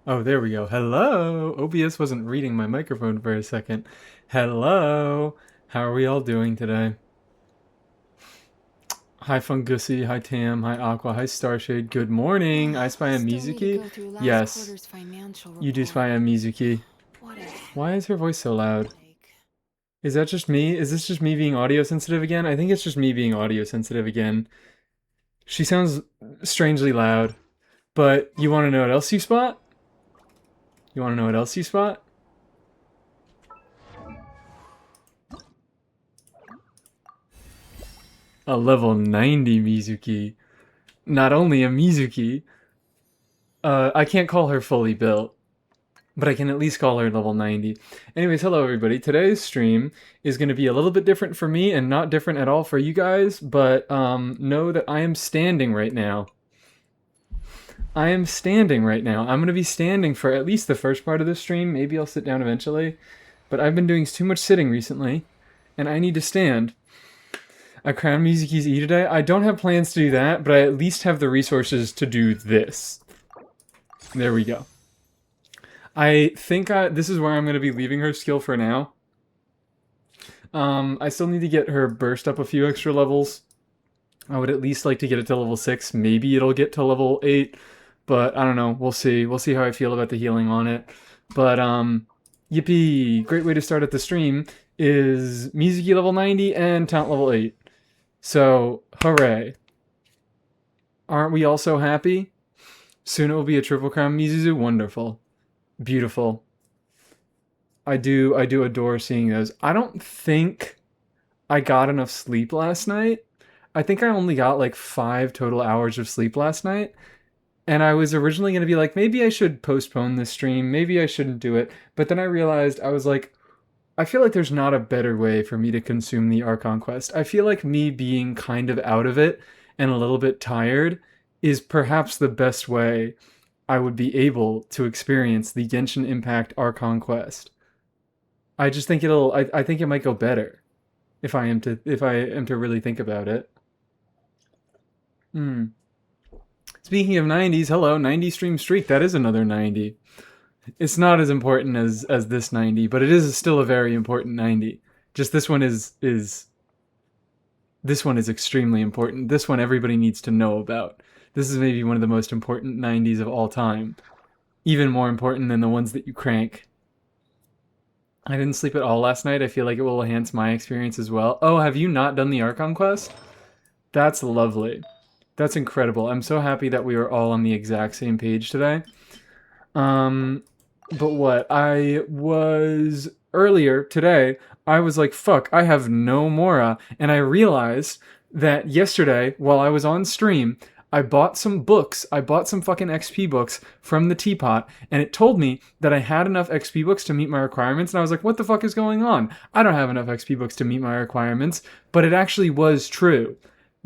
Oh, there we go. Hello! OBS wasn't reading my microphone for a second. Hello! How are we all doing today? Hi Fungussy, hi Tam, hi Aqua, hi Starshade. Good morning! I spy I a still need to Mizuki? go through last Yes, quarter's financial you do spy report. a Mizuki. What a Why is her voice so loud? headache. Is that just me? Is this just me being audio sensitive again? I think it's just me being audio sensitive again. She sounds strangely loud. But you want to know what else you spot? You want to know what else you spot? A level 90 Mizuki. Not only a Mizuki, I can't call her fully built, but I can at least call her level 90. Anyways, hello everybody. Today's stream is going to be a little bit different for me and not different at all for you guys, but know that I am standing right now. I am standing right now. I'm going to be standing for at least the first part of this stream. Maybe I'll sit down eventually, but I've been doing too much sitting recently, and I need to stand. I crown Mizuki's E today. I don't have plans to do that, but I at least have the resources to do this. There we go. I think this is where I'm going to be leaving her skill for now. I still need to get her burst up a few extra levels. I would at least like to get it to level 6. Maybe it'll get to level 8, but I don't know. We'll see. We'll see how I feel about the healing on it. But, yippee! Great way to start at the stream is Mizuki level 90 and Taunt level 8. So, hooray. Aren't we all so happy? Soon it will be a triple crown Mizuzu. Wonderful. Beautiful. I do adore seeing those. I don't think I got enough sleep last night. I think I only got like 5 total hours of sleep last night. And I was originally going to be like, maybe I should postpone this stream. Maybe I shouldn't do it. But then I realized I was like, I feel like there's not a better way for me to consume the Archon Quest. I feel like me being kind of out of it and a little bit tired is perhaps the best way I would be able to experience the Genshin Impact Archon Quest. I just think I think it might go better if I am to really think about it. Hmm. Speaking of 90s, hello, 90 stream streak. That is another 90. It's not as important as this 90, but it is still a very important 90. Just this one is extremely important. This one everybody needs to know about. This is maybe one of the most important 90s of all time. Even more important than the ones that you crank. I didn't sleep at all last night. I feel like it will enhance my experience as well. Oh, have you not done the Archon quest? That's lovely. That's incredible. I'm so happy that we are all on the exact same page today. Um, but what? I was earlier today, I was like, fuck, I have no Mora. And I realized that yesterday, while I was on stream, I bought some books. I bought some fucking XP books from the teapot, and it told me that I had enough XP books to meet my requirements. And I was like, what the fuck is going on? I don't have enough XP books to meet my requirements. But it actually was true.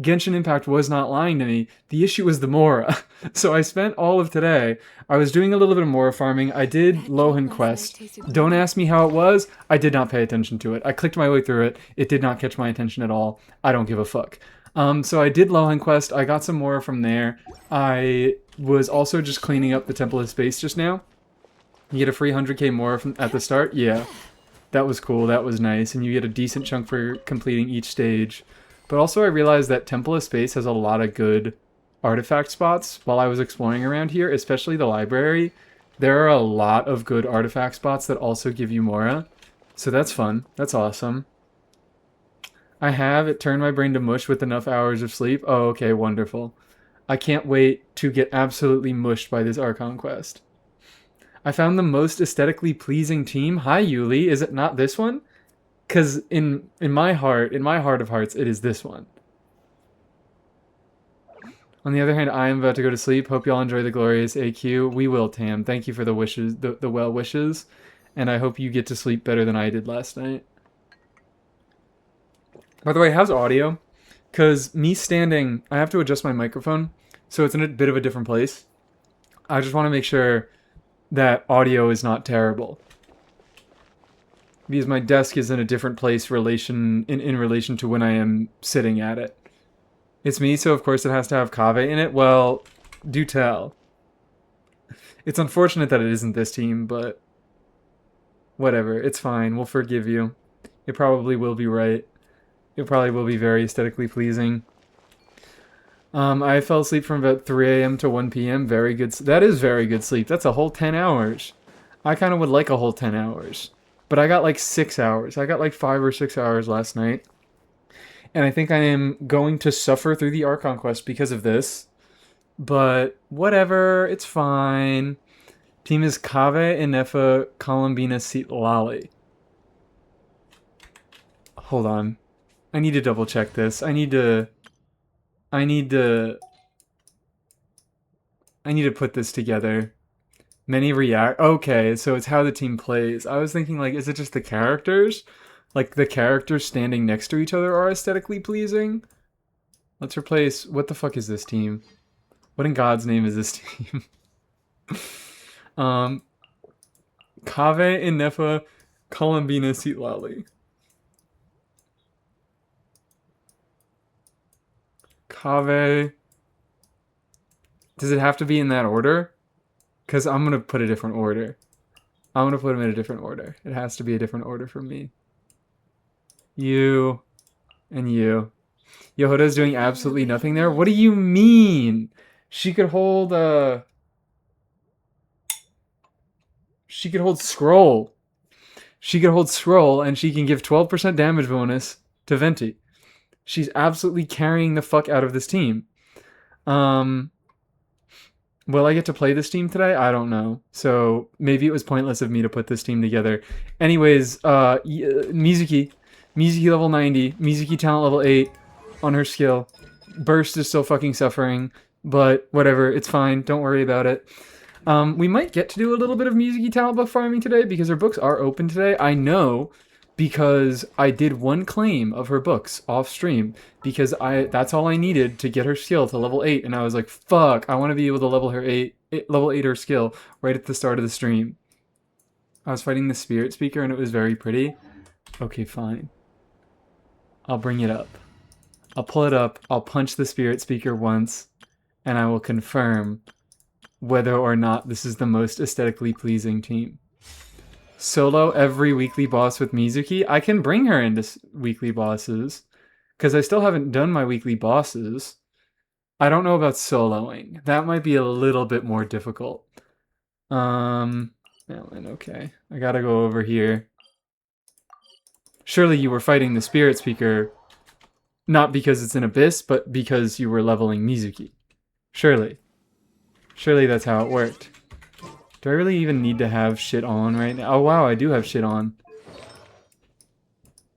Genshin Impact was not lying to me. The issue was the Mora. So I spent all of today. I was doing a little bit of Mora farming. I did That cake Lohan last night Quest. tasted Don't good. ask me how it was. I did not pay attention to it. I clicked my way through it. It did not catch my attention at all. I don't give a fuck. So I did Lohan Quest. I got some Mora from there. I was also just cleaning up the Temple of Space just now. You get a free 100k Mora at the start. Yeah, that was cool. That was nice. And you get a decent chunk for completing each stage. But also I realized that Temple of Space has a lot of good artifact spots while I was exploring around here, especially the library. There are a lot of good artifact spots that also give you Mora. So that's fun. That's awesome. I have it turned my brain to mush with enough hours of sleep. Oh, okay, wonderful. I can't wait to get absolutely mushed by this Archon quest. I found the most aesthetically pleasing team. Hi, Yuli. Is it not this one? Because in my heart of hearts, it is this one. On the other hand, I am about to go to sleep. Hope y'all enjoy the glorious AQ. We will, Tam. Thank you for the wishes, the well wishes, and I hope you get to sleep better than I did last night. By the way, how's audio? Because me standing, I have to adjust my microphone, so it's in a bit of a different place. I just want to make sure that audio is not terrible. Because my desk is in a different place in relation to when I am sitting at it. It's me, so of course it has to have kave in it. Well, do tell. It's unfortunate that it isn't this team, but whatever. It's fine. We'll forgive you. It probably will be right. It probably will be very aesthetically pleasing. I fell asleep from about 3 a.m. to 1 p.m. Very good. That is very good sleep. That's a whole 10 hours. I kind of would like a whole 10 hours. But I got like 6 hours. I got like 5 or 6 hours last night. And I think I am going to suffer through the Archon Quest because of this. But whatever. It's fine. Team is Kave, Inefa, Columbina, Seat Lali. Hold on. I need to double check this. I need to put this together. Many react. Okay, so it's how the team plays. I was thinking, like, is it just the characters? Like, the characters standing next to each other are aesthetically pleasing? Let's replace... What the fuck is this team? What in God's name is this team? Kave, Inefa, Columbina, Sitlali. Kave. Does it have to be in that order? Because I'm going to put a different order. I'm going to put them in a different order. It has to be a different order from me. You and you. Yehuda's doing absolutely nothing there? What do you mean? She could hold she could hold scroll. She could hold scroll and she can give 12% damage bonus to Venti. She's absolutely carrying the fuck out of this team. Will I get to play this team today? I don't know. So maybe it was pointless of me to put this team together. Anyways, Mizuki. Mizuki level 90. Mizuki talent level 8 on her skill. Burst is still fucking suffering. But whatever, it's fine. Don't worry about it. We might get to do a little bit of Mizuki talent buff farming today because her books are open today. I know because I did one claim of her books off stream because that's all I needed to get her skill to level 8, and I was like, fuck, I want to be able to level 8 her skill right at the start of the stream. I was fighting the spirit speaker and it was very pretty. Okay, fine. I'll bring it up. I'll pull it up, I'll punch the spirit speaker once, and I will confirm whether or not this is the most aesthetically pleasing team. Solo every weekly boss with Mizuki. I can bring her into weekly bosses because I still haven't done my weekly bosses. I don't know about soloing. That might be a little bit more difficult. Okay. I gotta go over here. Surely you were fighting the spirit speaker not because it's an abyss, but because you were leveling Mizuki. Surely. Surely that's how it worked. Do I really even need to have shit on right now? Oh wow, I do have shit on.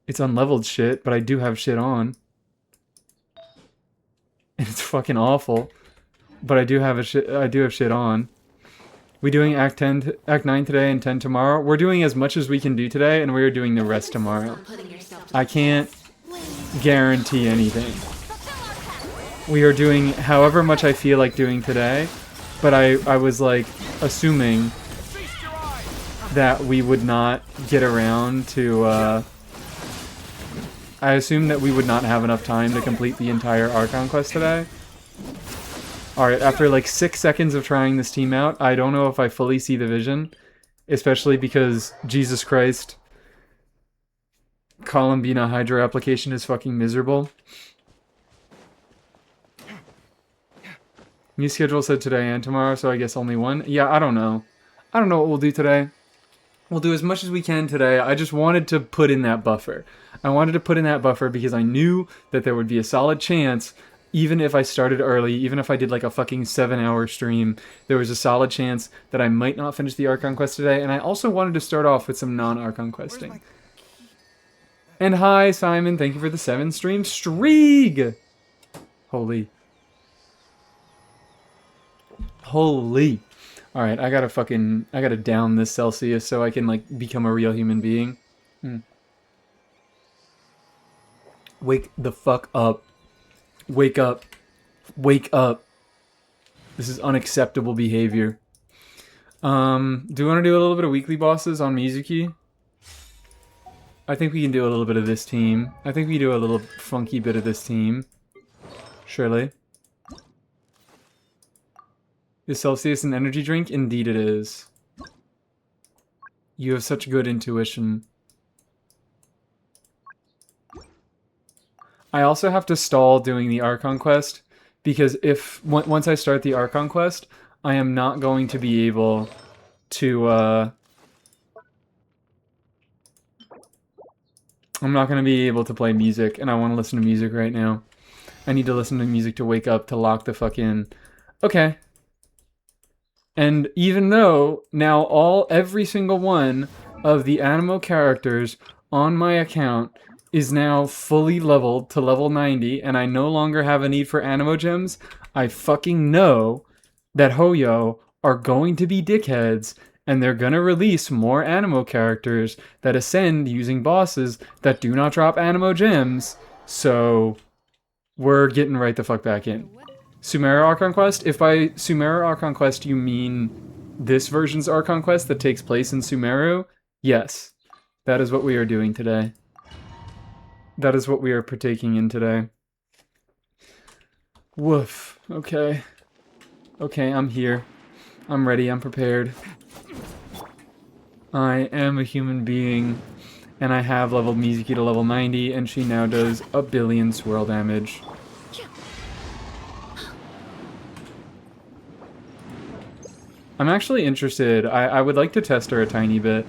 It's unleveled shit, but I do have shit on. And it's fucking awful. But I do have shit on. We doing Act 9 today and 10 tomorrow? We're doing as much as we can do today, and we're doing the rest tomorrow. I can't guarantee anything. We are doing however much I feel like doing today. But I was like assuming that we would not get around to I assumed that we would not have enough time to complete the entire Archon Quest today. Alright, after like 6 seconds of trying this team out, I don't know if I fully see the vision. Especially because, Jesus Christ, Columbina Hydra application is fucking miserable. New schedule said today and tomorrow, so I guess only one. Yeah, I don't know. I don't know what we'll do today. We'll do as much as we can today. I just wanted to put in that buffer. I wanted to put in that buffer because I knew that there would be a solid chance, even if I started early, even if I did like a fucking 7-hour stream, there was a solid chance that I might not finish the Archon Quest today, and I also wanted to start off with some non-Archon questing. And hi, Simon. Thank you for the 7 stream streak! Holy. Alright, I gotta down this Celsius so I can, like, become a real human being. Wake the fuck up. Wake up. Wake up. This is unacceptable behavior. Do we want to do a little bit of weekly bosses on Mizuki? I think we can do a little bit of this team. I think we do a little funky bit of this team. Surely. Is Celsius an energy drink? Indeed it is. You have such good intuition. I also have to stall doing the Archon Quest, because once I start the Archon Quest, I am not going to be able to, I'm not going to be able to play music, and I want to listen to music right now. I need to listen to music to wake up, to lock the fuck in. Okay. And even though now every single one of the Animo characters on my account is now fully leveled to level 90, and I no longer have a need for Animo gems, I fucking know that Hoyo are going to be dickheads, and they're gonna release more Animo characters that ascend using bosses that do not drop Animo gems, so we're getting right the fuck back in. Sumeru Archon Quest? If by Sumeru Archon Quest you mean this version's Archon Quest that takes place in Sumeru, yes. That is what we are doing today. That is what we are partaking in today. Woof. Okay. Okay, I'm here. I'm ready, I'm prepared. I am a human being, and I have leveled Mizuki to level 90, and she now does 1 billion swirl damage. I'm actually interested. I would like to test her a tiny bit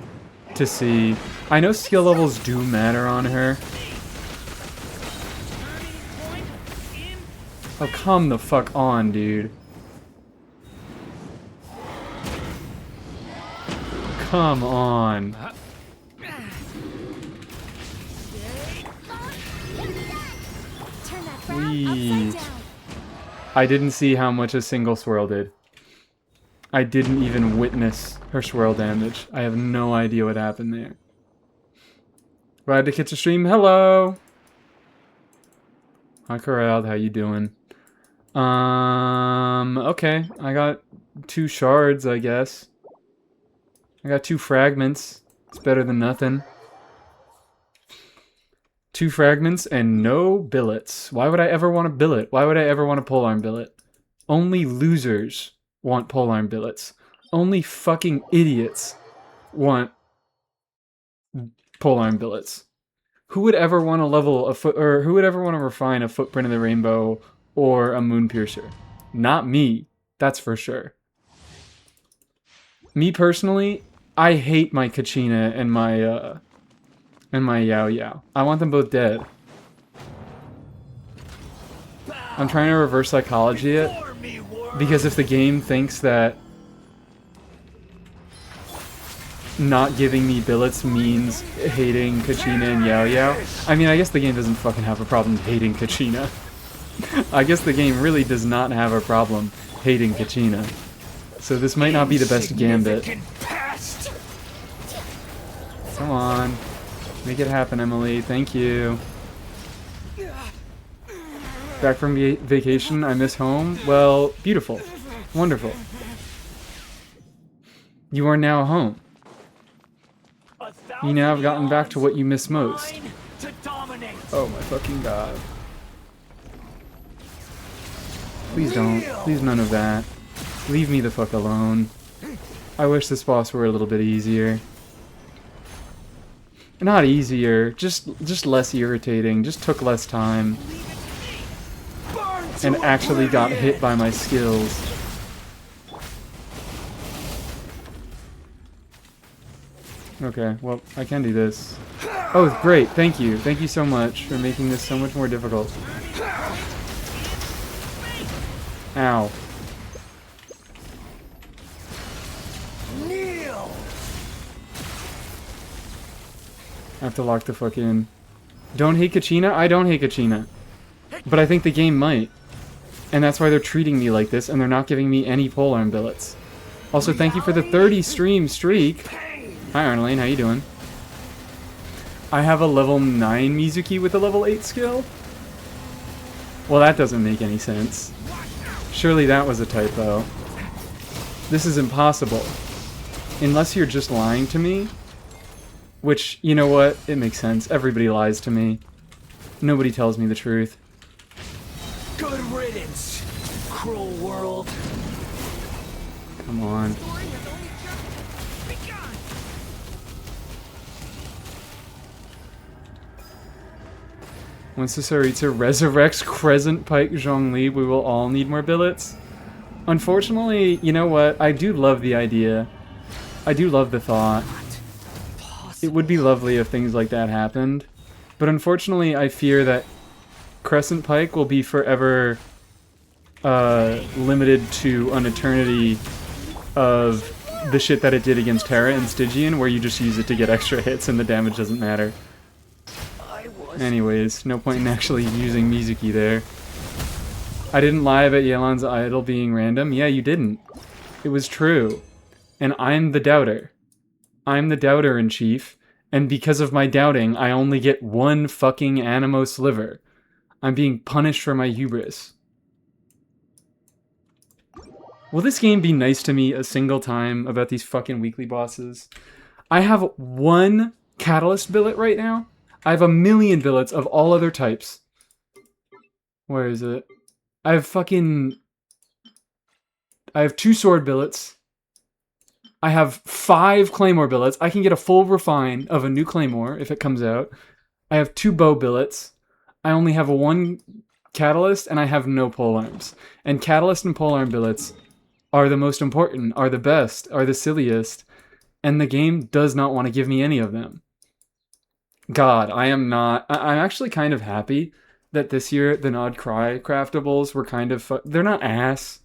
to see. I know skill levels do matter on her. Oh, come the fuck on, dude. Come on. Please. I didn't see how much a single swirl did. I didn't even witness her swirl damage. I have no idea what happened there. Glad to catch a stream. Hello! Hi, Corralled. How you doing? Okay. I got 2 shards, I guess. I got 2 fragments. It's better than nothing. 2 fragments and no billets. Why would I ever want a billet? Why would I ever want a polearm billet? Only losers want polearm billets. Only fucking idiots want polearm billets. Who would ever want to level a foot, or who would ever want to refine a Footprint of the Rainbow or a Moon Piercer? Not me, that's for sure. Me personally, I hate my Kachina and my Yao Yao. I want them both dead. I'm trying to reverse psychology it, because if the game thinks that not giving me billets means hating Kachina and Yao Yao, I mean, I guess the game doesn't fucking have a problem hating Kachina. I guess the game really does not have a problem hating Kachina. So this might not be the best gambit. Come on. Make it happen, Emily. Thank you. Back from vacation, I miss home. Well, beautiful. Wonderful. You are now home. You now have gotten back to what you miss most. Oh my fucking god. Please don't. Please none of that. Leave me the fuck alone. I wish this boss were a little bit easier. Not easier, just less irritating, just took less time. And actually got hit by my skills. Okay, well, I can do this. Oh, great, thank you. Thank you so much for making this so much more difficult. Ow. I have to lock the fuck in. Don't hate Kachina? I don't hate Kachina. But I think the game might. And that's why they're treating me like this, and they're not giving me any polearm billets. Also, thank you for the 30 stream streak. Hi, Arnelane, how you doing? I have a level 9 Mizuki with a level 8 skill? Well, that doesn't make any sense. Surely that was a typo. This is impossible. Unless you're just lying to me. Which, you know what? It makes sense. Everybody lies to me. Nobody tells me the truth. Good riddance, cruel world. Come on. Once the Tsaritsa resurrects Crescent Pike Zhongli, we will all need more billets. Unfortunately, you know what? I do love the idea. I do love the thought. It would be lovely if things like that happened. But unfortunately, I fear that Crescent Pike will be forever limited to an eternity of the shit that it did against Terra and Stygian, where you just use it to get extra hits and the damage doesn't matter. Anyways, no point in actually using Mizuki there. I didn't lie about Yelan's idol being random. Yeah, you didn't. It was true. And I'm the doubter. I'm the doubter in chief, and because of my doubting, I only get one fucking Animo sliver. I'm being punished for my hubris. Will this game be nice to me a single time about these fucking weekly bosses? I have one Catalyst billet right now. I have 1,000,000 billets of all other types. Where is it? I have 2 sword billets. I have 5 claymore billets. I can get a full refine of a new claymore if it comes out. I have 2 bow billets. I only have 1 catalyst, and I have no polearms. And catalyst and polearm billets are the most important, are the best, are the silliest, and the game does not want to give me any of them. God, I'm actually kind of happy that this year the Nod Cry craftables were kind of they're not ass,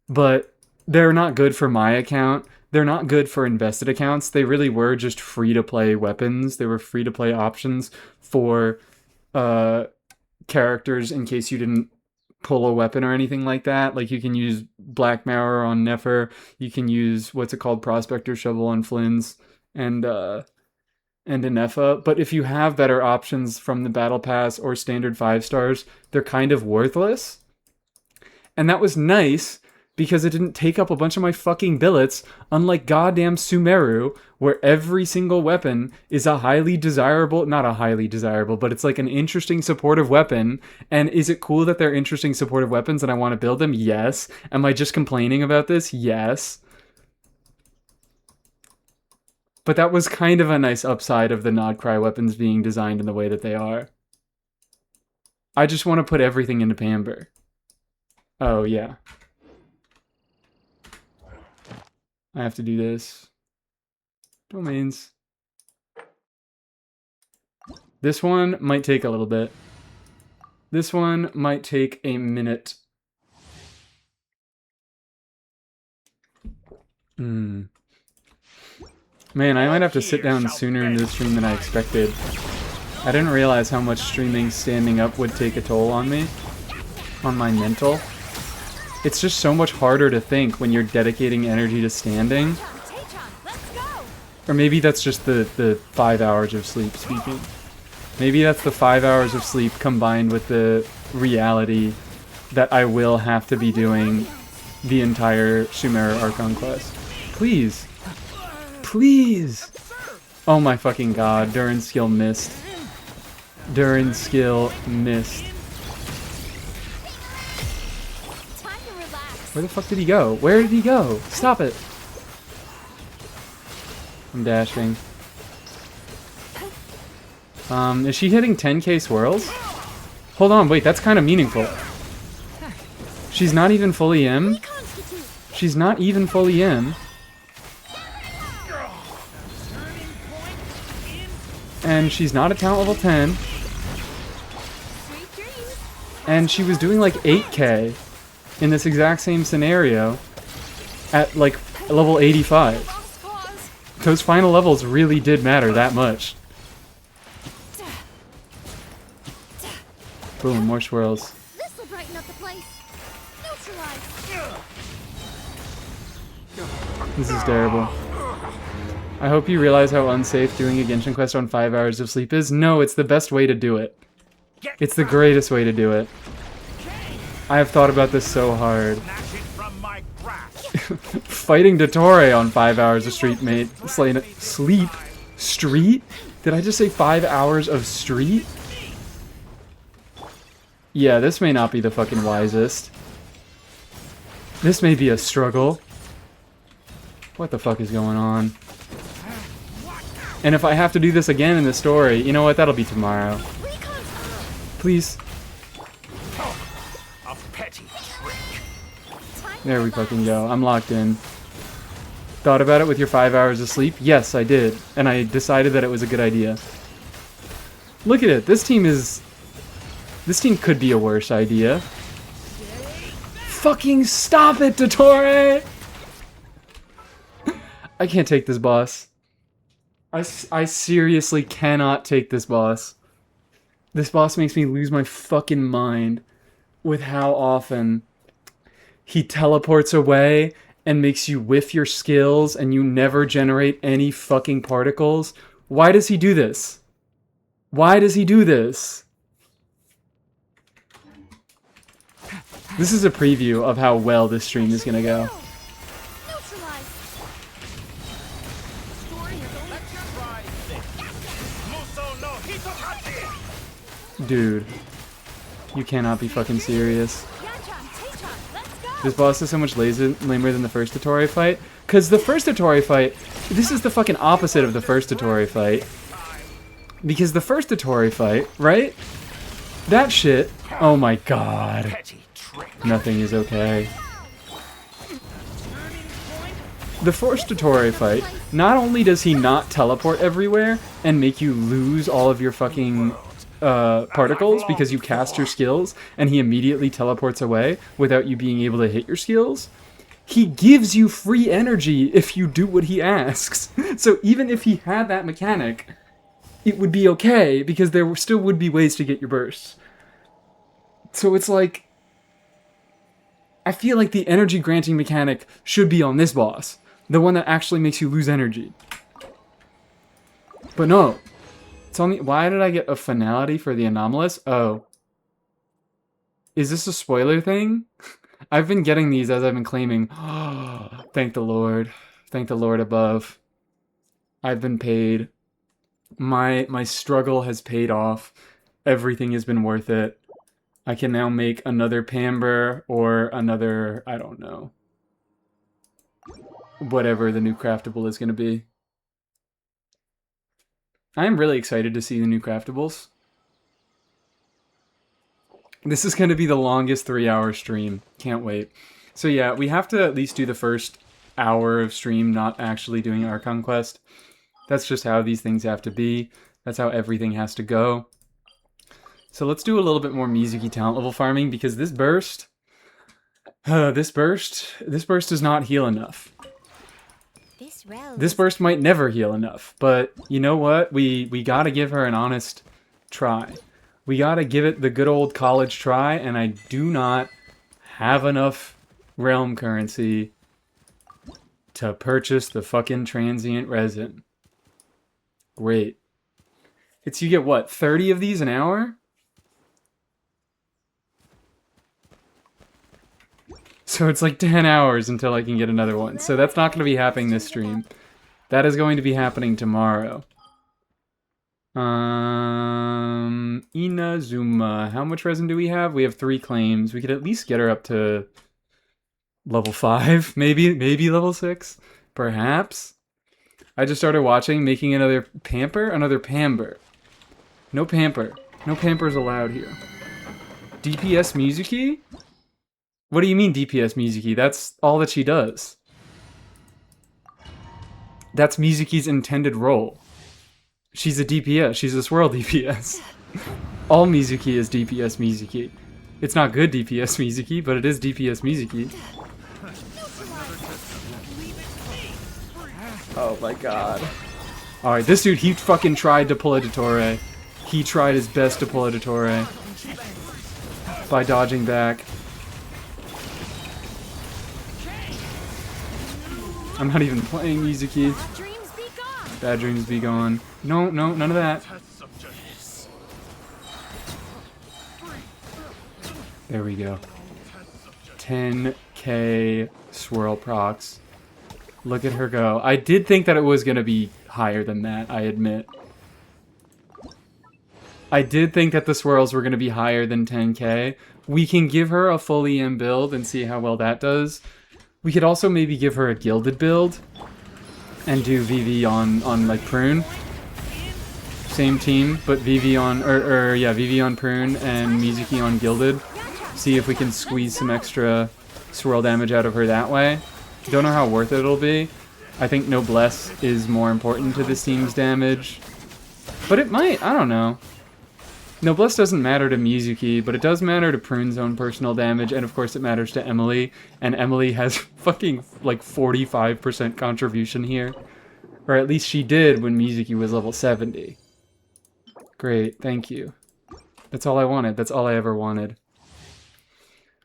but they're not good for my account. They're not good for invested accounts. They really were just free-to-play weapons. They were free-to-play options for characters in case you didn't pull a weapon or anything like that. Like, you can use Black Mauer on Nefer. You can use, what's it called, Prospector Shovel on Flynn's and Inefa. But if you have better options from the Battle Pass or standard 5 stars, they're kind of worthless. And that was nice, because it didn't take up a bunch of my fucking billets, unlike goddamn Sumeru, where every single weapon is a highly desirable, not a highly desirable, but it's like an interesting supportive weapon. And is it cool that they're interesting supportive weapons and I want to build them? Yes. Am I just complaining about this? Yes. But that was kind of a nice upside of the Nod Cry weapons being designed in the way that they are. I just want to put everything into Pamber. Oh, yeah. I have to do this. Domains. This one might take a little bit. This one might take a minute. Man, I might have to sit down sooner into the stream than I expected. I didn't realize how much streaming standing up would take a toll on me. On my mental. It's just so much harder to think when you're dedicating energy to standing. Or maybe that's just the 5 hours of sleep speaking. Maybe that's the 5 hours of sleep combined with the reality that I will have to be doing the entire Sumeru Archon Quest. Please. Please! Oh my fucking god, Durin's skill missed. Durin's skill missed. Where the fuck did he go? Where did he go? Stop it! I'm dashing. Is she hitting 10k swirls? Hold on, wait, that's kind of meaningful. She's not even fully in? She's not even fully in. And she's not at talent level 10. And she was doing like 8k in this exact same scenario at like level 85. Those final levels really did matter that much. Boom, more swirls. This'll brighten up the place. Neutralize. This is terrible. I hope you realize how unsafe doing a Genshin quest on 5 hours of sleep is. No, it's the best way to do it. It's the greatest way to do it. I have thought about this so hard. Fighting Dottore on 5 hours of street, mate. Sleep? Street? Did I just say 5 hours of street? Yeah, this may not be the fucking wisest. This may be a struggle. What the fuck is going on? And if I have to do this again in the story, you know what? That'll be tomorrow. Please. A petty trick. There we fucking go. I'm locked in. Thought about it with your 5 hours of sleep? Yes, I did. And I decided that it was a good idea. Look at it. This team could be a worse idea. Fucking stop it, Dottore! I can't take this boss. I seriously cannot take this boss. This boss makes me lose my fucking mind with how often he teleports away and makes you whiff your skills and you never generate any fucking particles. Why does he do this? Why does he do this? This is a preview of how well this stream is gonna go. Dude, you cannot be fucking serious. This boss is so much lamer than the first Dottore fight. Because the first Dottore fight, this is the fucking opposite of the first Dottore fight. Because the first Dottore fight, right? That shit, oh my god. Nothing is okay. The first Dottore fight, not only does he not teleport everywhere and make you lose all of your fucking particles because you cast your skills and he immediately teleports away without you being able to hit your skills, he gives you free energy if you do what he asks. So even if he had that mechanic, it would be okay because there still would be ways to get your bursts. So it's like, I feel like the energy granting mechanic should be on this boss, the one that actually makes you lose energy. But no. It's on the, why did I get a finality for the anomalous? Oh. Is this a spoiler thing? I've been getting these as I've been claiming. Oh, thank the Lord. Thank the Lord above. I've been paid. My struggle has paid off. Everything has been worth it. I can now make another Pamber or another, I don't know. Whatever the new craftable is going to be. I am really excited to see the new craftables. This is going to be the longest 3-hour stream. Can't wait. So yeah, we have to at least do the first hour of stream not actually doing Archon Quest. That's just how these things have to be. That's how everything has to go. So let's do a little bit more Mizuki talent level farming because this burst... this burst does not heal enough. This burst might never heal enough, but you know what? We gotta give her an honest try. We gotta give it the good old college try, and I do not have enough realm currency to purchase the fucking transient resin. Great. You get what, 30 of these an hour? So it's like 10 hours until I can get another one. So that's not going to be happening this stream. That is going to be happening tomorrow. Inazuma. How much resin do we have? We have 3 claims. We could at least get her up to level 5. Maybe level 6. Perhaps. I just started watching, making another Pamper. Another Pamber. No Pamper. No Pampers allowed here. DPS Mizuki? What do you mean DPS Mizuki? That's all that she does. That's Mizuki's intended role. She's a DPS. She's a swirl DPS. All Mizuki is DPS Mizuki. It's not good DPS Mizuki, but it is DPS Mizuki. Oh my god. Alright, this dude, he fucking tried to pull a Dottore. He tried his best to pull a Dottore. By dodging back. I'm not even playing Mizuki. Bad dreams be gone. No, none of that. There we go. 10k swirl procs. Look at her go. I did think that it was going to be higher than that, I admit. I did think that the swirls were going to be higher than 10k. We can give her a full EM build and see how well that does. We could also maybe give her a gilded build and do VV on like Prune. Same team, but VV on VV on Prune and Mizuki on Gilded. See if we can squeeze some extra swirl damage out of her that way. Don't know how worth it'll be. I think Noblesse is more important to this team's damage. But it might, I don't know. Noblesse doesn't matter to Mizuki, but it does matter to Prune's own personal damage, and of course it matters to Emily. And Emily has fucking like 45% contribution here. Or at least she did when Mizuki was level 70. Great, thank you. That's all I wanted. That's all I ever wanted.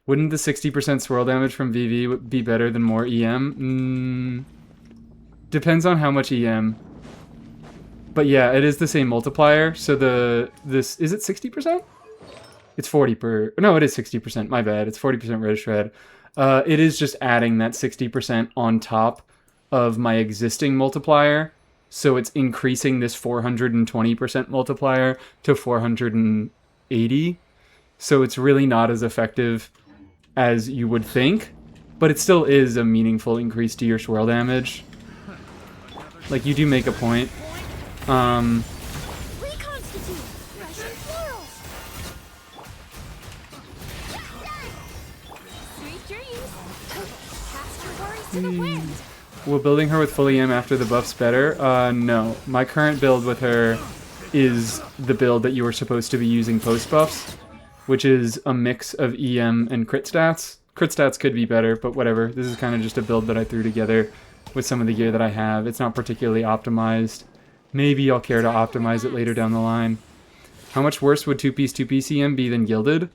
Wouldn't the 60% swirl damage from VV be better than more EM? Depends on how much EM. But yeah, it is the same multiplier. So this is it 60%? It's 40 per. No, it is 60%. My bad. It's 40% red shred. It is just adding that 60% on top of my existing multiplier. So it's increasing this 420% multiplier to 480. So it's really not as effective as you would think, but it still is a meaningful increase to your swirl damage. Like, you do make a point. Reconstitute. Fresh and florals. Sweet dreams. Cast your worries to the wind. Will building her with full EM after the buff's better? No. My current build with her is the build that you were supposed to be using post-buffs, which is a mix of EM and crit stats. Crit stats could be better, but whatever. This is kind of just a build that I threw together with some of the gear that I have. It's not particularly optimized. Maybe I'll care to optimize it later down the line. How much worse would 2-piece EM be than Gilded?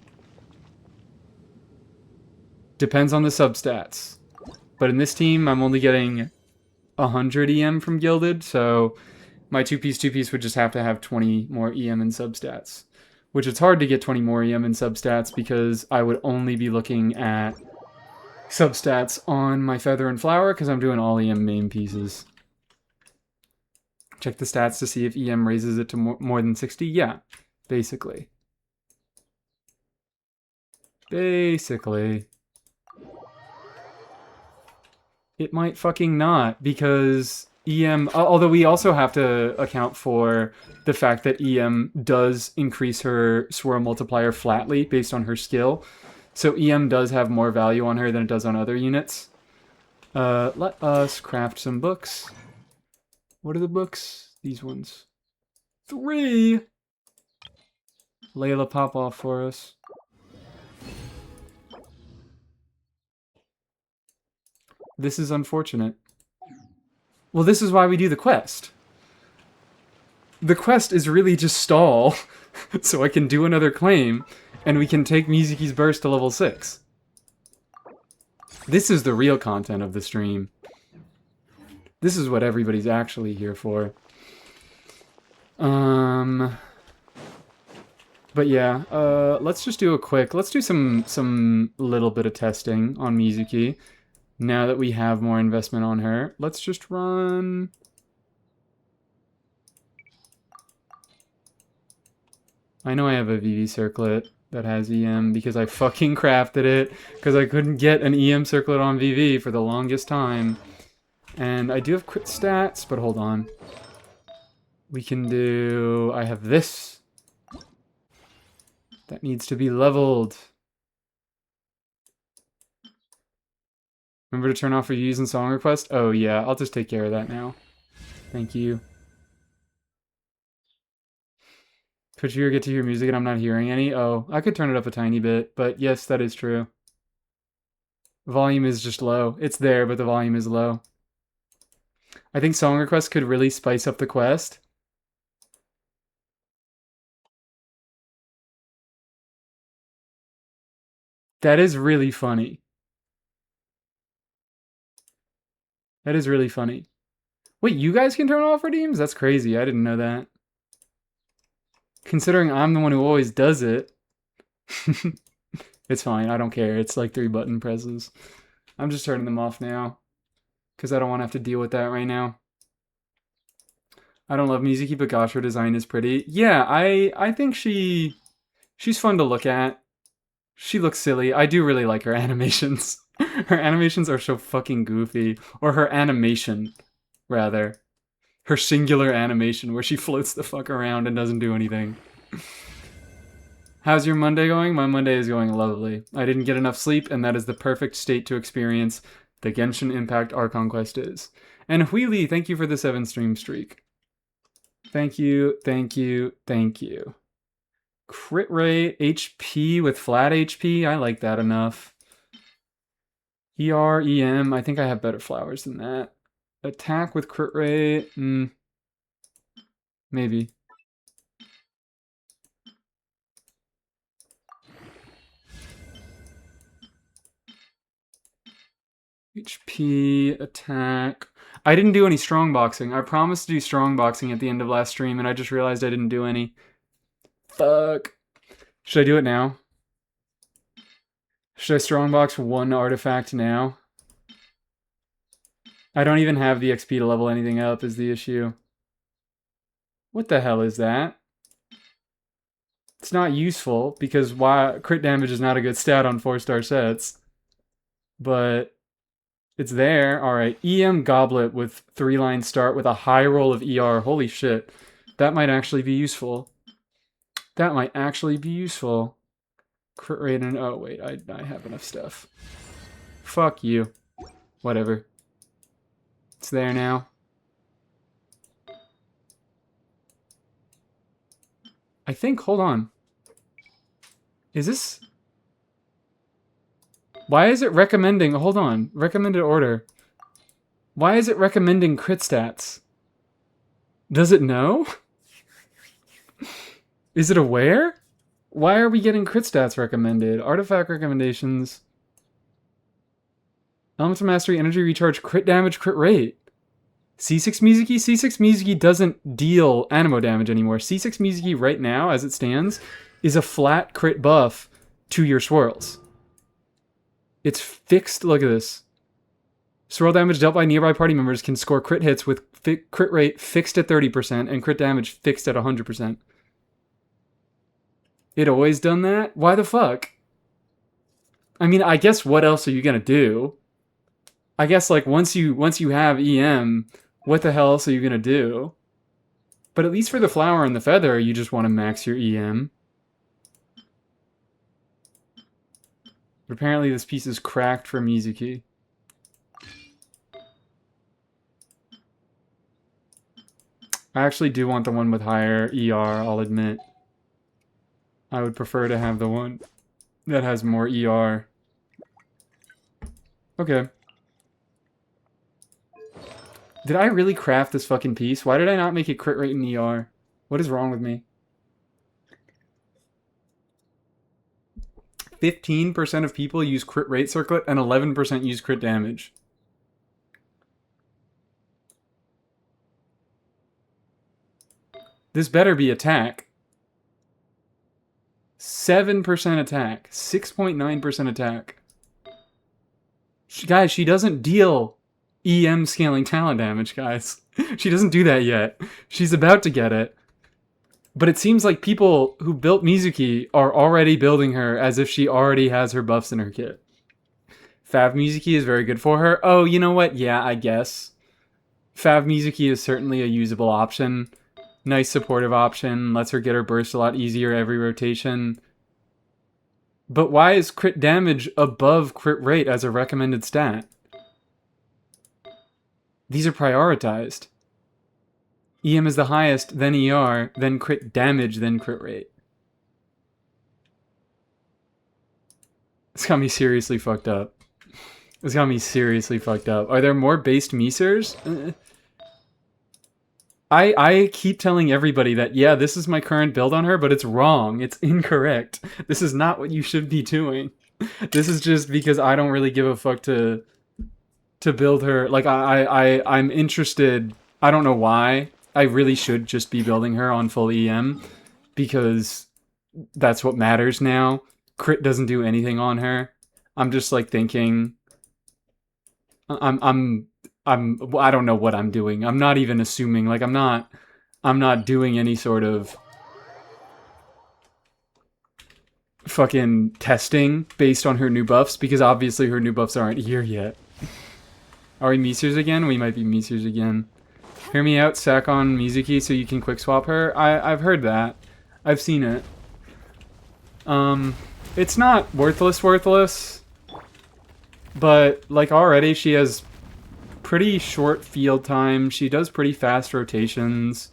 Depends on the substats. But in this team, I'm only getting 100 EM from Gilded, so my 2-piece would just have to have 20 more EM and substats. Which it's hard to get 20 more EM and substats because I would only be looking at substats on my Feather and Flower because I'm doing all EM main pieces. Check the stats to see if EM raises it to more than 60. Yeah, basically. Basically. It might fucking not, because EM... Although we also have to account for the fact that EM does increase her swirl multiplier flatly based on her skill. So EM does have more value on her than it does on other units. Let us craft some books. What are the books? These ones. 3! Layla, pop off for us. This is unfortunate. Well, this is why we do the quest. The quest is really just stall, so I can do another claim, and we can take Mizuki's burst to level 6. This is the real content of the stream. This is what everybody's actually here for. But yeah, let's just do a quick... Let's do some little bit of testing on Mizuki. Now that we have more investment on her, let's just run... I know I have a VV circlet that has EM because I fucking crafted it because I couldn't get an EM circlet on VV for the longest time. And I do have crit stats, but hold on. We can do... I have this. That needs to be leveled. Remember to turn off reviews and song requests? Oh yeah, I'll just take care of that now. Thank you. Could you get to hear music and I'm not hearing any? Oh, I could turn it up a tiny bit, but yes, that is true. Volume is just low. It's there, but the volume is low. I think song requests could really spice up the quest. That is really funny. That is really funny. Wait, you guys can turn off redeems? That's crazy. I didn't know that. Considering I'm the one who always does it. It's fine. I don't care. It's like 3 button presses. I'm just turning them off now. Because I don't want to have to deal with that right now. I don't love Mizuki, but gosh, her design is pretty. Yeah, I think she's fun to look at. She looks silly. I do really like her animations. Her animations are so fucking goofy. Or her animation. rather. Her singular animation where she floats the fuck around and doesn't do anything. How's your Monday going? My Monday is going lovely. I didn't get enough sleep, and that is the perfect state to experience the Genshin Impact Archon Quest is. And Wheelie, thank you for the 7 stream streak. Thank you, thank you, thank you. Crit rate, HP with flat HP, I like that enough. ER, EM, I think I have better flowers than that. Attack with crit rate, maybe. HP, attack. I didn't do any strong boxing. I promised to do strong boxing at the end of last stream, and I just realized I didn't do any. Fuck. Should I do it now? Should I strongbox 1 artifact now? I don't even have the XP to level anything up is the issue. What the hell is that? It's not useful, because crit damage is not a good stat on 4-star sets. But it's there. Alright, EM Goblet with 3-line start with a high roll of ER. Holy shit. That might actually be useful. That might actually be useful. Crit rate and... oh, wait. I have enough stuff. Fuck you. Whatever. It's there now. I think... hold on. Is this... why is it recommending... hold on. Recommended order. Why is it recommending crit stats? Does it know? Is it aware? Why are we getting crit stats recommended? Artifact recommendations. Elemental Mastery, Energy Recharge, Crit Damage, Crit Rate. C6 Mizuki? C6 Mizuki doesn't deal animo damage anymore. C6 Mizuki right now, as it stands, is a flat crit buff to your swirls. It's fixed. Look at this. Swirl damage dealt by nearby party members can score crit hits with crit rate fixed at 30% and crit damage fixed at 100%. It always done that? Why the fuck? I mean, I guess what else are you gonna do? I guess like once you have EM, what the hell else are you gonna do? But at least for the flower and the feather, you just want to max your EM. But apparently this piece is cracked for Mizuki. I actually do want the one with higher ER, I'll admit. I would prefer to have the one that has more ER. Okay. Did I really craft this fucking piece? Why did I not make it crit rate in ER? What is wrong with me? 15% of people use crit rate circlet and 11% use crit damage. This better be attack. 7% attack. 6.9% attack. Guys, she doesn't deal EM scaling talent damage, guys. She doesn't do that yet. She's about to get it. But it seems like people who built Mizuki are already building her as if she already has her buffs in her kit. Fav Mizuki is very good for her. Oh, you know what? Yeah, I guess. Fav Mizuki is certainly a usable option. Nice supportive option. Lets her get her burst a lot easier every rotation. But why is crit damage above crit rate as a recommended stat? These are prioritized. EM is the highest, then ER, then crit damage, then crit rate. It's got me seriously fucked up. It's got me seriously fucked up. Are there more based Misers? I keep telling everybody that, yeah, this is my current build on her, but it's wrong. It's incorrect. This is not what you should be doing. This is just because I don't really give a fuck to build her. Like, I'm interested. I don't know why. I really should just be building her on full EM because that's what matters now. Crit doesn't do anything on her. I'm just like thinking I don't know what I'm doing. I'm not even assuming. Like I'm not doing any sort of fucking testing based on her new buffs because obviously her new buffs aren't here yet. Are we Misers again? We might be Misers again. Hear me out, sack on Mizuki so you can quick swap her. I've heard that. I've seen it. It's not worthless, but like already she has pretty short field time. She does pretty fast rotations.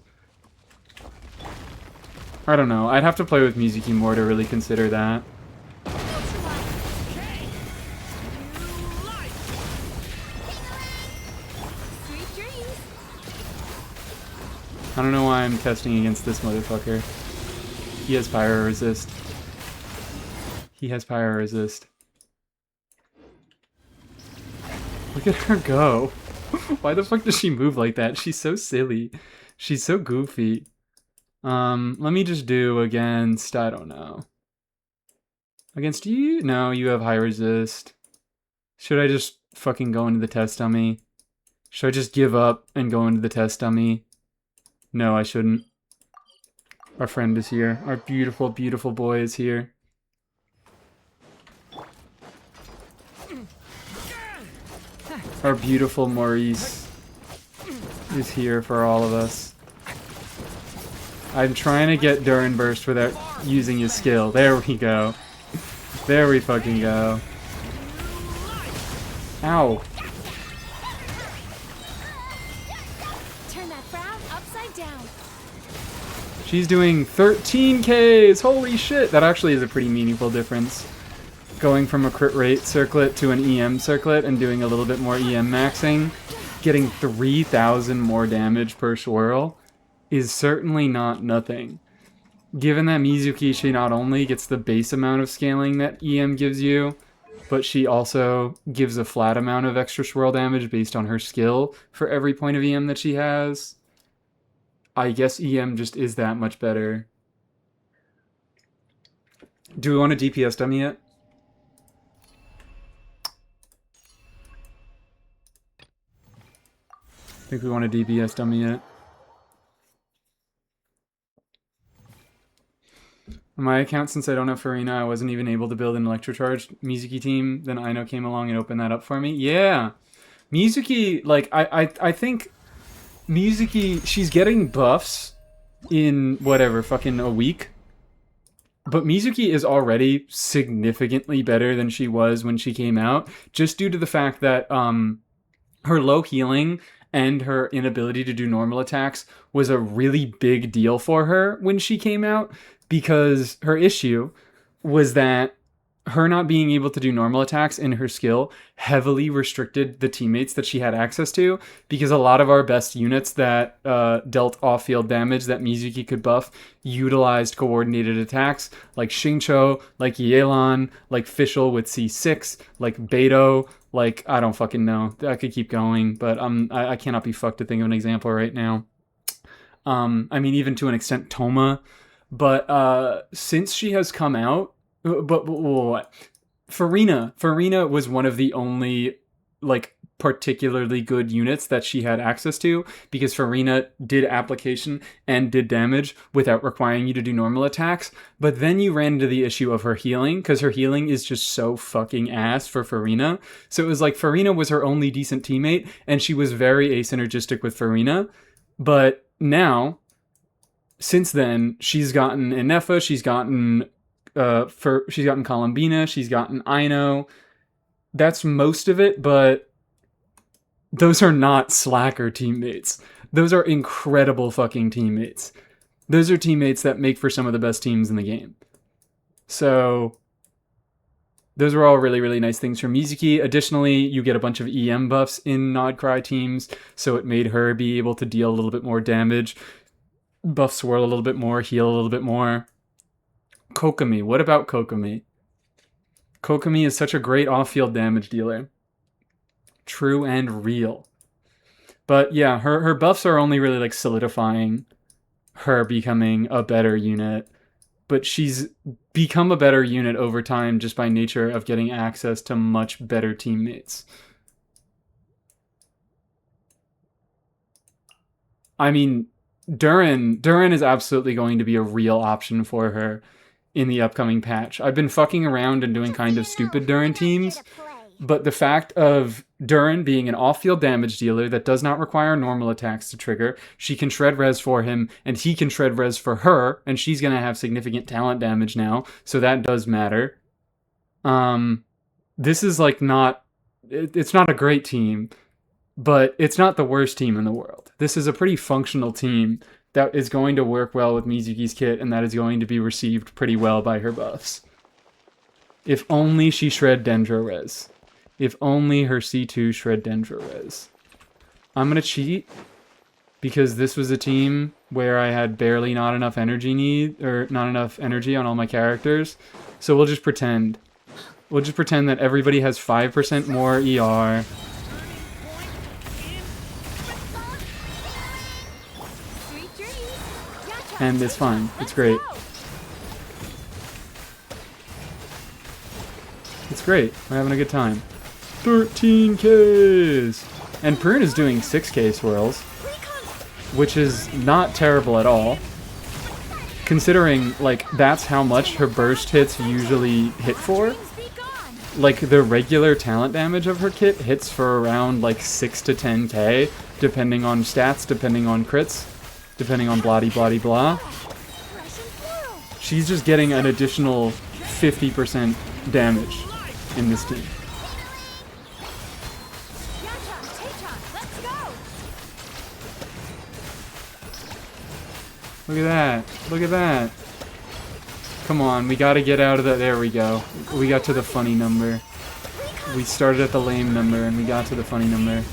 I don't know. I'd have to play with Mizuki more to really consider that. Sweet dreams. I don't know why I'm testing against this motherfucker. He has pyro resist. He has pyro resist. Look at her go. Why the fuck does she move like that? She's so silly. She's so goofy. Let me just do against, I don't know. Against you? No, you have high resist. Should I just fucking go into the test dummy? Should I just give up and go into the test dummy? No, I shouldn't. Our friend is here. Our beautiful, beautiful boy is here. Our beautiful Maurice is here for all of us. I'm trying to get Durin Burst without using his skill. There we go. There we fucking go. Ow. Turn that frown upside down. She's doing 13Ks! Holy shit! That actually is a pretty meaningful difference. Going from a crit rate circlet to an EM circlet and doing a little bit more EM maxing, getting 3,000 more damage per swirl is certainly not nothing. Given that Mizuki, she not only gets the base amount of scaling that EM gives you, but she also gives a flat amount of extra swirl damage based on her skill for every point of EM that she has. I guess EM just is that much better. Do we want to DPS dummy yet? I think we want to DPS dummy it. On my account, since I don't have Farina, I wasn't even able to build an Electrocharge Mizuki team. Then Aino came along and opened that up for me. Yeah! Mizuki, like, I think Mizuki, she's getting buffs in, whatever, fucking a week. But Mizuki is already significantly better than she was when she came out, just due to the fact that, her low healing and her inability to do normal attacks was a really big deal for her when she came out, because her issue was that her not being able to do normal attacks in her skill heavily restricted the teammates that she had access to, because a lot of our best units that dealt off-field damage that Mizuki could buff utilized coordinated attacks, like Xingqiu, like Yelan, like Fischl with C6, like Beidou, like, I don't fucking know. I could keep going, but I cannot be fucked to think of an example right now. I mean, even to an extent, Toma. But since she has come out, but what? Farina was one of the only, like, particularly good units that she had access to, because Farina did application and did damage without requiring you to do normal attacks. But then you ran into the issue of her healing, because her healing is just so fucking ass for Farina. So it was like Farina was her only decent teammate, and she was very asynergistic with Farina. But now, since then, she's gotten Inefa, she's gotten Columbina, she's gotten Aino. That's most of it, but those are not slacker teammates. Those are incredible fucking teammates. Those are teammates that make for some of the best teams in the game. So those are all really, really nice things from Mizuki. Additionally, you get a bunch of EM buffs in Nodcry teams, so it made her be able to deal a little bit more damage, buff swirl a little bit more, heal a little bit more. Kokomi. What about Kokomi? Kokomi is such a great off-field damage dealer. True and real. But yeah, her buffs are only really like solidifying her becoming a better unit. But she's become a better unit over time just by nature of getting access to much better teammates. I mean, Durin is absolutely going to be a real option for her in the upcoming patch. I've been fucking around and doing kind of stupid Durin teams, But the fact of Durin being an off-field damage dealer that does not require normal attacks to trigger, she can shred res for him, and he can shred res for her, and she's going to have significant talent damage now, so that does matter. This is like not... It's not a great team, but it's not the worst team in the world. This is a pretty functional team that is going to work well with Mizuki's kit, and that is going to be received pretty well by her buffs. If only she shred Dendro res. If only her C2 shred Dendro res. I'm gonna cheat because this was a team where I had barely not enough energy not enough energy on all my characters. So we'll just pretend. We'll just pretend that everybody has 5% more ER. And it's fine. It's great. It's great. We're having a good time. 13Ks! And Prune is doing 6K swirls, which is not terrible at all. Considering, like, that's how much her burst hits usually hit for. Like, the regular talent damage of her kit hits for around, like, 6 to 10k, depending on stats, depending on crits, depending on blah-de-blah-de-blah. She's just getting an additional 50% damage in this team. Look at that. Look at that. Come on, we gotta get out of the... There we go. We got to the funny number. We started at the lame number and we got to the funny number.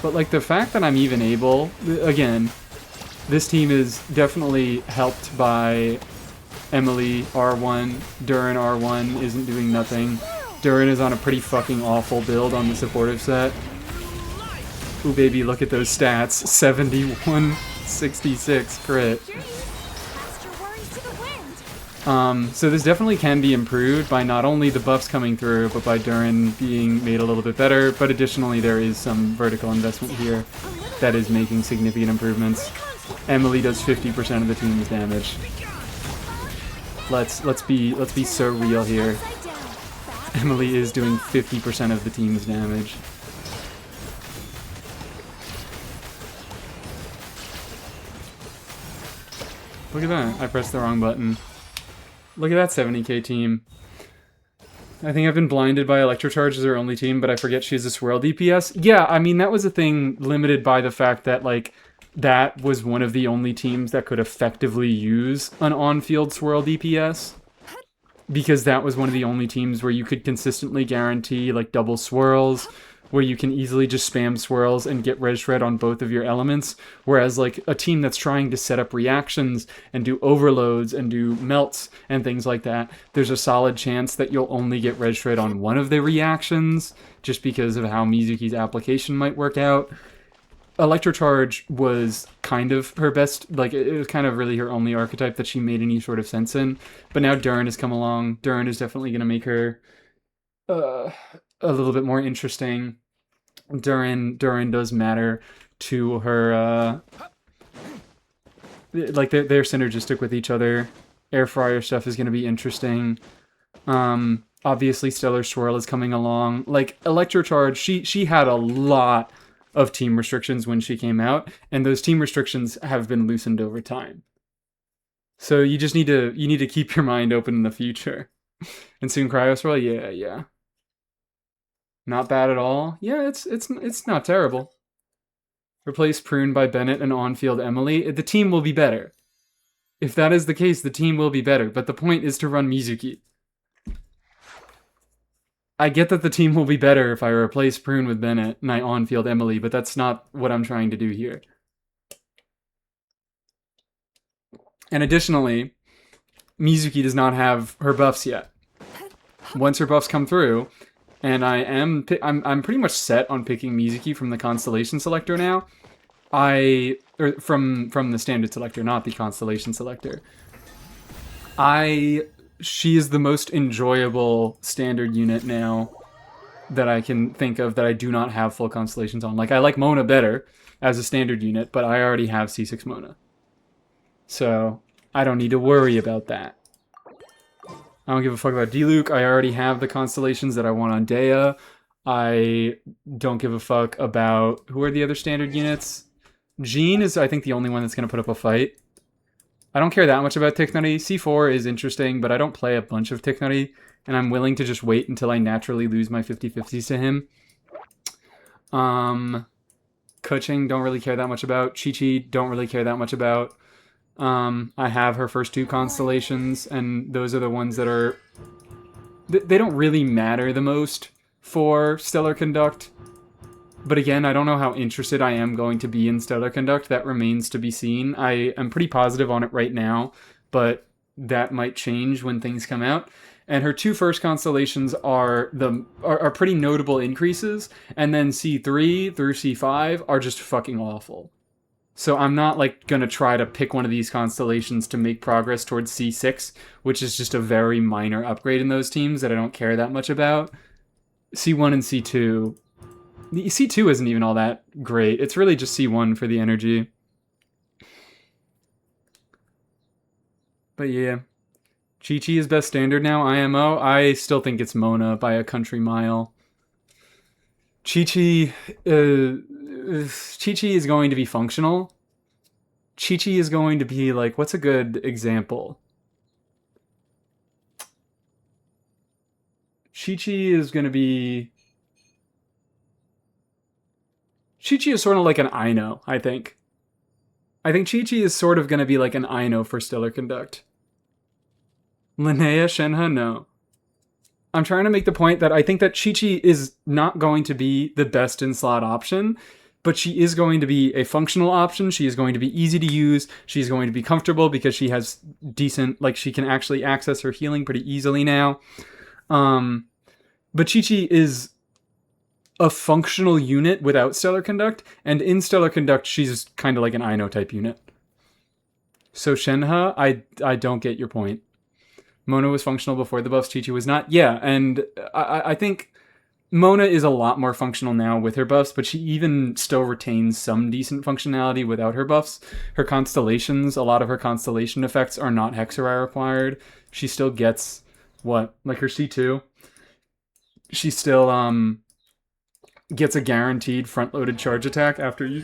But like the fact that I'm even able... Again, this team is definitely helped by Emily R1. Durin R1 isn't doing nothing. Durin is on a pretty fucking awful build on the supportive set. Ooh, baby, look at those stats. 71, 66 crit. So this definitely can be improved by not only the buffs coming through, but by Durin being made a little bit better. But additionally, there is some vertical investment here that is making significant improvements. Emily does 50% of the team's damage. Let's be so real here. Emily is doing 50% of the team's damage. Look at that. I pressed the wrong button. Look at that 70k team. I think I've been blinded by Electrocharge as her only team, but I forget she has a swirl DPS. Yeah, I mean, that was a thing limited by the fact that, like, that was one of the only teams that could effectively use an on-field swirl DPS. Because that was one of the only teams where you could consistently guarantee, like, double swirls, where you can easily just spam swirls and get res shred on both of your elements, whereas like a team that's trying to set up reactions and do overloads and do melts and things like that, there's a solid chance that you'll only get res shred on one of the reactions just because of how Mizuki's application might work out. Electrocharge was kind of her best, like it was kind of really her only archetype that she made any sort of sense in, but now Durin has come along. Durin is definitely going to make her a little bit more interesting. Durin does matter to her, like they're synergistic with each other. Air Fryer stuff is going to be interesting. Obviously Stellar Swirl is coming along. Like Electrocharge, she had a lot of team restrictions when she came out, and those team restrictions have been loosened over time. So you just need to keep your mind open in the future. And soon Cryo Swirl, yeah. Not bad at all. Yeah, it's not terrible. Replace Prune by Bennett and on-field Emily. The team will be better. If that is the case, the team will be better. But the point is to run Mizuki. I get that the team will be better if I replace Prune with Bennett and I on-field Emily, but that's not what I'm trying to do here. And additionally, Mizuki does not have her buffs yet. Once her buffs come through, and I'm pretty much set on picking Mizuki from the Constellation Selector now. From the Standard Selector, not the Constellation Selector. She is the most enjoyable standard unit now that I can think of that I do not have full Constellations on. Like, I like Mona better as a standard unit, but I already have C6 Mona. So, I don't need to worry about that. I don't give a fuck about Diluc. I already have the constellations that I want on Dea. I don't give a fuck about... Who are the other standard units? Jean is, I think, the only one that's going to put up a fight. I don't care that much about Tiknari. C4 is interesting, but I don't play a bunch of Tiknari, and I'm willing to just wait until I naturally lose my 50-50s to him. Keqing, don't really care that much about. Chi-Chi, don't really care that much about. I have her first 2 constellations, and those are the ones that are... They don't really matter the most for Stellar Conduct. But again, I don't know how interested I am going to be in Stellar Conduct. That remains to be seen. I am pretty positive on it right now, but that might change when things come out. And her 2 first constellations are pretty notable increases, and then C3 through C5 are just fucking awful. So I'm not like gonna try to pick one of these constellations to make progress towards C6, which is just a very minor upgrade in those teams that I don't care that much about. C1 and C2. C2 isn't even all that great. It's really just C1 for the energy. But yeah. Chi-Chi is best standard now, IMO. I still think it's Mona by a country mile. Chi-Chi is going to be functional. Chi-Chi is going to be like, what's a good example? Chi-Chi is going to be... Chi-Chi is sort of like an Ino, I think. I think Chi-Chi is sort of going to be like an Ino for Stellar Conduct. Linnea, Shenhe, no. I'm trying to make the point that I think that Chi-Chi is not going to be the best in-slot option, but she is going to be a functional option. She is going to be easy to use. She's going to be comfortable because she has decent, like she can actually access her healing pretty easily now. But Chi-Chi is a functional unit without Stellar Conduct, and in Stellar Conduct, she's kind of like an Ino type unit. So Shenhe, I don't get your point. Mona was functional before the buffs, Chi-Chi was not. Yeah, and I think Mona is a lot more functional now with her buffs, but she even still retains some decent functionality without her buffs. Her constellations, a lot of her constellation effects are not Hexerai required. She still gets, what, like her C2? She still gets a guaranteed front-loaded charge attack after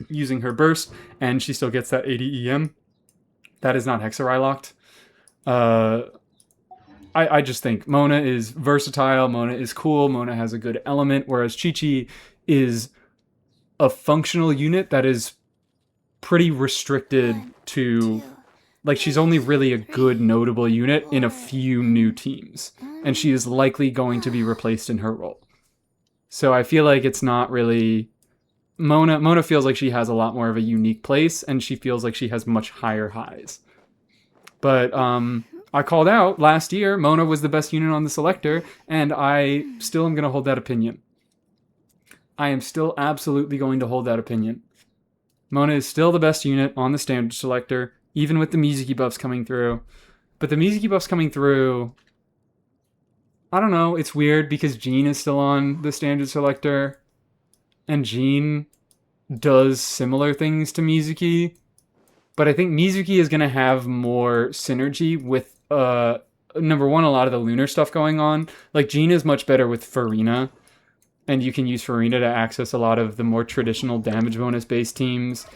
using her burst, and she still gets that 80 EM. That is not Hexerai locked. I just think Mona is versatile, Mona is cool, Mona has a good element, whereas Chi-Chi is a functional unit that is pretty restricted to... Like, she's only really a good, notable unit in a few new teams, and she is likely going to be replaced in her role. So I feel like it's not really... Mona feels like she has a lot more of a unique place, and she feels like she has much higher highs. But, I called out last year, Mona was the best unit on the selector, and I still am going to hold that opinion. I am still absolutely going to hold that opinion. Mona is still the best unit on the standard selector, even with the Mizuki buffs coming through. But the Mizuki buffs coming through... I don't know, it's weird because Jean is still on the standard selector, and Jean does similar things to Mizuki. But I think Mizuki is going to have more synergy with, number one, a lot of the lunar stuff going on. Like, Jean is much better with Farina, and you can use Farina to access a lot of the more traditional damage bonus-based teams.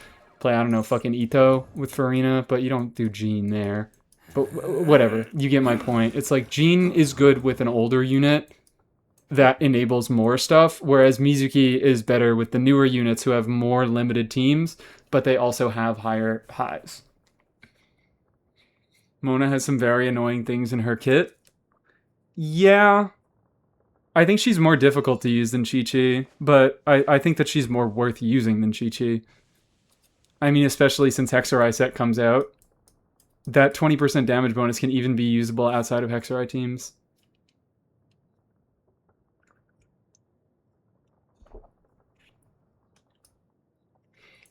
Play, I don't know, fucking Ito with Farina, but you don't do Jean there. But whatever, you get my point. It's like, Jean is good with an older unit that enables more stuff, whereas Mizuki is better with the newer units who have more limited teams, but they also have higher highs. Mona has some very annoying things in her kit. Yeah. I think she's more difficult to use than Chi-Chi, but I think that she's more worth using than Chi-Chi. I mean, especially since Hexerai set comes out. That 20% damage bonus can even be usable outside of Hexerai teams.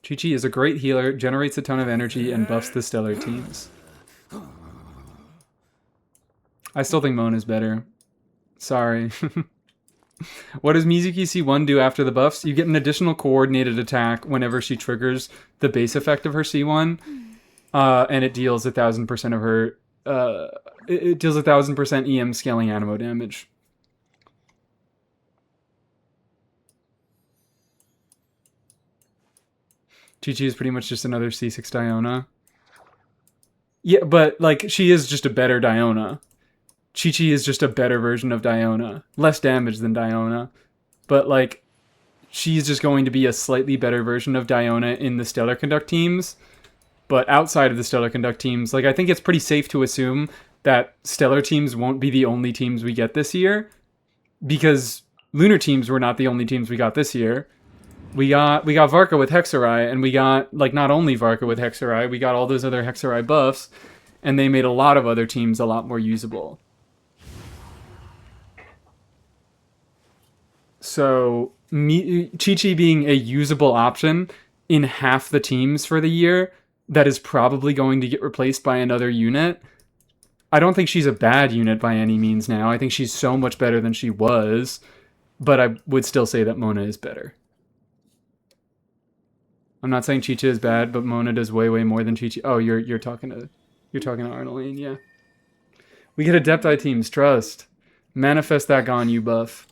Chi-Chi is a great healer, generates a ton of energy, and buffs the stellar teams. I still think Mona's better. Sorry. What does Mizuki C1 do after the buffs? You get an additional coordinated attack whenever she triggers the base effect of her C1, and it deals 1,000% of her it deals 1000% EM scaling animo damage. Chi-Chi is pretty much just another C6 Diona. Yeah, but like she is just a better Diona. Chi-Chi is just a better version of Diona. Less damage than Diona. But like she's just going to be a slightly better version of Diona in the Stellar Conduct teams. But outside of the Stellar Conduct teams, like I think it's pretty safe to assume that Stellar teams won't be the only teams we get this year. Because Lunar teams were not the only teams we got this year. We got Varka with Hexarai, and we got, like, not only Varka with Hexarai, we got all those other Hexarai buffs, and they made a lot of other teams a lot more usable. So, Chi-Chi being a usable option in half the teams for the year, that is probably going to get replaced by another unit. I don't think she's a bad unit by any means now. I think she's so much better than she was, but I would still say that Mona is better. I'm not saying Chi-Chi is bad, but Mona does way more than Chi-Chi. Oh, you're talking to Arnoline, yeah. We get Adepti teams, trust. Manifest that Ganyu buff.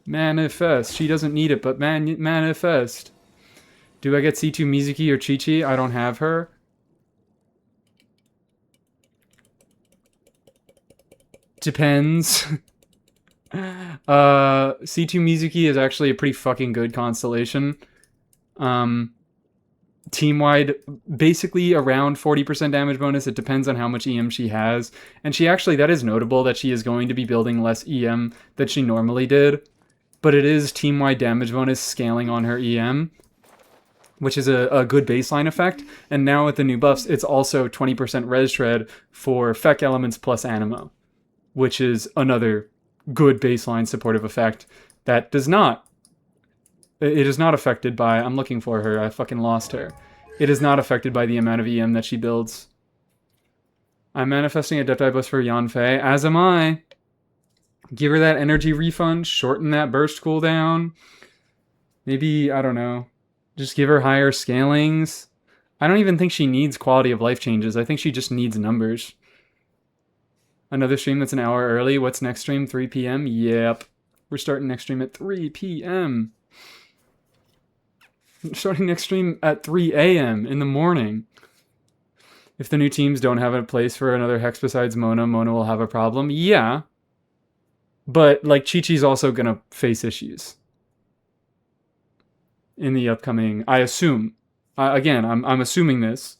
Manifest. She doesn't need it, but manifest. Do I get C2 Mizuki or Chi-Chi? I don't have her. Depends. C2 Mizuki is actually a pretty fucking good constellation. Team-wide, basically around 40% damage bonus. It depends on how much EM she has. And she actually, that is notable that she is going to be building less EM than she normally did. But it is team-wide damage bonus scaling on her EM, which is a good baseline effect. And now with the new buffs, it's also 20% res shred for Feck elements plus Animo, which is another good baseline supportive effect that does not... It is not affected by... I'm looking for her. I fucking lost her. It is not affected by the amount of EM that she builds. I'm manifesting a Adepti boost for Yanfei, as am I. Give her that energy refund. Shorten that burst cooldown. Maybe, I don't know. Just give her higher scalings. I don't even think she needs quality of life changes. I think she just needs numbers. Another stream that's an hour early. What's next stream? 3 p.m.? Yep. We're starting next stream at 3 p.m. Starting next stream at 3 a.m. in the morning. If the new teams don't have a place for another Hex besides Mona, Mona will have a problem. Yeah. But, like, Chi-Chi's also gonna face issues. In the upcoming... I assume. Again, I'm assuming this.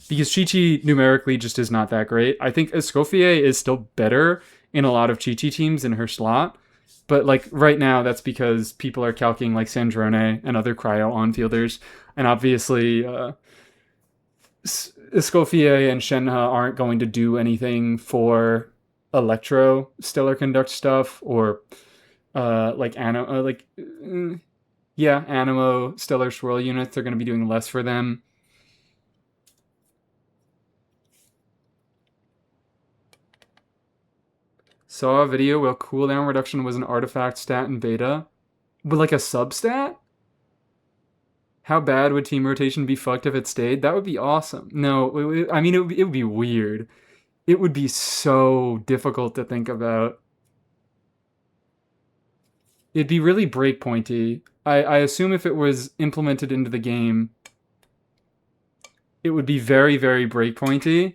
Because Chi-Chi numerically just is not that great. I think Escoffier is still better in a lot of Chi-Chi teams in her slot. But, like, right now, that's because people are calcing, like, Sandrone and other cryo on-fielders. And obviously, Escoffier and Shenhe aren't going to do anything for Electro Stellar Conduct stuff. Or, Animo Stellar Swirl units. They're going to be doing less for them. Saw a video where cooldown reduction was an artifact stat in beta. With like a substat? How bad would team rotation be fucked if it stayed? That would be awesome. No, it would be weird. It would be so difficult to think about. It'd be really breakpointy. I assume if it was implemented into the game, it would be very, very breakpointy.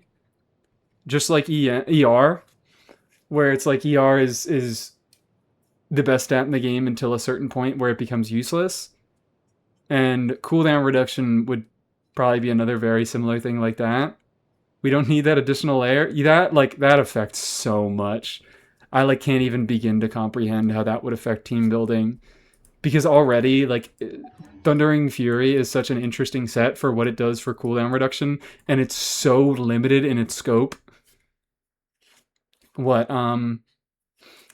Just like ER. Where it's like ER is the best stat in the game until a certain point where it becomes useless. And cooldown reduction would probably be another very similar thing like that. We don't need that additional layer. That affects so much. I can't even begin to comprehend how that would affect team building. Because already, Thundering Fury is such an interesting set for what it does for cooldown reduction. And it's so limited in its scope. What, I don't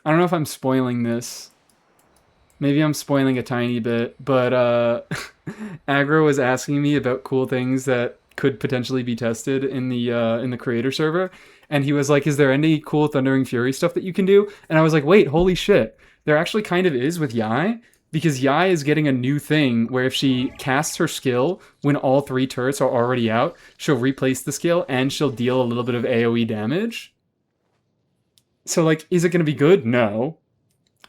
know if I'm spoiling this. Maybe I'm spoiling a tiny bit, but, Aggro was asking me about cool things that could potentially be tested in the creator server, and he was like, is there any cool Thundering Fury stuff that you can do? And I was like, wait, holy shit. There actually kind of is with Yai, Because Yai is getting a new thing where if she casts her skill when all 3 turrets are already out, she'll replace the skill and she'll deal a little bit of AoE damage. So, like, is it going to be good? No.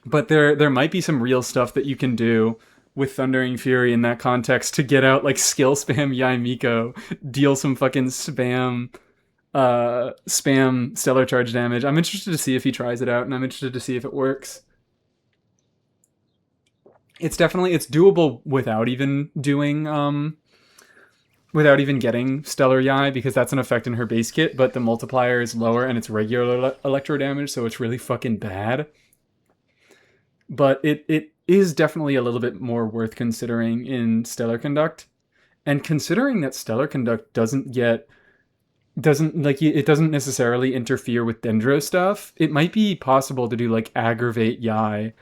But there might be some real stuff that you can do with Thundering Fury in that context to get out, like, skill spam Yai Miko, deal some fucking spam stellar charge damage. I'm interested to see if he tries it out, and I'm interested to see if it works. It's doable without even getting Stellar Yai, because that's an effect in her base kit, but the multiplier is lower and it's regular electro damage, so it's really fucking bad. But it is definitely a little bit more worth considering in Stellar Conduct. And considering that Stellar Conduct doesn't necessarily interfere with Dendro stuff, it might be possible to do like aggravate Yai,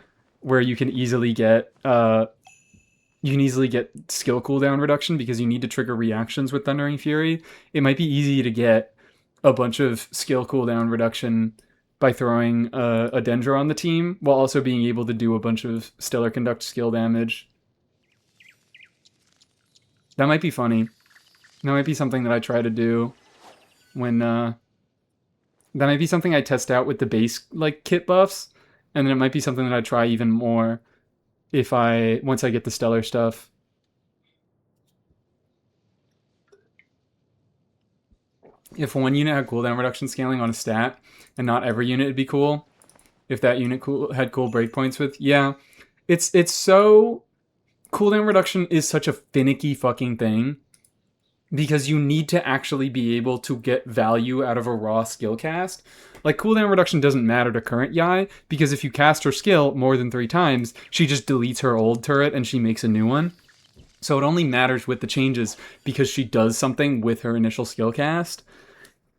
where you can easily get skill cooldown reduction because you need to trigger reactions with Thundering Fury. It might be easy to get a bunch of skill cooldown reduction by throwing a Dendro on the team, while also being able to do a bunch of Stellar Conduct skill damage. That might be funny. That might be something that I try to do when that might be something I test out with the base like kit buffs, and then it might be something that I try even more once I get the stellar stuff. If one unit had cooldown reduction scaling on a stat, and not every unit would be cool. If that unit had cool breakpoints with, yeah, it's so cooldown reduction is such a finicky fucking thing, because you need to actually be able to get value out of a raw skill cast. Like, cooldown reduction doesn't matter to current Yai, because if you cast her skill more than 3 times, she just deletes her old turret and she makes a new one. So it only matters with the changes because she does something with her initial skill cast.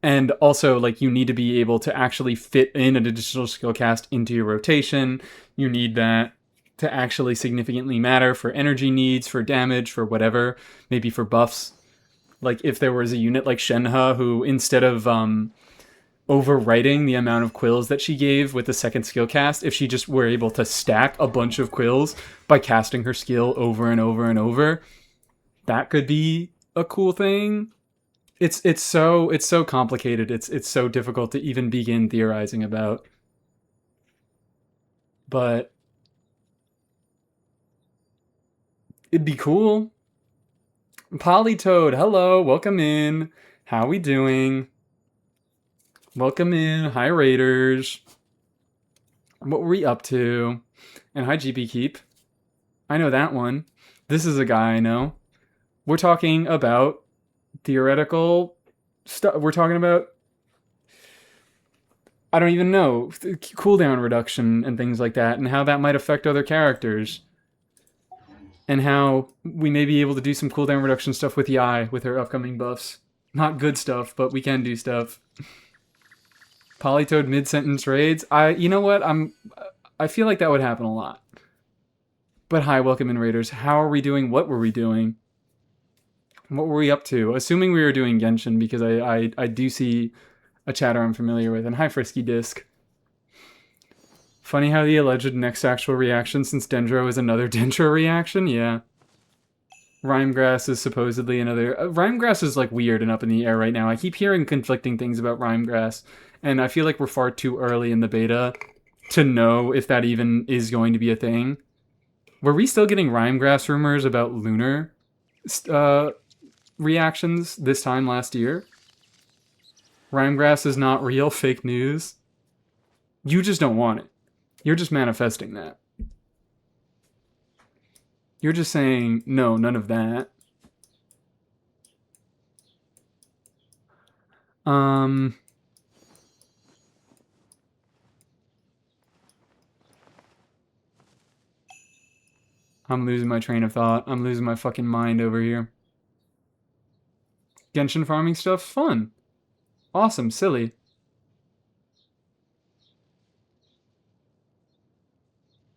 And also, like, you need to be able to actually fit in an additional skill cast into your rotation. You need that to actually significantly matter for energy needs, for damage, for whatever, maybe for buffs. Like, if there was a unit like Shenhe who, instead of overwriting the amount of quills that she gave with the second skill cast, if she just were able to stack a bunch of quills by casting her skill over and over and over, that could be a cool thing. It's so complicated. It's so difficult to even begin theorizing about. But it'd be cool. Polytoad, hello, welcome in. How we doing? Welcome in. Hi, Raiders. What were we up to? And hi, GP Keep. I know that one. This is a guy I know. We're talking about theoretical stuff. We're talking about, I don't even know, cooldown reduction and things like that, and how that might affect other characters. And how we may be able to do some cooldown reduction stuff with Yai with her upcoming buffs. Not good stuff, but we can do stuff. Polytoad mid-sentence raids. You know what? I feel like that would happen a lot. But hi, welcome in, Raiders. How are we doing? What were we doing? What were we up to? Assuming we were doing Genshin, because I do see a chatter I'm familiar with. And hi, Frisky Disc. Funny how the alleged next actual reaction since Dendro is another Dendro reaction? Yeah. Rhymegrass is supposedly another... Rhymegrass is, like, weird and up in the air right now. I keep hearing conflicting things about Rhymegrass, and I feel like we're far too early in the beta to know if that even is going to be a thing. Were we still getting Rhymegrass rumors about Lunar reactions this time last year? Rhymegrass is not real, fake news. You just don't want it. You're just manifesting that. You're just saying, no, none of that. I'm losing my train of thought. I'm losing my fucking mind over here. Genshin farming stuff? Fun. Awesome. Silly.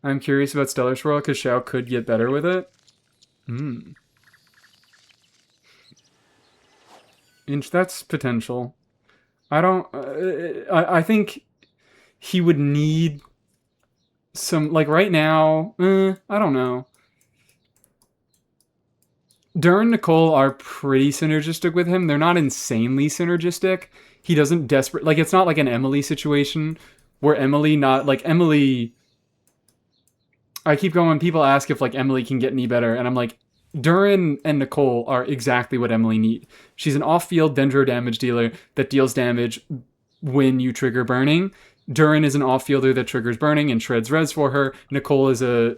I'm curious about Stellar Swirl because Xiao could get better with it. That's potential. I don't... I think he would need some, like, right now, I don't know. Durr and Nicole are pretty synergistic with him. They're not insanely synergistic. He doesn't desperate, like, it's not like an Emily situation where Emily not, like, Emily, I keep going, people ask if, like, Emily can get any better, and I'm like, Durin and Nicole are exactly what Emily need. She's an off-field dendro damage dealer that deals damage when you trigger burning. Durin is an off-fielder that triggers burning and shreds res for her. Nicole is an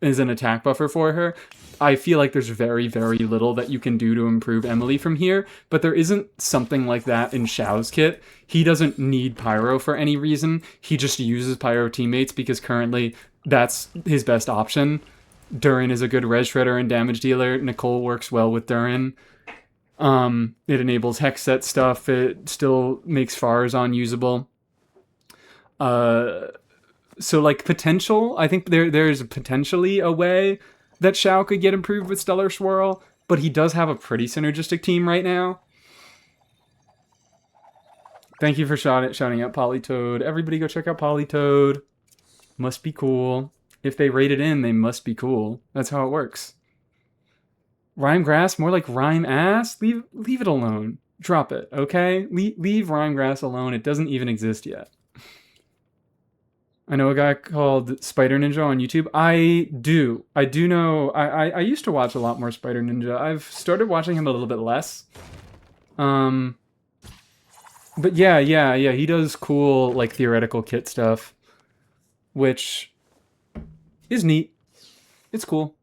attack buffer for her. I feel like there's very, very little that you can do to improve Emily from here, but there isn't something like that in Xiao's kit. He doesn't need Pyro for any reason. He just uses Pyro teammates because currently that's his best option. Durin is a good res shredder and damage dealer. Nicole works well with Durin. It enables hex set stuff. It still makes Farazan usable. So, like, potential, I think there's potentially a way that Xiao could get improved with Stellar Swirl, but he does have a pretty synergistic team right now. Thank you for shouting out Polytoad. Everybody go check out Polytoad. Must be cool. If they rate it in, they must be cool. That's how it works. Rhyme grass, more like rhyme ass? Leave it alone. Drop it, okay? Leave rhyme grass alone. It doesn't even exist yet. I know a guy called Spider Ninja on YouTube. I do know. I used to watch a lot more Spider Ninja. I've started watching him a little bit less. But yeah. He does cool, like, theoretical kit stuff, which is neat. It's cool.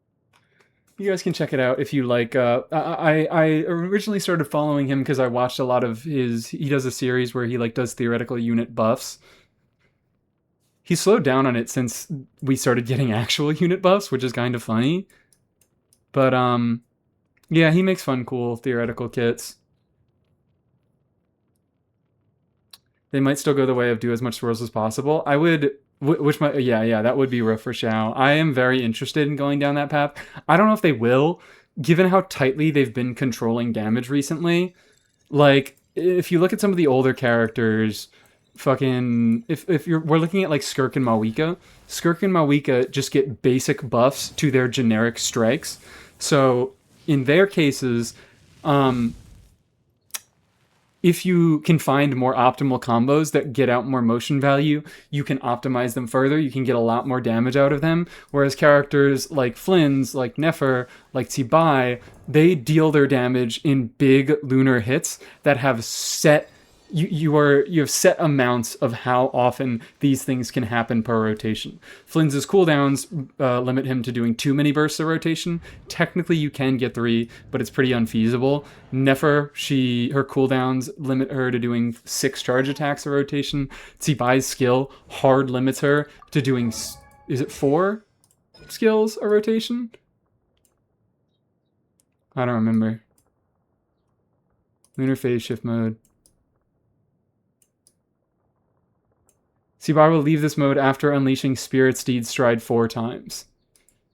You guys can check it out if you like. I originally started following him because I watched a lot of his. He does a series where he, like, does theoretical unit buffs. He slowed down on it since we started getting actual unit buffs, which is kind of funny. But yeah, he makes fun, cool theoretical kits. They might still go the way of do as much swirls as possible. I would. That would be rough for Xiao. I am very interested in going down that path. I don't know if they will, given how tightly they've been controlling damage recently. Like, if you look at some of the older characters, fucking, we're looking at, like, Skirk and Mawika just get basic buffs to their generic strikes. So in their cases, if you can find more optimal combos that get out more motion value, you can optimize them further. You can get a lot more damage out of them. Whereas characters like Flynn's, like Nefer, like Tsibai, they deal their damage in big lunar hits that have set. You have set amounts of how often these things can happen per rotation. Flynn's cooldowns limit him to doing too many bursts of rotation. Technically, you can get 3, but it's pretty unfeasible. Nefer, her cooldowns limit her to doing 6 charge attacks a rotation. Tsibai's skill hard limits her to doing, is it 4 skills a rotation? I don't remember. Lunar phase shift mode. Tsibai will leave this mode after unleashing Spirit Steed Stride 4 times.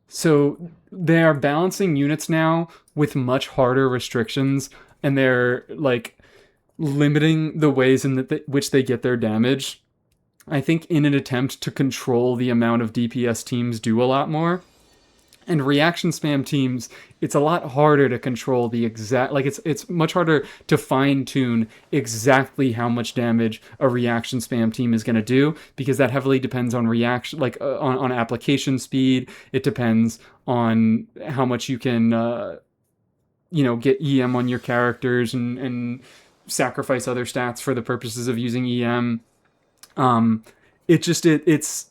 So they are balancing units now with much harder restrictions, and they're, like, limiting the ways in which they get their damage. I think in an attempt to control the amount of DPS teams do a lot more. And reaction spam teams, it's a lot harder to control the exact, like, it's much harder to fine tune exactly how much damage a reaction spam team is going to do, because that heavily depends on reaction, like, on application speed. It depends on how much you can, get EM on your characters and sacrifice other stats for the purposes of using EM. It's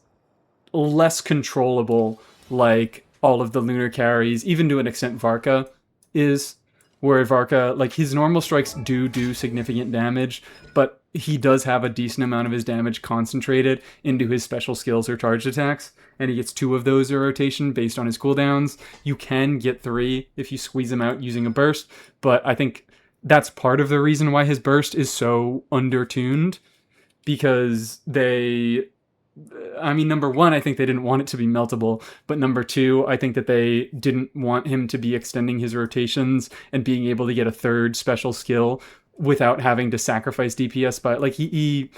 less controllable, like, all of the lunar carries, even to an extent Varka is, where Varka, like, his normal strikes do significant damage, but he does have a decent amount of his damage concentrated into his special skills or charged attacks, and he gets 2 of those a rotation based on his cooldowns. You can get 3 if you squeeze them out using a burst, but I think that's part of the reason why his burst is so undertuned, because number 1, I think they didn't want it to be meltable, but number 2, I think that they didn't want him to be extending his rotations and being able to get a 3rd special skill without having to sacrifice DPS. But, like, he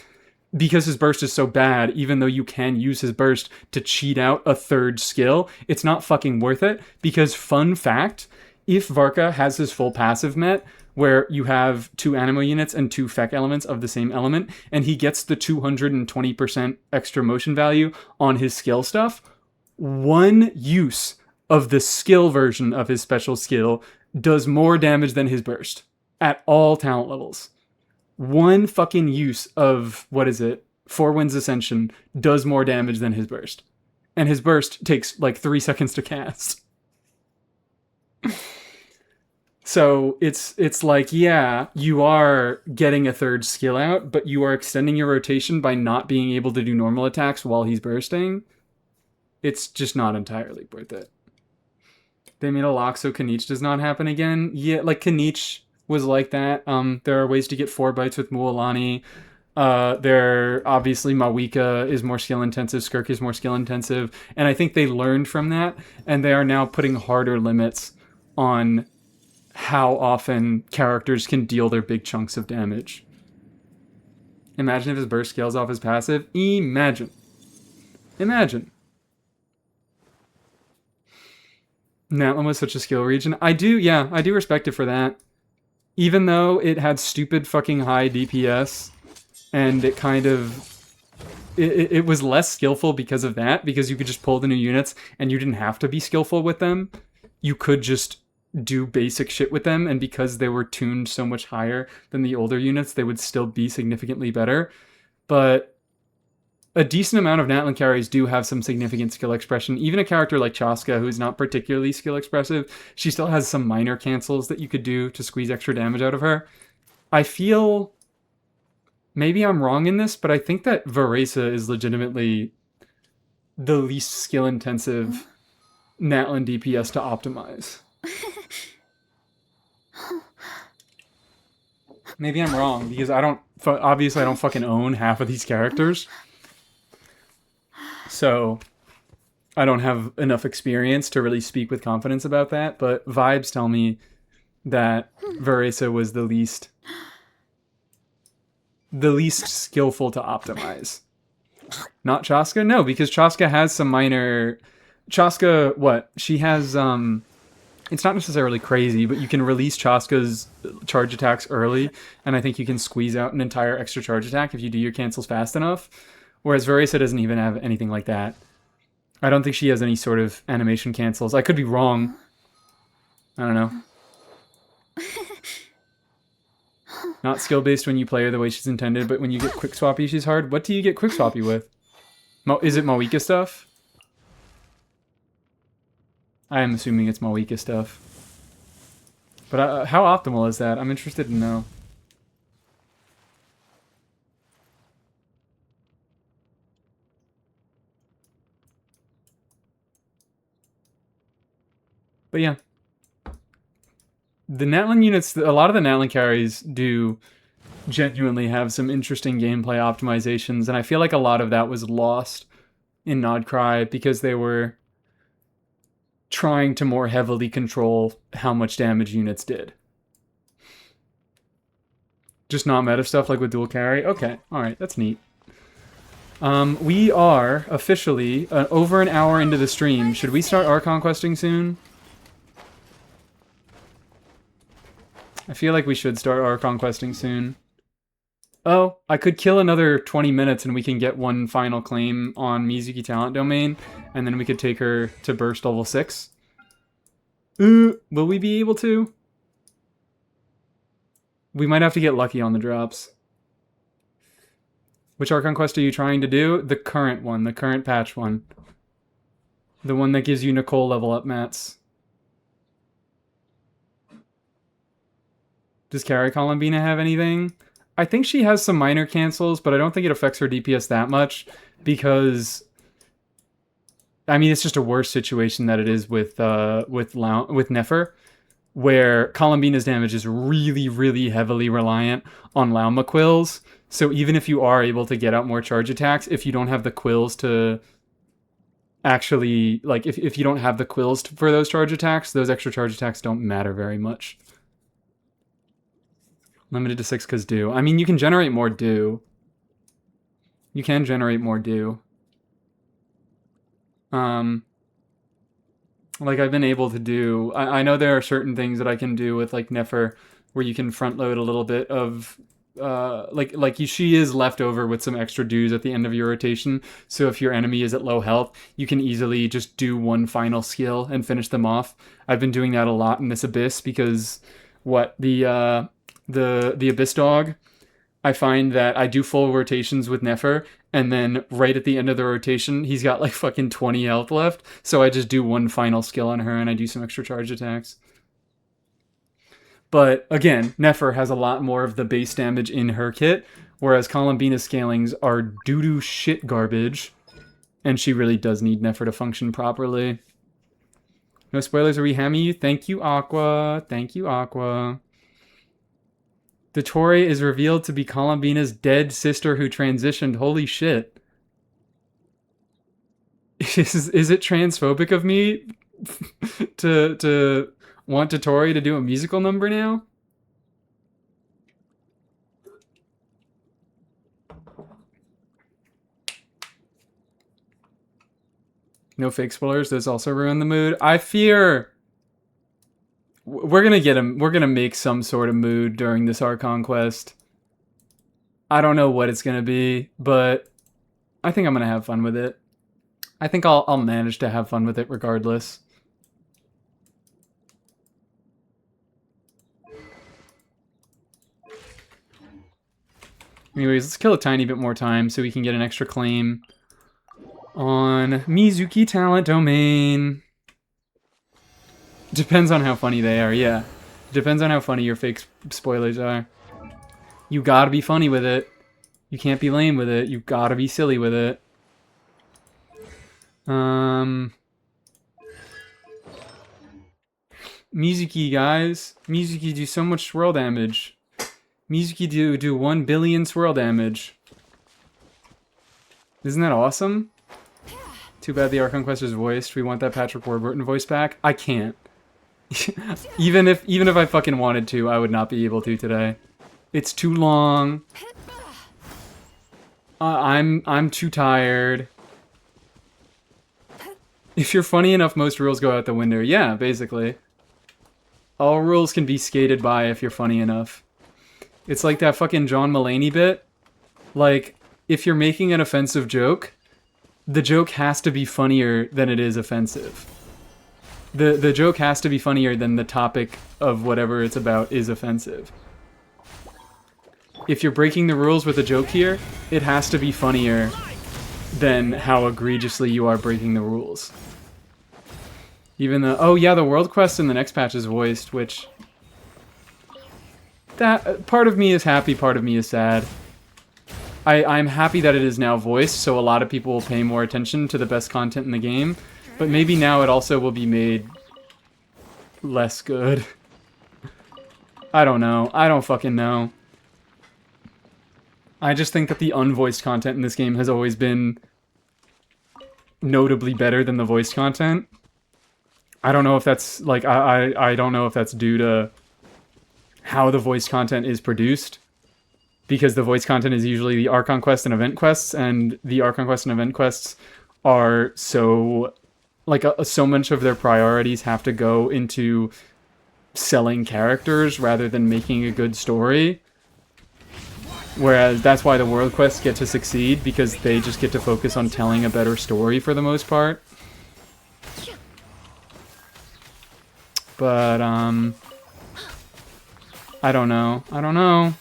because his burst is so bad, even though you can use his burst to cheat out a third skill, it's not fucking worth it. Because, fun fact, if Varka has his full passive met, where you have 2 animo units and 2 feck elements of the same element, and he gets the 220% extra motion value on his skill stuff, one use of the skill version of his special skill does more damage than his burst at all talent levels. One fucking use of, what is it, Four Winds Ascension does more damage than his burst. And his burst takes like 3 seconds to cast. So it's like, yeah, you are getting a third skill out, but you are extending your rotation by not being able to do normal attacks while he's bursting. It's just not entirely worth it. They made a lock so Kanich does not happen again. Yeah, like Kanich was like that. There are ways to get 4 bites with Mualani. There obviously Mawika is more skill intensive, Skirk is more skill intensive, and I think they learned from that, and they are now putting harder limits on how often characters can deal their big chunks of damage. Imagine if his burst scales off his passive. Imagine. Natlan was such a skill region. I do respect it for that. Even though it had stupid fucking high DPS, and it kind of... It was less skillful because of that, because you could just pull the new units, and you didn't have to be skillful with them. You could just do basic shit with them, and because they were tuned so much higher than the older units, they would still be significantly better. But a decent amount of Natlan carries do have some significant skill expression. Even a character like Chaska, who is not particularly skill expressive, she still has some minor cancels that you could do to squeeze extra damage out of her. I feel... maybe I'm wrong in this, but I think that Varesa is legitimately the least skill-intensive Natlan DPS to optimize. Maybe I'm wrong, because obviously I don't fucking own half of these characters. So I don't have enough experience to really speak with confidence about that, but vibes tell me that Varesa was the least skillful to optimize. Not Chaska? No, because Chaska has some minor... Chaska, what? She has, it's not necessarily crazy, but you can release Chaska's charge attacks early, and I think you can squeeze out an entire extra charge attack if you do your cancels fast enough. Whereas Varesa doesn't even have anything like that. I don't think she has any sort of animation cancels. I could be wrong. I don't know. Not skill-based when you play her the way she's intended, but when you get quick swappy, she's hard. What do you get quick swappy with? Is it Mawika stuff? I am assuming it's Mawika stuff. But how optimal is that? I'm interested to know. But yeah. The Natlan units, a lot of the Natlan carries do genuinely have some interesting gameplay optimizations, and I feel like a lot of that was lost in Nodcry because they were trying to more heavily control how much damage units did. Just not meta stuff like with dual carry? Okay, alright, that's neat. We are officially over an hour into the stream. Should we start Archon questing soon? I feel like we should start Archon questing soon. Oh, I could kill another 20 minutes and we can get one final claim on Mizuki Talent Domain, and then we could take her to burst level 6. Will we be able to? We might have to get lucky on the drops. Which Archon quest are you trying to do? The current one, the current patch one. The one that gives you Nicole level up mats. Does Carrie Columbina have anything? I think she has some minor cancels, but I don't think it affects her DPS that much because, I mean, it's just a worse situation that it is with Nefer, where Columbina's damage is really, really heavily reliant on Lauma quills. So even if you are able to get out more charge attacks, if you don't have the quills to actually, like, if you don't have the quills for those charge attacks, those extra charge attacks don't matter very much. Limited to 6 because do. I mean, you can generate more do. You can generate more dew. Like I've been able to do, I know there are certain things that I can do with like Nefer where you can front load a little bit of she is left over with some extra dues at the end of your rotation. So if your enemy is at low health, you can easily just do one final skill and finish them off. I've been doing that a lot in this Abyss because the Abyss dog, I find that I do full rotations with Nefer, and then right at the end of the rotation, he's got like fucking 20 health left. So I just do one final skill on her and I do some extra charge attacks. But again, Nefer has a lot more of the base damage in her kit, whereas Columbina's scalings are doo-doo shit garbage. And she really does need Nefer to function properly. No spoilers, are we hammy you? Thank you, Aqua. Thank you, Aqua. The Tory is revealed to be Columbina's dead sister who transitioned. Holy shit. Is it transphobic of me to want Totori to do a musical number now? No fake spoilers. Those also ruin the mood. I fear we're gonna get him. We're gonna make some sort of mood during this Archon Quest. I don't know what it's gonna be, but I think I'm gonna have fun with it. I think I'll manage to have fun with it regardless. Anyways, let's kill a tiny bit more time so we can get an extra claim on Mizuki Talent Domain. Depends on how funny they are, yeah. Depends on how funny your fake spoilers are. You gotta be funny with it. You can't be lame with it. You gotta be silly with it. Mizuki, guys. Mizuki do so much swirl damage. Mizuki do 1 billion swirl damage. Isn't that awesome? Too bad the Archon Quest is voiced. We want that Patrick Warburton voice back. I can't. even if I fucking wanted to, I would not be able to today. It's too long. I'm too tired. If you're funny enough, most rules go out the window. Yeah, basically. All rules can be skated by if you're funny enough. It's like that fucking John Mulaney bit. Like, if you're making an offensive joke, the joke has to be funnier than it is offensive. The joke has to be funnier than the topic of whatever it's about is offensive. If you're breaking the rules with a joke here, it has to be funnier than how egregiously you are breaking the rules. Even though, oh yeah, the world quest in the next patch is voiced, which... that part of me is happy, part of me is sad. I'm happy that it is now voiced, so a lot of people will pay more attention to the best content in the game. But maybe now it also will be made less good. I don't know. I don't fucking know. I just think that the unvoiced content in this game has always been notably better than the voiced content. I don't know if that's, like, I don't know if that's due to how the voiced content is produced. Because the voice content is usually the Archon Quest and event quests, and the Archon Quest and event quests are so... like, so much of their priorities have to go into selling characters rather than making a good story. Whereas that's why the world quests get to succeed, because they just get to focus on telling a better story for the most part. But, I don't know. I don't know.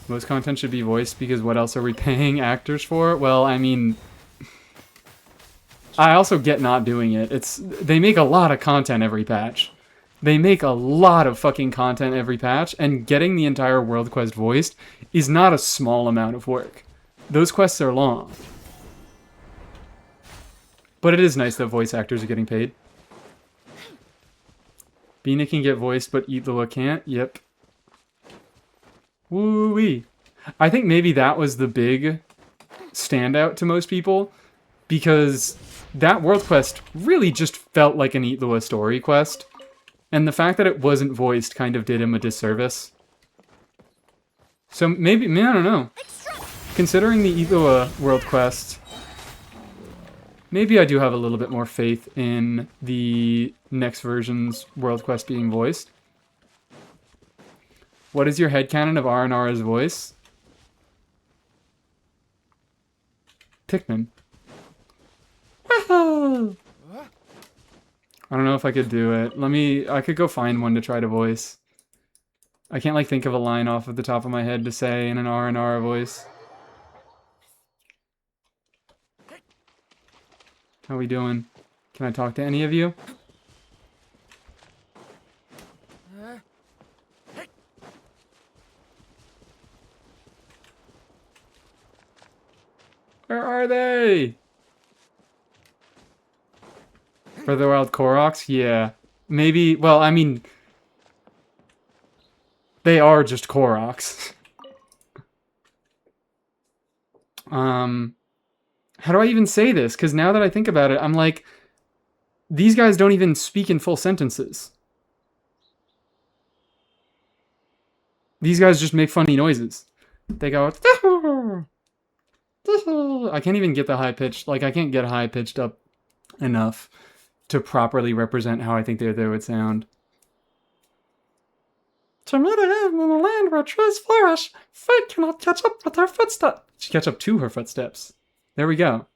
Most content should be voiced because what else are we paying actors for? Well, I mean... I also get not doing it. They make a lot of content every patch. They make a lot of fucking content every patch, and getting the entire world quest voiced is not a small amount of work. Those quests are long. But it is nice that voice actors are getting paid. Bina can get voiced, but Itlua can't? Yep. Woo-wee. I think maybe that was the big standout to most people, because that world quest really just felt like an Itlua story quest, and the fact that it wasn't voiced kind of did him a disservice. So maybe, man, I don't know. Considering the Ilua world quest, maybe I do have a little bit more faith in the next version's world quest being voiced. What is your headcanon of Aranara's voice? Pikmin. I don't know if I could do it. I could go find one to try to voice. I can't like think of a line off of the top of my head to say in an Aranara voice. How we doing? Can I talk to any of you? Where are they? For the wild Koroks? Yeah. Maybe, well, I mean, they are just Koroks. How do I even say this? Because now that I think about it, I'm like, these guys don't even speak in full sentences. These guys just make funny noises. They go, I can't even get the high pitched, like I can't get high pitched up enough to properly represent how I think they would sound. To meet in a land where trees flourish, fate cannot catch up with her footsteps. She catch up to her footsteps. There we go.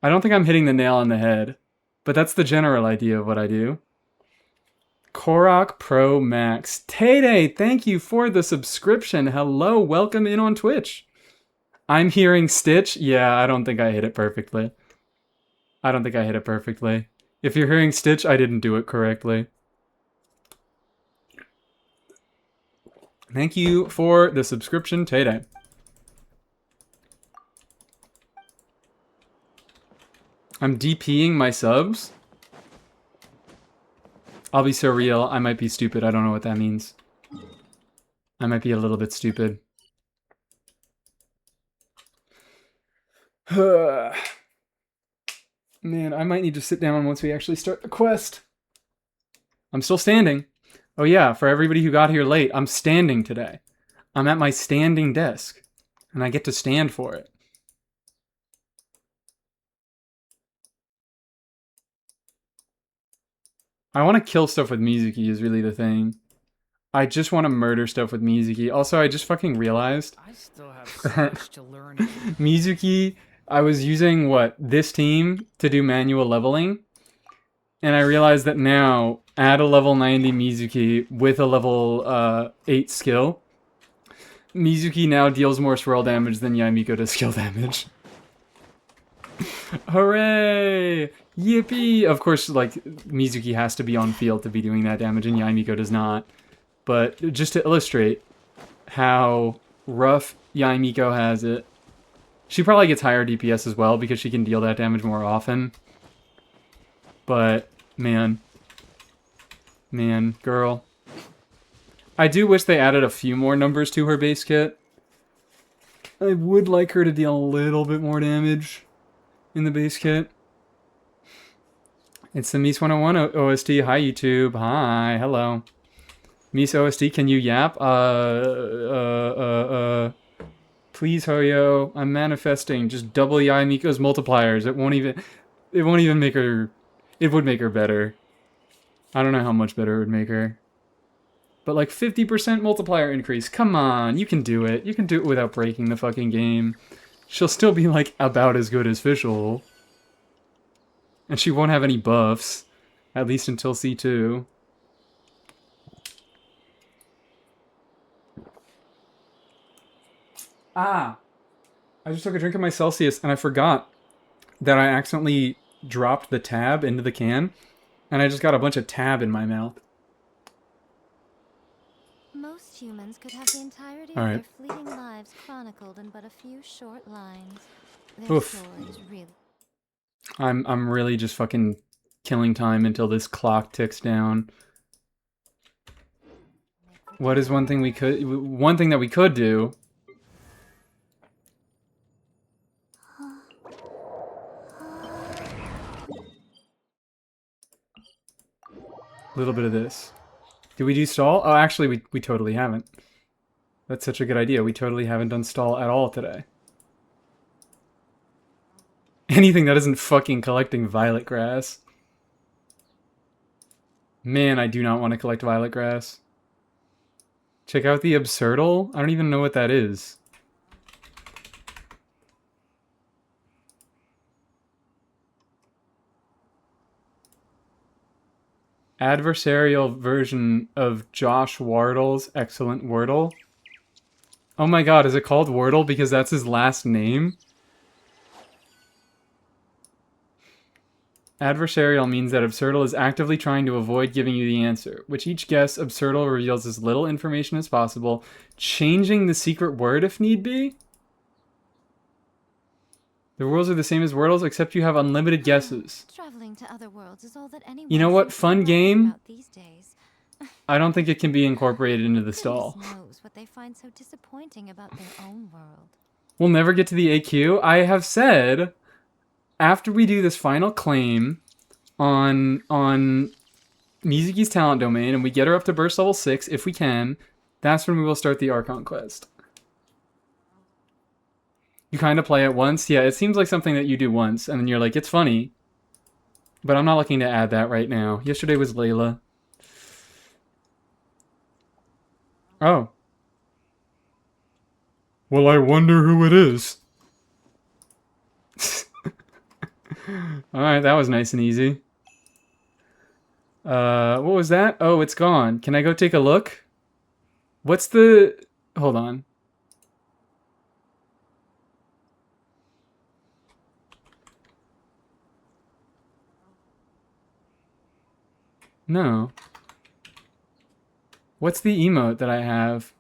I don't think I'm hitting the nail on the head, but that's the general idea of what I do. Korok Pro Max. Tay-Day, thank you for the subscription. Hello, welcome in on Twitch. I'm hearing Stitch. Yeah, I don't think I hit it perfectly. If you're hearing Stitch, I didn't do it correctly. Thank you for the subscription, Tay-Day. I'm DPing my subs. I'll be so real, I might be stupid. I don't know what that means. I might be a little bit stupid. Man, I might need to sit down once we actually start the quest. I'm still standing. Oh yeah, for everybody who got here late, I'm standing today. I'm at my standing desk, and I get to stand for it. I want to kill stuff with Mizuki is really the thing. I just want to murder stuff with Mizuki. Also, I just fucking realized I still have so much to learn. Mizuki, I was using, this team to do manual leveling. And I realized that now, add a level 90 Mizuki with a level 8 skill. Mizuki now deals more swirl damage than Yaimiko does skill damage. Hooray! Yippee! Of course, Mizuki has to be on field to be doing that damage, and Yaimiko does not. But just to illustrate how rough Yaimiko has it, she probably gets higher DPS as well because she can deal that damage more often. But, man, girl. I do wish they added a few more numbers to her base kit. I would like her to deal a little bit more damage in the base kit. It's the Mies 101 OST. Hi, YouTube. Hi, hello. Mies OST, can you yap? Please, Hoyo. I'm manifesting. Just double Yaimiko's multipliers. It won't even make her... It would make her better. I don't know how much better it would make her. But 50% multiplier increase. Come on, you can do it. You can do it without breaking the fucking game. She'll still be about as good as Fischl. And she won't have any buffs. At least until C2. Ah! I just took a drink of my Celsius and I forgot that I accidentally dropped the tab into the can. And I just got a bunch of tab in my mouth. Most humans could have the entirety All right. of their fleeting lives chronicled in but a few short lines. Their Oof. stories really... I'm really just fucking killing time until this clock ticks down. What is one thing that we could do? A little bit of this. Did we do stall? Oh, actually, we totally haven't. That's such a good idea. We totally haven't done stall at all today. Anything that isn't fucking collecting violet grass. Man, I do not want to collect violet grass. Check out the Absurdal. I don't even know what that is. Adversarial version of Josh Wardle's excellent Wordle. Oh my god, is it called Wordle because that's his last name? Adversarial means that Absurdal is actively trying to avoid giving you the answer. With each guess, Absurdal reveals as little information as possible, changing the secret word if need be. The rules are the same as Wordle's, except you have unlimited guesses. Traveling to other worlds is all that anyone You know what? seems to Fun know game. about these days. I don't think it can be incorporated into the Goodness stall. knows what they find so disappointing about their own world. We'll never get to the AQ. I have said, after we do this final claim on Mizuki's talent domain and we get her up to burst level 6, if we can, that's when we will start the Archon Quest. You kind of play it once? Yeah, it seems like something that you do once, and then you're like, it's funny. But I'm not looking to add that right now. Yesterday was Layla. Oh. Well, I wonder who it is. Alright, that was nice and easy. What was that? Oh, it's gone. Can I go take a look? What's the... Hold on. No. What's the emote that I have?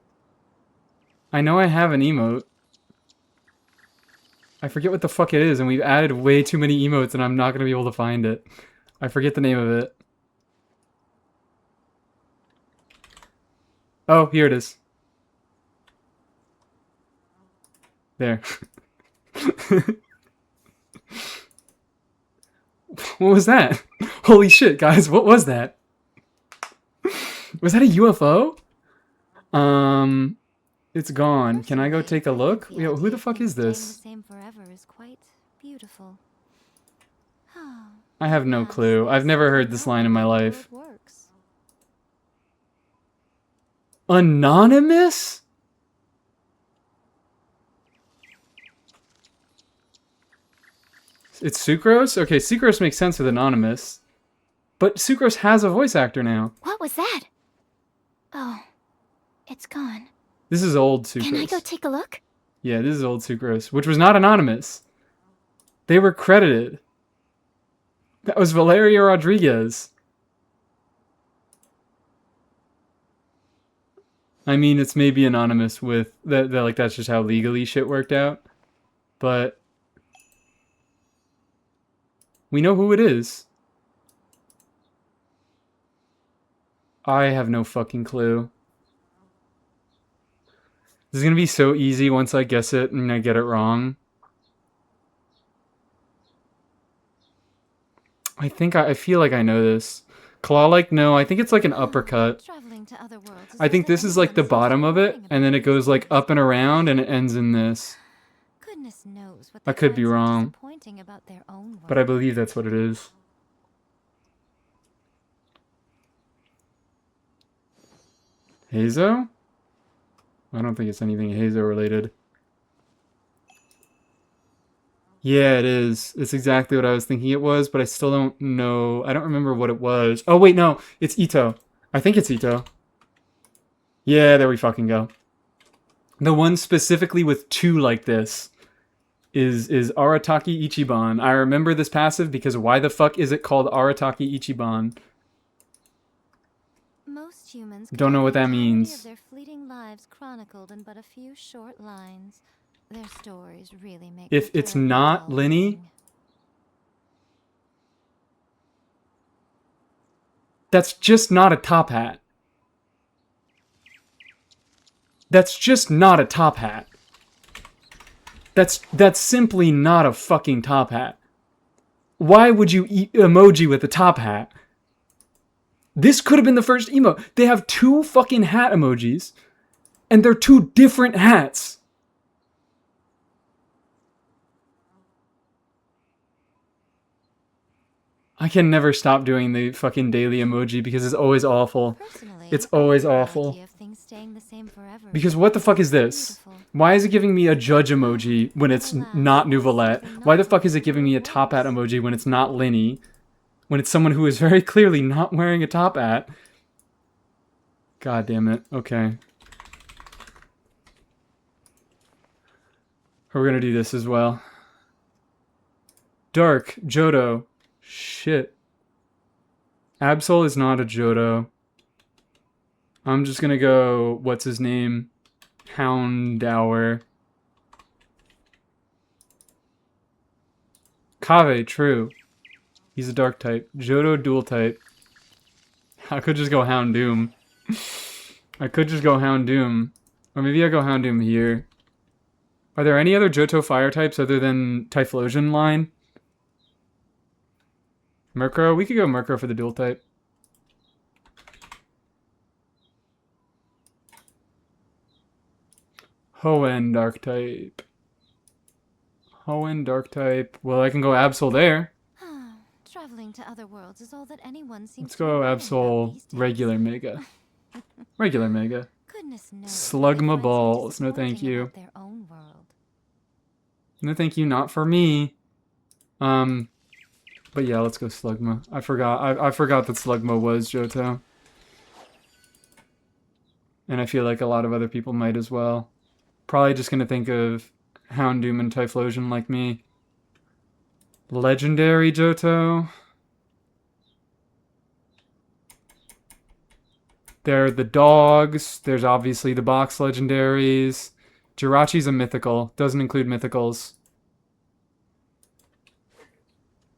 I know I have an emote. I forget what the fuck it is, and we've added way too many emotes, and I'm not going to be able to find it. I forget the name of it. Oh, here it is. There. What was that? Holy shit, guys, what was that? Was that a UFO? It's gone. Can I go take a look? Yo, who the fuck is this? Staying the same forever is quite beautiful. I have no clue. I've never heard this line in my life. It works. Anonymous? It's Sucrose? Okay, Sucrose makes sense with Anonymous. But Sucrose has a voice actor now. What was that? Oh, it's gone. This is old Sucrose. Can I go take a look? Yeah, this is old Sucrose, which was not Anonymous. They were credited. That was Valeria Rodriguez. I mean, it's maybe Anonymous with... like, that's just how legally shit worked out. But... we know who it is. I have no fucking clue. This is gonna be so easy once I guess it and I get it wrong. I feel like I know this. Claw-like? No, I think it's like an uppercut. Traveling to other worlds is I think all that this is like the anyone seems to bottom of it, know and then it about goes these like days. up and around, and it ends in this. Goodness knows what I they could find be so wrong, disappointing about their own world. but I believe that's what it is. Hazo? I don't think it's anything Hazo related. Yeah, it is. It's exactly what I was thinking it was, but I still don't know. I don't remember what it was. Oh, wait, no. It's Ito. I think it's Ito. Yeah, there we fucking go. The one specifically with two like this is Arataki Ichiban. I remember this passive because why the fuck is it called Arataki Ichiban? Most humans Don't know what that the entirety means. of their fleeting lives chronicled in but a few short lines. Their stories really make If the it's terrible not dull Linny, thing. that's just not a top hat. That's just not a top hat. That's simply not a fucking top hat. Why would you emoji with a top hat? This could have been the first emote. They have two fucking hat emojis. And they're two different hats. I can never stop doing the fucking daily emoji because it's always awful. Personally, It's always the awful. idea of things staying the same forever Because what the fuck is this? beautiful. Why is it giving me a judge emoji when it's not Nouvelette? Why the fuck is it giving me a top hat emoji when it's not Linny? When it's someone who is very clearly not wearing a top hat? God damn it. Okay. We're gonna do this as well. Dark, Johto. Shit. Absol is not a Johto. I'm just gonna go, what's his name? Houndour. Kave, true. He's a dark type. Johto, dual type. I could just go Houndoom. I could just go Houndoom. Or maybe I go Houndoom here. Are there any other Johto fire types other than Typhlosion line? Murkrow? We could go Murkrow for the dual type. Hoenn dark type. Hoenn dark type. Well, I can go Absol there. Traveling to other worlds is all that anyone seems Let's to be go worrying about Absol these days. regular Mega. Regular Mega. Goodness knows Slug what they my find so balls. No thank disappointing you. about their own world. No thank you, not for me. But yeah, let's go Slugma. I forgot that Slugma was Johto. And I feel like a lot of other people might as well. Probably just gonna think of Houndoom and Typhlosion like me. Legendary Johto. There are the dogs. There's obviously the box legendaries. Jirachi's a mythical. Doesn't include mythicals.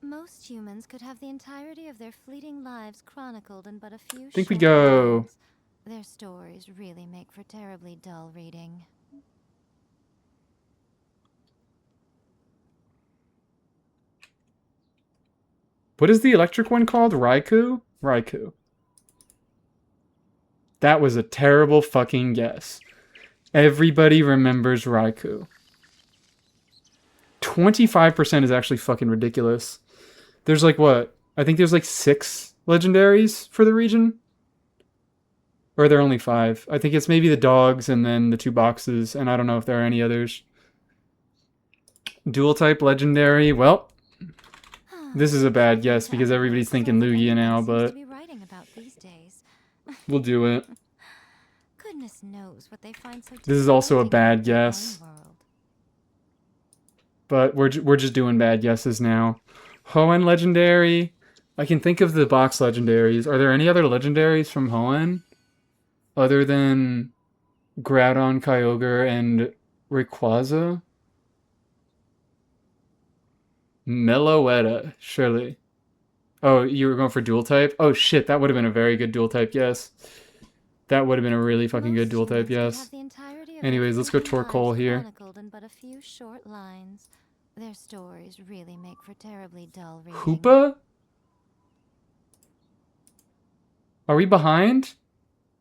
Most humans could have the entirety of their fleeting lives chronicled in but a few I think we short go... lines. Their stories really make for terribly dull reading. What is the electric one called? Raikou? Raikou. That was a terrible fucking guess. Everybody remembers Raikou. 25% is actually fucking ridiculous. There's like what? I think there's like 6 legendaries for the region. Or are there only 5? I think it's maybe the dogs and then the 2 boxes, and I don't know if there are any others. Dual type legendary. Well, this is a bad guess because everybody's thinking Lugia now, but we'll do it. Goodness knows what they find so This is also a disappointing bad about their own guess. world. But we're just doing bad guesses now. Hoenn legendary. I can think of the box legendaries. Are there any other legendaries from Hoenn? Other than Groudon, Kyogre, and Rayquaza? Meloetta, surely. Oh, you were going for dual type? Oh shit, that would have been a very good dual type guess. That would have been a really fucking good dual type, yes. Anyways, let's go Torkoal here. Chronicled in but a few short lines. Their stories really make for terribly dull reading. Hoopa? Are we behind?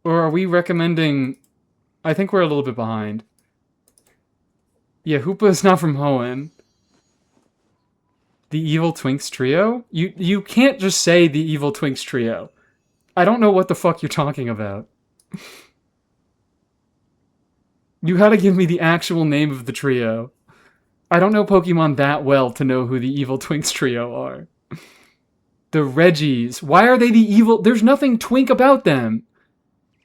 Or are we recommending... I think we're a little bit behind. Yeah, Hoopa is not from Hoenn. The Evil Twinks Trio? You can't just say the Evil Twinks Trio. I don't know what the fuck you're talking about. You gotta give me the actual name of the trio. I don't know Pokemon that well to know who the Evil Twinks Trio are. The Reggies. Why are they the evil... There's nothing twink about them.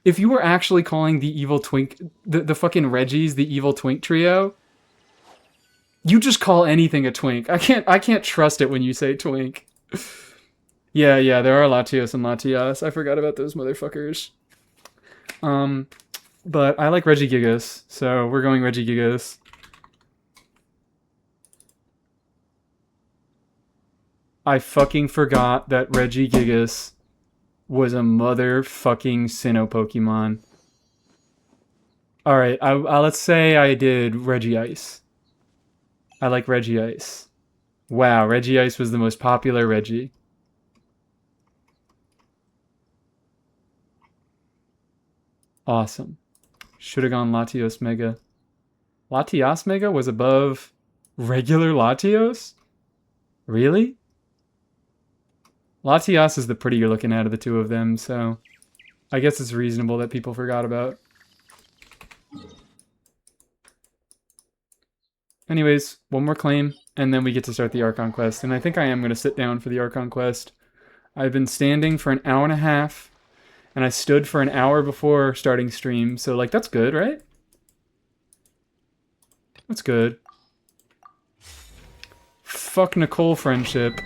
If you were actually calling the Evil Twink... The fucking Reggies the Evil Twink Trio... You just call anything a twink. I can't trust it when you say twink. Yeah, there are Latios and Latias. I forgot about those motherfuckers. But I like Regigigas, so we're going Regigigas. I fucking forgot that Regigigas was a motherfucking Sinnoh Pokemon. Alright, let's say I did Regice. I like Regice. Wow, Regice was the most popular Reggie. Awesome. Should have gone Latios Mega. Latios Mega was above regular Latios? Really? Latios is the prettier looking out of the two of them, so I guess it's reasonable that people forgot about. Anyways, one more claim, and then we get to start the Archon Quest, and I think I am going to sit down for the Archon Quest. I've been standing for an hour and a half, and I stood for an hour before starting stream, so, like, that's good, right? That's good. Fuck Nicole friendship.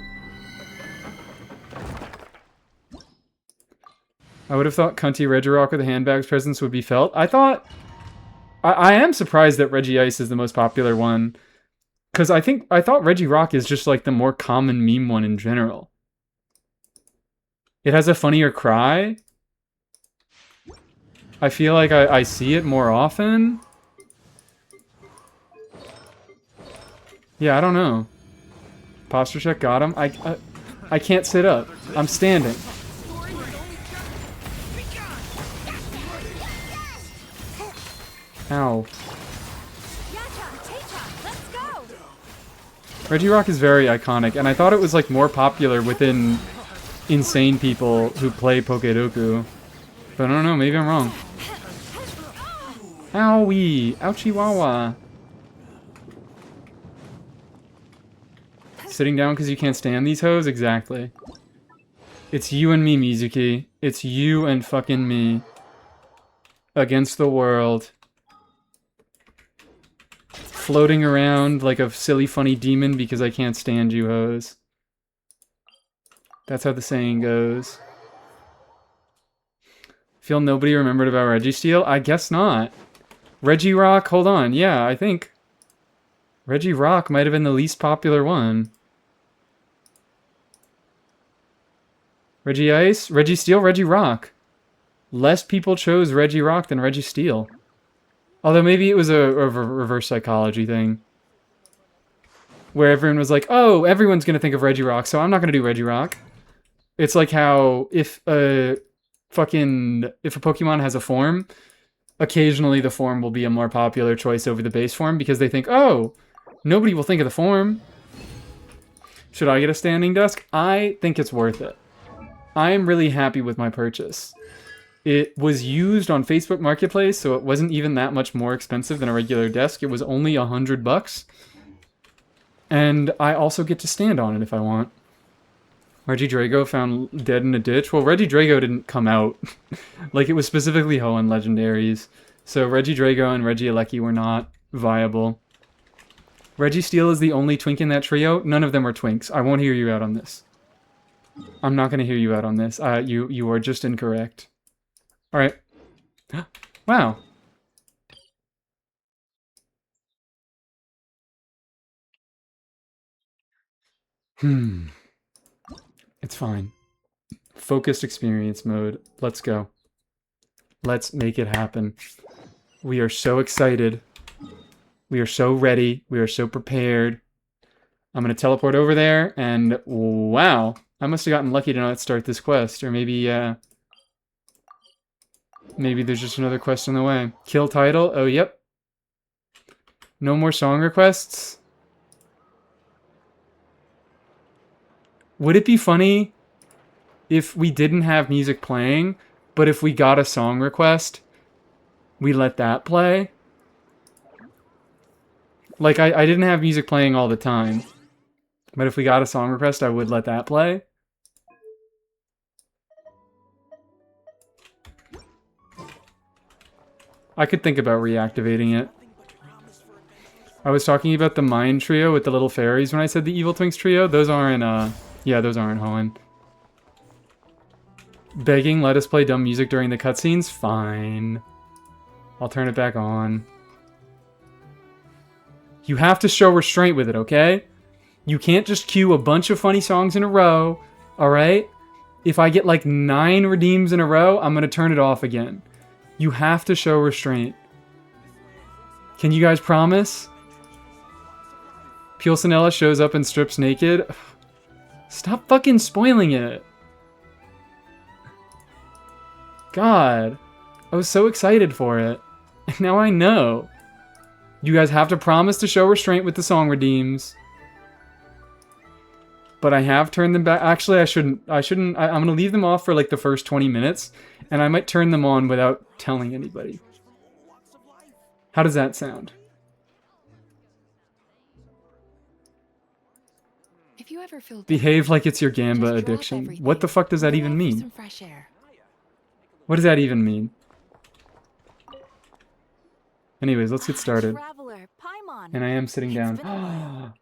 I would have thought Cunty Regirock with the handbags presence would be felt. I am surprised that Reggie Ice is the most popular one. Because I thought Reggie Rock is just like the more common meme one in general. It has a funnier cry. I feel like I see it more often. Yeah, I don't know. Posture check got him. I can't sit up. I'm standing. Ow. Regirock is very iconic, and I thought it was like more popular within insane people who play Pokedoku. But I don't know, maybe I'm wrong. Owie! Ouchie wawa! Sitting down because you can't stand these hoes? Exactly. It's you and me, Mizuki. It's you and fucking me. Against the world. Floating around like a silly funny demon because I can't stand you hoes. That's how the saying goes. Feel nobody remembered about Registeel? I guess not. Regirock, hold on. Yeah, I think Regirock might have been the least popular one. Regice, Registeel, Regirock. Less people chose Regirock than Registeel. Although maybe it was a reverse psychology thing. Where everyone was like, oh, everyone's going to think of Regirock, so I'm not going to do Regirock. It's like how if a Pokemon has a form, occasionally the form will be a more popular choice over the base form because they think, oh, nobody will think of the form. Should I get a standing desk? I think it's worth it. I am really happy with my purchase. It was used on Facebook Marketplace, so it wasn't even that much more expensive than a regular desk. It was only $100. And I also get to stand on it if I want. Regidrago found dead in a ditch. Well, Regidrago didn't come out. Like, it was specifically Hoenn Legendaries. So Regidrago and Regieleki were not viable. Registeel is the only twink in that trio. None of them are twinks. I won't hear you out on this. I'm not going to hear you out on this. You are just incorrect. Alright. Wow. It's fine. Focused experience mode. Let's go. Let's make it happen. We are so excited. We are so ready. We are so prepared. I'm going to teleport over there, and wow. I must have gotten lucky to not start this quest. Or maybe, maybe there's just another quest on the way. Kill title? Oh, yep. No more song requests? Would it be funny if we didn't have music playing, but if we got a song request, we let that play? Like, I didn't have music playing all the time, but if we got a song request, I would let that play. I could think about reactivating it. I was talking about the Mine Trio with the little fairies when I said the Evil Twinks Trio. Those aren't, yeah, those aren't Hoenn. Begging, let us play dumb music during the cutscenes? Fine. I'll turn it back on. You have to show restraint with it, okay? You can't just cue a bunch of funny songs in a row, alright? If I get like 9 redeems in a row, I'm gonna turn it off again. You have to show restraint. Can you guys promise? Pulcinella shows up and strips naked. Stop fucking spoiling it. God. I was so excited for it. Now I know. You guys have to promise to show restraint with the song redeems. But I have turned them back. Actually, I shouldn't. I'm going to leave them off for like the first 20 minutes. And I might turn them on without telling anybody. How does that sound? If you ever feel Behave like it's your Gamba just drop addiction. everything. What the fuck does that Go even out for mean? some fresh air. What does that even mean? Anyways, let's get started. Traveler, Paimon. And I am sitting It's been a down. while.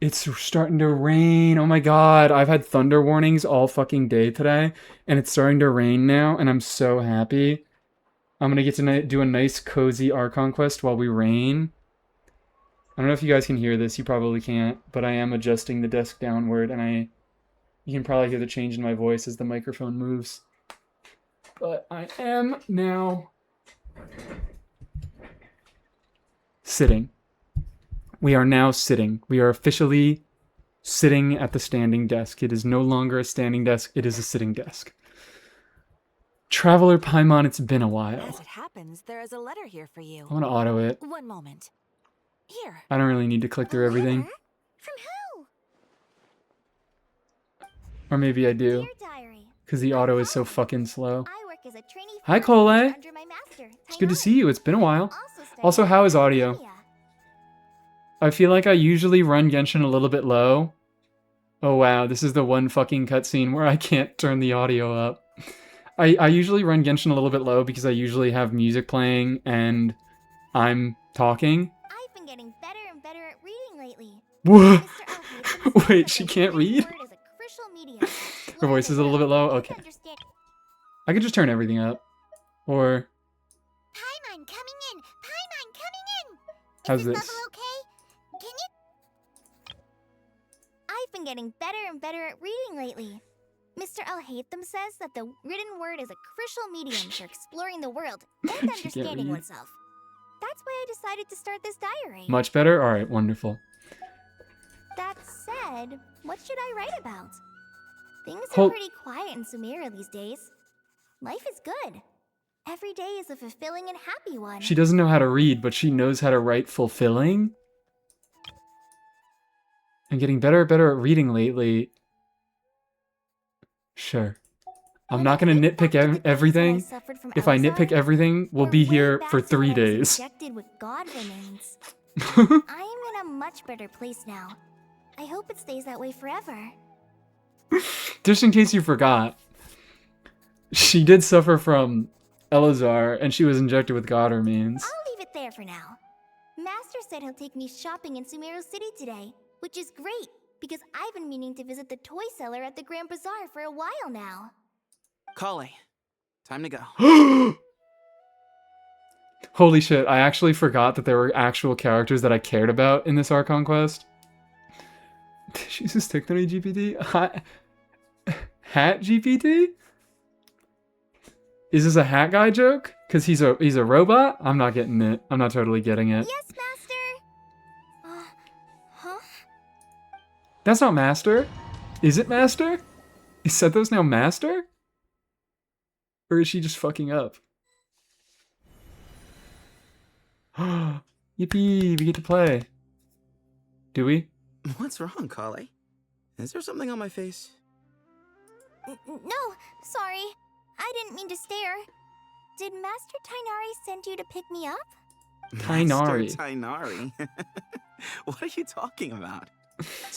It's starting to rain. Oh my god. I've had thunder warnings all fucking day today. And it's starting to rain now. And I'm so happy. I'm going to get to do a nice cozy Archon Quest while we rain. I don't know if you guys can hear this. You probably can't. But I am adjusting the desk downward. And you can probably hear the change in my voice as the microphone moves. But I am now sitting. We are now sitting. We are officially sitting at the standing desk. It is no longer a standing desk. It is a sitting desk. Traveler Paimon, it's been a while. As it happens, there is a letter here for you. I want to auto it. One moment. Here. I don't really need to click through everything. Letter? From who? Or maybe I do. Dear diary. Because the auto is so fucking slow. I work as a trainee Hi, forest Cole. ranger under my master, It's good to Tainari. see you. It's been a while. studying Also, how is audio? academia. I feel like I usually run Genshin a little bit low. Oh wow, this is the one fucking cutscene where I can't turn the audio up. I usually run Genshin a little bit low because I usually have music playing and I'm talking. I've been getting better and better at reading lately. Whoa. Mr. Elfie says Wait, that she the can't written read? word is a crucial medium. Her voice is a little bit low? Okay. Understand- I could just turn everything up. Or Paimon coming in! Paimon coming in! How's Is this this? level okay? Can you... I've been getting better and better at reading lately. Mr. Elhatham says that the written word is a crucial medium for exploring the world and She can't understanding read. oneself. That's why I decided to start this diary. much better? Alright, wonderful. That said, what should I write about? Things are Hold- pretty quiet in Sumeria these days. Life is good. Every day is a fulfilling and happy one. She doesn't know how to read, but she knows how to write fulfilling. I'm getting better and better at reading lately. Sure. I'm When not I going to think back nitpick to the days when everything. suffered from If I Elazar, nitpick everything, we'll or be way here back for to 3 when I was days. injected with God remains. I am in a much better place now. I hope it stays that way forever. Just in case you forgot, she did suffer from Elazar, and she was injected with God remains. I'll leave it there for now. Master said he'll take me shopping in Sumeru City today, which is great, because I've been meaning to visit the toy seller at the Grand Bazaar for a while now. Kale, time to go. Holy shit, I actually forgot that there were actual characters that I cared about in this Archon Quest. Did she just take the GPT? Hat GPT? Is this a hat guy joke? Because he's a robot? I'm not getting it. I'm not totally getting it. Yes, Master! Huh? That's not Master. Is it Master? Is Sethos now Master? Or is she just fucking up? Yippee, we get to play. Do we? What's wrong, Kale? Is there something on my face? No, sorry. I didn't mean to stare. Did Master Tainari send you to pick me up? Tainari. Master Tainari. What are you talking about?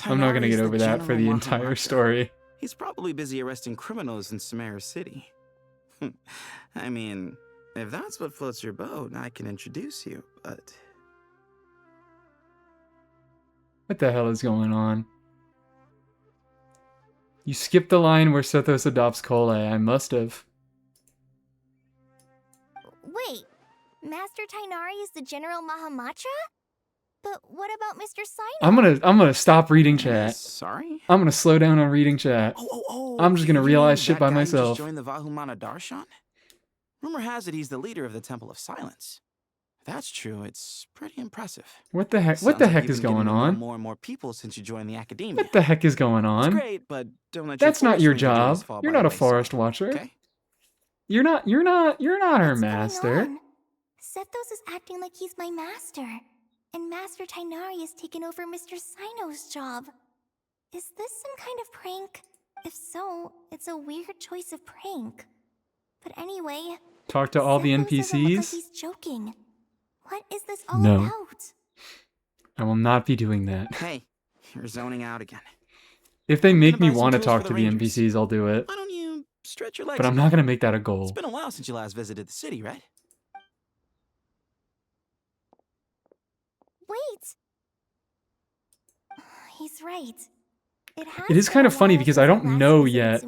I'm not gonna Tainari's get the over that for the General entire Mahamaster. story. He's probably busy arresting criminals in Sumeru City. I mean, if that's what floats your boat, I can introduce you, but... What the hell is going on? You skipped the line where Sethos adopts Cole. I must have. Wait, Master Tainari is the General Mahamatra? But what about Mr. Sino? I'm gonna stop reading chat. Sorry? I'm gonna slow down on reading chat. I'm just gonna you realize mean shit that by guy who myself. Just joined the Vahumana Darshan? Rumor has it he's the leader of the Temple of Silence. If that's true, it's pretty impressive. What the heck? What Sounds the like heck you've is been going getting to know on? More and more people since you joined the academia. What the heck is going It's on? great, but don't let That's your not your forest ranger job. days fall You're by not the a forest wayside, watcher. Okay? You're not her What's going master. on? Sethos is acting like he's my master, and Master Tainari has taken over Mr. Sino's job. Is this some kind of prank? If so, it's a weird choice of prank. But anyway, Talk to all the Sethos doesn't look like NPCs? he's joking. What is this all No. about? I will not be doing that. Hey, you're zoning out again. If they I'm make gonna me buy some want to tools talk for to the the Rangers. NPCs, I'll do it. Why don't you stretch your legs? But I'm a not bit? going to make that a It's goal. been a while since you last visited the city, right? Wait! He's right. It is kind of funny because I don't know yet.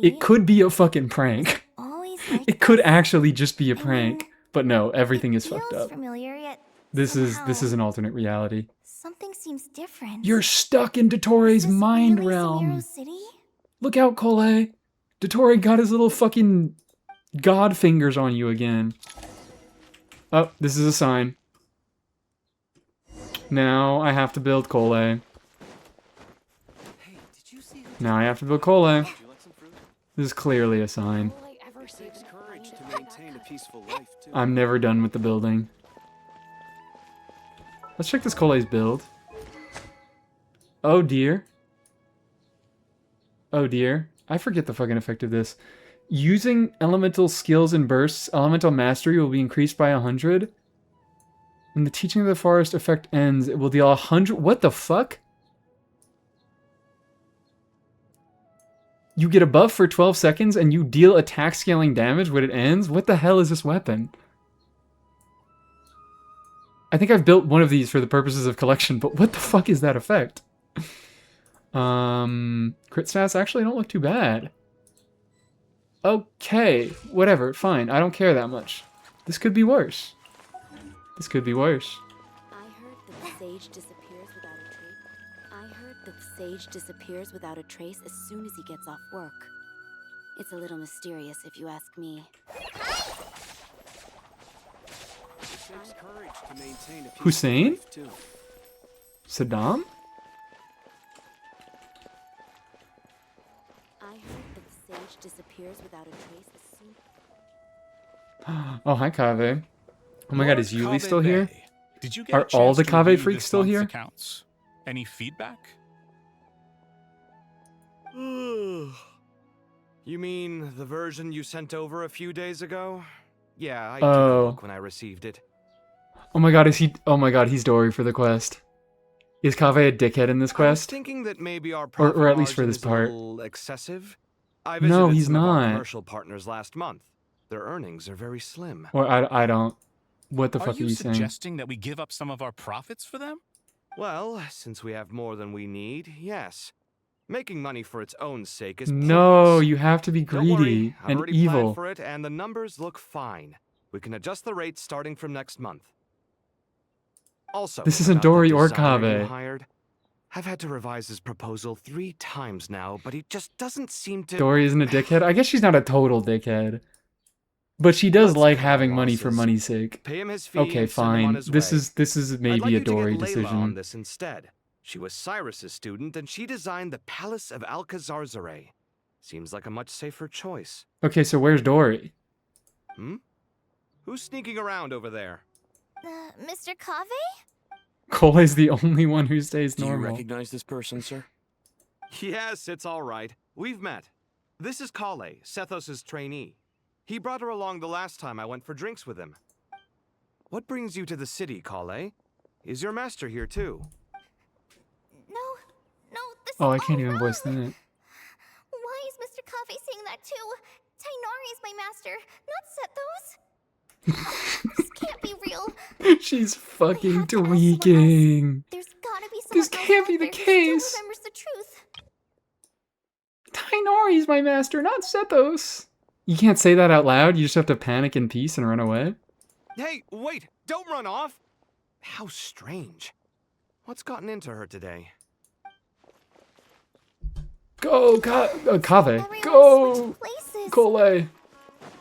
It could be a fucking prank. It could actually just be a prank. But no, everything is fucked up. Familiar, yet This is somehow an alternate reality. something seems different. You're stuck in Is Dottoro's this mind really realm. Sumeru City? Look out, Cole. Dottore got his little fucking god fingers on you again. Oh, this is a sign. Now I have to build Cole. Hey, did you see who Now I have to build Cole. Would you like some fruit? This is clearly a sign. All I ever see Takes is courage to maintain a peaceful life, too. I'm never done with the building. Let's check this Cole's build. Oh dear. Oh dear. I forget the fucking effect of this. Using elemental skills and bursts, elemental mastery will be increased by 100. When the teaching of the forest effect ends, it will deal 100. What the fuck? You get a buff for 12 seconds and you deal attack scaling damage when it ends? What the hell is this weapon? I think I've built one of these for the purposes of collection, but what the fuck is that effect? Crit stats actually don't look too bad. Okay, whatever, fine. I don't care that much. This could be worse. This could be worse. I heard that the sage disappears without a trace. I heard that the sage disappears without a trace as soon as he gets off work. It's a little mysterious if you ask me. It takes courage to maintain a peaceful Hussein? life, too. Saddam? I heard that the sage disappears without a trace as soon. Oh, hi, Kave. Oh my god, is Yuli Lord still Kave here? Bay, Did you get Are a all chance the to Kave review freaks this still month's here? Accounts? Any feedback? You mean the version you sent over a few days ago? Yeah, I took a Oh. look when I received it. Oh my god, is he... Oh my god, he's Dory for the quest. Is Kave a dickhead in this I was quest? thinking that maybe our Or profit at least for margin this is a part. little excessive. I No, visited he's some of our not. commercial partners last month. Their earnings are very slim. Or I don't... What the Are fuck are you you saying? suggesting that we give up some of our profits for them? Well, since we have more than we need, yes. Making money for its own sake is No, pointless. you have to be Don't worry, greedy I've and already planned evil. for it, and the numbers look fine. We can adjust the rates starting from next month. Also, This isn't about the Dory or designer you Kave. hired, I've had to revise his proposal 3 times now, but he just doesn't seem to. Dory isn't a dickhead? I guess she's not a total dickhead. But she does Let's like cut our having money for losses. money's sake. Pay him his fee Okay, and send him on fine. his This way. is I'd maybe like a you to Dory get Layla on decision. this instead. She was Cyrus's student, and she designed the Palace of Alcazarzare. Seems like a much safer choice. Okay, so where's Dory? Hmm? Who's sneaking around over there? Mr. Kave? Cole's the only one who stays Do you normal. recognize this person, sir? Yes, it's all right. We've met. This is Kale, Sethos' trainee. He brought her along the last time I went for drinks with him. What brings you to the city, Kale? Is your master here too? No, this Oh, I is can't all even voice wrong. that. Why is Mr. Kave saying that too? Tainari is my master, not Sethos. This can't be real. She's We fucking have to ask someone tweaking. There's gotta be someone This else can't out be the there who case. still remembers the truth. Tainari's my master, not Sethos. You can't say that out loud. You just have to panic in peace and run away. Hey, wait! Don't run off! How strange. What's gotten into her today? Go, Kave. Everyone Go, switched places. Cole.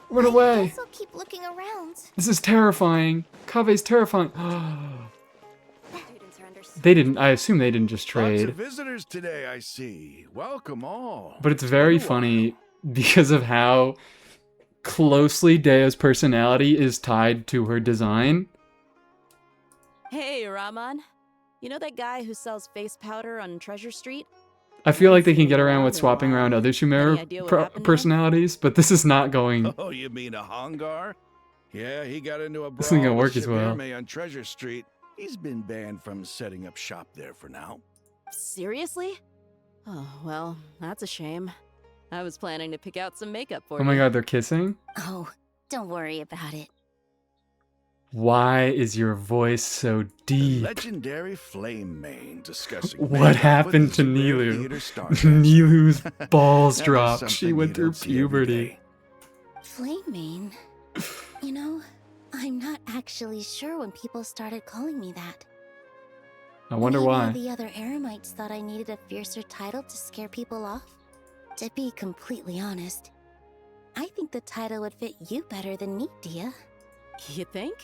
Run I away. guess I'll keep looking around. This is terrifying. Kave's terrifying. Students are under They didn't, I assume they didn't just Lots trade. of visitors today, I see. Welcome all. But it's very Been a funny because of how closely Dea's personality is tied to her design. Hey, Rahman. You know that guy who sells face powder on Treasure Street? I feel like they can get around with swapping around other Any Chimera idea what happened to him? personalities, but this is not going. Oh, you mean a Hongar? Yeah, he got into a This isn't gonna brawl work with as well. Shabirme on Treasure Street. He's been banned from setting up shop there for now. Seriously? Oh, well, that's a shame. I was planning to pick out some makeup for Oh my you. god, they're kissing? Oh, don't worry about it. Why is your voice so The deep? legendary Flame Mane discussing What makeup happened with to his rare Nilu? theater star dancer. Nilu's balls That is dropped. She something went you through don't see every puberty. day. Flame Mane? You know, I'm not actually sure when people started calling me that. I wonder Maybe why. the other Eremites thought I needed a fiercer title to scare people off. To be completely honest, I think the title would fit you better than me, Dia. You think?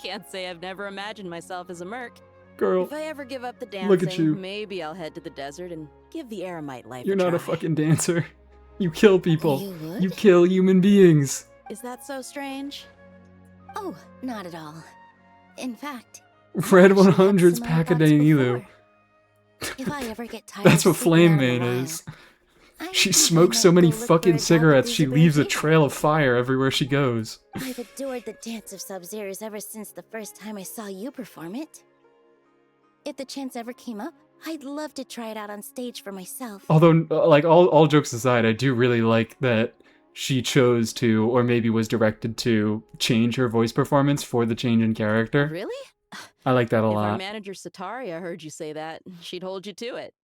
Can't say I've never imagined myself as a merc. Girl, If I ever give up the dancing, look at you. maybe I'll head to the desert and give the Eremite life You're a not a try. fucking dancer. You kill people. You would? You kill human beings. Is that so strange? Oh, not at all. In fact, Red I actually had 100's similar pack a thoughts day Nilu. before. If I ever get tired That's of what sleeping Flame out in the Mane wild, is. I She think I smokes so might many go look for fucking a job cigarettes, with she Zubair leaves a too. trail of fire everywhere she goes. I've adored the dance of Sub-Zeros ever since the first time I saw you perform it. If the chance ever came up, I'd love to try it out on stage for myself. Although, like, all jokes aside, I do really like that she chose to, or maybe was directed to, change her voice performance for the change in character. Really? I like that a If our lot. manager Sataria heard you say that, she'd hold you to it.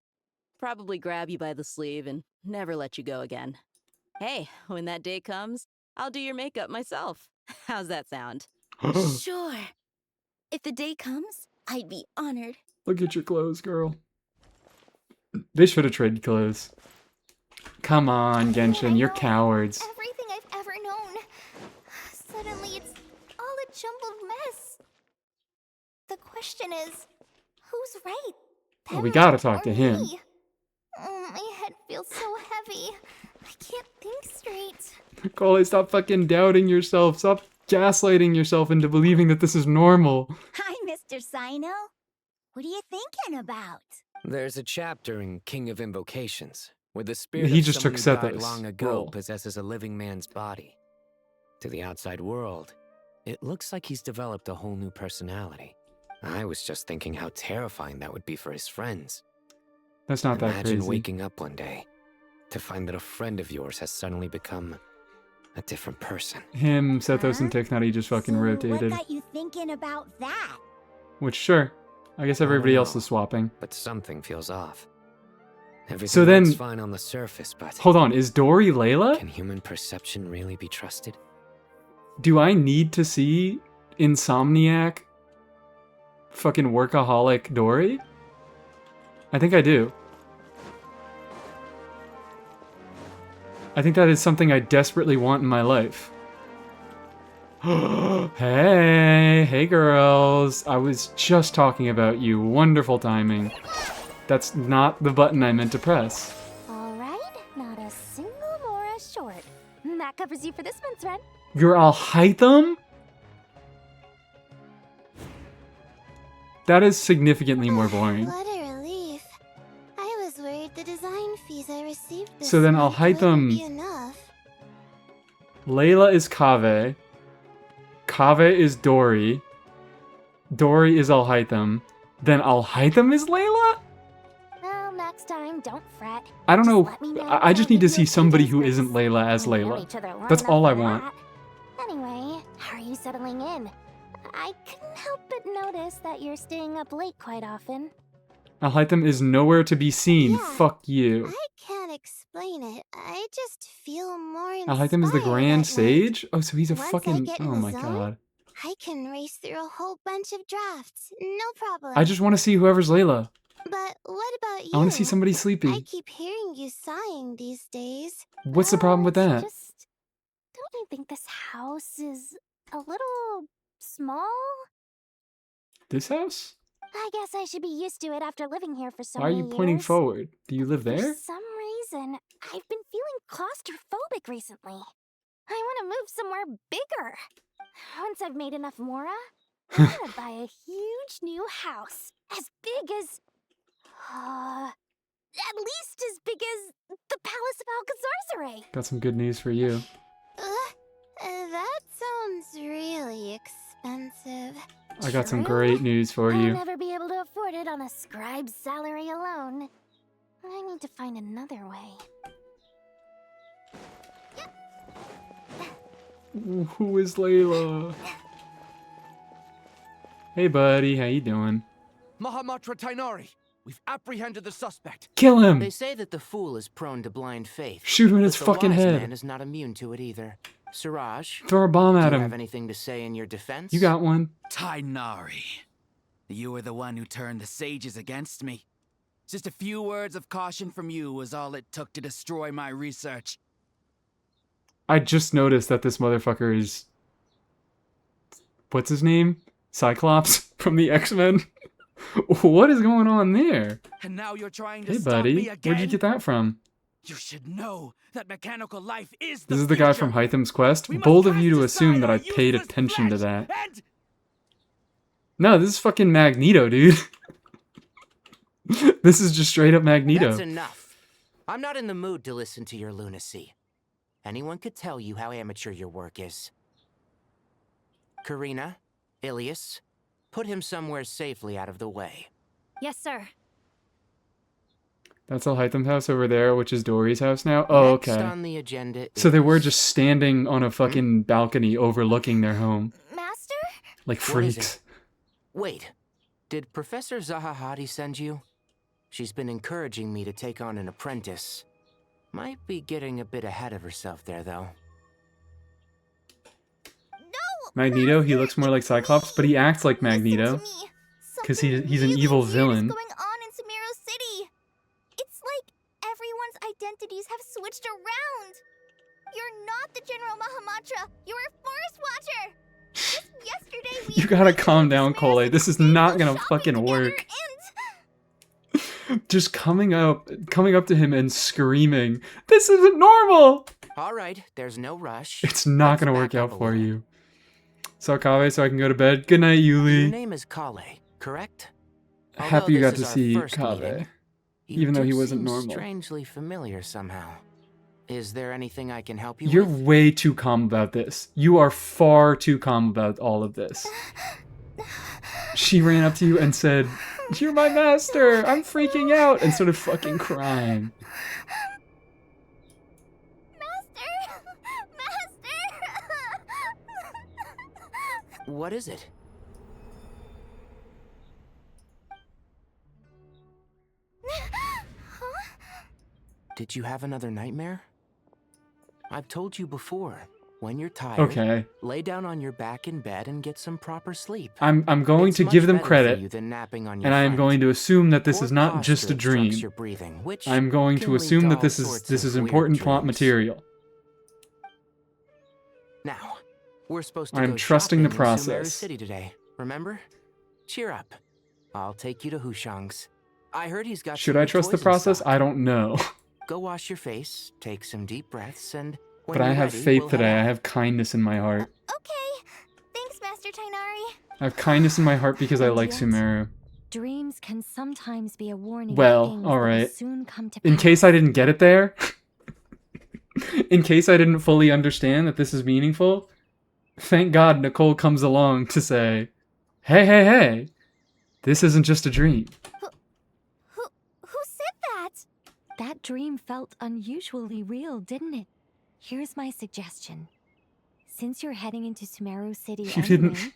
Probably grab you by the sleeve and never let you go again. Hey, when that day comes, I'll do your makeup myself. How's that sound? Sure. If the day comes, I'd be honored. Look at your clothes, girl. They should have traded clothes. Come on, Genshin, you're cowards. Everything I've ever known. Suddenly, it's all a jumbled mess. The question is, who's right? Well, we Pemrock gotta talk to or him. me? Oh, my head feels so heavy. I can't think straight. Cole, stop fucking doubting yourself. Stop gaslighting yourself into believing that this is normal. Hi, Mr. Sino. What are you thinking about? There's a chapter in King of Invocations where the spirit He of just someone took who died Sethos' long ago role. possesses a living man's body. To the outside world, it looks like he's developed a whole new personality. I was just thinking how terrifying that would be for his friends. That's not that Imagine crazy. waking up one day to find that a friend of yours has suddenly become a different person. Him, Sethos, and Tiknati just fucking rotated. you thinking about that? Which, sure. I guess everybody else is swapping. But something feels off. Everything So then- looks fine on the surface, but Hold on, is Dory Layla? can human perception really be trusted? Do I need to see Insomniac fucking workaholic Dory? I think I do. I think that is something I desperately want in my life. Hey girls. I was just talking about you. Wonderful timing. That's not the button I meant to press. All right, not a single Mora short. That covers you for this month's rent. You're Alhaitham? That is significantly more boring. What a relief. I was worried the design fees I received this So then month Alhaitham- wouldn't be enough. Layla is Kaveh. Kaveh is Dory. Dory is Alhaitham. Then Alhaitham is Layla? Well, next time, don't fret. I don't Just know. let me know I just if need to you see have somebody who business. isn't Layla as We know Layla. each other long That's all I enough for want. that. Anyway, how are you settling in? I couldn't help but notice that you're staying up late quite often. Alhaitham is nowhere to be seen. Yeah. Fuck you. I can't explain it. I just feel more Alhaitham is the Grand Sage? Oh, so he's a Once I fucking... get in Oh the my zone, god. I can race through a whole bunch of drafts. No problem. I just want to see whoever's Layla. But what about you? I want to see somebody I sleepy. keep hearing you sighing these days. What's the problem with that? Just, don't you think this house is a little small? This house? I guess I should be used to it after living here for so Why are many you pointing years. forward? Do you live For there? some reason, I've been feeling claustrophobic recently. I want to move somewhere bigger. Once I've made enough Mora, I want to buy a huge new house. As big as... at least as big as the Palace of Alcazarzaray. Got some good news for you. That sounds really expensive. I got some True. great news for I'll you. never be able to afford it on a scribe's salary alone. I need to find another way. Who is Layla? Hey, buddy. How you doing? Mahamatra Tainari, we've apprehended the suspect. Kill him! They say that the fool is prone to blind faith. Shoot him in his but fucking the wise head. man is not immune to it either. Siraj, Throw a bomb at do you him. have anything to say in your defense? You got one. Tainari, you were the one who turned the sages against me. Just a few words of caution from you was all it took to destroy my research. I just noticed that this motherfucker is... What's his name? Cyclops from the X-Men? What is going on there? And now you're trying to Hey, stop buddy. me again? Where'd you get that from? You should know that mechanical life is This is the guy from Hytham's Quest? We must Bold of cast you to aside assume that our I paid useless attention to flesh that. and- No, this is fucking Magneto, dude. This is just straight up Magneto. That's enough. I'm not in the mood to listen to your lunacy. Anyone could tell you how amateur your work is. Karina, Ilias, put him somewhere safely out of the way. Yes, sir. That's all Hytham's house over there, which is Dory's house now? Oh, Next okay. on the agenda So they were is- just standing on a fucking balcony overlooking their home. Master? Like What is freaks. it? Wait, did Professor Zahahati send you? She's been encouraging me to take on an apprentice. Might be getting a bit ahead of herself there, though. Magneto, he looks more like Cyclops, but he acts like Magneto. Because he's an evil villain. What's going on in Sumeru City? It's like everyone's identities have switched around. You're not the General Mahamatra. You're a Forest Watcher. Just yesterday we You gotta calm down, Cole. This is not gonna fucking work. Just coming up to him and screaming, "This isn't normal!" All right, there's no rush. It's not gonna work out for you. So Kave, so I can go to bed. Good night, Your Yuli. name is Kale, correct? Happy you Although got this to is our see first Kave, meeting, you even though he do wasn't seem normal. Strangely familiar somehow. Is there anything I can help you You're with? way too calm about this. You are far too calm about all of this. She ran up to you and said, "You're my master! I'm freaking out!" and started fucking crying. What is it? Did you have another nightmare? I've told you before, when you're tired, Okay. lay down on your back in bed and get some proper sleep. I'm going It's to much give them better for credit, you than napping on your and I am front. going to assume that this Poor is not just a posture obstructs dream. your breathing, which I'm going can to lead assume to that all this is sorts of weird important plot dreams. material. Now, we're supposed to I'm go trusting the shopping in Sumeru process. City today. Remember? Cheer up. I'll take you to Hushang's. I heard he's got Should some I new trust the toys in process? stock. I don't know. Go wash your face, take some deep breaths, and when But I you're have ready, faith we'll today. head I out. have kindness in my heart. Okay. Thanks, Master Tainari. I have kindness in my heart because I like Sumeru. Dreams can sometimes be a warning. Well, of things that will alright. soon come to In pass. case I didn't get it there, in case I didn't fully understand that this is meaningful, thank God Nicole comes along to say, hey, this isn't just a dream. Who said that? That dream felt unusually real, didn't it? Here's my suggestion. Since you're heading into Sumeru City You anyway, didn't-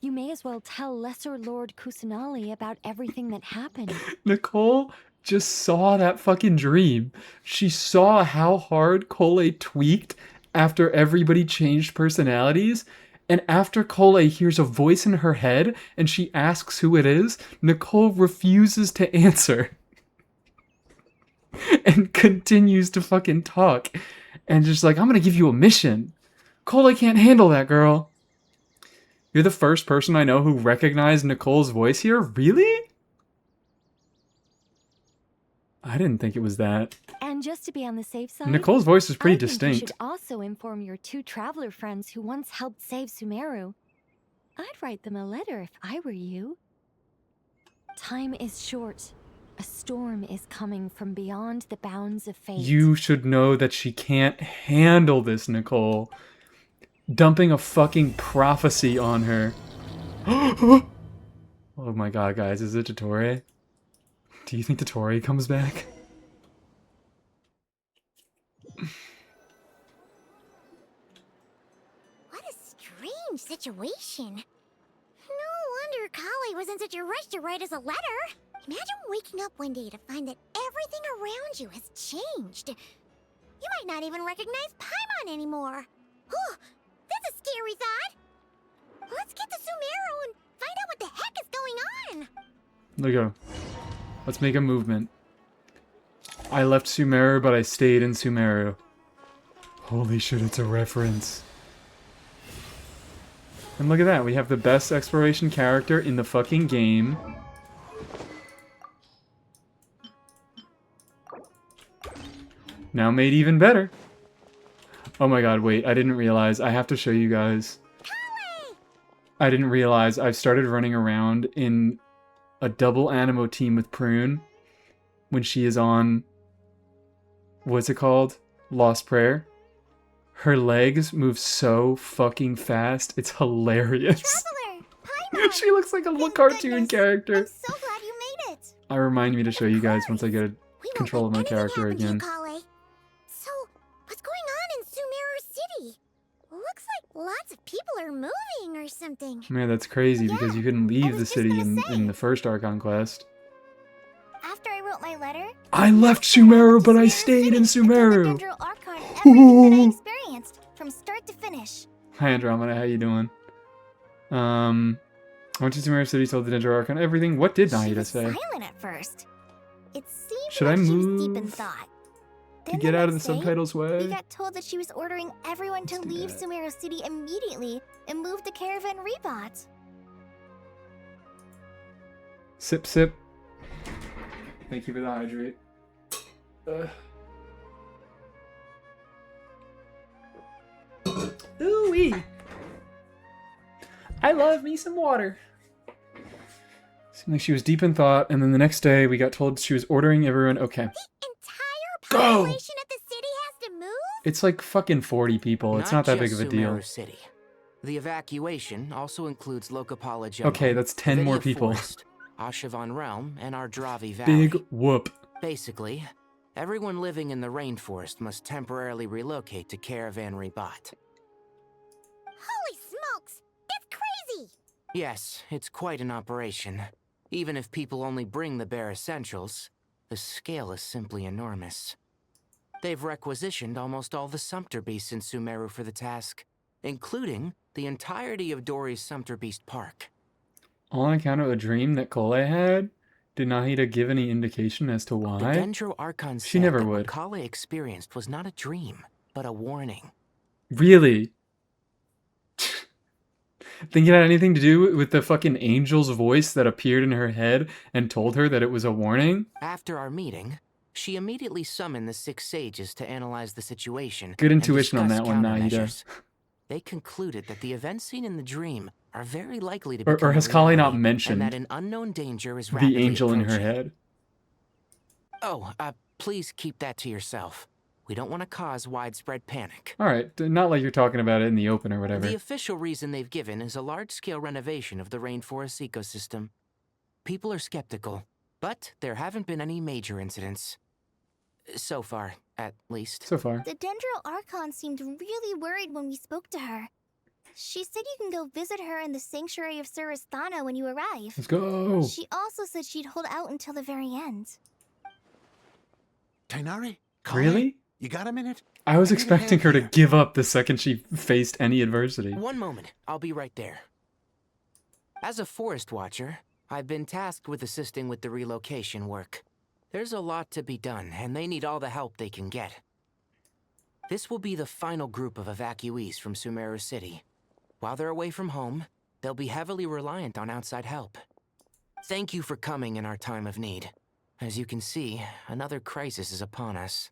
you may as well tell Lesser Lord Kusanali about everything that happened. Nicole just saw that fucking dream. She saw how hard Cole tweaked after everybody changed personalities. And after Cole hears a voice in her head and she asks who it is, Nicole refuses to answer. And continues to fucking talk. And just like, I'm gonna give you a mission. Cole can't handle that, girl. You're the first person I know who recognized Nicole's voice here? Really? I didn't think it was that. And And just to be on the safe side, Nicole's voice is pretty I think distinct. You should also inform your 2 traveler friends who once helped save Sumeru. I'd write them a letter if I were you. Time is short. A storm is coming from beyond the bounds of fate. You should know that she can't handle this, Nicole. Dumping a fucking prophecy on her. Oh my god, guys, is it Totore? Do you think Totore comes back? What a strange situation. No wonder Kale was in such a rush to write us a letter. Imagine waking up one day to find that everything around you has changed. You might not even recognize Paimon anymore. Oh, that's a scary thought. Let's get to Sumeru and find out what the heck is going on. There you go. Let's make a movement. I left Sumeru, but I stayed in Sumeru. Holy shit, it's a reference. And look at that, we have the best exploration character in the fucking game. Now made even better. Oh my god, wait, I didn't realize. I have to show you guys. I didn't realize I've started running around in a double Animo team with Prune when she is on, what's it called? Lost Prayer. Her legs move so fucking fast. It's hilarious. She looks like a little cartoon character. I'm so glad you made it. Remind me to show you guys once I get control of my character again. So, what's going on in Sumeru City? Looks like lots of people are moving or something. Man, that's crazy because you couldn't leave the city in the first Archon Quest. After I wrote my letter, I left Sumeru, but I stayed in Sumeru. Archon everything that I experienced from start to finish. Hi Andromeda, how you doing? I went to Sumeru City, told the Dendro Archon everything. What did Nahida say? Silent at first. It seemed Should like I she was deep in move thought. to Then get out of the next day, subtitles way? We got told that she was ordering everyone to leave Sumeru City immediately and move to Caravan Rebot. Sip, sip. Thank you for the hydrate. Ooh-wee. I love me some water. Seemed like she was deep in thought, and then the next day we got told she was ordering everyone. Okay. Go! Population at the city has to move? It's like fucking 40 people. It's not that big of a deal. Sumeru City. The evacuation also includes Lokapala Jungle, Okay, that's 10 more Vidia people. Forest, Ashavan Realm, and Ardravi Valley. Big whoop. Basically, everyone living in the rainforest must temporarily relocate to Caravan Rebot. Holy smokes! That's crazy! Yes, it's quite an operation. Even if people only bring the bare essentials, the scale is simply enormous. They've requisitioned almost all the Sumpter Beasts in Sumeru for the task, including the entirety of Dori's Sumpter Beast Park. All on account of a dream that Kole had? Did Nahida give any indication as to The why? Dendro Archon She said never that would. what Kale experienced was not a dream, but a warning. Really? Think it had anything to do with the fucking angel's voice that appeared in her head and told her that it was a warning? After our meeting, she immediately summoned the 6 sages to analyze the situation. Good and intuition on discuss that one, Nahida. countermeasures. They concluded that the events seen in the dream are very likely to Or become has a Kali not reality, mentioned and that an unknown danger is rapidly the angel in her approaching. head? Oh, please keep that to yourself. We don't want to cause widespread panic. Alright, not like you're talking about it in the open or whatever. The official reason they've given is a large-scale renovation of the rainforest ecosystem. People are skeptical, but there haven't been any major incidents. So far, at least. So far. The Dendro Archon seemed really worried when we spoke to her. She said you can go visit her in the Sanctuary of Surasthana when you arrive. Let's go. She also said she'd hold out until the very end. Tainari? Really? You got a minute? I was I need a expecting hand her to here. give up the second she faced any adversity. One moment, I'll be right there. As a forest watcher, I've been tasked with assisting with the relocation work. There's a lot to be done, and they need all the help they can get. This will be the final group of evacuees from Sumeru City. While they're away from home, they'll be heavily reliant on outside help. Thank you for coming in our time of need. As you can see, another crisis is upon us.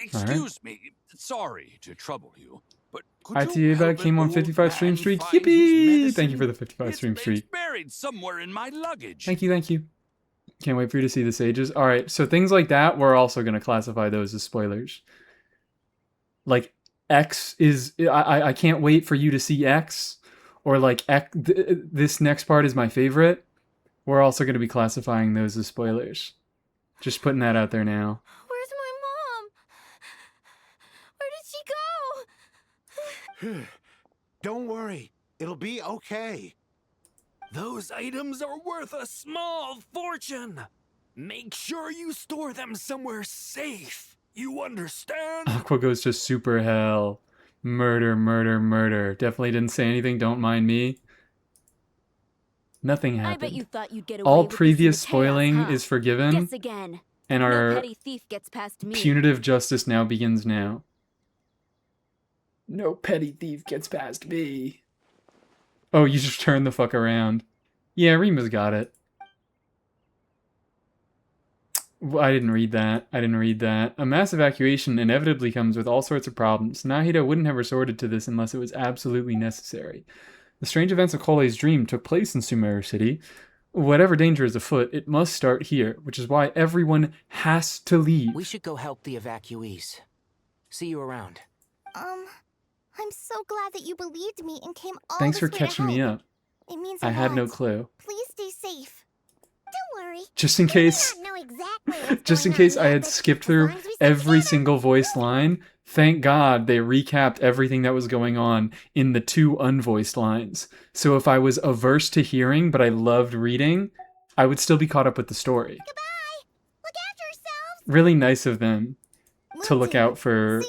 Excuse me. Sorry to trouble you, but could ITA help bag an came on old 55 stream man streak. find his Yippee! Thank you medicine? for the 55 stream streak. It's buried somewhere in my luggage. Thank you, thank you. Can't wait for you to see the sages. All right, so things like that, we're also going to classify those as spoilers. Like X is, I can't wait for you to see X, or like this next part is my favorite. We're also going to be classifying those as spoilers. Just putting that out there now. Where's my mom? Where did she go? Don't worry. It'll be okay. Those items are worth a small fortune. Make sure you store them somewhere safe. You understand? Aqua goes to super hell. Murder, murder, murder. Definitely didn't say anything. Don't mind me. Nothing happened. I bet you thought you'd get away All with this previous in the chaos, spoiling huh? is forgiven. Guess again. And No our petty thief gets past me. punitive justice now begins now. No petty thief gets past me. Oh, you just turn the fuck around. Yeah, Rima's got it. I didn't read that. A mass evacuation inevitably comes with all sorts of problems. Nahida wouldn't have resorted to this unless it was absolutely necessary. The strange events of Kole's dream took place in Sumeru City. Whatever danger is afoot, it must start here, which is why everyone has to leave. We should go help the evacuees. See you around. I'm so glad that you believed me and came all Thanks this for way to catching me help. up. It means I a had no lot. clue. Please stay safe. Don't worry. Just in case, just in case I had skipped through every single voice line, thank God they recapped everything that was going on in the 2 unvoiced lines. So if I was averse to hearing, but I loved reading, I would still be caught up with the story. Goodbye. Look after yourselves. Really nice of them to look out for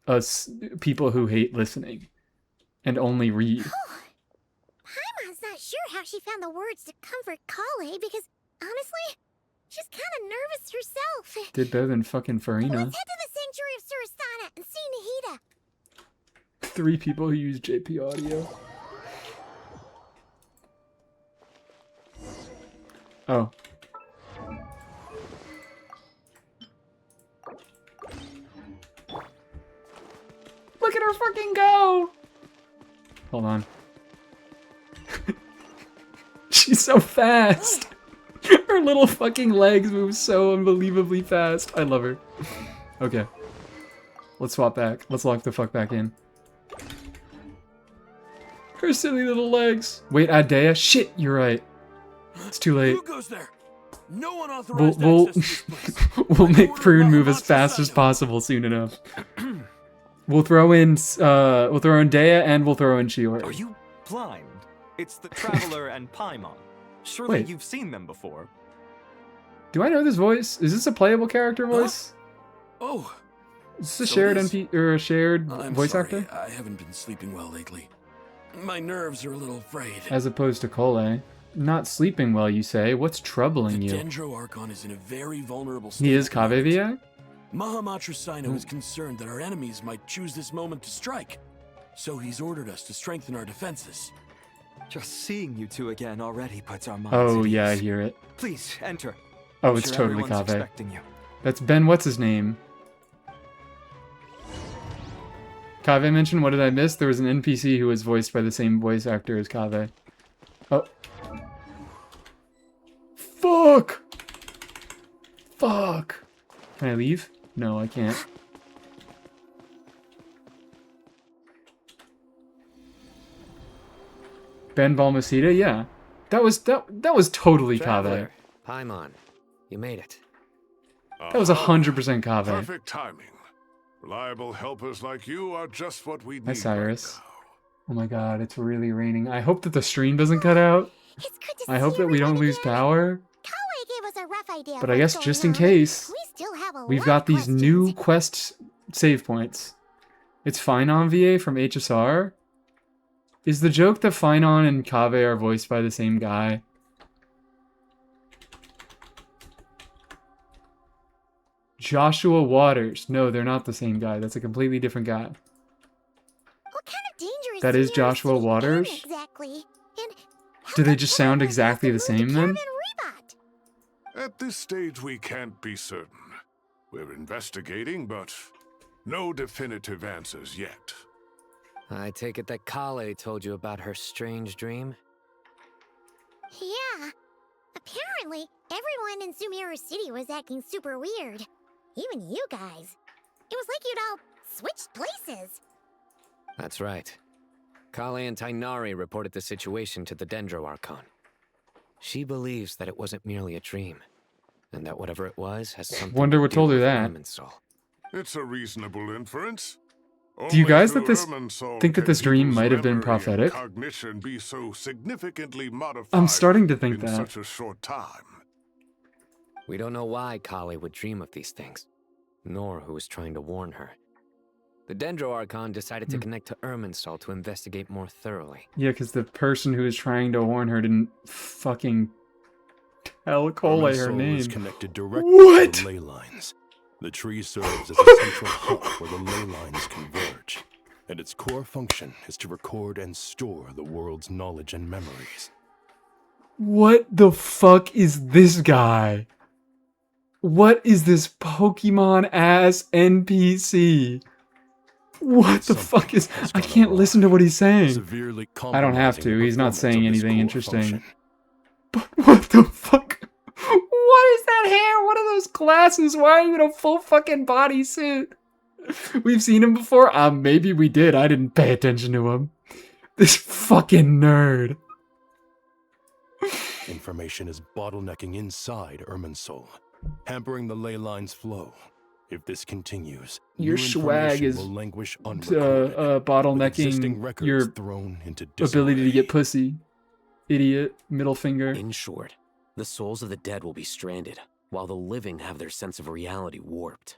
us people who hate listening and only read. Paimon's not sure how she found the words to comfort Kale because, honestly, she's kind of nervous herself. Did better than fucking Let's Farina. head to the Sanctuary of Surasana and see Nahida. 3 people who use JP audio. Oh. Look at her fucking go! Hold on. She's so fast! Her little fucking legs move so unbelievably fast. I love her. Okay. Let's swap back. Let's lock the fuck back in. Her silly little legs. Wait, Adea? Shit, you're right. It's too late. Who goes there? No one authorized We'll access to this place. we'll make Prune move as fast as possible soon enough. We'll throw in Dea and we'll throw in Shiori. Are you blind? It's the Traveler and Paimon. Surely Wait. you've seen them before. Do I know this voice? Is this a playable character voice? Oh. Is this a So shared it is. NP or a shared I'm voice sorry, actor? I haven't been sleeping well lately. My nerves are a little frayed. As opposed to Kole. Not sleeping well, you say? What's troubling The you? Dendro Archon is in a very vulnerable state. He is Kavevia? Mahamatra Sino is concerned that our enemies might choose this moment to strike. So he's ordered us to strengthen our defenses. Just seeing you two again already puts our minds Oh at yeah, I ease. hear it. Please enter. Oh, I'm it's sure totally everyone's Kave. expecting you. That's Ben, what's his name? Kave mentioned, what did I miss? There was an NPC who was voiced by the same voice actor as Kave. Oh. Fuck! Fuck! Can I leave? No, I can't. Ben Balmaceda? Yeah. That was totally Kave. Traveler, Paimon, you made it. That was 100% Kave. Perfect timing. Reliable helpers like you are just what we need. Hi, Cyrus. Oh my god, it's really raining. I hope that the stream doesn't cut out. I hope that we don't lose power. Kale gave us a rough idea. But I guess just in case, We still have a we've lot got of these new quest save points. It's Finon VA from HSR. Is the joke that Finon and Kave are voiced by the same guy? Joshua Waters. No, they're not the same guy. That's a completely different guy. What kind of danger is That is Sumeru Joshua City in Waters? exactly? And Do they just sound exactly the same then? At this stage, we can't be certain. We're investigating, but no definitive answers yet. I take it that Kale told you about her strange dream? Yeah. Apparently, everyone in Sumeru City was acting super weird. Even you guys. It was like you'd all switched places. That's right. Kale and Tainari reported the situation to the Dendro Archon. She believes that it wasn't merely a dream, and that whatever it was has something Wonder to what do told her with that. Irminsul. It's a reasonable inference. Do you guys Only think through Irminsul that can this dream people's might have been memory and prophetic? Cognition be so significantly modified I'm starting to think in that. such a short time. We don't know why Kale would dream of these things, nor who was trying to warn her. The Dendro Archon decided to connect to Irminsul to investigate more thoroughly. Yeah, because the person who was trying to warn her didn't fucking tell Cole her Irminsul name. is connected directly What? to the ley lines. The tree serves as a central hub where the ley lines converge, and its core function is to record and store the world's knowledge and memories. What the fuck is this guy? What is this Pokemon ass NPC? What the fuck is... I can't listen to what he's saying. Severely I don't have compromising to. the He's not performance saying of this anything core interesting. function. But what the fuck? What is that hair? What are those glasses? Why are you in a full fucking bodysuit? We've seen him before? Maybe we did. I didn't pay attention to him. This fucking nerd. Information is bottlenecking inside Irminsul, hampering the ley line's flow. If this continues, Your new swag information is will languish unrecorded, with existing bottlenecking records your thrown into ability to get pussy. Idiot. Middle finger. In short, the souls of the dead will be stranded, while the living have their sense of reality warped.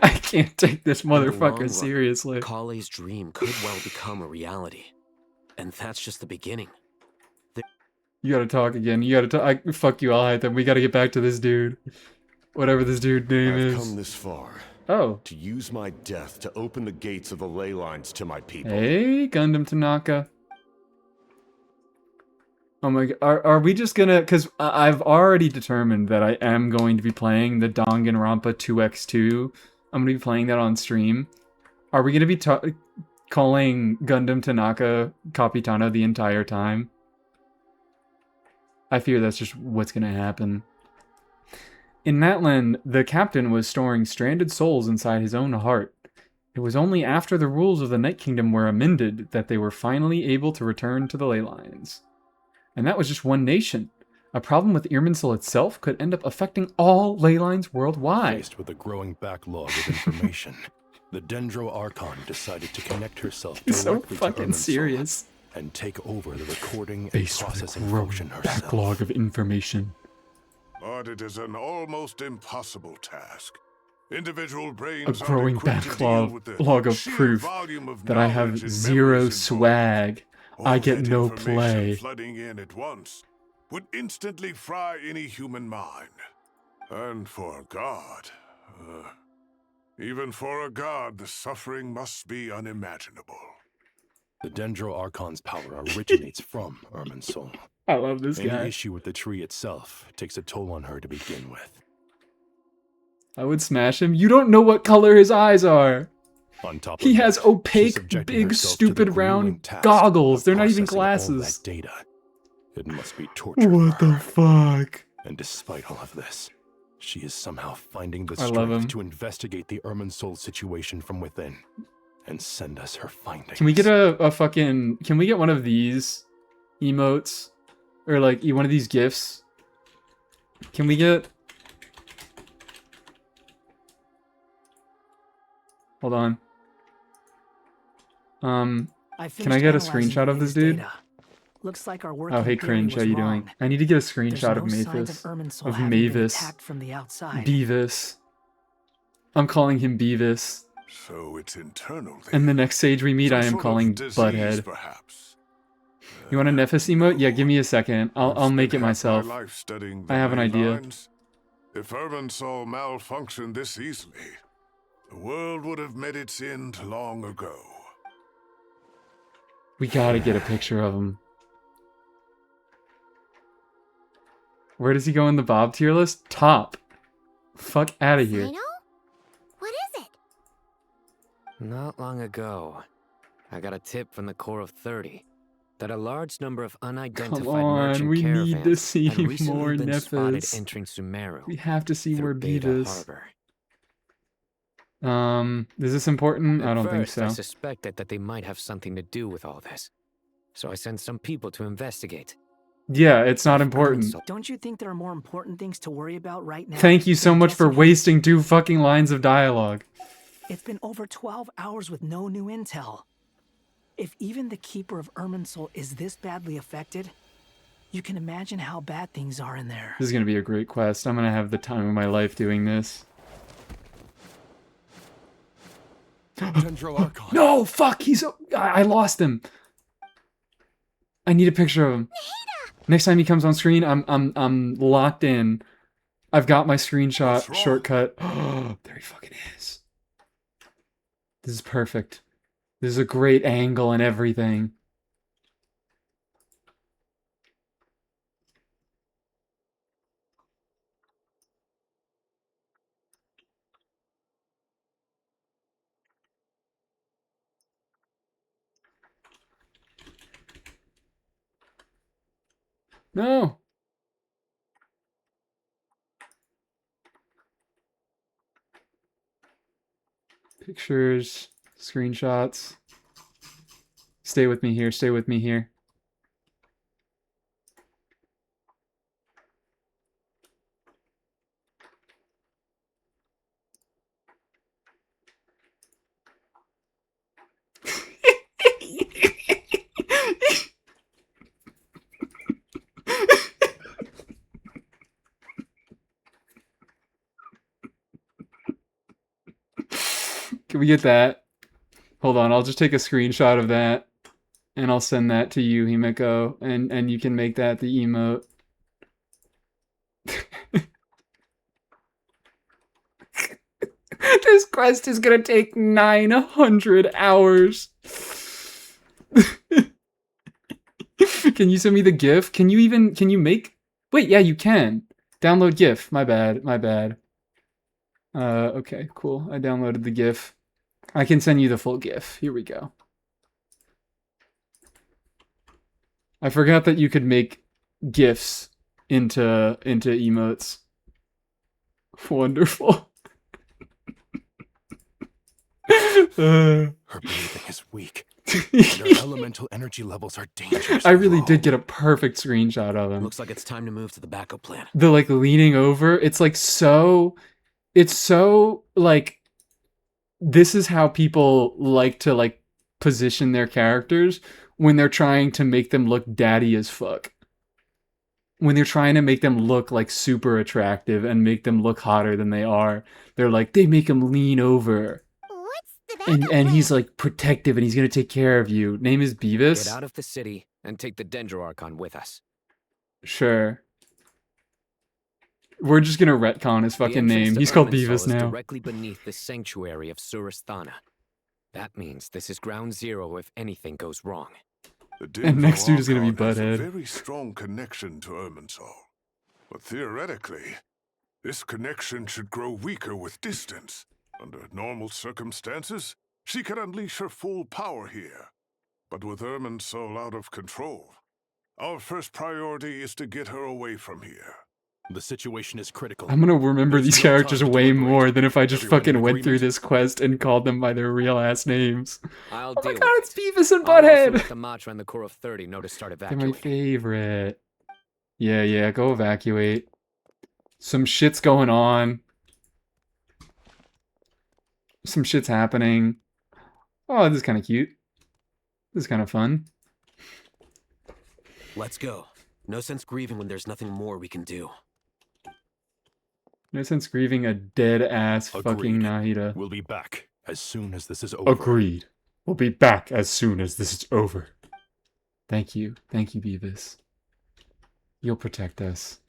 I can't take this In the long motherfucker run, seriously. Kale's dream could well become a reality. And that's just the beginning. You gotta talk again. You gotta talk. Fuck you, I'll hide them. We gotta get back to this dude. Whatever this dude's name I've is. come this far. Oh. To use my death to open the gates of the ley lines to my people. Hey, Gundam Tanaka. Oh my god. Are we just gonna... Because I've already determined that I am going to be playing the Danganronpa 2x2. I'm gonna be playing that on stream. Are we gonna be calling Gundam Tanaka Capitano the entire time? I fear that's just what's gonna happen. In Natlan, the captain was storing stranded souls inside his own heart. It was only after the rules of the Night Kingdom were amended that they were finally able to return to the ley lines. And that was just one nation. A problem with Irminsul itself could end up affecting all ley lines worldwide. Faced with a growing backlog of information, the Dendro Archon decided to connect herself He's so directly to fucking Irminsul serious. and take over the recording and Faced with a processing growing function herself. backlog of information. But it is an almost impossible task. Individual brains A growing are equipped to deal with the backlog of sheer proof volume of that I knowledge have and zero memories swag. I All get that no information play. flooding in at once would instantly fry any human mind. And for a god, even for a god, the suffering must be unimaginable. The Dendro Archon's power originates from Irminsul. I love this Any guy. issue with the tree itself takes a toll on her to begin with. I would smash him. You don't know what color his eyes are. On top He of has that, opaque, she's subjecting big, herself to the stupid, grueling round task goggles. of They're not even processing all glasses. that data. It must be torture What for the her. fuck? And despite all of this, she is somehow finding the I love him. strength to investigate the Irminsul situation from within and send us her findings. Can we get a fucking... Can we get one of these emotes? Or like one of these GIFs? Can we get... Hold on. Can I get a screenshot of this dude? Looks like our Oh, hey, Cringe, how you doing? I need to get a screenshot of Mavis. Of Mavis. From the outside. Beavis. I'm calling him Beavis. So it's internal then. And the next sage we meet, I am Some sort of calling disease, Butthead. perhaps. You want a Nephis emote? Yeah, give me a second. I'll make it Spent half myself. my life studying I the have an ley idea. lines. If Irminsul malfunctioned this easily, the world would have met its end long ago. We gotta get a picture of him. Where does he go in the Bob tier list? Top. Fuck out of here. Sino? What is it? Not long ago, I got a tip from the Corps of 30 that a large number of unidentified Come on, merchant we caravans need to see had recently more been spotted Nefes. entering Sumeru. We have to see through more Beta Beavis. Harbor. Is this important? I At don't think first, so. I suspected that they might have something to do with all this, so I sent some people to investigate. Yeah, it's not important. Don't you think there are more important things to worry about right now? Thank you so than much for guessing wasting 2 fucking lines of dialogue. It's been over 12 hours with no new intel. If even the Keeper of Irminsul is this badly affected, you can imagine how bad things are in there. This is gonna be a great quest. I'm gonna have the time of my life doing this. Dendro Archon. No, fuck, I lost him. I need a picture of him. Next time he comes on screen, I'm locked in. I've got my screenshot shortcut. Oh, there he fucking is. This is perfect. This is a great angle and everything. No. Pictures, screenshots. Stay with me here, stay with me here. Can we get that? Hold on, I'll just take a screenshot of that. And I'll send that to you, Himeko. And you can make that the emote. This quest is gonna take 900 hours. Can you send me the GIF? Can you make... Wait, yeah, you can. Download GIF. My bad, my bad. Okay, cool. I downloaded the GIF. I can send you the full GIF. Here we go. I forgot that you could make GIFs into emotes. Wonderful. Her breathing is weak. And her elemental energy levels are dangerous. I really did get a perfect screenshot of him. Looks like it's time to move to the backup plan. The like leaning over, it's like so... It's so like... This is how people like to like position their characters when they're trying to make them look daddy as fuck. When they're trying to make them look like super attractive and make them look hotter than they are. They're like, they make him lean over. And he's like protective and he's gonna take care of you. Name is Beavis. Get out of the city and take the Dendro Archon with us. Sure. We're just gonna retcon his fucking name. He's called Beavis now. Directly beneath the sanctuary of Surasthana. That means this is ground zero if anything goes wrong. And next dude is gonna be Archon has a Butthead. very strong connection to Irminsul. But theoretically, this connection should grow weaker with distance. Under normal circumstances, she can unleash her full power here. But with Irminsul out of control, our first priority is to get her away from here. The situation is critical. I'm gonna remember these characters way more than if I just fucking went through this quest and called them by their real ass names. I'll Oh my deal god, with it's Beavis and I'll also Butthead! let the Matra and the Corps of 30 know to start They're evacuating. my favorite. Yeah, go evacuate. Some shit's going on. Some shit's happening. Oh, this is kind of cute. This is kind of fun. Let's go. No sense grieving when there's nothing more we can do. No sense grieving a dead-ass fucking Agreed. Nahida. We'll be back as soon as this is over. Agreed. We'll be back as soon as this is over. Thank you. Thank you, Beavis. You'll protect us.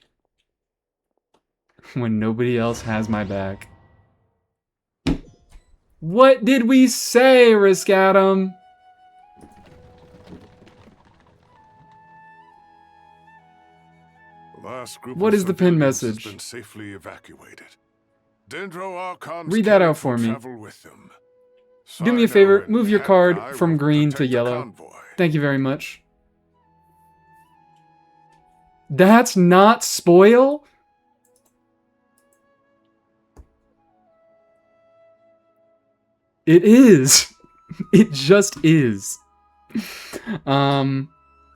When nobody else has my back. What did we say, Riskatum? Last group What of is the pin civilians message? Has been safely evacuated. Dendro Archon's Read that out carriage for will me. travel with them. Do me a Cyno favor, and move your Hat card Guy from will green to protect the yellow. convoy. Thank you very much. That's not spoil? It is. It just is. The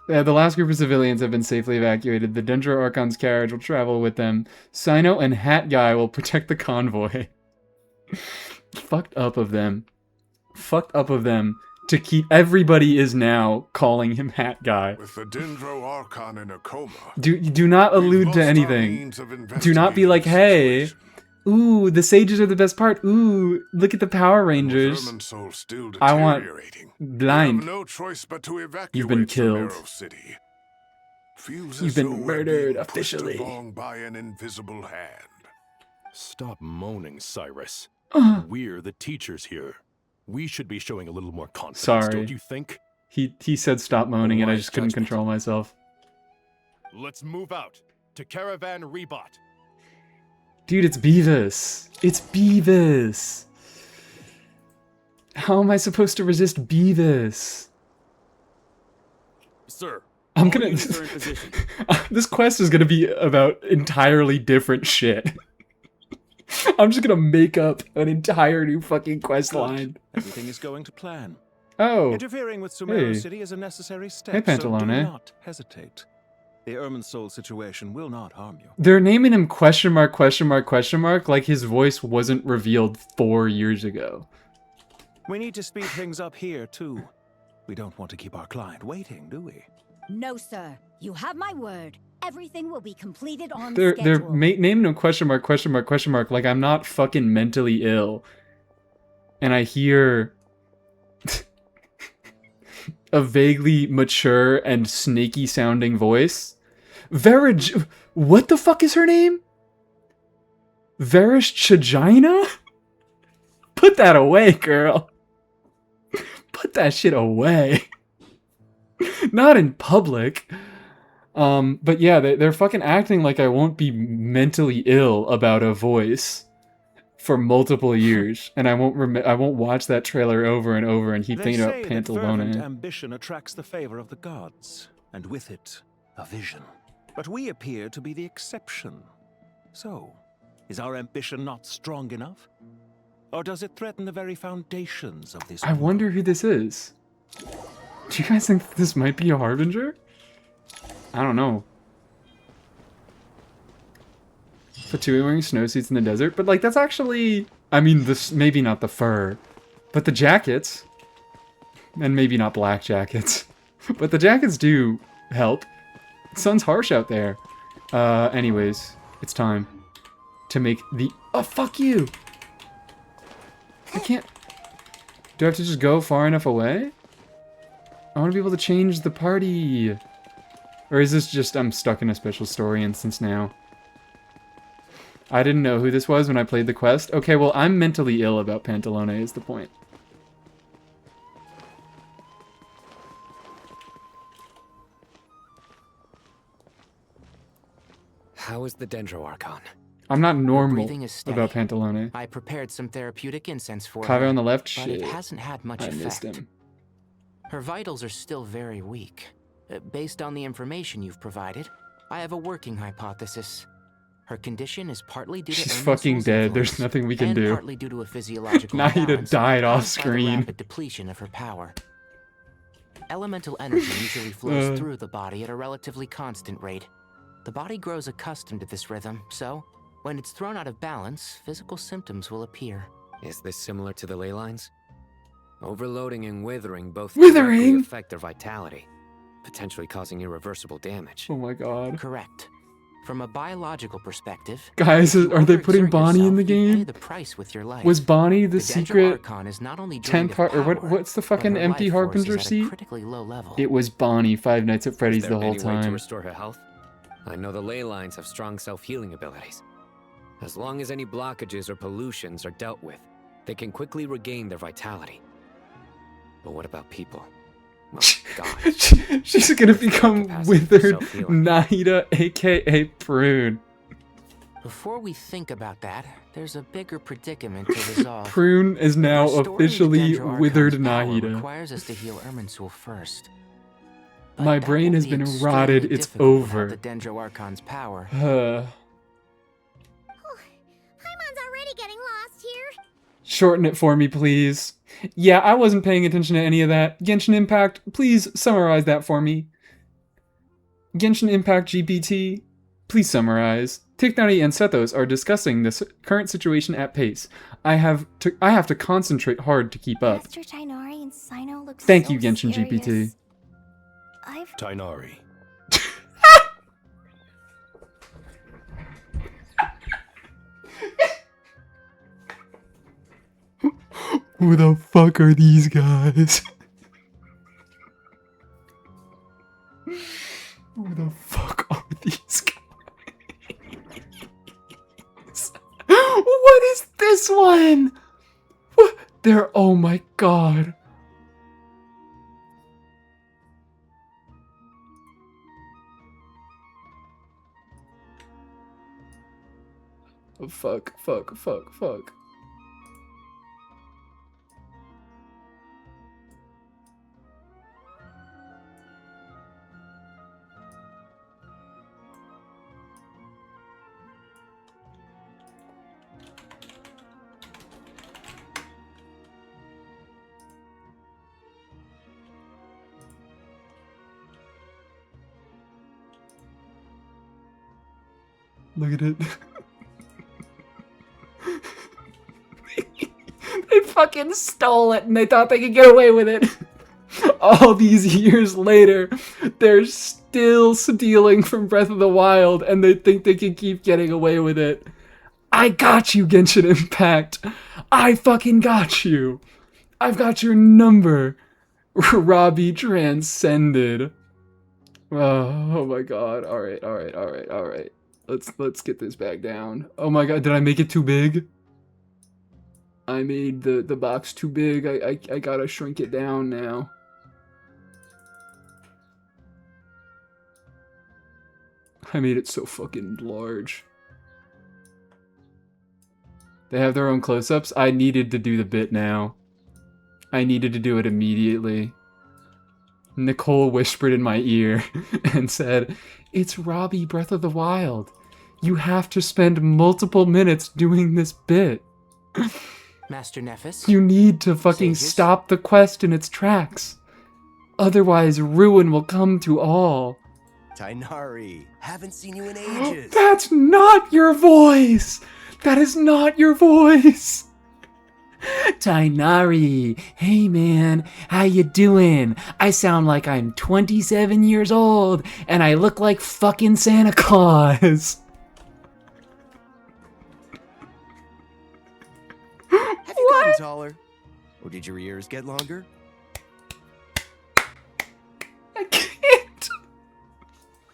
last group of civilians have been safely evacuated. The Dendro Archon's carriage will travel with them. Cyno and Hat Guy will protect the convoy. Fucked up of them. Fucked up of them to keep... Everybody is now calling him Hat Guy. With the Dendro Archon in a coma. Do not allude to anything. Do not be like, hey, ooh, the sages are the best part. Ooh, look at the Power Rangers. Still I want You blind. have no choice but to evacuate You've been killed. Sumeru City. Feels You've as been though we're murdered being pushed officially. along by an invisible hand. Stop moaning, Cyrus. Uh. We're the teachers here. We should be showing a little more confidence, Sorry. don't you think? He said stop moaning and I Wise just couldn't judgment. control myself. Let's move out to Caravan Rebot. Dude, it's Beavis. It's Beavis. How am I supposed to resist Beavis? Sir, I'm all gonna... units are in position. This quest is gonna be about entirely different shit. I'm just gonna make up an entire new fucking quest line. Everything is going to plan. Oh. Interfering with Sumeru Hey. City is a necessary step, Hey, so do Pantalone. not hesitate. The Irminsul situation will not harm you. They're naming him question mark, question mark, question mark, like his voice wasn't revealed 4 years ago. We need to speed things up here, too. We don't want to keep our client waiting, do we? No, sir. You have my word. Everything will be completed on They're schedule. naming him question mark, question mark, question mark, like I'm not fucking mentally ill. And I hear a vaguely mature and snaky sounding voice. What the fuck is her name? Verish Chagina? Put that away, girl. Put that shit away. Not in public. But yeah, they're fucking acting like I won't be mentally ill about a voice for multiple years, and I won't watch that trailer over and over and keep They thinking about say that fervent Pantalone. ambition attracts the favor of the gods, and with it, a vision. But we appear to be the exception. So, is our ambition not strong enough? Or does it threaten the very foundations of this I wonder who this is. Do you guys think this might be a harbinger? I don't know. Fatui wearing snowsuits in the desert, but like that's actually, I mean, this maybe not the fur, but the jackets, and maybe not black jackets, but the jackets do help. Sun's harsh out there. Anyways, it's time to make the. Oh fuck you! I can't. Do I have to just go far enough away? I want to be able to change the party. Or is this just I'm stuck in a special story instance now? I didn't know who this was when I played the quest. Okay, well, I'm mentally ill about Pantalone is the point. How is the Dendro Archon? I'm not normal breathing is steady. about Pantalone. I prepared some therapeutic incense for Kave her, on the left? but Shit. it hasn't had much I effect. missed him. Her vitals are still very weak. Based on the information you've provided, I have a working hypothesis. Her condition is partly due to She's Irminsul's fucking dead. influence, There's nothing we can and do. partly due to a physiological Naida imbalance died off caused by the screen. rapid depletion of her power. Elemental energy usually flows through the body at a relatively constant rate. The body grows accustomed to this rhythm, so when it's thrown out of balance, physical symptoms will appear. Is this similar to the ley lines? Overloading and withering both Withering? directly affect their vitality, potentially causing irreversible damage. Oh my god. Correct. From a biological perspective, Guys, if you are they putting overexert Bonnie in the yourself, you pay game? the price with your life. Was Bonnie the Dendro secret Archon is not only drained 10th of heart, or power, what's the fucking but her empty life force is harbinger at a seat? critically low level. It was Bonnie, Five Nights at Freddy's Is the there whole any way to time. restore her health? I know the ley lines have strong self-healing abilities. As long as any blockages or pollutions are dealt with, they can quickly regain their vitality. But what about people? Oh, God. She's gonna There's no become capacity for withered self-healing. Nahida, aka Prune. Before we think about that, there's a bigger predicament to resolve. Prune is now Restoring the officially Dendro withered Archon's power Nahida. requires us to heal Irminsul first. My That brain will has be been extremely rotted. It's difficult without over. the Dendro Archon's power. Paimon's already getting lost here. Shorten it for me, please. Yeah, I wasn't paying attention to any of that. Genshin Impact, please summarize that for me. Genshin Impact GPT, please summarize. Tiknari and Sethos are discussing this current situation at pace. I have to concentrate hard to keep up. Master Tainari and Sino look Thank so you, Genshin serious. GPT. Tainari. Who the fuck are these guys? Who the fuck are these guys? What is this one? What? They're, oh my god. Oh, fuck. Look at it. They fucking stole it and they thought they could get away with it. All these years later, they're still stealing from Breath of the Wild and they think they can keep getting away with it. I got you, Genshin Impact. I fucking got you. I've got your number. Robbie transcended. Oh my god. Alright. Let's get this back down. Oh my god, did I make it too big? I made the box too big. I gotta shrink it down now. I made it so fucking large. They have their own close-ups. I needed to do the bit now. I needed to do it immediately. Nicole whispered in my ear and said, "It's Robbie Breath of the Wild. You have to spend multiple minutes doing this bit. Master Nephis? You need to fucking stop the quest in its tracks. Otherwise, ruin will come to all." Tainari, haven't seen you in ages. That's not your voice! That is not your voice! Tainari, hey man, how you doing? I sound like I'm 27 years old, and I look like fucking Santa Claus. Have you gotten taller? Or did your ears get longer? I can't.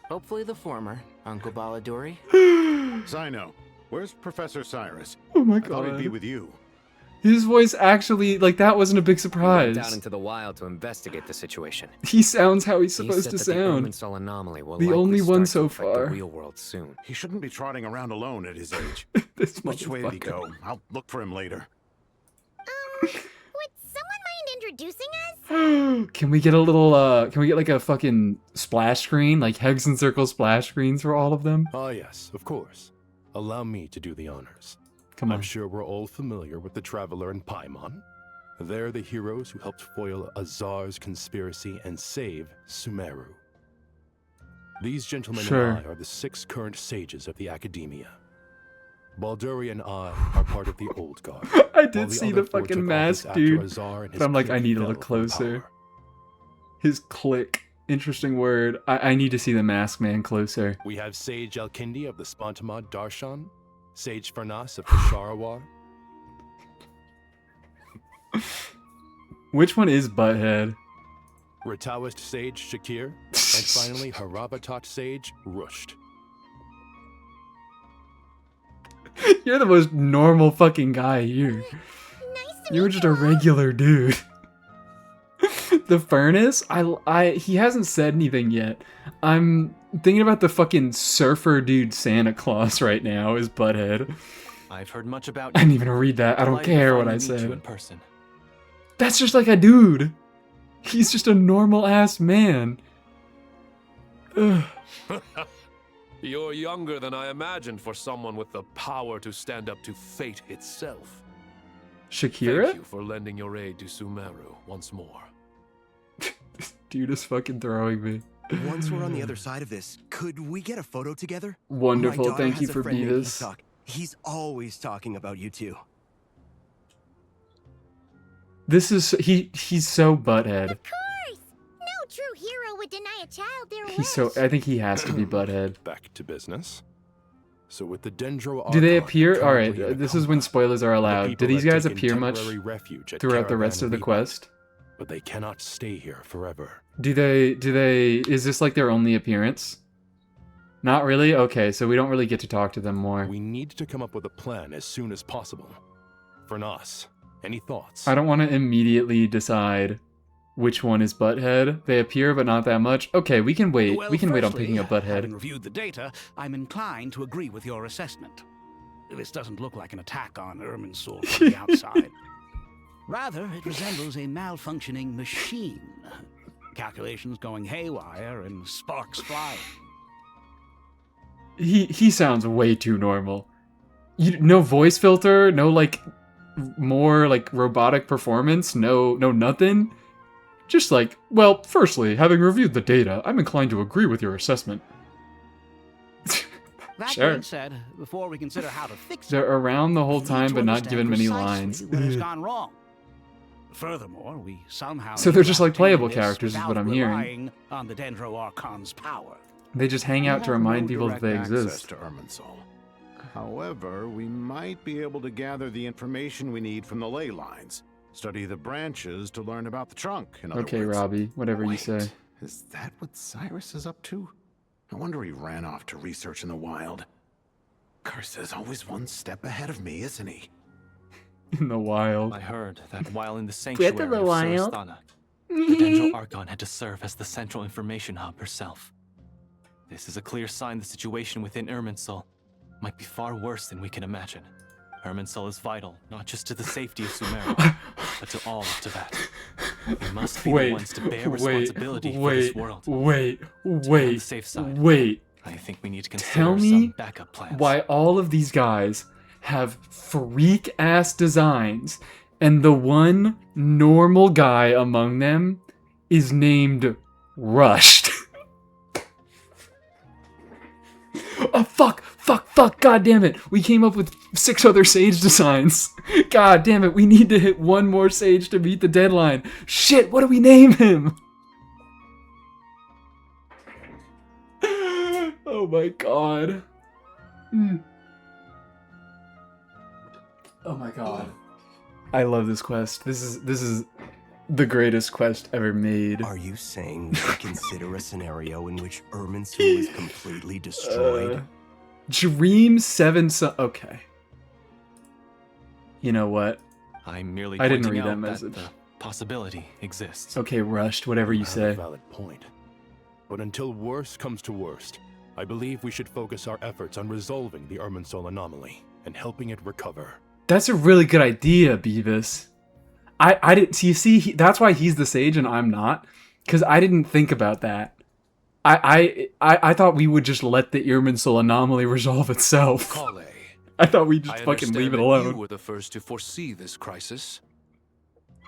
Hopefully the former, Uncle Baladori. Zino, where's Professor Cyrus? Oh my I thought he'd god. be with you. His voice actually, like, that wasn't a big He went surprise. down into the wild to investigate the situation. He sounds how he's He supposed said to that sound. The Irminsul anomaly will The likely only one start so to affect far. the real world soon. He shouldn't be trotting around alone at his age. This Which way did he motherfucker. go? I'll look for him later. Would someone mind introducing us? Can we get a little, can we get like a fucking splash screen? Like hex and circle splash screens for all of them? Ah, yes, of course. Allow me to do the honors. Come on. I'm sure we're all familiar with the Traveler and Paimon. They're the heroes who helped foil Azar's conspiracy and save Sumeru. These gentlemen Sure. and I are the 6 current sages of the Academia. Balduri and I are part of the Old Guard. I while did the see other the four fucking took mask, office after dude. Azar and But his I'm like, I clique need to fell look from closer. power. His click. Interesting word. I need to see the mask man closer. We have Sage Elkindi of the Spontamod Darshan, Sage Farnas of Kisharawar. Which one is Butthead? Ratawist Sage Shakir, and finally Harabatot Sage Rusht. You're the most normal fucking guy here. You were just a regular dude. the furnace. He hasn't said anything yet. I'm thinking about the fucking surfer dude Santa Claus right now. Is Butthead. I've heard much about I you. didn't even read that. I don't Delighted to care what finally I meet said. you in person. That's just like a dude. He's just a normal ass man. Ugh. You're younger than I imagined for someone with the power to stand up to fate itself. Shakira? Thank you for lending your aid to Sumeru once more. Dude is fucking throwing me. Once we're on the other side of this, could we get a photo together? Wonderful, My daughter thank has you a for friend named Beavis. Isak. He's always talking about you two. This is he's so butthead. Of course! No true hero would deny a child their He's so I think he has to be butthead. Back to business. So with the Dendro Do they Archon appear? All currently right, in this is when spoilers are the allowed. Do people these have guys taken appear much temporary refuge at throughout the rest Caravan of the Reap, quest? But they cannot stay here forever. Do they is this like their only appearance? Not really? Okay, so we don't really get to talk to them more. We need to come up with a plan as soon as possible. For Nas, any thoughts? I don't want to immediately decide which one is Butthead. They appear, but not that much. Okay, we can wait. Well, We can wait on firstly, picking up having Butthead. reviewed the data, I'm inclined to agree with your assessment. This doesn't look like an attack on Irminsul from the outside. Rather, it resembles a malfunctioning machine. Calculations going haywire and sparks flying. He sounds way too normal. No voice filter, no like more like robotic performance, no nothing. Just like, well, firstly, having reviewed the data, I'm inclined to agree with your assessment. That Sure. being said, before we consider how to fix it, They're around the whole we need time, to but not understand given many precisely lines. what has gone wrong. Furthermore, we somehow So they're just like need to obtain playable this characters is what without I'm hearing. relying on the Dendro Archon's power. They just hang out to remind people that they Access exist. to Irminsul. However, we might be able to gather the information we need from the ley lines. Study the branches to learn about the trunk, in other Okay, words. Robbie, whatever you say. Is that what Cyrus is up to? No wonder he ran off to research in the wild. Curse, always one step ahead of me, isn't he? In the wild. I heard that while in the sanctuary Get to the of wild. Surasthana, the Dendro Archon had to serve as the central information hub herself. This is a clear sign the situation within Irminsul might be far worse than we can imagine. Irminsul is vital, not just to the safety of Sumeru, but to all of Tibet. We must be the ones to bear responsibility for this world. To be on the safe side, I think we need to consider Tell some me backup plans. why all of these guys have freak ass designs and the one normal guy among them is named Rushed. Oh, fuck, god damn it. We came up with 6 other Sage designs. God damn it, we need to hit one more Sage to meet the deadline. Shit, what do we name him? Oh my god. Oh my god. I love this quest. This is the greatest quest ever made. Are you saying we should consider a scenario in which Irminsul is completely destroyed? Dream 7 okay. You know what? I'm merely I didn't pointing read that out message. the possibility exists. Okay, Rushed, whatever you have a say. valid point. But until worst comes to worst, I believe we should focus our efforts on resolving the Irminsul anomaly and helping it recover. That's a really good idea, Beavis. I didn't see that's why he's the Sage and I'm not, because I didn't think about that. I thought we would just let the Irminsul anomaly resolve itself. Kale, I thought we'd just I fucking leave it understand that alone. You were the first to foresee this crisis.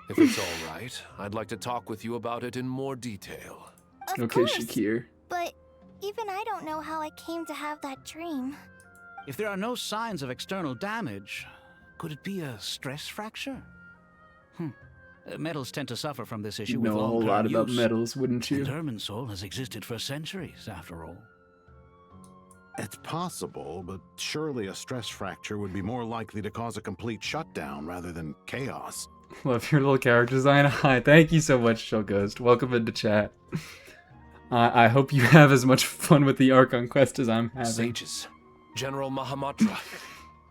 If it's all right, I'd like to talk with you about it in more detail. Of Okay, course, Shakir. But even I don't know how I came to have that dream. If there are no signs of external damage, could it be a stress fracture? Metals tend to suffer from this issue You with know a whole long-term lot about use. metals, wouldn't you? And Irminsul has existed for centuries, after all. It's possible, but surely a stress fracture would be more likely to cause a complete shutdown rather than chaos. Love your little character design. Hi, thank you so much, Chill Ghost. Welcome into chat. I hope you have as much fun with the Archon Quest as I'm having. Sages, General Mahamatra.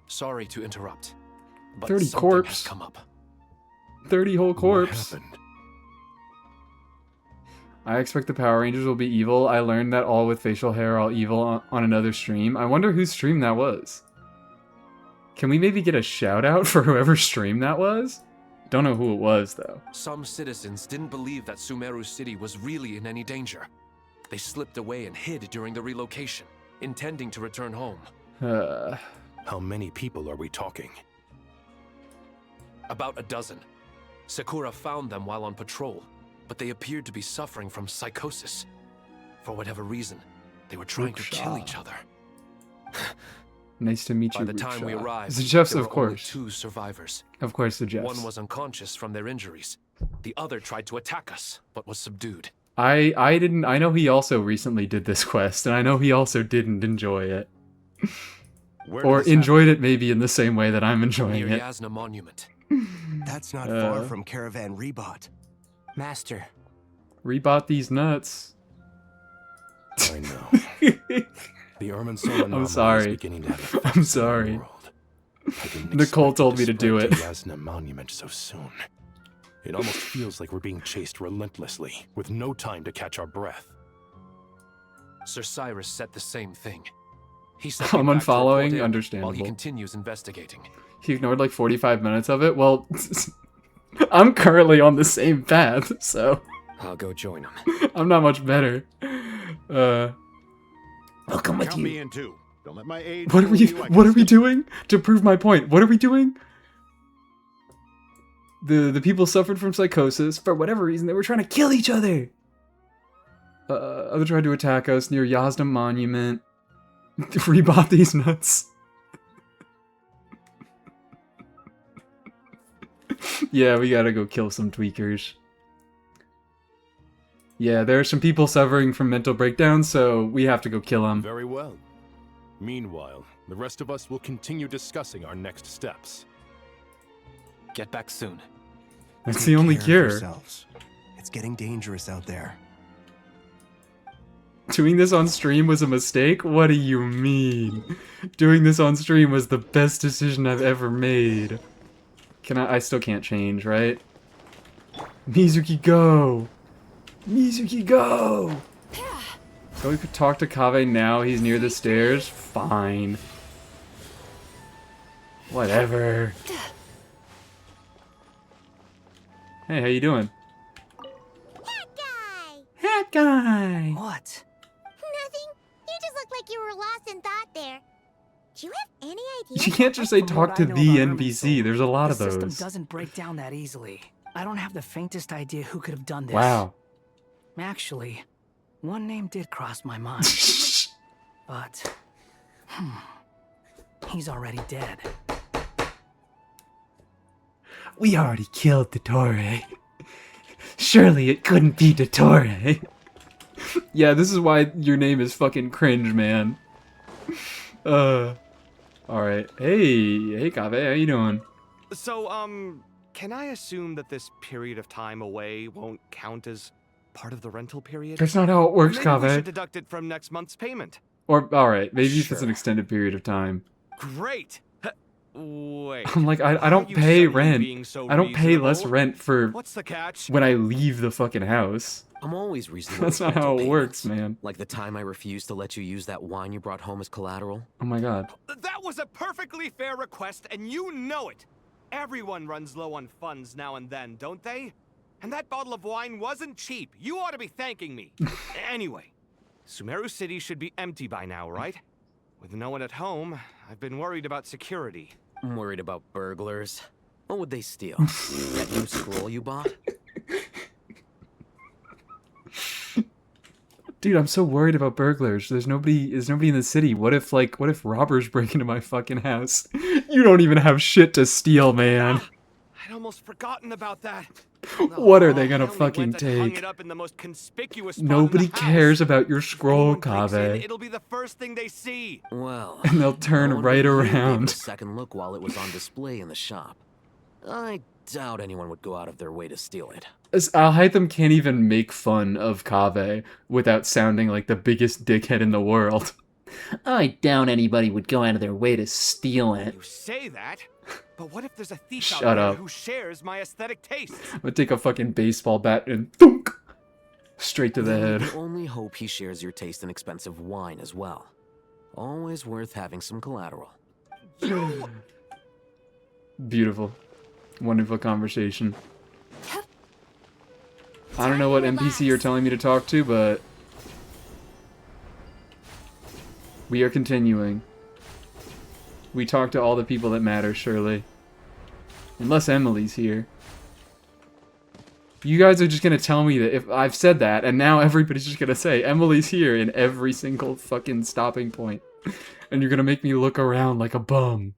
Sorry to interrupt, but 30 something corpse. has come up. 30 whole corpse. I expect the Power Rangers will be evil. I learned that all with facial hair are all evil on another stream. I wonder whose stream that was. Can we maybe get a shout out for whoever stream that was? Don't know who it was, though. Some citizens didn't believe that Sumeru City was really in any danger. They slipped away and hid during the relocation, intending to return home. How many people are we talking? About a dozen. Sakura found them while on patrol, but they appeared to be suffering from psychosis. For whatever reason, they were trying to kill each other. Nice to meet you, By the time we arrived, the Jeffs, there of were only course. 2 survivors. Of course, the Jeffs. One was unconscious from their injuries. The other tried to attack us, but was subdued. I know he also recently did this quest, and I know he also didn't enjoy it. Or enjoyed it maybe in the same way that I'm enjoying Near it. Yasna Monument. That's not far from Caravan Rebot. Master. Rebot these nuts. I know. The Irminsul anomaly I'm sorry. is beginning to have effects I'm on the sorry. world. I didn't Nicole expect told me to spread do it. Yasna Monument so soon. It almost feels like we're being chased relentlessly, with no time to catch our breath. Sir Cyrus said the same thing. He said I'm get back to report unfollowing, in while understandable. he continues investigating. He ignored like 45 minutes of it. Well, I'm currently on the same path, so I'll go join him. I'm not much better. I'll come with Count me you. in too. Don't let my age. What are fool we you, I what can are we still- doing to prove my point? What are we doing? The people suffered from psychosis. For whatever reason, they were trying to kill each other. Other tried to attack us near Yasna Monument. Rebought these nuts. Yeah, we gotta go kill some tweakers. Yeah, there are some people suffering from mental breakdowns, so we have to go kill them. Very well. Meanwhile, the rest of us will continue discussing our next steps. Get back soon. That's Take the only care of cure. yourselves. It's getting dangerous out there. Doing this on stream was a mistake? What do you mean? Doing this on stream was the best decision I've ever made. I still can't change, right? Mizuki, go! Mizuki, go! So we could talk to Kaveh now, he's near the stairs? Fine. Whatever. Hey, how you doing? Hat guy! What? Nothing. You just look like you were lost in thought there. Do you have any idea? You can't just say From talk what to I know the about NPC, there's a lot the of those. system doesn't break down that easily. I don't have the faintest idea who could have done this. Wow. Actually, one name did cross my mind. But, he's already dead. We already killed Dottore. Surely it couldn't be Dottore. Yeah, this is why your name is fucking cringe, man. Alright. Hey, Kaveh, how you doing? So, can I assume that this period of time away won't count as part of the rental period? That's not how it works, Maybe we Kaveh. should deduct it from next month's payment. Or, alright, maybe if it's Sure. an extended period of time. Great. Wait. I'm like, I why are don't you pay suddenly rent. being so I don't pay less reasonable? rent for What's the catch? when I leave the fucking house. I'm always reasonable. That's with not how rental it works, payments. man. Like the time I refused to let you use that wine you brought home as collateral. Oh my god. That was a perfectly fair request, and you know it. Everyone runs low on funds now and then, don't they? And that bottle of wine wasn't cheap. You ought to be thanking me. Anyway, Sumeru City should be empty by now, right? With no one at home, I've been worried about security. I'm worried about burglars. What would they steal? That new scroll you bought? Dude, I'm so worried about burglars. There's nobody in the city. What if robbers break into my fucking house? You don't even have shit to steal, man. I'd almost forgotten about that. What are they gonna I only fucking went and hung take? it up in the most conspicuous spot in Nobody the house. cares about your scroll, Breaks in, Kaveh. it'll be the first thing they see. Well, And they'll turn no one right but you gave it around. a second look while it was on display in the shop. I doubt anyone would go out of their way to steal it. Alhaitham can't even make fun of Kaveh without sounding like the biggest dickhead in the world. I doubt anybody would go out of their way to steal it. You say that, but what if there's a thief Shut out there up. who shares my aesthetic tastes? I'm gonna take a fucking baseball bat and thunk! Straight to the Then we head. can only hope he shares your taste in expensive wine as well. Always worth having some collateral. Beautiful. Wonderful conversation. I don't know what NPC you're telling me to talk to, but we are continuing. We talk to all the people that matter, surely. Unless Emily's here. You guys are just gonna tell me that if I've said that, and now everybody's just gonna say Emily's here in every single fucking stopping point. And you're gonna make me look around like a bum.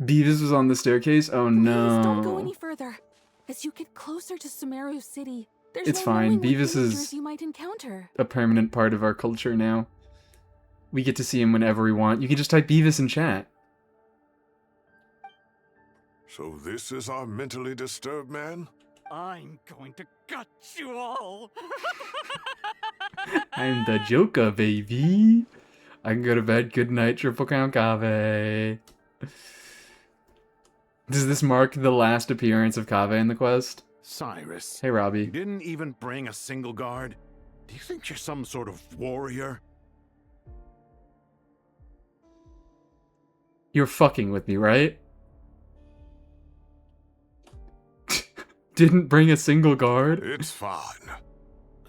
Beavis was on the staircase? Oh no. Please don't go any further. As you get closer to Sumeru City, there's It's no fine. knowing what Beavis dangers is you might encounter. a permanent part of our culture now. We get to see him whenever we want. You can just type Beavis in chat. So this is our mentally disturbed man? I'm going to gut you all. I'm the Joker, baby. I can go to bed. Good night, Triple Count Kave. Does this mark the last appearance of Kave in the quest? Cyrus. Hey, Robbie. You didn't even bring a single guard? Do you think you're some sort of warrior? You're fucking with me, right? Didn't bring a single guard? It's fine.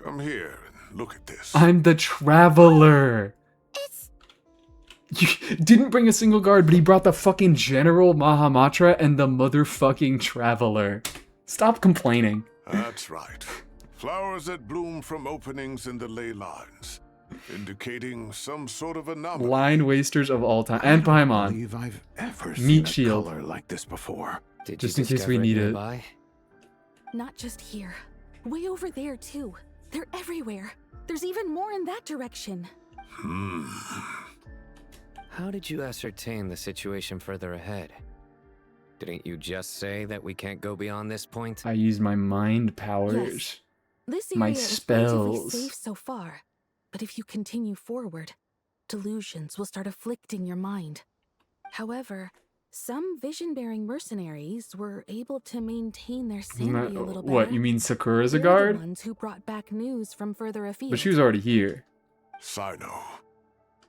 Come here and look at this. I'm the Traveler. You didn't bring a single guard, but he brought the fucking General Mahamatra and the motherfucking Traveler. Stop complaining. That's right. Flowers that bloom from openings in the ley lines, indicating some sort of anomaly. Line wasters of all time. And I Paimon. believe I've ever seen Meat a shield. color like this before. Just in case we need it. Not just here. Way over there, too. They're everywhere. There's even more in that direction. How did you ascertain the situation further ahead? Didn't you just say that we can't go beyond this point? I use my mind powers. Yes. This My area is relatively spells. safe so far. But if you continue forward, delusions will start afflicting your mind. However, some vision-bearing mercenaries were able to maintain their Isn't sanity that, a little better. what, you mean Sakura's a They're guard? the ones who brought back news from further afield. But she was already here. Sino,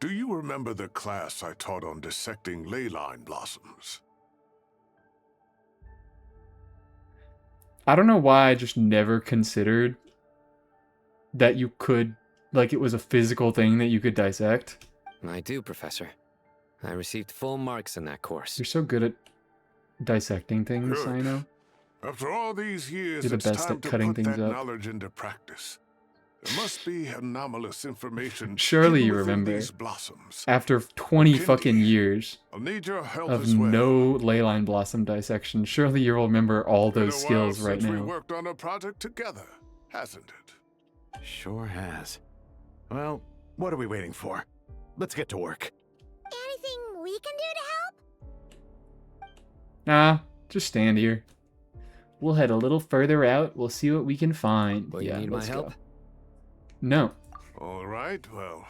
do you remember the class I taught on dissecting ley line blossoms? I don't know why I just never considered that you could, like, it was a physical thing that you could dissect. I do, Professor. I received full marks in that course. You're so good at dissecting things, Good. Sino. After all these years, You're the it's best time at to cutting put things that up. knowledge into practice. There must be anomalous information. Surely hidden you within remember. these blossoms. After 20 fucking years I'll need your help of as well. no leyline blossom dissection, surely you'll remember all Been a those while skills right since we now. worked on a project together, hasn't it? Sure has. Well, what are we waiting for? Let's get to work. Anything we can do to help? Nah, just stand here. We'll head a little further out. We'll see what we can find. Will you need my let's help? go. No. All right, well,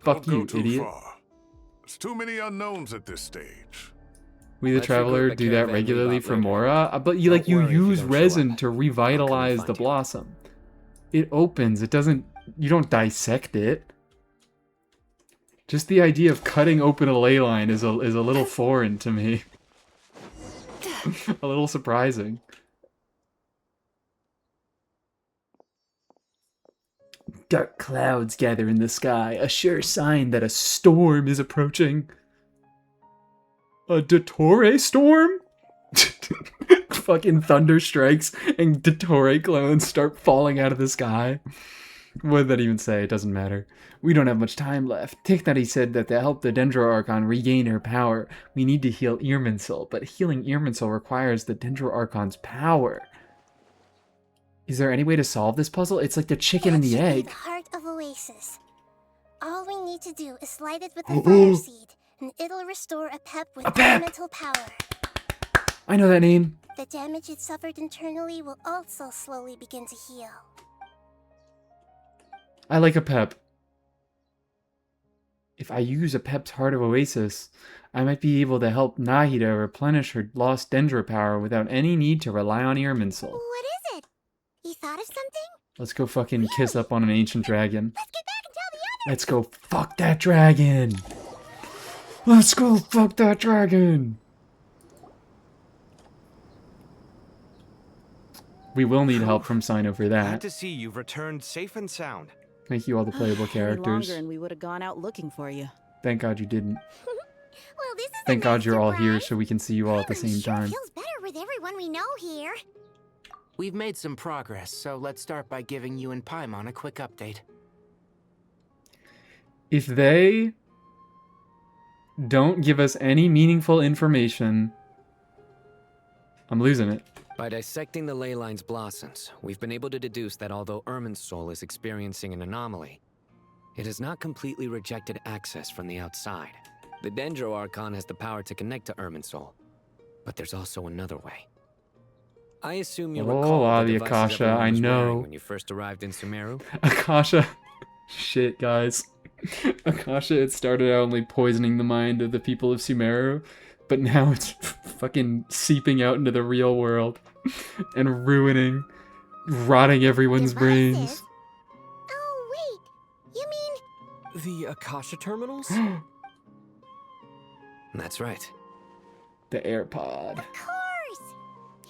Fuck don't you, go too idiot. far. There's too many unknowns at this stage. We the Let's Traveler regroup the do that caravan regularly about for later. Mora, but you like Don't worry if you use don't show resin up. to revitalize the find you. blossom. It opens. It doesn't. You don't dissect it. Just the idea of cutting open a ley line is a little foreign to me. A little surprising. Dark clouds gather in the sky, a sure sign that a storm is approaching. A Dottore storm? Fucking thunder strikes and Dottore clones start falling out of the sky. What did that even say? It doesn't matter. We don't have much time left. Tignari said that to help the Dendro Archon regain her power, we need to heal Irminsul, but healing Irminsul requires the Dendro Archon's power. Is there any way to solve this puzzle? It's like the chicken and the Should be egg. the heart of Oasis. All we need to do is light it with the fire seed, and it'll restore a pep with elemental power. I know that name. The damage it suffered internally will also slowly begin to heal. I like a pep. If I use a pep's Heart of Oasis, I might be able to help Nahida replenish her lost Dendro power without any need to rely on Irminsul. What is it? You thought of something? Let's go fucking kiss up on an ancient dragon. Let's get back and tell the others! Let's go fuck that dragon! Let's go fuck that dragon! We will need help from Sino for Glad that. to see you've returned safe and sound. Thank you, all the playable Any characters. longer and we would have gone out looking for you. Thank God you didn't. Well, this is Thank a God nice you're all surprise. here so we can see you all at the same time. Feels better with everyone we know here. We've made some progress, so let's start by giving you and Paimon a quick update. If they don't give us any meaningful information, I'm losing it. By dissecting the ley line's blossoms, we've been able to deduce that although Irminsul is experiencing an anomaly, it has not completely rejected access from the outside. The Dendro Archon has the power to connect to Irminsul, but there's also another way. I assume you recall the devices Akasha, everyone I was wearing know. when you first arrived in Sumeru. Akasha. Shit, guys. Akasha, it started out only poisoning the mind of the people of Sumeru, but now it's fucking seeping out into the real world and rotting everyone's brains. Oh, wait. You mean... The Akasha terminals? That's right. The AirPod. Of course!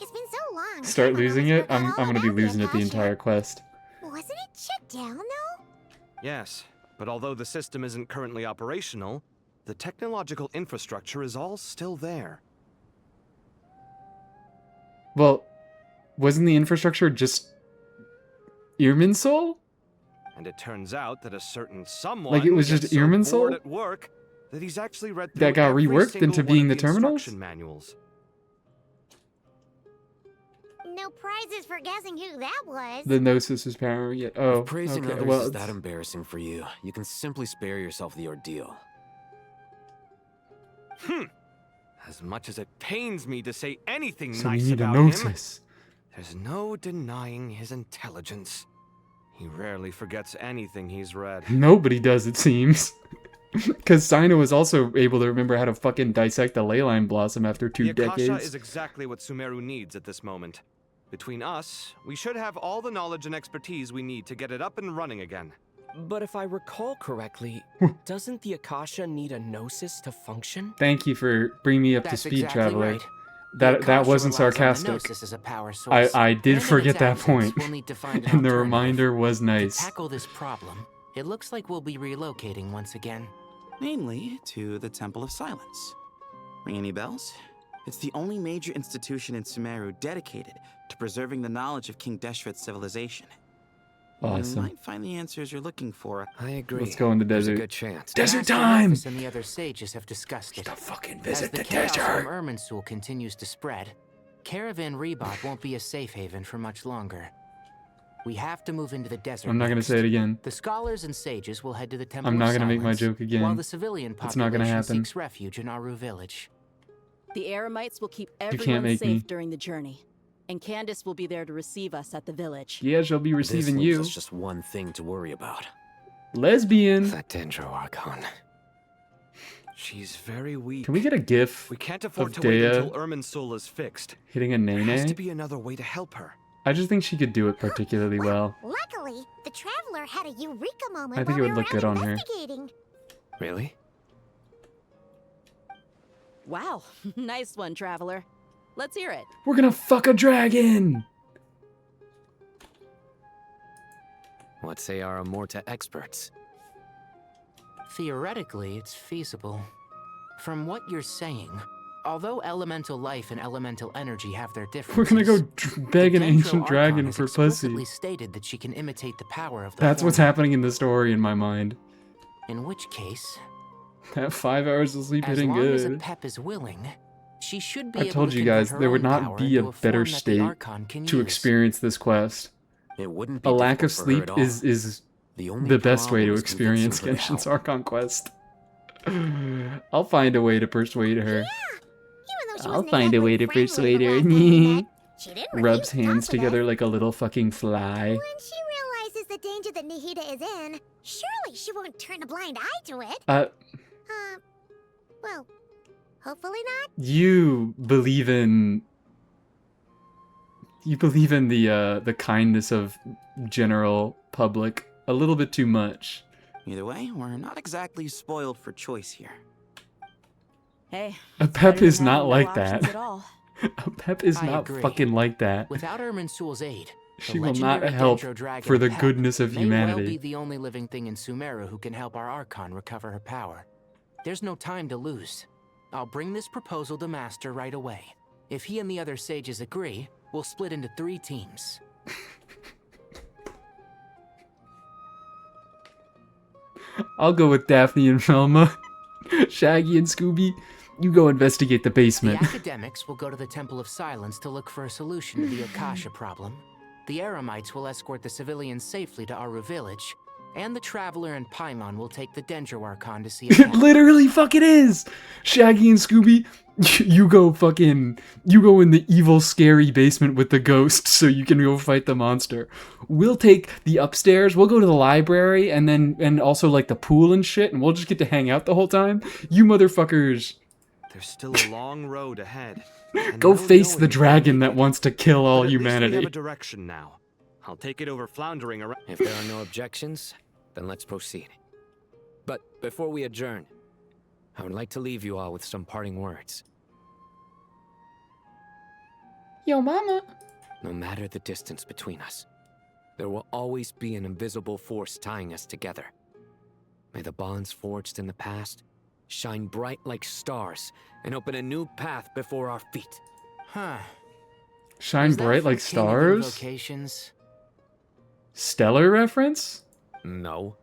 It's been so long. Start losing it? I'm gonna be losing it the entire quest. Wasn't it shut down, though? Yes, but although the system isn't currently operational, the technological infrastructure is all still there. Well, wasn't the infrastructure just Irminsul? And it turns out that a certain someone Like it was gets just so Irminsul? bored at work that he's actually read through That got every reworked single into one being of the terminals? instruction manuals. No prizes for guessing who that was. The Gnosis is power yet. Oh, If praising okay. others Well, is it's- that embarrassing for you, you can simply spare yourself the ordeal. As much as it pains me to say anything So we nice need a about him, Gnosis. there's no denying his intelligence. He rarely forgets anything he's read. Nobody does, it seems. Because Sino was also able to remember how to fucking dissect the leyline blossom after 2 The Akasha decades. is exactly what Sumeru needs at this moment. Between us, we should have all the knowledge and expertise we need to get it up and running again. But if I recall correctly, doesn't the Akasha need a Gnosis to function? Thank you for bringing me up to That's speed, exactly Traveler. right. That Akasha wasn't relies on the sarcastic. Gnosis as a power source, I did and in forget its that absence, point. we'll need to find an And the alternative. reminder was nice. To tackle this problem, it looks like we'll be relocating once again. Namely, to the Temple of Silence. Ring any bells? It's the only major institution in Sumeru dedicated to preserving the knowledge of King Deshret's civilization. You Awesome. might find the answers you're looking for. I agree. Let's go in the There's a desert. good chance. Desert Master time! Rufus and the other sages have discussed it. fucking As visit the the chaos desert. from Irminsul continues to spread, Caravan Rebot won't be a safe haven for much longer. We have to move into the desert. I'm not gonna next. say it again. The scholars and sages will head to the Temple I'm of not gonna make my Silence, joke again. while the civilian It's population not gonna happen. seeks refuge in Aru village. The Eremites will keep can't everyone make safe me. during the journey. And Candace will be there to receive us at the village. Yeah, she'll be This receiving leaves you. us just one thing to worry about. Lesbian. That Dendro Archon. She's very weak. Can we get a gif We can't afford of to wait Dea until Irminsul is fixed. hitting a There has to nene? be another way to help her. I just think she could do it particularly well. Luckily, the Traveler had a eureka moment I think while it would we look were good out on her. investigating. Really? Wow, nice one, Traveler. Let's hear it. We're gonna fuck a dragon! What say our Amorta experts? Theoretically, it's feasible. From what you're saying, although elemental life and elemental energy have their differences, We're gonna go beg an the Dendro ancient Archon dragon has for pussy. explicitly stated that she can imitate the power of the That's what's former. happening in the story in my mind. In which case, That 5 hours of sleep as hitting long as good. Apep is willing, she should be I able told to you convert guys, her there would own not power be a into better form that the state Archon can to use. experience this quest. It wouldn't be A lack of difficult for her sleep at all. is The only the best way problem to is convincing experience her to Genshin's help. Archon Quest. I'll find a way to persuade her. Even though she I'll wasn't find a way to exactly friendly persuade the her. last time we met, she didn't Rubs refuse to hands talk with together us. like a little fucking fly. When she realizes the danger that Nahida is in, surely she won't turn a blind eye to it. Uh, well, Hopefully not. You believe in the kindness of general public a little bit too much. Either way, we're not exactly spoiled for choice here. Hey, A it's Pep better is than not having no like options that. at all. A Pep is I not agree. fucking like that. Without Irminsul's aid, She the will not legendary help Dendro dragon for the Pep goodness of may humanity. well be the only living thing in Sumeru who can help our Archon recover her power. There's no time to lose. I'll bring this proposal to Master right away. If he and the other sages agree, we'll split into 3 teams. I'll go with Daphne and Velma. Shaggy and Scooby, you go investigate the basement. The academics will go to the Temple of Silence to look for a solution to the Akasha problem. The Eremites will escort the civilians safely to Aru Village. And the Traveler and Paimon will take the Dendro Archon to see It literally fucking is! Shaggy and Scooby, you go in the evil, scary basement with the ghost so you can go fight the monster. We'll take the upstairs, we'll go to the library, and also like the pool and shit, and we'll just get to hang out the whole time. You motherfuckers. There's still a long road ahead. and Go no face knowing the if dragon that wants to kill all But at least we have humanity. a direction now. I'll take it over floundering around. If there are no objections, then let's proceed. But before we adjourn, I would like to leave you all with some parting words. Yo, mama. No matter the distance between us, there will always be an invisible force tying us together. May the bonds forged in the past shine bright like stars and open a new path before our feet. Huh. Shine Was that bright from like King of stars? Invocations? Stellar reference? No.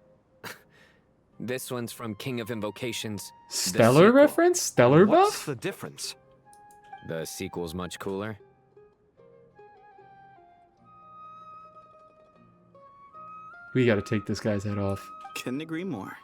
This one's from King of Invocations. the Stellar sequel. reference? Stellar What's buff? the difference? The sequel's much cooler. We gotta take this guy's head off. Couldn't agree more.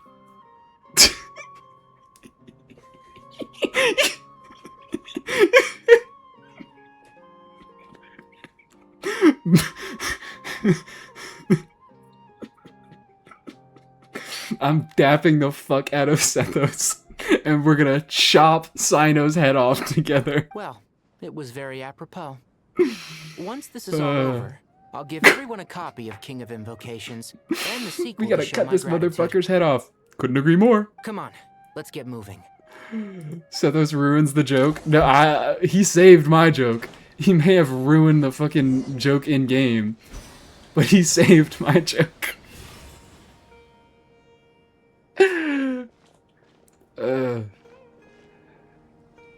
I'm dapping the fuck out of Sethos, and we're gonna chop Sino's head off together. Well, it was very apropos. Once this is all over, I'll give everyone a copy of King of Invocations and the sequel We gotta to show cut my this gratitude. motherfucker's head off. Couldn't agree more. Come on, let's get moving. Sethos ruins the joke. No, he saved my joke. He may have ruined the fucking joke in game, but he saved my joke.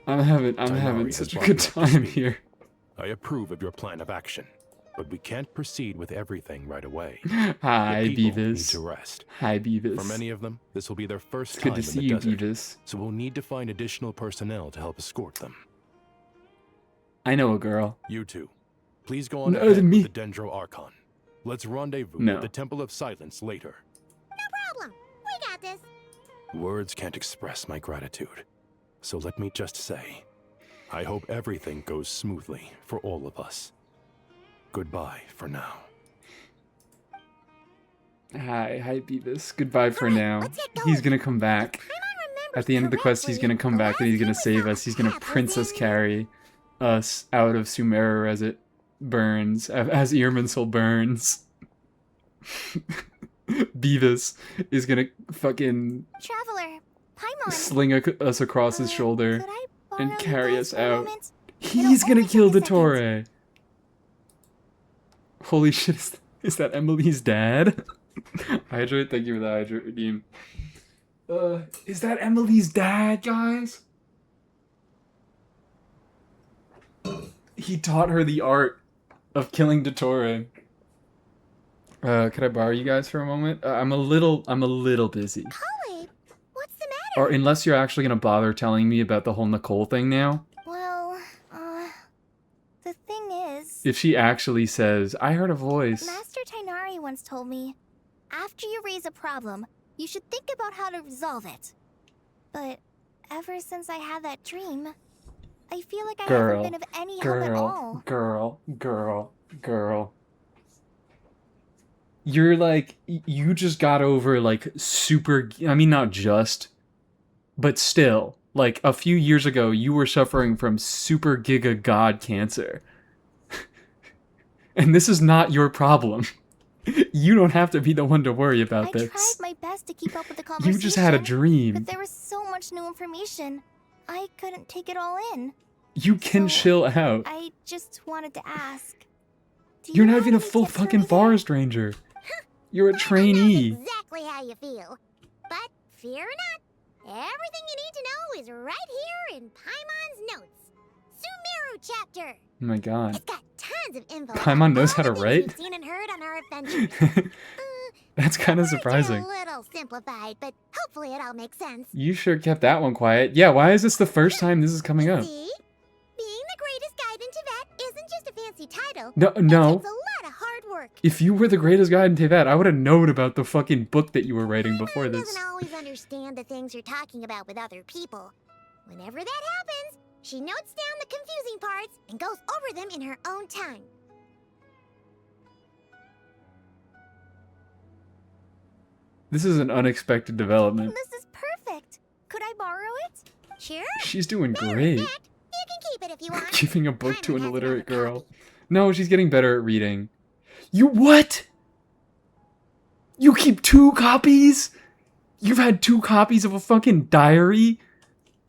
I'm having such a good time here. I approve of your plan of action, but we can't proceed with everything right away. Hi, The people need Beavis. to rest. Hi, Beavis. For many of them, this will be their first It's time good to in see the you, desert, Beavis. so we'll need to find additional personnel to help escort them. I know a girl. You two, please go on No, ahead me. with the Dendro Archon. Let's rendezvous No. at the Temple of Silence later. Problem. We got this. Words can't express my gratitude, so let me just say, I hope everything goes smoothly for all of us. Goodbye for now. Hi, Beavis. Goodbye for now. He's gonna come back. At the end of the quest, he's gonna come back and he's gonna save us. He's gonna princess carry us out of Sumeru as it burns, as Irminsul burns. Beavis is gonna fucking Traveler, Paimon. sling us across his shoulder and carry us out. moment? He's gonna kill the Torre. Holy shit, is that Emily's dad? Hydra, thank you for the Hydra redeem. Is that Emily's dad, guys? He taught her the art of killing Dottore. Could I borrow you guys for a moment? I'm a little busy. Poet, what's the matter? Or unless you're actually gonna bother telling me about the whole Nicole thing now. Well, the thing is, If she actually says, I heard a voice. Master Tainari once told me, after you raise a problem, you should think about how to resolve it. But ever since I had that dream, I feel like I haven't been of any help at all. Girl. You're like, you just got over like super, I mean not just, but still, Like, a few years ago, you were suffering from super giga god cancer. And this is not your problem. You don't have to be the one to worry about I this. tried my best to keep up with the conversation. You just had a dream. But there was so much new information. I couldn't take it all in. You can chill out. I just wanted to ask. You're not even a full fucking forest ranger. You're a trainee. Exactly how you feel. But fear not, everything you need to know is right here in Paimon's notes. Sumeru chapter. Oh my god. It's got tons of info. Paimon knows how to write? We've seen and heard on our adventures. That's kind of It's surprising. a little simplified, but hopefully it all makes sense. You sure kept that one quiet. Yeah, why is this the first time this is coming up? See? Being the greatest guide in Tibet isn't just a fancy title. No. It takes a lot of hard work. If you were the greatest guy in Teyvat, I would have known about the fucking book that you were writing before Paimon this. doesn't always understand the things you're talking about with other people. Whenever that happens, she notes down the confusing parts and goes over them in her own time. This is an unexpected development. This is perfect. Could I borrow it? Sure. She's doing great. You can keep it if you want. Giving a book to an illiterate girl. No, she's getting better at reading. You what? You keep 2 copies? You've had 2 copies of a fucking diary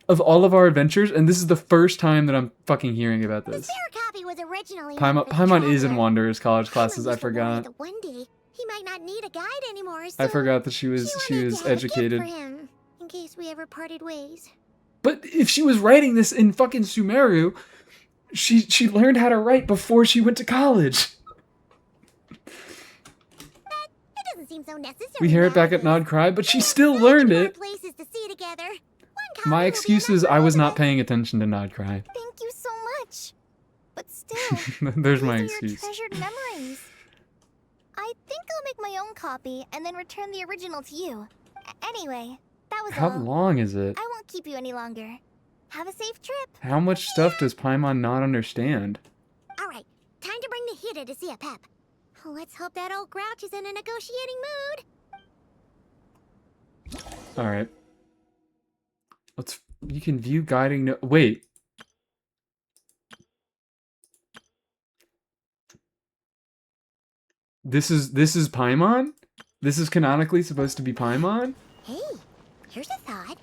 of all of our adventures, and this is the first time that I'm fucking hearing about this. The copy was originally Paimon is in Wanderer's college classes, I forgot. that one day he might not need a guide anymore. I So forgot that she was educated. for him, in case we ever parted ways. But if she was writing this in fucking Sumeru, she learned how to write before she went to college. It doesn't seem so necessary. We hear it back at Nod Cry, but she still learned it. Places to see together. My excuse is I was not paying attention to Nod Cry. Thank you so much. But still, There's my these are your excuse. treasured memories. I think I'll make my own copy and then return the original to you. Anyway, that was How all. long is it? I won't keep you any longer. Have a safe trip. How much stuff does Paimon not understand? All right, time to bring the Hida to see a Pep. Let's hope that old grouch is in a negotiating mood. Alright. You can view guiding no- wait. This is Paimon? This is canonically supposed to be Paimon? Hey, here's a thought.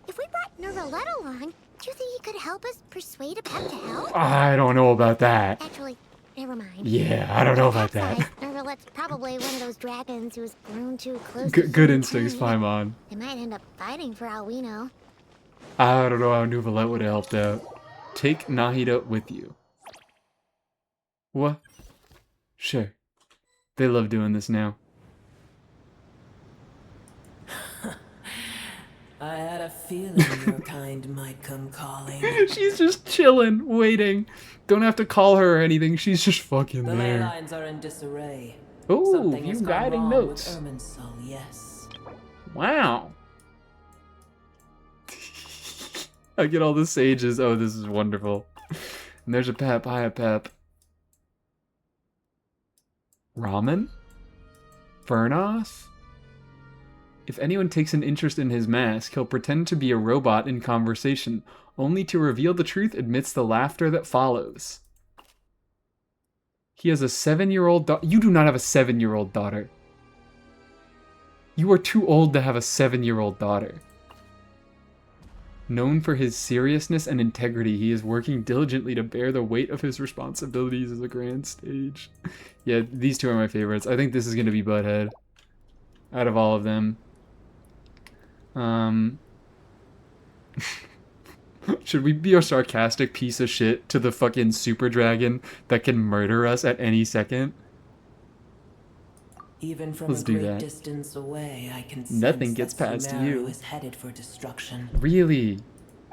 If we brought Nervalette along, do you think he could help us persuade a Pep to help? I don't know about that. Actually, never mind. Yeah, I don't know about that. Nervalette's probably one of those dragons who's grown too close. Good instincts, Paimon. They might end up fighting for all we know. I don't know how Nuvalette would have helped out. Take Nahida with you. What? Sure. They love doing this now. I had a feeling your kind might come calling. She's just chilling, waiting. Don't have to call her or anything. She's just fucking The ley there. lines are in disarray. Ooh, Something you has gone guiding wrong notes. with Irminsul, yes. Wow. I get all the sages. Oh, this is wonderful. And there's a Pep. Hi, a Pep. Ramen? Furnos? If anyone takes an interest in his mask, he'll pretend to be a robot in conversation, only to reveal the truth amidst the laughter that follows. He has a 7-year-old daughter. You do not have a 7-year-old daughter. You are too old to have a 7-year-old daughter. Known for his seriousness and integrity, he is working diligently to bear the weight of his responsibilities as a grand stage. Yeah, these two are my favorites. I think this is going to be Butthead. Out of all of them. Should we be a sarcastic piece of shit to the fucking super dragon that can murder us at any second? Even from Let's a do great that. distance away, I can Nothing sense gets that past Sumeru you. is headed for destruction. Really?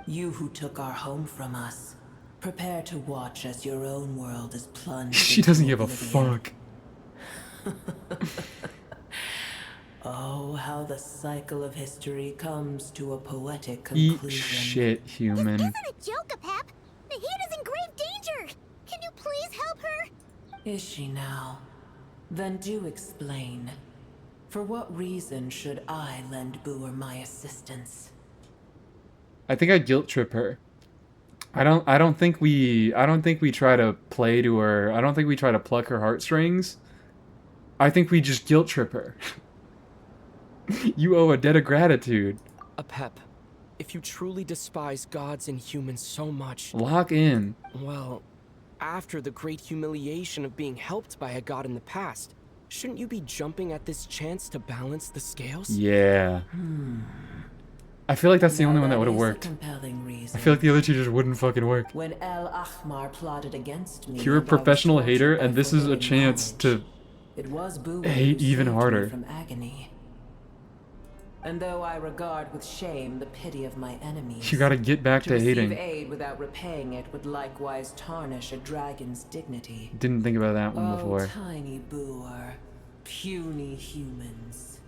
You who took our home from us, prepare to watch as your own world is plunged. She doesn't give a fuck. Oh, how the cycle of history comes to a poetic Eat conclusion. shit, human. Isn't a joke, Pep. The Hida's in grave danger. Can you please help her? Is she now? Then do explain. For what reason should I lend Boer my assistance? I think I guilt trip her. I don't think we try to play to her. I don't think we try to pluck her heartstrings. I think we just guilt trip her. You owe a debt of gratitude. Apep, if you truly despise gods and humans so much... Lock in. Well, after the great humiliation of being helped by a god in the past, shouldn't you be jumping at this chance to balance the scales? Yeah. I feel like that's the only one that would have worked. I feel like the other two just wouldn't fucking work. When El Ahmar plotted against me, You're a professional hater, and this is a chance to it was Boo hate who even saved me harder. from agony. And though I regard with shame the pity of my enemies, You gotta get back to hating. receive aid without repaying it would likewise tarnish a dragon's dignity. Didn't think about that one before. Tiny Booer, puny humans.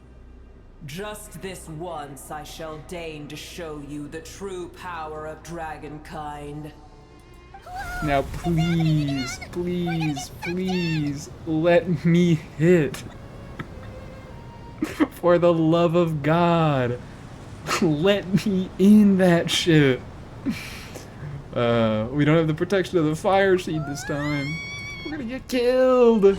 Just this once I shall deign to show you the true power of dragonkind. Now please, please, please, let me hit. For the love of God, let me in that shit. We don't have the protection of the fire seed this time. We're gonna get killed.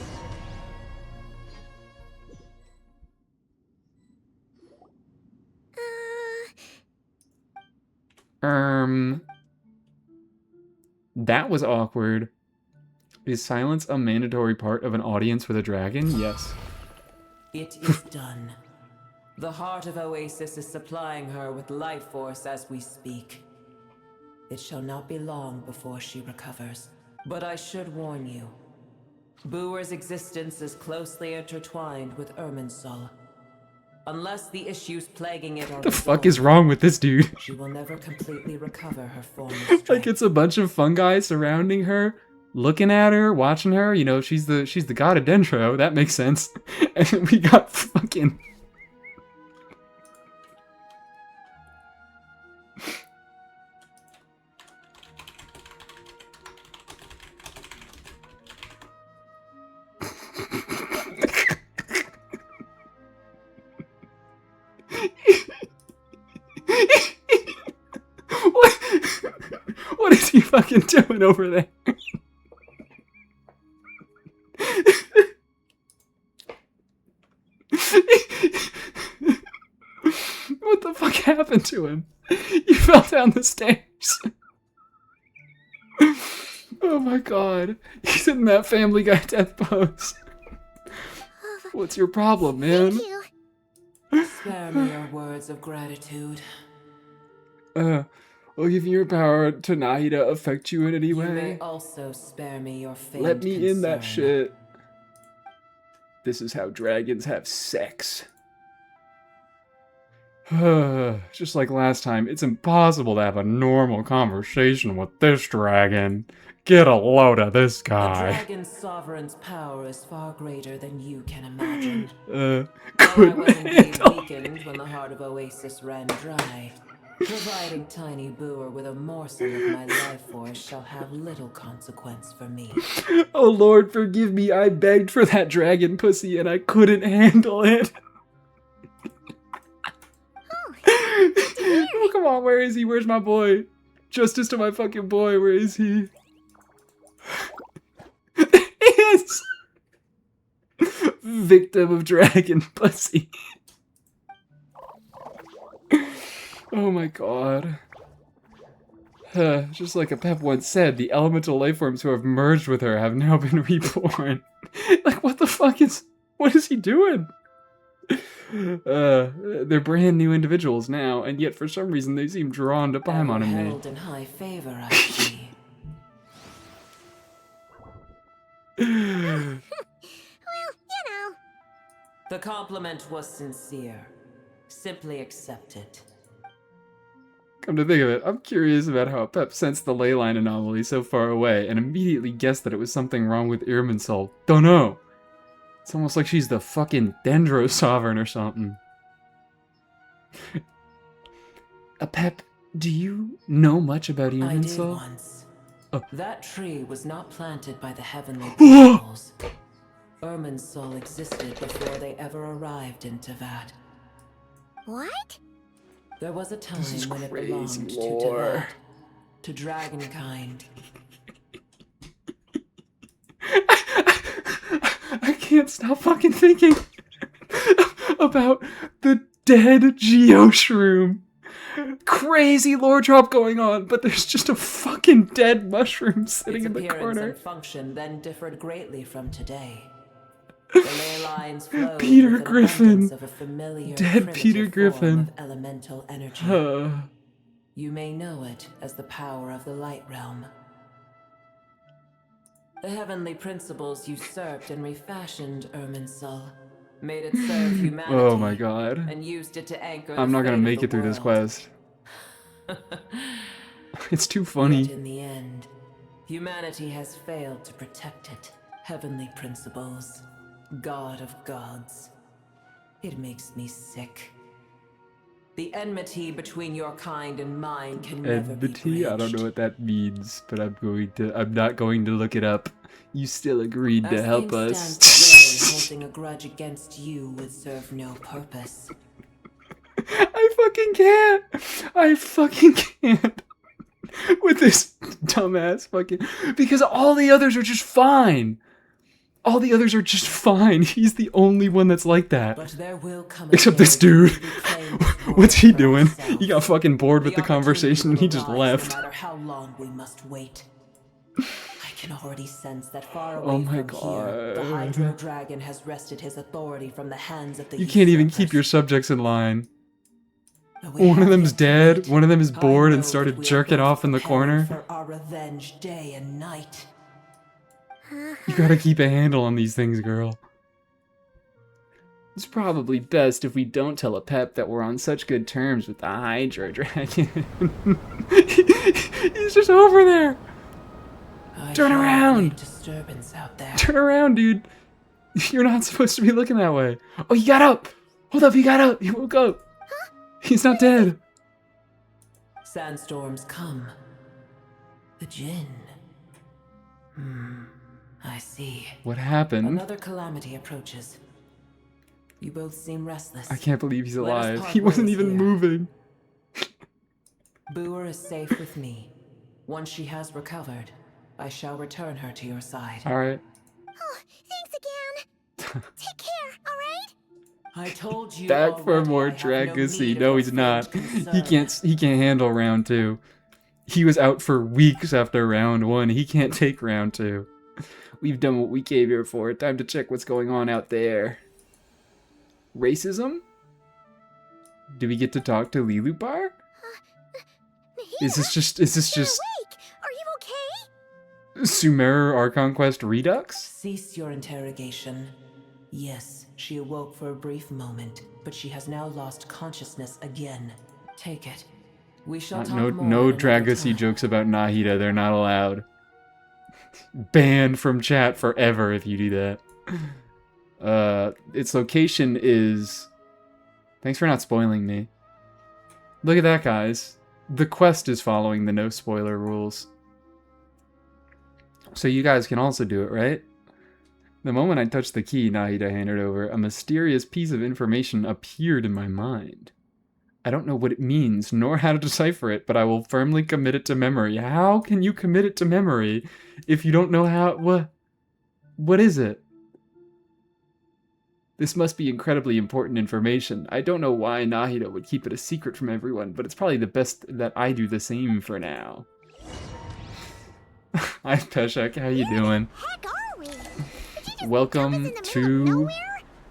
That was awkward. Is silence a mandatory part of an audience with a dragon? Yes. It is done. The heart of Oasis is supplying her with life force as we speak. It shall not be long before she recovers. But I should warn you. Booer's existence is closely intertwined with Irminsul. Unless the issues plaguing it are What the fuck is wrong with this dude? she will never completely recover her former strength. Like it's a bunch of fungi surrounding her, looking at her, watching her. You know, she's the god of Dendro. That makes sense. And then we got fucking. What is he fucking doing over there? What the fuck happened to him? He fell down the stairs. Oh my god. He's in that Family Guy death pose. What's your problem, man? Spare me your words of gratitude. Will giving your power to Nahida affect you in any You way? may also spare me your famed Let me in that concern. shit. This is how dragons have sex. Just like last time, it's impossible to have a normal conversation with this dragon. Get a load of this The guy. dragon's sovereign's power is far greater than you can imagine. Couldn't I was indeed handle weakened when the heart of Oasis ran dry. Providing Tiny Booer with a morsel of my life force shall have little consequence for me. Oh Lord, forgive me. I begged for that dragon pussy and I couldn't handle it. Oh, come on, where is he? Where's my boy? Justice to my fucking boy, where is he? He is! Victim of dragon pussy. Oh my god. Just like Apep once said, the elemental lifeforms who have merged with her have now been reborn. Like, what the fuck is... What is he doing? They're brand new individuals now, and yet for some reason they seem drawn to Paimon and me. Held in high favor, I see. Well, you know. The compliment was sincere. Simply accept it. Come to think of it, I'm curious about how Apep sensed the ley line anomaly so far away and immediately guessed that it was something wrong with Irminsul. Don't know. It's almost like she's the fucking Dendro Sovereign or something. Apep, do you know much about I did Irminsul? once. Oh. That tree was not planted by the heavenly peoples. Irminsul existed before they ever arrived in Tavad. What? There was a time This is when it crazy belonged lore. to dragonkind. I can't stop fucking thinking about the dead Geoshroom. Crazy lore drop going on, but there's just a fucking dead mushroom sitting Its in the appearance corner. and function then differed greatly from today. The ley lines flowed Peter with an Griffin. abundance of a familiar, Dead Peter primitive Griffin. form of elemental energy. You may know it as the power of the light realm. The heavenly principles usurped and refashioned Irminsul, made it serve humanity. Oh my god. And used it to anchor I'm the not gonna fate of make the it through this world. quest. It's too funny. Yet in the end, humanity has failed to protect it. Heavenly principles, God of gods. It makes me sick. The enmity between your kind and mine can never be Enmity? I don't bridged. know what that means, but I'm not going to look it up. You still agreed to As help things us. stand today, holding a grudge against you would serve no purpose. I fucking can't with this dumbass fucking, because all the others are just fine. All the others are just fine. He's the only one that's like that. But there will come a Except day this dude. when we reclaim this What's world he for doing? ourselves. He got fucking bored with the opportunity conversation and will he just arise left. No matter how long we must wait. I can already sense that far away Oh my from here, the god. Hydro Dragon has wrested his authority from the hands of the You can't even keep your subjects in line. we One of have them's yet to dead, meet. one of them is I bored know and that started we are jerking both off in the preparing corner. for our revenge day and night. You gotta keep a handle on these things, girl. It's probably best if we don't tell a Pep that we're on such good terms with the Hydro Dragon. He's just over there. Turn hear a around. great disturbance out there. Turn around, dude. You're not supposed to be looking that way. Oh, he got up. Hold up, he got up. He woke up. He's not dead. Sandstorms come. The Jinn. I see. What happened? Another calamity approaches. You both seem restless. I can't believe he's Let us alive. part He wasn't ways even here. moving. Booer is safe with me. Once she has recovered, I shall return her to your side. Alright. Oh, thanks again. Take care, alright? I told you Back for already more I have no Dragusi. need of No, your he's not. faint He concern. can't handle round 2. He was out for weeks after round 1. He can't take round 2. We've done what we came here for. Time to check what's going on out there. Racism? Do we get to talk to Lilupar? Is this just Awake! Are you okay? Sumeru Archon Quest Redux? Cease your interrogation. Yes, she awoke for a brief moment, but she has now lost consciousness again. Take it. We shall talk No more no at another Dragusi time. jokes about Nahida. They're not allowed. Banned from chat forever if you do that. Its location is... Thanks for not spoiling me. Look at that, guys. The quest is following the no spoiler rules. So you guys can also do it, right? The moment I touched the key Nahida handed over, a mysterious piece of information appeared in my mind. I don't know what it means, nor how to decipher it, but I will firmly commit it to memory. How can you commit it to memory if you don't know how... What is it? This must be incredibly important information. I don't know why Nahida would keep it a secret from everyone, but it's probably the best that I do the same for now. Hi Peshek, how you doing? Heck are we? Welcome to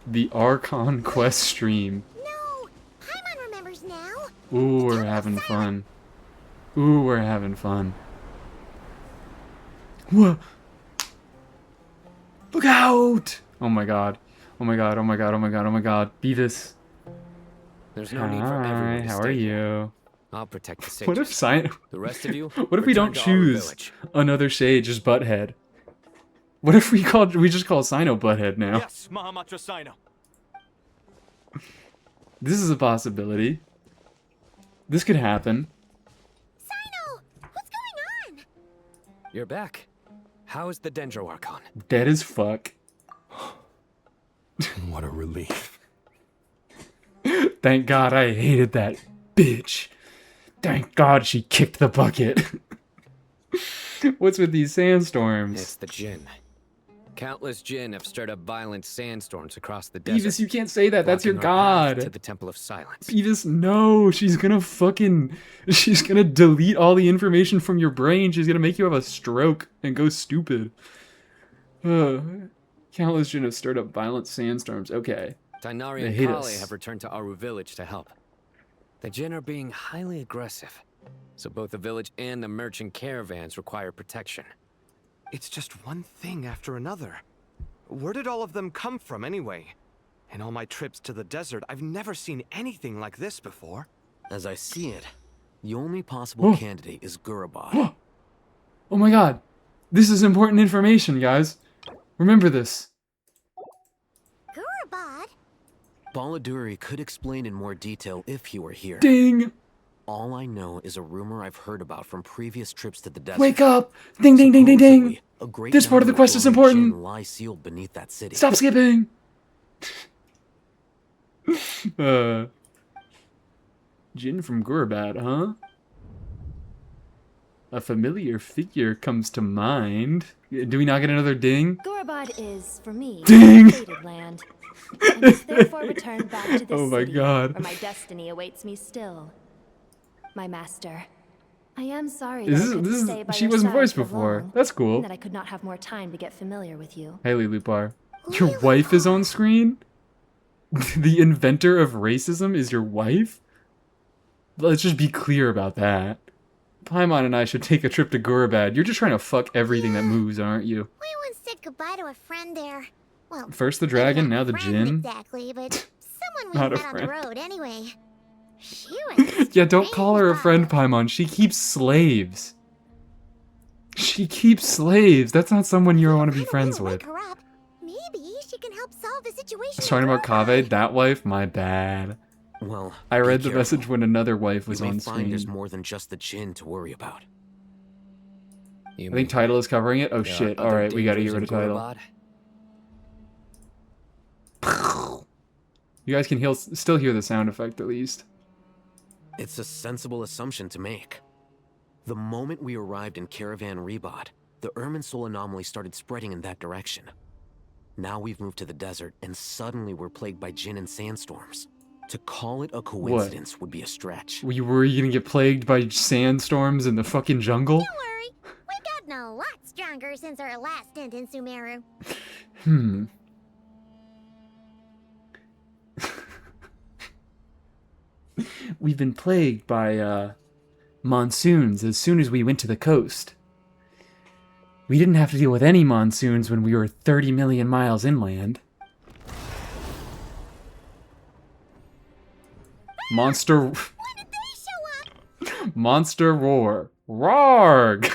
the Archon Quest stream. No, Paimon remembers now. Ooh, we're having fun. Ooh, we're having fun. Whoa! Look out! Oh my god. Oh my god, oh my god, oh my god, oh my god. Beavis. There's no need for everyone Hi, to how stay are here. you? I'll protect the sages. What if The rest of you, What if we don't return to our choose village. another sage as Butthead? What if we just call Sino Butthead now? Yes, Mahamatra Sino. This is a possibility. This could happen. You're back. How is the Dendro Archon? Dead as fuck. What a relief. Thank God, I hated that bitch. Thank God she kicked the bucket. What's with these sandstorms? It's the Jinn. Countless Jinn have stirred up violent sandstorms across the desert. Beavis, you can't say that. That's your blocking our path god. to the Temple of Silence. Beavis, no. She's gonna delete all the information from your brain. She's gonna make you have a stroke and go stupid. Countless Jinn have stirred up violent sandstorms. Okay. Tainari They and hate Kale us. have returned to Aru village to help. The Jinn are being highly aggressive, so both the village and the merchant caravans require protection. It's just one thing after another. Where did all of them come from anyway? In all my trips to the desert, I've never seen anything like this before. As I see it, the only possible candidate is Gurabad. Oh my god. This is important information, guys. Remember this. Gurabad? Baladuri could explain in more detail if he were here. Ding! All I know is a rumor I've heard about from previous trips to the desert. Wake up! Ding, ding, ding, ding, ding! A great This part of the number quest is Orlin important. Jinn lie sealed beneath that city. Stop skipping! Jinn from Gurabad, huh? A familiar figure comes to mind. Do we not get another ding? Gurabad is, for me, Ding! fated land. I must therefore return back to this Oh my city, god. where my destiny awaits me still. My master, I am sorry This that is- I couldn't this is- stay by she your wasn't side voiced for before. long, That's cool. and that I could not have more time to get familiar with you. Hey, Lupar. Your wife is on screen? The inventor of racism is your wife? Let's just be clear about that. Paimon and I should take a trip to Gurabad. You're just trying to fuck everything that moves, aren't you? We once said goodbye to a friend there. Well, First the dragon, now the friend Jinn. exactly, but someone we Not a met on the friend. road anyway. She was Yeah, don't call her a friend, Paimon. She keeps slaves. She keeps slaves. That's not someone you want to be friends with. her up. Maybe she can help solve the situation. Just talking about Kaveh, that wife? My bad. Well, I be read the careful. message when another wife was You may on find screen. there's more than just the Jinn to worry about. I think Title is covering it. Oh shit. Alright, we gotta get rid of Title. You guys can still hear the sound effect at least. It's a sensible assumption to make. The moment we arrived in Caravan Rebod, the Irminsul anomaly started spreading in that direction. Now we've moved to the desert, and suddenly we're plagued by Jinn and sandstorms. To call it a coincidence would be a stretch. Were you gonna get plagued by sandstorms in the fucking jungle? Don't worry, we've gotten a lot stronger since our last stint in Sumeru. We've been plagued by monsoons as soon as we went to the coast. We didn't have to deal with any monsoons when we were 30 million miles inland. Monster... Monster roar. Roarg!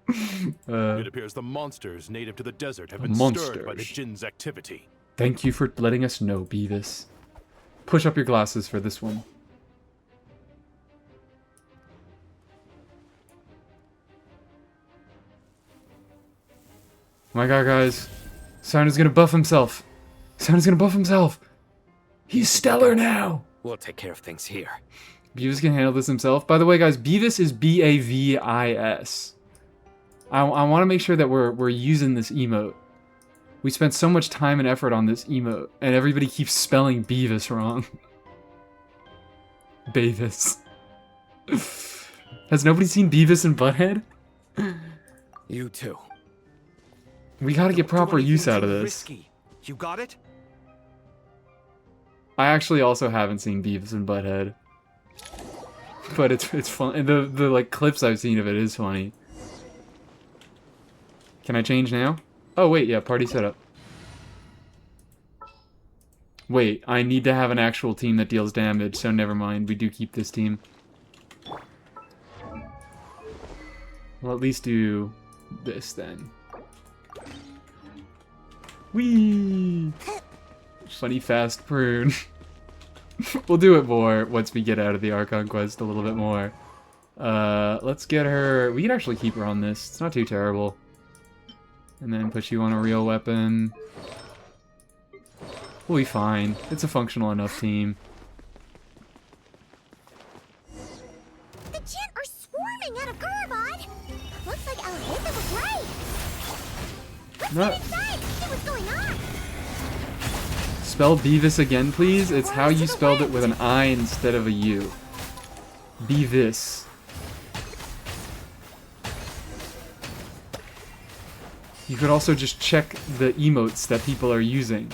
It appears the monsters native to the desert have been stirred by the Monsters. Jinn's activity. Thank you for letting us know, Beavis. Push up your glasses for this one. Oh my god, guys. Sound is gonna buff himself. Sound is gonna buff himself. He's stellar now. We'll take care of things here. Beavis can handle this himself. By the way, guys, Beavis is B-A-V-I-S. I want to make sure that we're using this emote. We spent so much time and effort on this emote, and everybody keeps spelling Beavis wrong. Beavis. Has nobody seen Beavis and Butthead? You too. We gotta get proper use out of this. Risky. You got it? I actually also haven't seen Beavis and Butthead. But it's fun. And the like clips I've seen of it is funny. Can I change now? Oh wait, yeah, party setup. Wait, I need to have an actual team that deals damage, so never mind. We do keep this team. We'll at least do this then. Whee! Funny fast prune. We'll do it more once we get out of the Archon Quest a little bit more. Let's get her... We can actually keep her on this. It's not too terrible. And then put you on a real weapon. We'll be fine. It's a functional enough team. No. Inside, see what's going on. Spell Beavis again, please. It's how you spelled it with an I instead of a U. Beavis. You could also just check the emotes that people are using.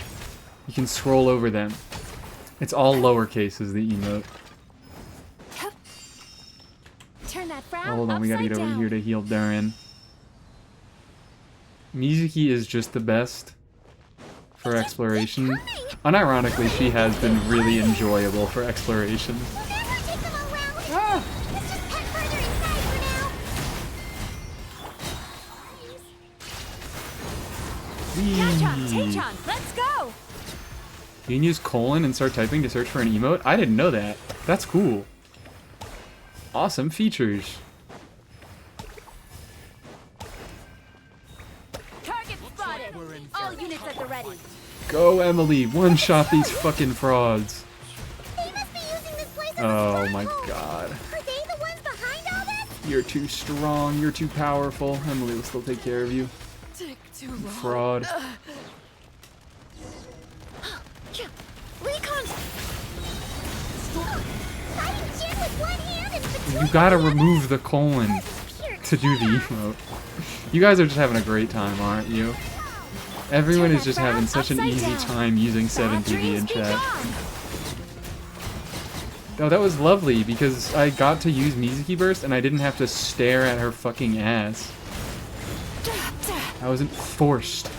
You can scroll over them. It's all lowercase is the emote. Turn that frown Hold on, we gotta get upside over down. here to heal Durin. Mizuki is just the best for exploration. Unironically, she has been really enjoyable for exploration. Ah. Let's just head further inside for now. Tachan, let's go! You can use colon and start typing to search for an emote? I didn't know that. That's cool. Awesome features. Target spotted! All units at the ready. Go, Emily. One-shot these fucking frauds. They must be using this place as a Oh my stronghold. god. Are they the ones behind all this? You're too strong. You're too powerful. Emily will still take care of you. Take too long. Fraud. Recon! Fighting Jin with one hand and You gotta remove the colon to do the emote. You guys are just having a great time, aren't you? Everyone is just having such an easy time using 7TV in chat. Oh, that was lovely because I got to use Mizuki Burst and I didn't have to stare at her fucking ass. I wasn't forced.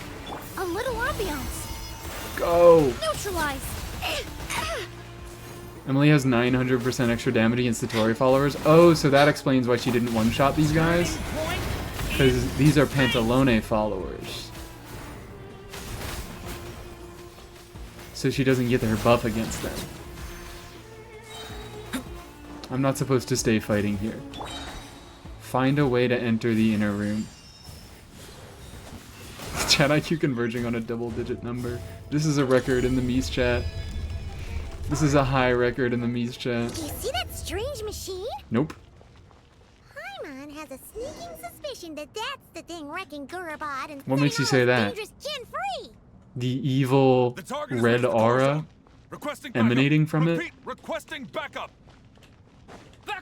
A little ambiance. Go! Neutralize. Emily has 900% extra damage against the Tori followers. Oh, so that explains why she didn't one-shot these guys. Because these are Pantalone followers. So she doesn't get her buff against them. I'm not supposed to stay fighting here. Find a way to enter the inner room. Chat IQ converging on a double-digit number. This is a record in the Mies chat. This is a high record in the Mies chat. Do you see that strange machine? Nope. Paimon has a sneaking suspicion that that's the thing wrecking Gurabot and What makes you say that? dangerous Jin free. The evil red aura emanating from it? Requesting backup.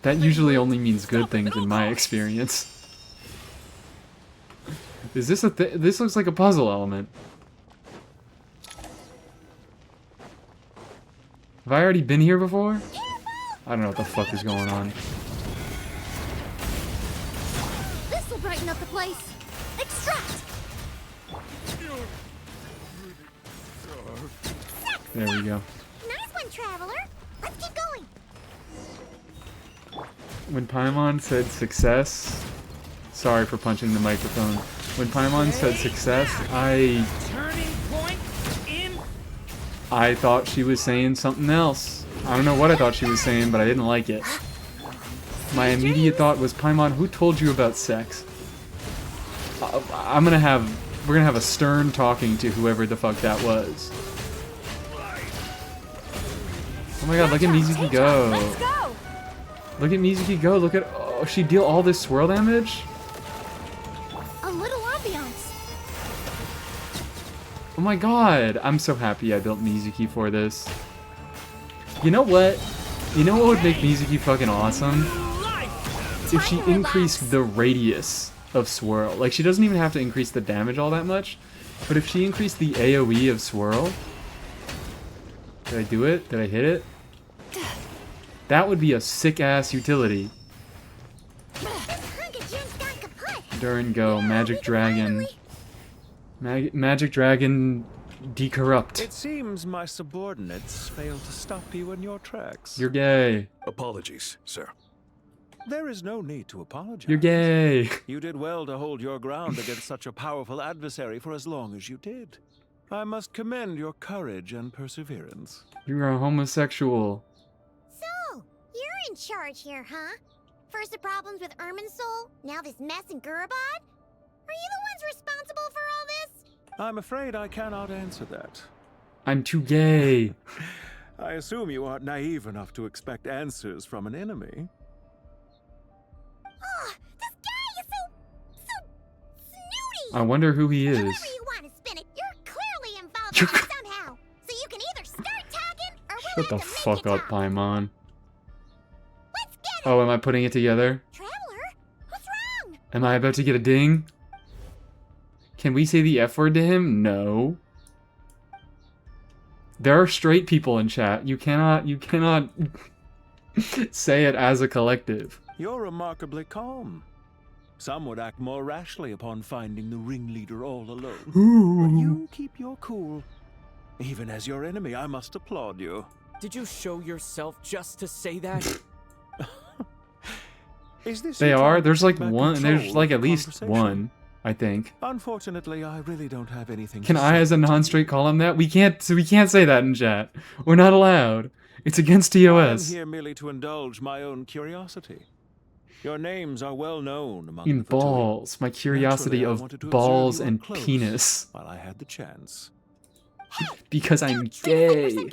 That usually only means good things in my experience. Is this a this looks like a puzzle element. Have I already been here before? I don't know what the fuck is going on. This'll brighten up the place. Extract. There we go. Nice one, Traveler. Let's keep going. When Paimon said success, sorry for punching the microphone. When Paimon said success, I thought she was saying something else. I don't know what I thought she was saying, but I didn't like it. My immediate thought was, Paimon, who told you about sex? We're gonna have a stern talking to whoever the fuck that was. Oh my god, look at Mizuki go. Look at Mizuki go, look at, oh, she deal all this swirl damage? A little ambiance. Oh my god, I'm so happy I built Mizuki for this. You know what? You know what would make Mizuki fucking awesome? If she increased the radius of swirl. Like, she doesn't even have to increase the damage all that much, but if she increased the AoE of swirl... Did I do it? Did I hit it? That would be a sick-ass utility. Durin go, Magic Dragon. Magic Dragon decorrupt. It seems my subordinates failed to stop you in your tracks. You're gay. Apologies, sir. There is no need to apologize. You're gay. You did well to hold your ground against such a powerful adversary for as long as you did. I must commend your courage and perseverance. You're a homosexual. So, you're in charge here, huh? First the problems with Irminsul, now this mess in Gurabad? Are you the ones responsible for all this? I'm afraid I cannot answer that. I'm too gay. I assume you aren't naive enough to expect answers from an enemy. Oh, this guy is so snooty! I wonder who he is. Whatever you want. somehow. So you can either start talking or we'll Shut the fuck up, Paimon. Oh, am I putting it together? Traveler, what's wrong? Am I about to get a ding? Can we say the F word to him? No. There are straight people in chat. You cannot say it as a collective. You're remarkably calm. Some would act more rashly upon finding the ringleader all alone. But you keep your cool. Even as your enemy, I must applaud you. Did you show yourself just to say that? Is this They you are? trying There's to like take back one, control there's like of at the least conversation? one, I think. Unfortunately, I really don't have anything Can to I say. as a non-straight call him that? We can't say that in chat. We're not allowed. It's against I am TOS. here merely to indulge my own curiosity. Your names are well known among In the Fatui. balls. My curiosity Naturally, I of wanted to balls observe you and up close penis. While I had the chance. Because I'm gay. Exotic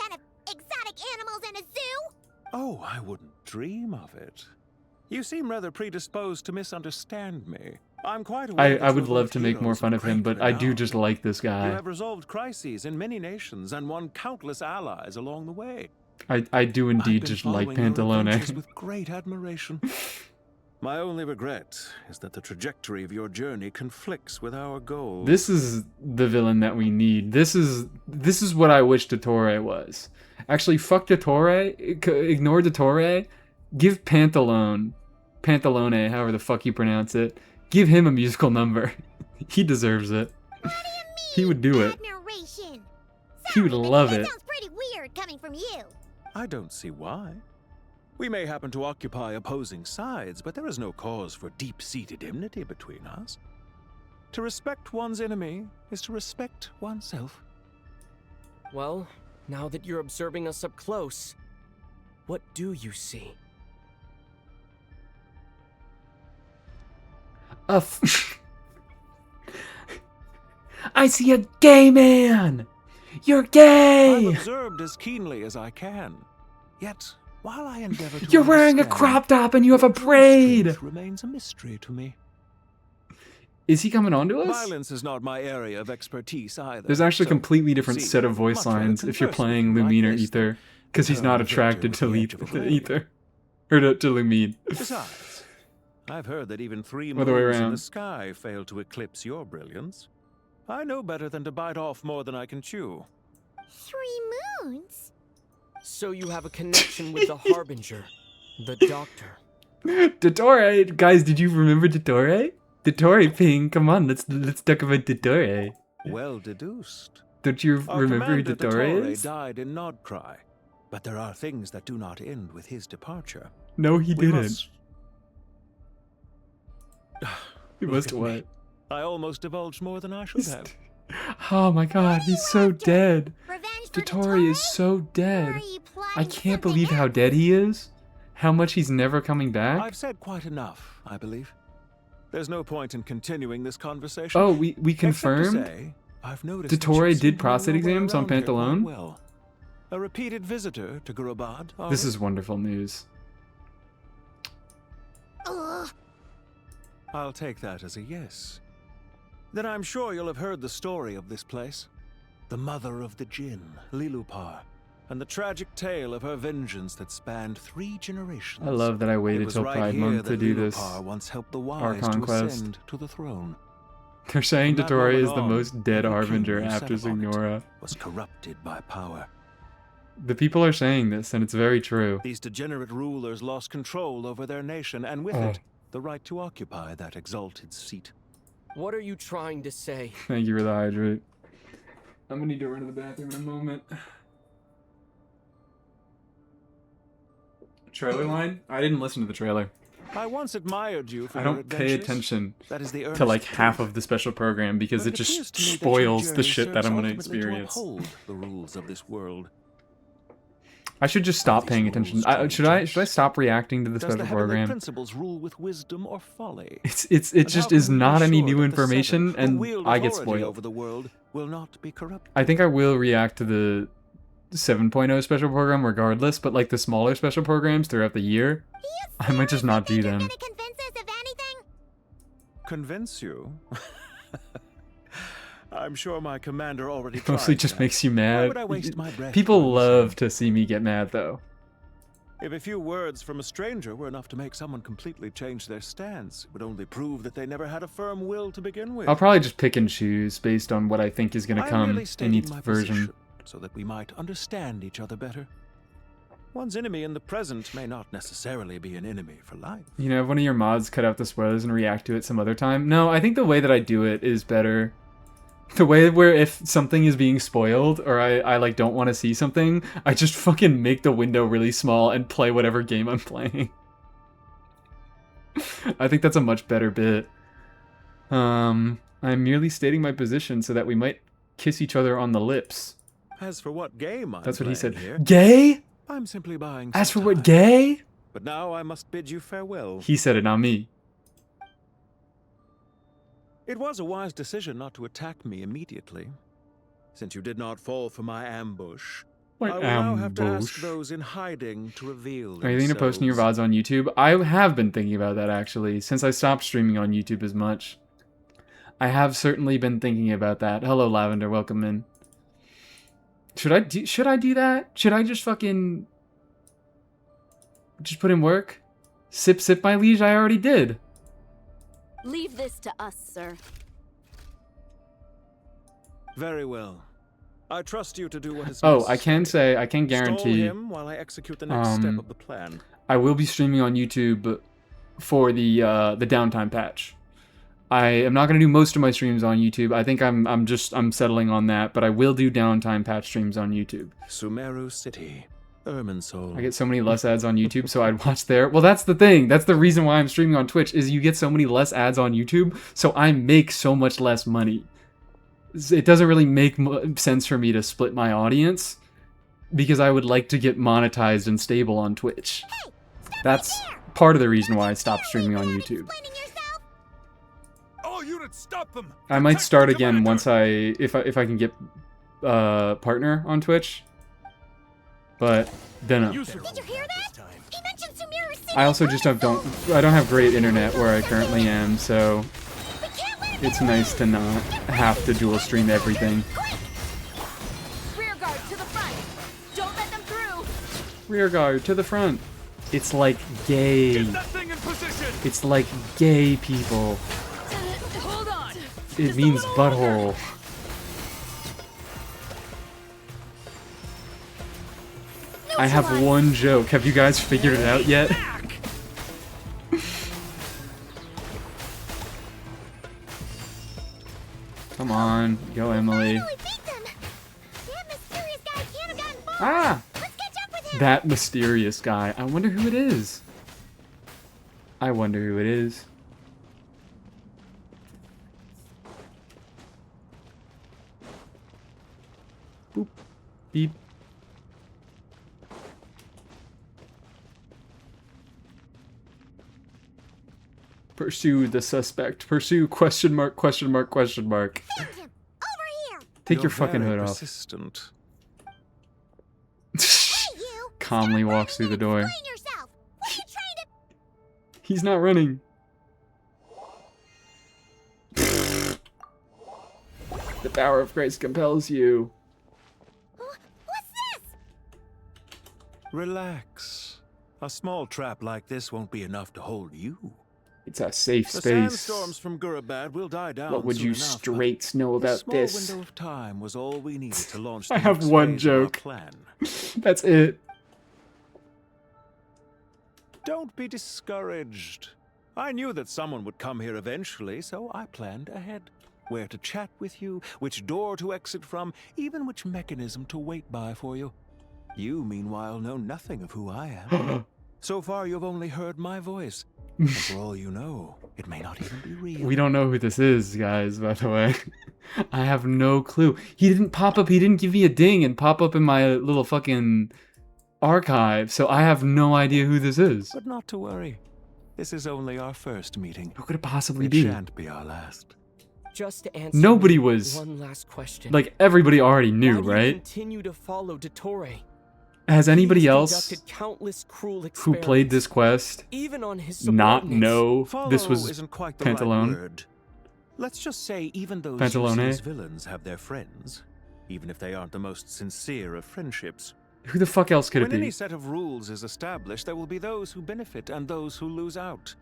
animals in a zoo? Oh, I wouldn't dream of it. You seem rather predisposed to misunderstand me. I'm quite aware that I would you're love both to make more heroes fun of him, great but I do renown. just like this You guy. have resolved crises in many nations and won countless allies along the way. I do indeed I've been just like following your adventures Pantalone. with great admiration. My only regret is that the trajectory of your journey conflicts with our goals. This is the villain that we need. This is what I wish Dottore was. Actually, fuck Dottore. Ignore Dottore. Give Pantalone, however the fuck you pronounce it, give him a musical number. He deserves it. He would do it. Admiration. He would love it. Sounds pretty weird coming from you. I don't see why. We may happen to occupy opposing sides, but there is no cause for deep-seated enmity between us. To respect one's enemy is to respect oneself. Well, now that you're observing us up close, what do you see? I see a gay man! You're gay! I've observed as keenly as I can. Yet, while I endeavor to You're wearing a understand, crop top and you have a your braid! truth remains a mystery to me. Is he coming on to us? Violence is not my area of expertise either. There's actually a so, completely different see, set of voice much rather lines if you're converse playing with you Lumine or like this than Ether, because he's turn not the victor attracted with to the edge of a blade. Ether. Or to Lumine. Besides, I've heard that even 3 Other way moons in around. the sky fail to eclipse your brilliance. I know better than to bite off more than I can chew. 3 moons? So you have a connection with the Harbinger, the Doctor. Dottore, guys, did you remember Dottore? Dottore Ping, come on, let's talk about Dottore. Well deduced. Don't you Our remember who commander, Dottore Dottore, is? died in Nodcry, but there are things that do not end with his departure. No, he We didn't. must- He Look must at me. what? I almost divulged more than I should have. Oh my god, he's so dead. Revenge for Dottore is so dead. Are you plotting I can't something believe how dead he is. How much he's never coming back. I've said quite enough, I believe. There's no point in continuing this conversation. Oh, we Except to confirmed? say, I've noticed that Dottore you did seem to prostate know your way exams on around here quite Pantalone? Well. A repeated visitor to Gurabad, are This you? is wonderful news. Ugh. I'll take that as a yes. Then I'm sure you'll have heard the story of this place. The mother of the Jinn, Lilupar, and the tragic tale of her vengeance that spanned 3 generations. I love that I It waited was till right Pride here Month to that do this. Lilupar once helped the wise Archon to Quest. ascend to the throne. They're saying From that Dottore moment is the on, most dead every Harbinger king who after sat upon it Signora. was corrupted by power. The people are saying this, and it's very true. These degenerate rulers lost control over their nation, and with Oh. it, the right to occupy that exalted seat. What are you trying to say? Thank you for the hydrate. I'm gonna need to run to the bathroom in a moment. Trailer line? I didn't listen to the trailer. I once admired you for I your don't pay adventures. attention That is the to earnest like half truth. of the special program because But it appears just to me that your spoils the journey shit that serves I'm gonna ultimately to experience. uphold the rules of this world. I should just stop paying attention. Should I stop reacting to the Does the special heavenly program? principles rule with wisdom or folly? It And just how is can we be not any sure new that the seven information, who and wield I get authority spoiled. over the world will not be corrupt. I think I will react to the 7.0 special program regardless, but like the smaller special programs throughout the year, I might just not do them. Convince you? I I'm sure my commander already tried Mostly just that. makes you Why mad. would I waste my breath People doing love to see me get mad, though. If a few words from a stranger were enough to make someone completely change their stance, it would only prove that they never had a firm will to begin with. I'll probably just pick and choose based on what I think is going to I'm come merely in stating each my version. position, so that we might understand each other better. One's enemy in the present may not necessarily be an enemy for life. You know, if one of your mods cut out the spoilers and react to it some other time. No, I think the way that I do it is better. The way where if something is being spoiled or I like don't want to see something, I just fucking make the window really small and play whatever game I'm playing. I think that's a much better bit. I'm merely stating my position so that we might kiss each other on the lips. As for what game I'm That's what he playing said. here, Gay? I'm simply buying As for some what, time. gay? But now I must bid you farewell. He said it, not me. It was a wise decision not to attack me immediately. Since you did not fall for my ambush, What I will now have to ask ambush? those in hiding to reveal Are you thinking of posting your VODs on YouTube? I have been thinking about that, actually, since I stopped streaming on YouTube as much. I have certainly been thinking about that. Hello, Lavender. Welcome in. Should I do that? Should I just fucking... just put in work? Sip, sip, my liege, I already did. Leave this to us, sir. Very well. I trust you to do what is Oh, necessary. I can say, I can Stall guarantee... him while I execute the next step of the plan. I will be streaming on YouTube for the downtime patch. I am not going to do most of my streams on YouTube. I think I'm settling on that, but I will do downtime patch streams on YouTube. Sumeru City, Irminsul. I get so many less ads on YouTube, so I'd watch there. Well, that's the thing. That's the reason why I'm streaming on Twitch, is you get so many less ads on YouTube, so I make so much less money. It doesn't really make sense for me to split my audience, because I would like to get monetized and stable on Twitch. That's part of the reason why I stopped streaming on YouTube. All units, stop them! I might start again once if I can get partner on Twitch, but don't know. Did you hear that? He mentioned Sumeru City. I also just don't have great internet where I currently am, so it's nice to not have to dual stream everything. Rear guard to the front. Don't let them through. Rear guard to the front. It's like gay. Get that thing in position! It's like gay people. Hold on. It means butthole. I have one joke. Have you guys figured it out yet? Come on, go Emily. Ah! That mysterious guy. I wonder who it is. I wonder who it is. Boop. Beep. Pursue the suspect. Pursue question mark, question mark, question mark. Take your fucking hood off. Persistent. Calmly walks through the door. He's not running. The power of grace compels you. Relax. A small trap like this won't be enough to hold you. It's a safe The space. sandstorms from Gurabad will die down. What would soon you enough, but straights know a about small this? window of time was all we needed to launch. I the have next one phase of our joke. Plan. That's it. Don't be discouraged. I knew that someone would come here eventually, so I planned ahead. Where to chat with you, which door to exit from, even which mechanism to wait by for you. You, meanwhile, know nothing of who I am. So far, you've only heard my voice. And for all you know, it may not even be real. We don't know who this is, guys, by the way. I have no clue. He didn't pop up, he didn't give me a ding and pop up in my little fucking archive, so I have no idea who this is. But not to worry. This is only our first meeting. Who could it possibly It be? shan't be our last. Just to answer Nobody me was... one last question. Like, everybody already knew, Why do you right? continue to follow Dottore? Has anybody He's else conducted countless cruel who played this quest even on his not subordinates. know this Follow was isn't quite the right Pantalone? word. Let's just say even those Pantalone. useless villains have their friends, even if they aren't the most sincere of friendships. Who the fuck else could it When be? any set of rules is established, there will be those who benefit and those who lose out.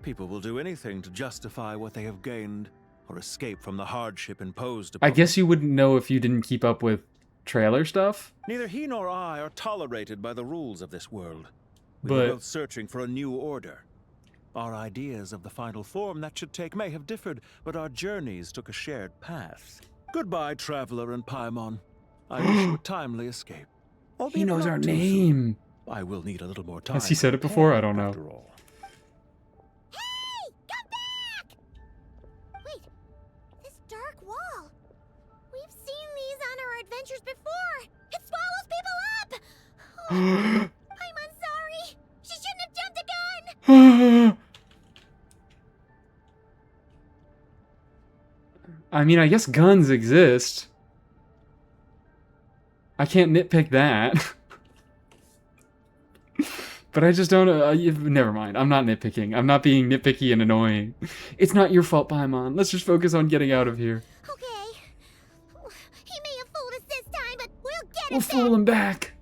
People will do anything to justify what they have gained or escape from the hardship imposed upon I guess you wouldn't know if you didn't keep up with trailer stuff. Neither he nor I are tolerated by the rules of this world. We But- were both searching for a new order. Our ideas of the final form that should take may have differed, but our journeys took a shared path. Goodbye, Traveler and Paimon. I wish you a timely escape. He Albeit knows not our too soon. name. I will need a little more time. Has he to said it before? prepare, I don't know. after all. Wait, this dark wall. We've seen these on our adventures before. It swallows people up. Oh, I'm sorry. She shouldn't have jumped a gun. I mean, I guess guns exist. I can't nitpick that. But I just don't... never mind. I'm not nitpicking. I'm not being nitpicky and annoying. It's not your fault, Paimon. Let's just focus on getting out of here. Okay. He may have fooled us this time, but we'll get We'll it fool him back.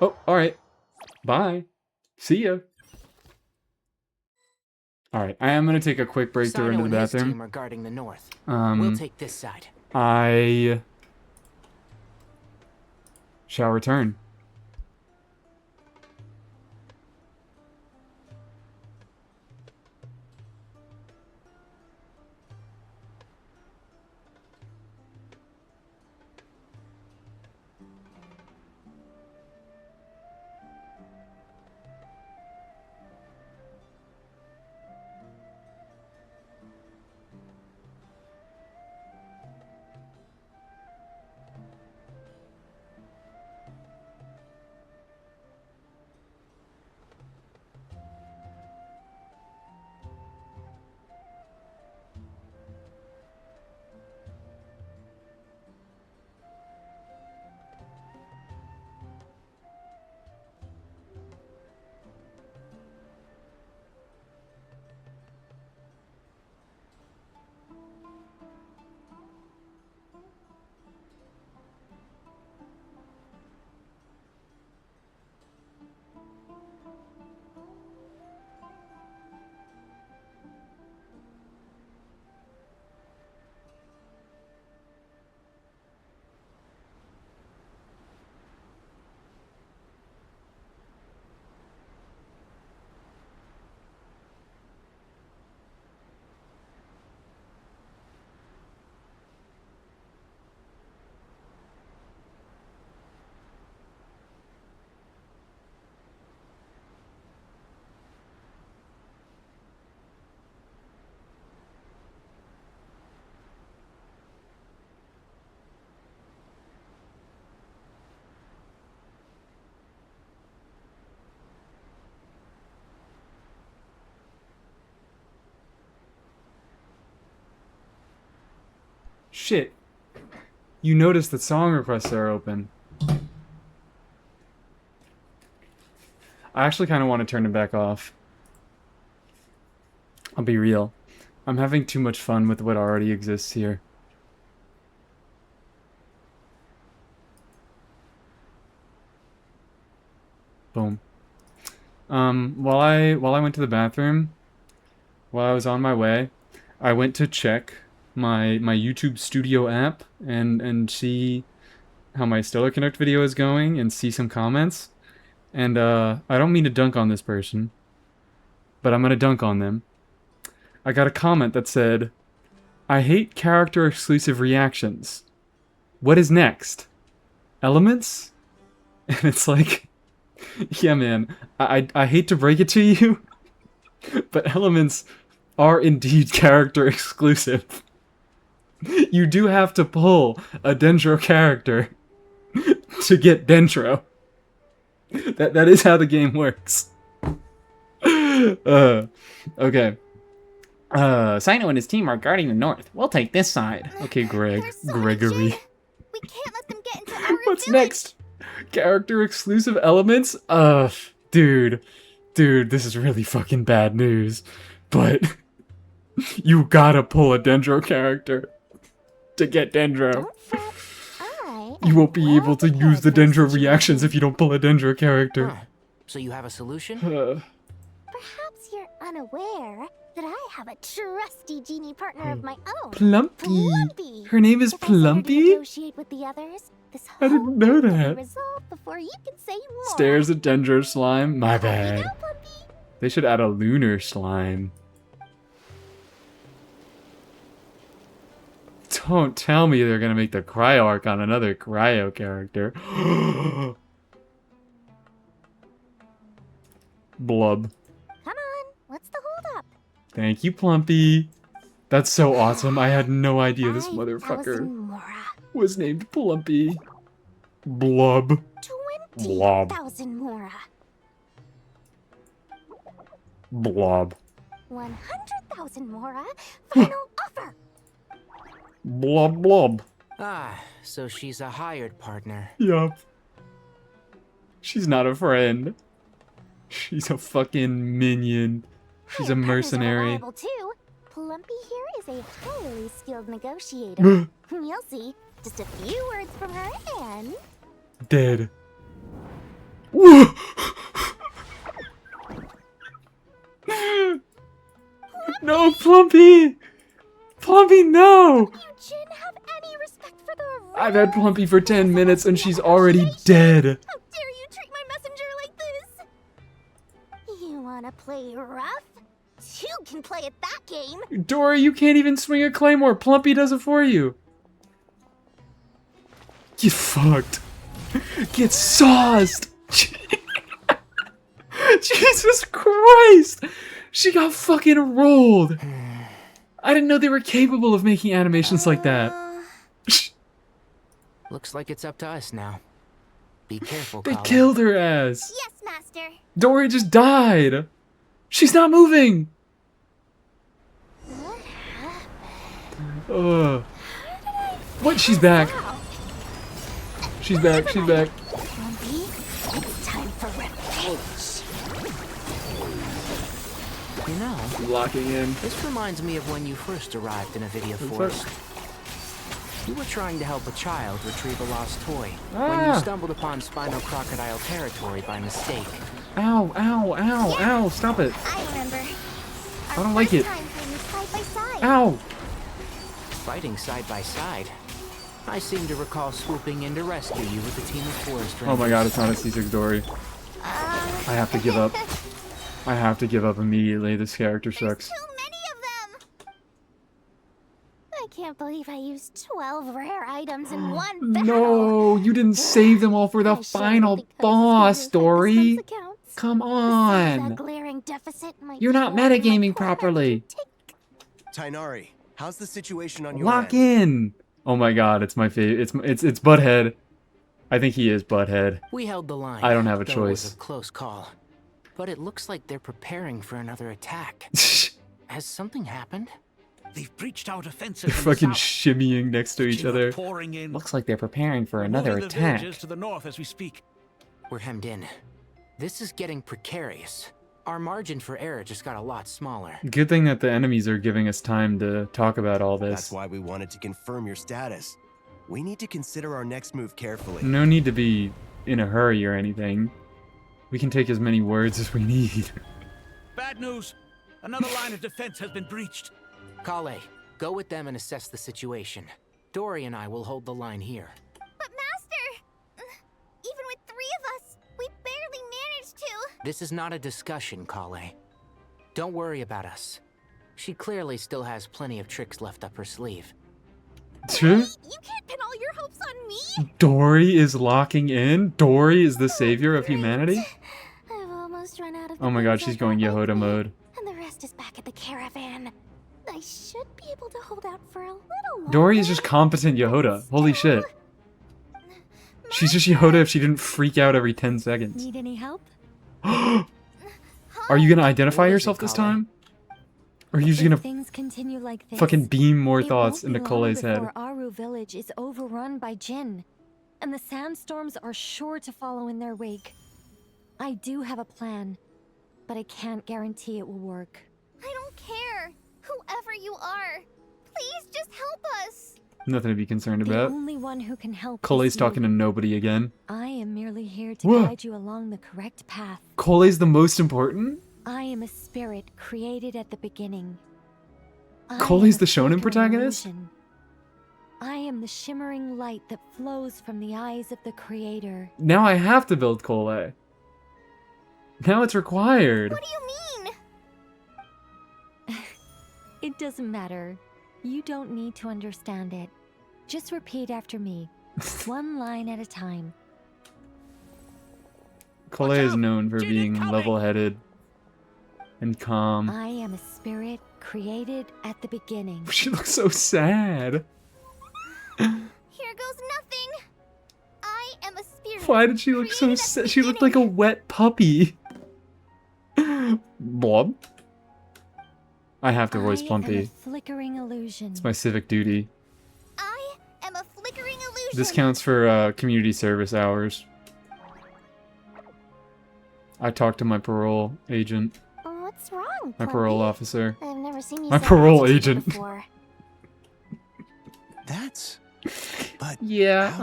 Oh, alright. Bye. See ya. Alright, I am going to take a quick break to run to the Sino and his bathroom. team are guarding the north. We'll take this side. I shall return. Shit. You notice that song requests are open. I actually kind of want to turn it back off. I'll be real. I'm having too much fun with what already exists here. Boom. While I went to the bathroom, while I was on my way, I went to check my YouTube Studio app and see how my Stellar Connect video is going and see some comments. And I don't mean to dunk on this person, but I'm gonna dunk on them. I got a comment that said, "I hate character exclusive reactions. What is next? Elements?" And it's like, yeah, man, I hate to break it to you, but elements are indeed character exclusive. You do have to pull a Dendro character to get Dendro. That is how the game works. Okay. Sino and his team are guarding the north. We'll take this side. Okay, Gregory. We can't let them get into our What's village. next? Character exclusive elements? Dude, this is really fucking bad news. But You gotta pull a Dendro character to get Dendro. You won't be able to use the Dendro reactions if you don't pull a Dendro character. So you have a solution? Perhaps you're unaware that I have a trusty genie partner of my own. Plumpy. Her name is Plumpy? Negotiate with the others. This I didn't know that. resolved before you can say more. Stares at Dendro slime? My bad. They should add a lunar slime. Don't tell me they're gonna make the Cryo Archon another Cryo character. Blub. Come on, what's the holdup? Thank you, Plumpy. That's so awesome. I had no idea this motherfucker was named Plumpy. Blub. 20,000 Mora. Blob. 100,000 Mora. Final offer. Blob blob. Ah, so she's a hired partner. Yup. She's not a friend. She's a fucking minion. She's a mercenary. Reliable too. Plumpy here is a highly skilled negotiator. You'll see. Just a few words from her and... Dead. No, Plumpy! Plumpy, no! I've had Plumpy for 10 minutes and she's already dead. How dare you treat my messenger like this? You wanna play rough? Two can play at that game. Dory, you can't even swing a claymore. Plumpy does it for you. Get fucked. Get sauced. Jesus Christ. She got fucking rolled. I didn't know they were capable of making animations like that. Looks like it's up to us now. Be careful, They Colin. killed her ass. Yes, master. Dory just died. She's not moving. What? She's back. She's back. She's back. Plumpy, it's time for revenge. You know, Locking in. this reminds me of when you first arrived in Avidia Forest. You were trying to help a child retrieve a lost toy when you stumbled upon Spino Crocodile territory by mistake. Ow, ow, ow, ow. Stop it. I remember. I don't like it. Time playing side by side. Ow. Fighting side by side. I seem to recall swooping in to rescue you with a team of forest rangers. Oh my god, it's not a C6 Dory. I have to give up. I have to give up immediately. This character sucks. I can't believe I used 12 rare items in one battle. No, you didn't save them all for the final boss, Dory. Come A on. glaring deficit in my You're not metagaming properly. Tainari, how's the situation on your Lock end? in. Oh my god, it's my favorite. It's Butthead. I think he is Butthead. We held the line. I don't have a though it was choice. a close call. But it looks like they're preparing for another attack. Has something happened? They've breached our defenses. They're in the fucking south. shimmying next to each other. Pouring in. Looks like they're preparing for We're another moving the attack. villages to the north as we speak. We're hemmed in. This is getting precarious. Our margin for error just got a lot smaller. Good thing that the enemies are giving us time to talk about all That's this. why we wanted to confirm your status. We need to consider our next move carefully. No need to be in a hurry or anything. We can take as many words as we need. Bad news. Another line of defense has been breached. Kale, go with them and assess the situation. Dory and I will hold the line here. But master, even with 3 of us, we barely managed to. This is not a discussion, Kale. Don't worry about us. She clearly still has plenty of tricks left up her sleeve. You can't pin all your hopes on me. Dory is locking in? Dory is the savior of humanity? I've almost run out of. Oh my god, she's going Yehoda mode. And the rest is back at the caravan. I should be able to hold out for a little longer. Dory is just competent Yehoda. Holy shit. She's just Yehoda if she didn't freak out every 10 seconds. Need any help? Are you gonna identify yourself this time? Or are you just If gonna things continue like this, fucking beam more it thoughts won't into be long Cole's head? before Aru village is overrun by Jinn, and the sandstorms are sure to follow in their wake. I do have a plan, but I can't guarantee it will work. I don't care. Whoever you are, please just help us. Nothing to be concerned The about. only one who can help Cole's is talking to you. nobody again. I am merely here to Whoa. guide you along the correct path. Cole's the most important? I am a spirit created at the beginning. Cole's the shonen protagonist? Illusion. I am the shimmering light that flows from the eyes of the creator. Now I have to build Cole. Now it's required. What do you mean? It doesn't matter. You don't need to understand it. Just repeat after me. One line at a time. Cole is known for being level-headed and calm. I am a spirit created at the beginning. She looks so sad. Here goes nothing. I am a spirit. Why did she look so sad? She looked like a wet puppy. Blob. I have to voice I am a Plumpy. flickering illusion. It's my civic duty. I am a flickering illusion. This counts for community service hours. I talked to my parole agent. What's wrong? My parole officer. I've never seen you My so parole agitated agent. before. That's... But Yeah,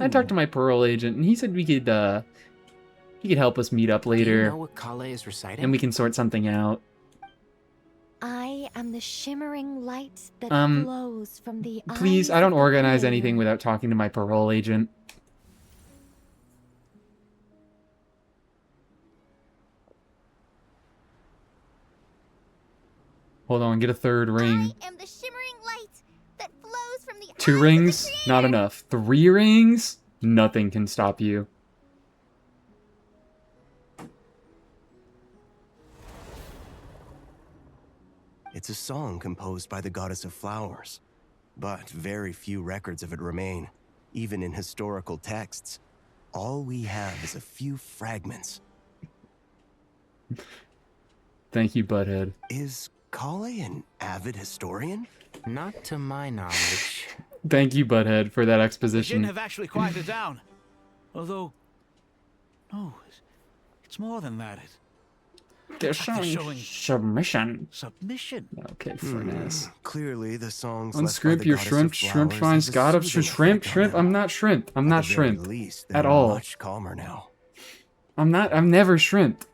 I talked to my parole agent, and he said he could help us meet up later. Do you know what Kale is reciting? And we can sort something out. I am the shimmering light that Um, flows from the Please, eyes I don't of the organize creator. anything without talking to my parole agent. Hold on, get a third ring. I am the shimmering light that flows from the 2 rings? Not enough. 3 rings? Nothing can stop you. It's a song composed by the goddess of flowers, but very few records of it remain, even in historical texts. All we have is a few fragments. Thank you, Butthead. Is Kale an avid historian? Not to my knowledge. Thank you, Butthead, for that Jinn exposition. have actually quieted down. Although, no, it's more than that. They're showing submission. Submission. Okay, furnace. Clearly, the songs left by Unscrimp the your goddess shrimp. of Shrimp flowers finds has a God of soothing shrimp. effect on Shrimp. them. I'm not shrimp. I'm At not the very shrimp. least, At they're all. much calmer now. I'm not. I'm never shrimp.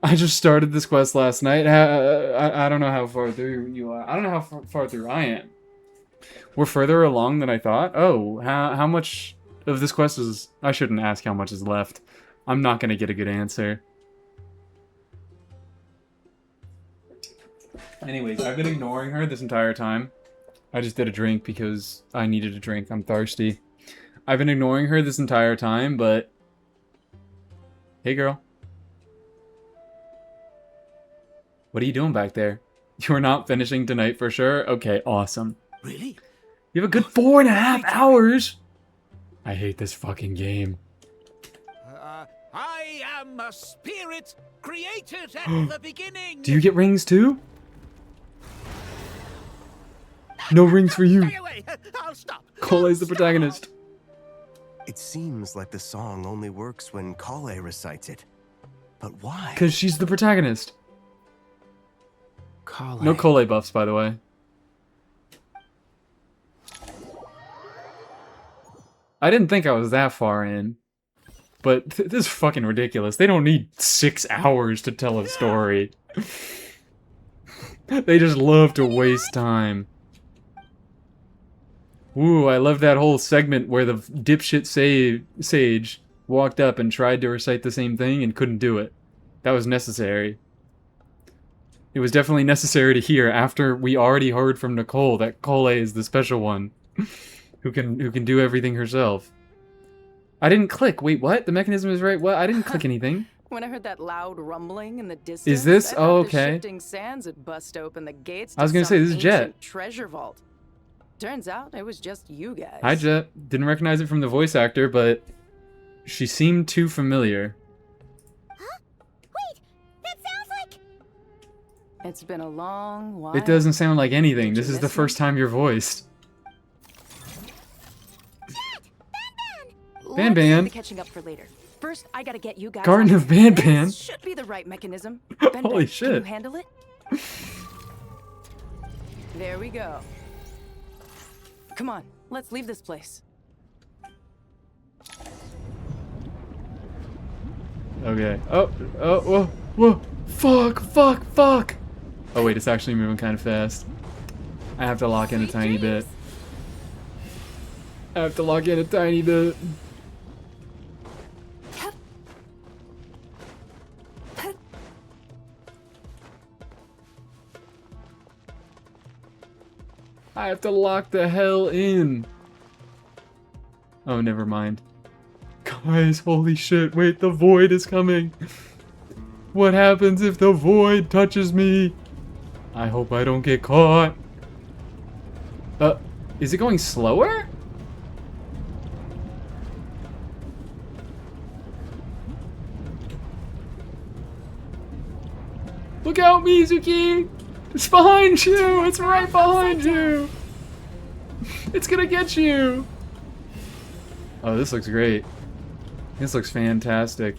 I just started this quest last night. I don't know how far through you are. I don't know how far through I am. We're further along than I thought. Oh, how much of this quest is... I shouldn't ask how much is left. I'm not going to get a good answer. Anyways, I've been ignoring her this entire time. I just did a drink because I needed a drink. I'm thirsty. I've been ignoring her this entire time, but... Hey, girl. What are you doing back there? You're not finishing tonight for sure? Okay, awesome. Really? You have a good 4.5 hours! I hate this fucking game. I am a spirit created at the beginning. Do you get rings too? No rings for you. Stay away. I'll stop. Cole is the protagonist. It seems like the song only works when Kale recites it. But why? Because she's the protagonist. Kale. No Cole buffs, by the way. I didn't think I was that far in. But this is fucking ridiculous. They don't need 6 hours to tell a story. They just love to waste time. Ooh, I love that whole segment where the dipshit sage walked up and tried to recite the same thing and couldn't do it. That was necessary. It was definitely necessary to hear after we already heard from Nicole that Cole is the special one who can do everything herself. I didn't click. Wait, what? The mechanism is right. What? I didn't click anything. When I heard that loud rumbling in the distance, Is this? I Oh, thought the okay. shifting sands had bust open the gates. I was to gonna say, some this is Jet. ancient treasure vault. Turns out it was just you guys. Hi, Jet. Didn't recognize it from the voice actor, but she seemed too familiar. It's been a long while. It doesn't sound like anything. This is the first time you're voiced. Ban Let's Ban. save the catching up for later. First, I gotta get you guys. Garden out of Ban This Ban. should be the right mechanism. Holy Ban, Can shit. you handle it? There we go. Come on, let's leave this place. Okay. Oh, whoa, whoa. Fuck, fuck, fuck. Oh, wait, it's actually moving kind of fast. I have to lock in a tiny bit. I have to lock in a tiny bit. I have to lock the hell in. Oh, never mind. Guys, holy shit, wait, the void is coming. What happens if the void touches me? I hope I don't get caught. Is it going slower? Look out, Mizuki! It's behind you! It's right behind you! It's gonna get you! Oh, this looks great. This looks fantastic.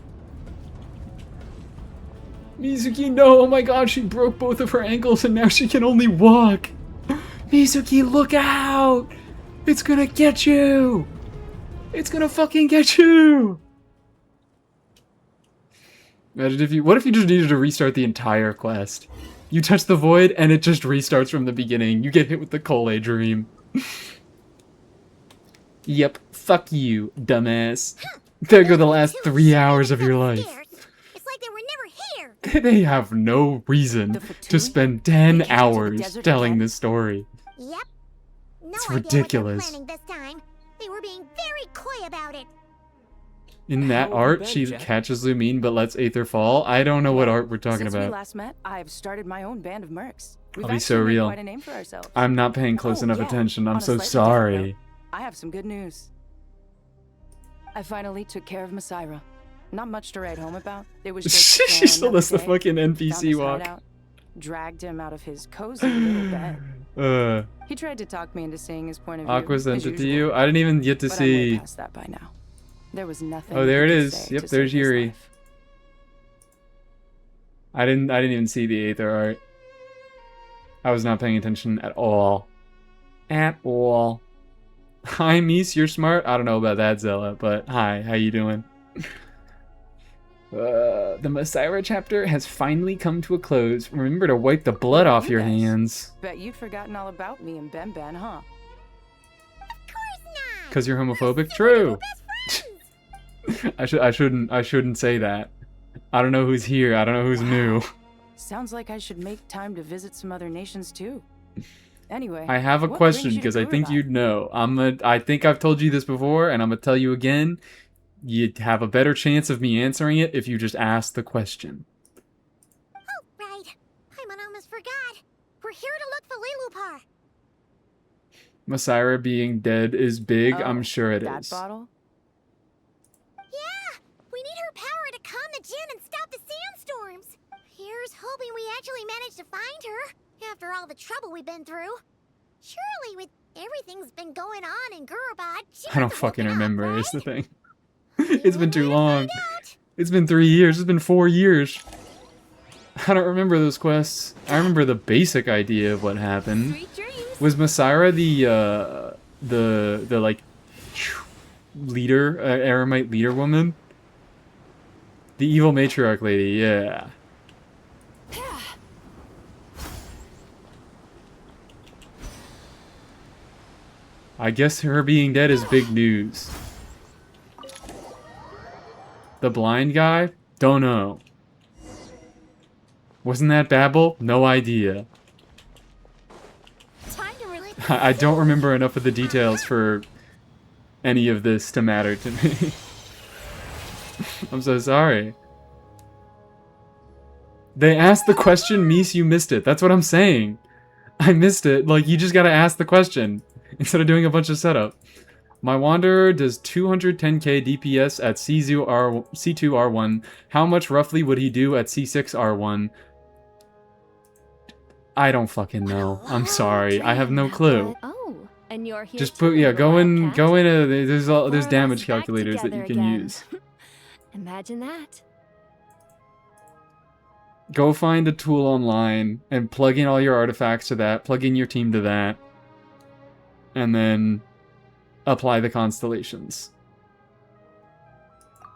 Mizuki, no! Oh my god, she broke both of her ankles and now she can only walk! Mizuki, look out! It's gonna get you! It's gonna fucking get you! Imagine if you... What if you just needed to restart the entire quest? You touch the void and it just restarts from the beginning. You get hit with the Cole dream. Yep, fuck you, dumbass. There go the last 3 hours of your life. It's like they were never here. They have no reason to spend 10 hours telling this story. Yep. No It's idea ridiculous. what they're planning this time. They were being very coy about it. In that art, she catches Lumine but lets Aether fall. I don't know what art we're talking Since we about. last met, I've started my own band of mercs. We've I'll be so actually made real. quite a name for ourselves. I'm not paying close enough yeah, attention. I'm on a so slightly different sorry. note, I have some good news. I finally took care of Masaira. Not much to write home about. It was just She still does the day, fucking found NPC his walk. hideout, dragged him out of his cozy little bed. He tried to talk me into seeing his point of view. Aqua sent as it to usual. you. I didn't even get to But I'm way see. past that by now. There was nothing. Oh, there it he could is. say Yep, to there's save his Yuri. life. I didn't even see the Aether art. I was not paying attention at all. At all. Hi, Mies, you're smart. I don't know about that, Zella, but hi, how you doing? The Masaira chapter has finally come to a close. Remember to wipe the blood off your hands. Bet you'd forgotten all about me and Ben Ben, huh? Cause you're homophobic? True. I shouldn't say that. I don't know who's here. I don't know who's new. Sounds like I should make time to visit some other nations too. Anyway, I have a what question brings you to because I think Kurabad? you'd know. I think I've told you this before, and I'm gonna tell you again. You'd have a better chance of me answering it if you just ask the question. Oh, right. I almost forgot. We're here to look for Lilupar. Masaira being dead is big. I'm sure it that is. bottle? Yeah, we need her power to calm the djinn and stop the sandstorms. Here's hoping we actually manage to find her after all the trouble we've been through. Surely, with everything's been going on in Gurubad, she I don't fucking remember. Is the thing. It's been too long. It's been 3 years. It's been 4 years. I don't remember those quests. I remember the basic idea of what happened. Was Masaira the like leader, Aramite leader woman? The evil matriarch lady, yeah. I guess her being dead is big news. The blind guy? Don't know. Wasn't that Babel? No idea. I don't remember enough of the details for any of this to matter to me. I'm so sorry. They asked the question, Mies, you missed it. That's what I'm saying. I missed it. Like, you just gotta ask the question instead of doing a bunch of setup. My Wanderer does 210k DPS at C2R1. How much roughly would he do at C6R1? I don't fucking know. I'm sorry. I have no clue. Oh, and you're here Just too, put, yeah, go in, Wildcat. there's damage back calculators that you together can again. use. Imagine that. Go find a tool online and plug in all your artifacts to that, plug in your team to that, and then apply the constellations.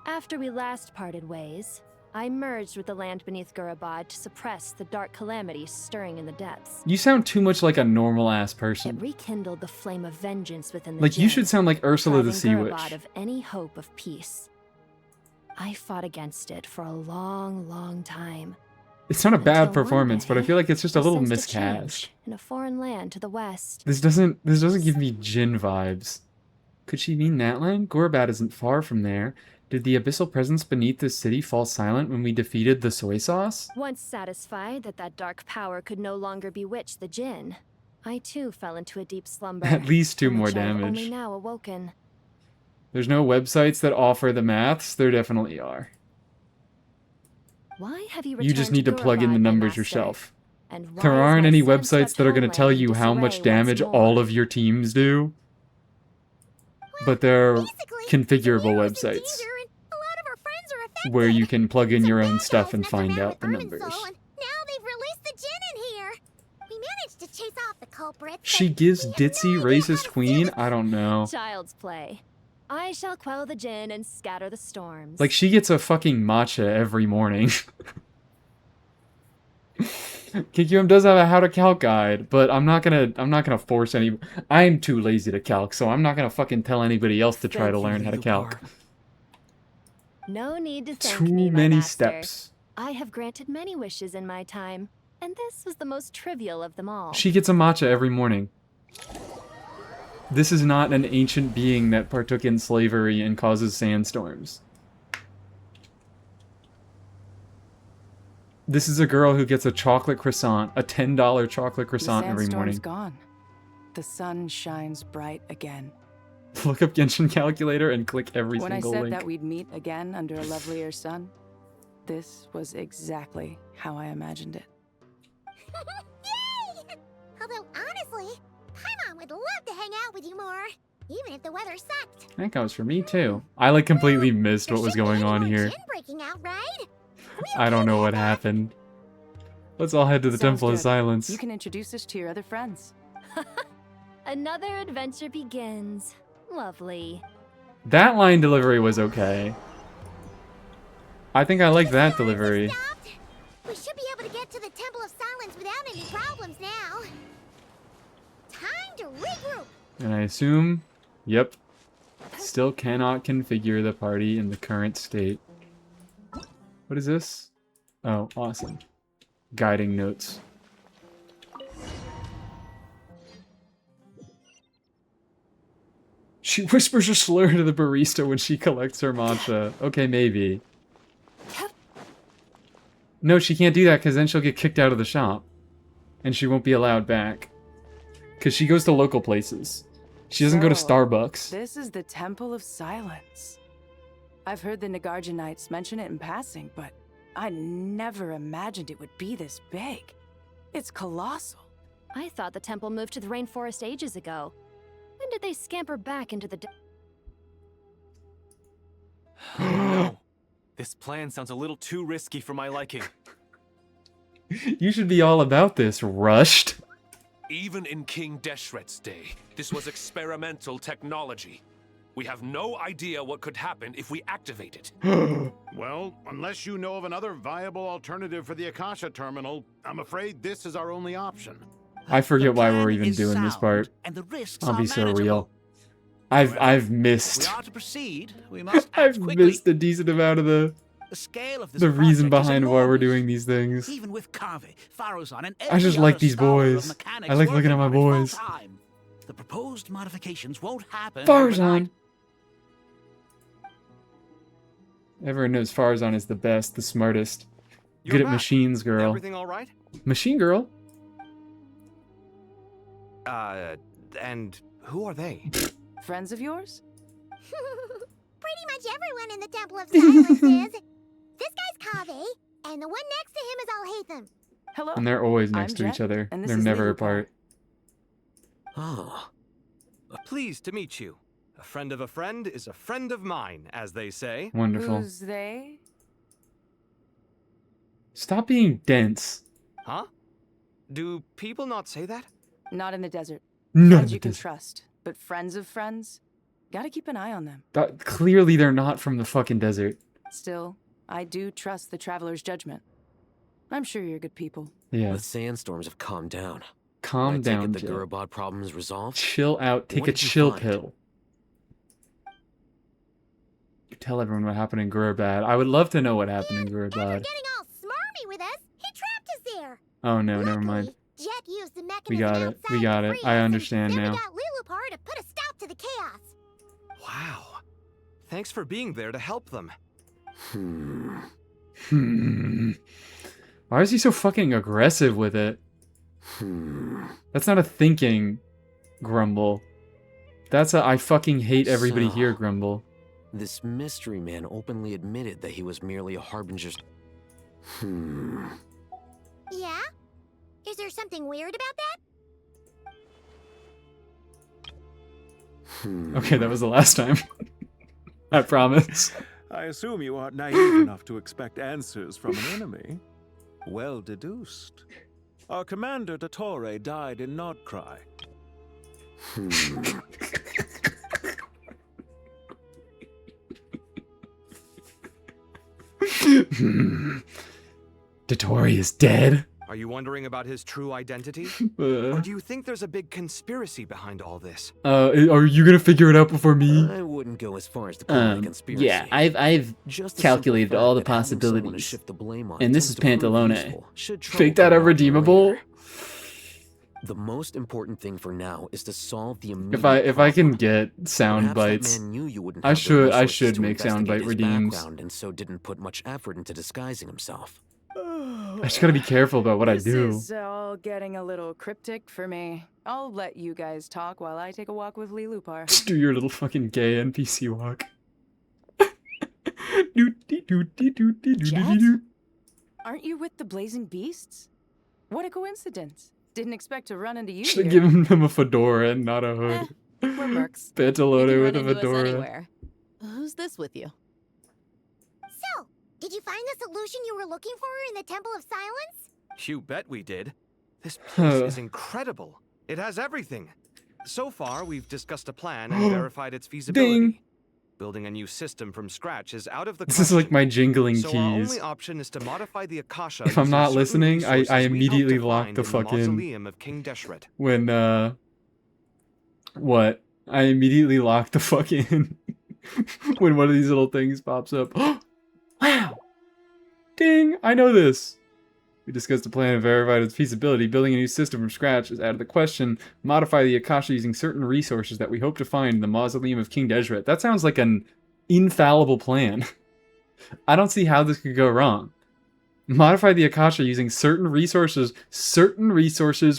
After we last parted ways, I merged with the land beneath Gurabad to suppress the dark calamities stirring in the depths. You sound too much like a normal-ass person. It rekindled the flame of vengeance within the Like, you Jinn, should sound like Ursula the depriving Sea Witch. Gurabad of any hope of peace. I fought against it for a long, long time. It's not a bad Until one performance, but I feel like it's just a I little sensed a miscast. change in a foreign land to the west. This doesn't give me Jinn vibes. Could she mean that line? Gurabad isn't far from there. Did the abyssal presence beneath the city fall silent when we defeated the soy sauce? Once satisfied that that dark power could no longer bewitch the Jinn, I too fell into a deep slumber. At least 2 from more which I've damage. only now awoken. There's no websites that offer the maths. There definitely are. Why have you You just returned need to plug in the Gurabad, my numbers master? yourself. And why There is aren't my any sun-swept websites that are going to tell homeland you in how disarray much damage once more? all of your teams do. But they're configurable websites where you can plug in your own stuff and find out the numbers. Now they've released the Jinn in here. We managed to chase off the culprits. She gives ditzy racist queen? I don't know. Child's play. I shall quell the Jinn and scatter the storms. Like, she gets a fucking matcha every morning. KQM does have a how to calc guide, but I'm not gonna force any. I'm too lazy to calc, so I'm not gonna fucking tell anybody else to try to learn how to calc. No need to thank Too me, my many master. steps. I have granted many wishes in my time, and this was the most trivial of them all. She gets a matcha every morning. This is not an ancient being that partook in slavery and causes sandstorms. This is a girl who gets a chocolate croissant, a $10 chocolate croissant the every sandstorm's morning. gone. The sun shines bright again. Look up Genshin Calculator and click every When I single said link. that we'd meet again under a lovelier sun, this was exactly how I imagined it. Yay! Although honestly, Paimon would love to hang out with you more, even if the weather sucked. That goes for me too. I like completely missed what was going on here. Jinn breaking out, right? I don't know what happened. Let's all head to the Sounds Temple of good. Silence. You can introduce us to your other friends. Another adventure begins. Lovely. That line delivery was okay. I think I like that delivery. We should be able to get to the Temple of Silence without any problems now. Time to regroup. And I assume, yep, still cannot configure the party in the current state. What is this? Oh, awesome. Guiding notes. She whispers a slur to the barista when she collects her matcha. Okay, maybe. No, she can't do that because then she'll get kicked out of the shop. And she won't be allowed back. Because she goes to local places. She doesn't go to So, Starbucks. This is the Temple of Silence. I've heard the Nagarjanites mention it in passing, but I never imagined it would be this big. It's colossal. I thought the temple moved to the rainforest ages ago. When did they scamper back into the... No. This plan sounds a little too risky for my liking. You should be all about this, Rushed. Even in King Deshret's day, this was experimental technology. We have no idea what could happen if we activate it. Well, unless you know of another viable alternative for the Akasha terminal, I'm afraid this is our only option. I forget why we're even doing this part. and the risks I'll are be so manageable. real. I've If we missed. are to proceed, we must act I've quickly. missed a decent amount of the scale of this reason project is behind why we're enormous. doing these things. Even with Carvey, Farazan, and I just every like other these scholar of boys. mechanics I like looking working at my on it full boys. time, the proposed modifications won't happen Farazan. overnight. Everyone knows Farazan is the best, the smartest. You're Good at back. machines, girl. Everything all right? Machine girl? And who are they? Friends of yours? Pretty much everyone in the Temple of Silence is. This guy's Kaveh, and the one next to him is Alhaitham. Hello. And they're always next I'm to each Jet, other. and this They're is never Lilipar. apart. Oh. Pleased to meet you. A friend of a friend is a friend of mine, as they say. Wonderful. Who's they? Stop being dense. Huh? Do people not say that? Not in the desert. Not Friends in the you can desert. trust, but friends of friends, gotta keep an eye on them. Clearly they're not from the fucking desert. Still, I do trust the traveler's judgment. I'm sure you're good people. Yeah. The sandstorms have calmed down. Calm I take down, it the Jet. Gurabod problem is resolved? Chill out. Take What a did you chill find? pill. Tell everyone what happened in Gurabad. I would love to know what happened in Gurabad. Getting all smarmy with us. He trapped us there. Oh no, never mind. Jet used the mechanism We got it. We got it. I understand then now. we got Lilupar to put a stop to the chaos. Wow. Thanks for being there to help them. Why is he so fucking aggressive with it? That's not a thinking grumble. That's a I fucking hate everybody So, here grumble. This mystery man openly admitted that he was merely a harbinger's... Yeah? Is there something weird about that? Okay, that was the last time. I promise. I assume you aren't naive enough to expect answers from an enemy. Well deduced. Our commander, Dottore, died in Nordcry. Dottore is dead. Are you wondering about his true identity? Or do you think there's a big conspiracy behind all this? Are you gonna figure it out before me? I wouldn't go as far as to call it a conspiracy. Yeah, I've Just the calculated simple all the fact that having someone to possibilities. shift the blame on And this is tends to prove Pantalone. useful should Fake trouble that a come up redeemable? later. The most important thing for now is to solve the immediate If I can get sound Perhaps that bites, man knew you wouldn't I have the should resources to make sound bite investigate his redeems. background and so didn't put much effort into disguising himself. I just gotta be careful about what I do. This is all getting a little cryptic for me. I'll let you guys talk while I take a walk with Lilupar. Just do your little fucking gay NPC walk. Jet? Aren't you with the Blazing Beasts? What a coincidence. Didn't expect to run into you Should have here. given him a fedora and not a hood. We're mercs. Pantalone with a Run into us fedora. anywhere. Who's this with you? So, did you find the solution you were looking for in the Temple of Silence? You bet we did. This place is incredible. It has everything. So far, we've discussed a plan and verified its feasibility. Ding. Building a new system from scratch is out of the This is like my jingling so our keys. only option is to modify the Akasha. If I'm using not certain listening, I resources we hope immediately to lock find the in fucking mausoleum of King Deshret. when what? I immediately lock the fucking when one of these little things pops up. Wow! Ding! I know this. We discussed the plan and verified its feasibility. Building a new system from scratch is out of the question. Modify the Akasha using certain resources that we hope to find in the mausoleum of King Deshret. That sounds like an infallible plan. I don't see how this could go wrong. Modify the Akasha using certain resources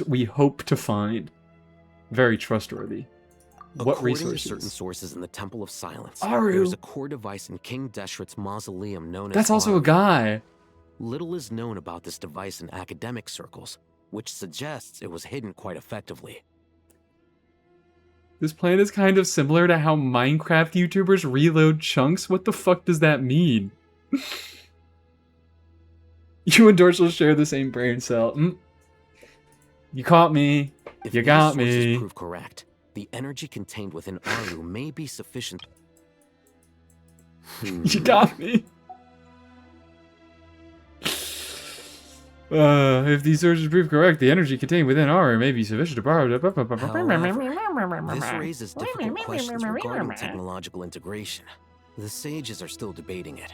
we hope to find. Very trustworthy. What According resources? to certain sources in the Temple of Silence, Aru. there is a core device in King Deshret's mausoleum known That's as also a Aru. guy. Little is known about this device in academic circles, which suggests it was hidden quite effectively. This plan is kind of similar to how Minecraft YouTubers reload chunks. What the fuck does that mean? You and Dorshel share the same brain cell. You caught me. If You these got sources me. prove correct, the energy contained within Aru may be sufficient. You got me. If these sources prove correct, the energy contained within Aru may be sufficient to borrow. This raises difficult questions regarding technological integration. The sages are still debating it.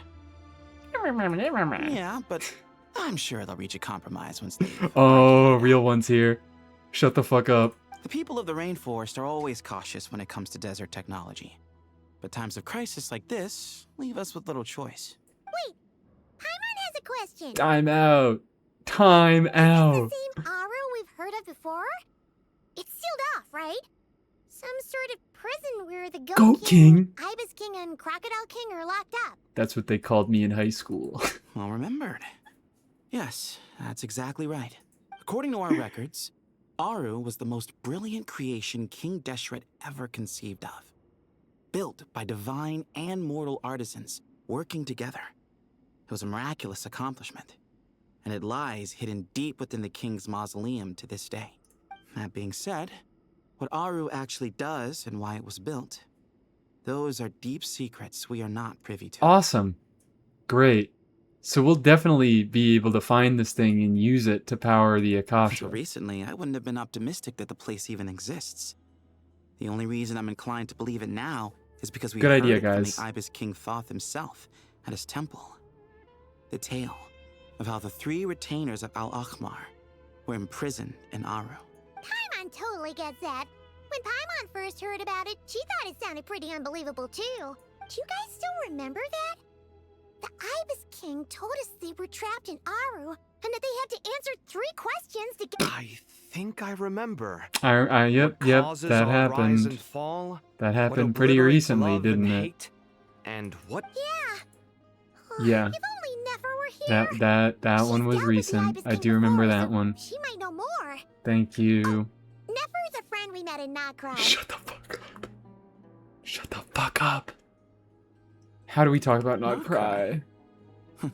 Yeah, but I'm sure they'll reach a compromise once they... Oh, real ones here. Shut the fuck up. The people of the rainforest are always cautious when it comes to desert technology. But times of crisis like this leave us with little choice. Wait, Paimon has a question. Time out. Time out. Same Aru we've heard of before? It's sealed off, right? Some sort of prison where the Goat King. Ibis King, and Crocodile King are locked up. That's what they called me in high school. Well remembered. Yes, that's exactly right. According to our records, Aru was the most brilliant creation King Deshret ever conceived of. Built by divine and mortal artisans working together. It was a miraculous accomplishment. and it lies hidden deep within the king's mausoleum to this day. That being said, what Aru actually does and why it was built, those are deep secrets we are not privy to. Awesome. Great. So we'll definitely be able to find this thing and use it to power the Until Akasha. recently, I wouldn't have been optimistic that the place even exists. The only reason I'm inclined to believe it now is because we Good heard idea, it from guys. the Ibis King Thoth himself at his temple. The tale of how the 3 retainers of Al-Akhmar were imprisoned in Aru. Paimon totally gets that. When Paimon first heard about it, she thought it sounded pretty unbelievable too. Do you guys still remember that? The Ibis King told us they were trapped in Aru, and that they had to answer 3 questions to get— I think I remember. Yep, Causes that our rise and happened. fall, That what happened pretty obliterates recently, love didn't and it? hate, and what? Yeah. If only Nefer were here. That one was recent. I do remember that one. She might know more. Thank you. Nefer's a friend we met in Notcry. Shut the fuck up. Shut the fuck up. How do we talk about not cry?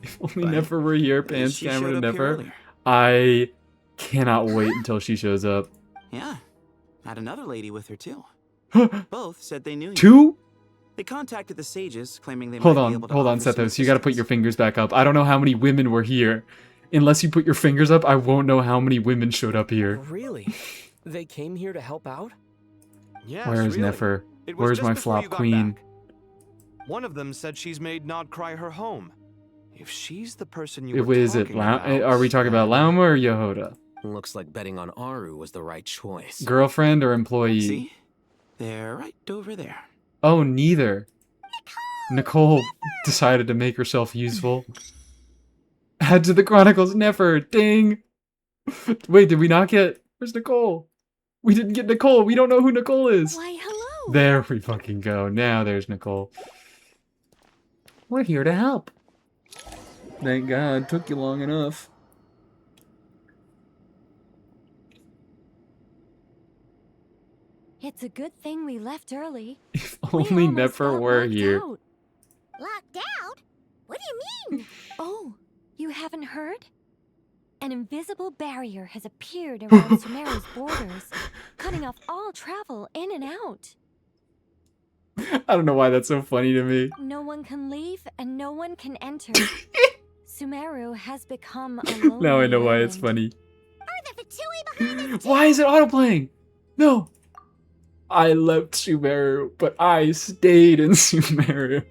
If only Nefer were here, Pants she Cameron showed and up here Nefer. earlier. I cannot wait until she shows up. Yeah, had another lady with her too. Both said they knew you. 2? They contacted the sages, claiming they Hold might be on, able to hold on, offer some Sethos. You gotta put your fingers back up. I don't know how many women were here. Unless you put your fingers up, I won't know how many women showed up here. Really? They came here to help out? Yes, Where's really. Nefer? It was Where's just my before flop you got queen? back. One of them said she's made Nodcry her home. If she's the person you It were was it. talking about, Are we talking about Lauma or Yehoda? Looks like betting on Aru was the right choice. Girlfriend or employee? See? They're right over there. Oh, neither. Nicole decided to make herself useful. Add to the Chronicles, Nefer. Ding. Wait, did we not get... Where's Nicole? We didn't get Nicole. We don't know who Nicole is. Why, hello. There we fucking go. Now there's Nicole. We're here to help. Thank God. Took you long enough. It's a good thing we left early. If only Nefer were here. Locked out? What do you mean? Oh, you haven't heard? An invisible barrier has appeared around Sumeru's borders, cutting off all travel in and out. I don't know why that's so funny to me. No one can leave and no one can enter. Sumeru has become a lonely Now I know why it's island. funny. Why is it autoplaying? No. I left Sumeru, but I stayed in Sumeru.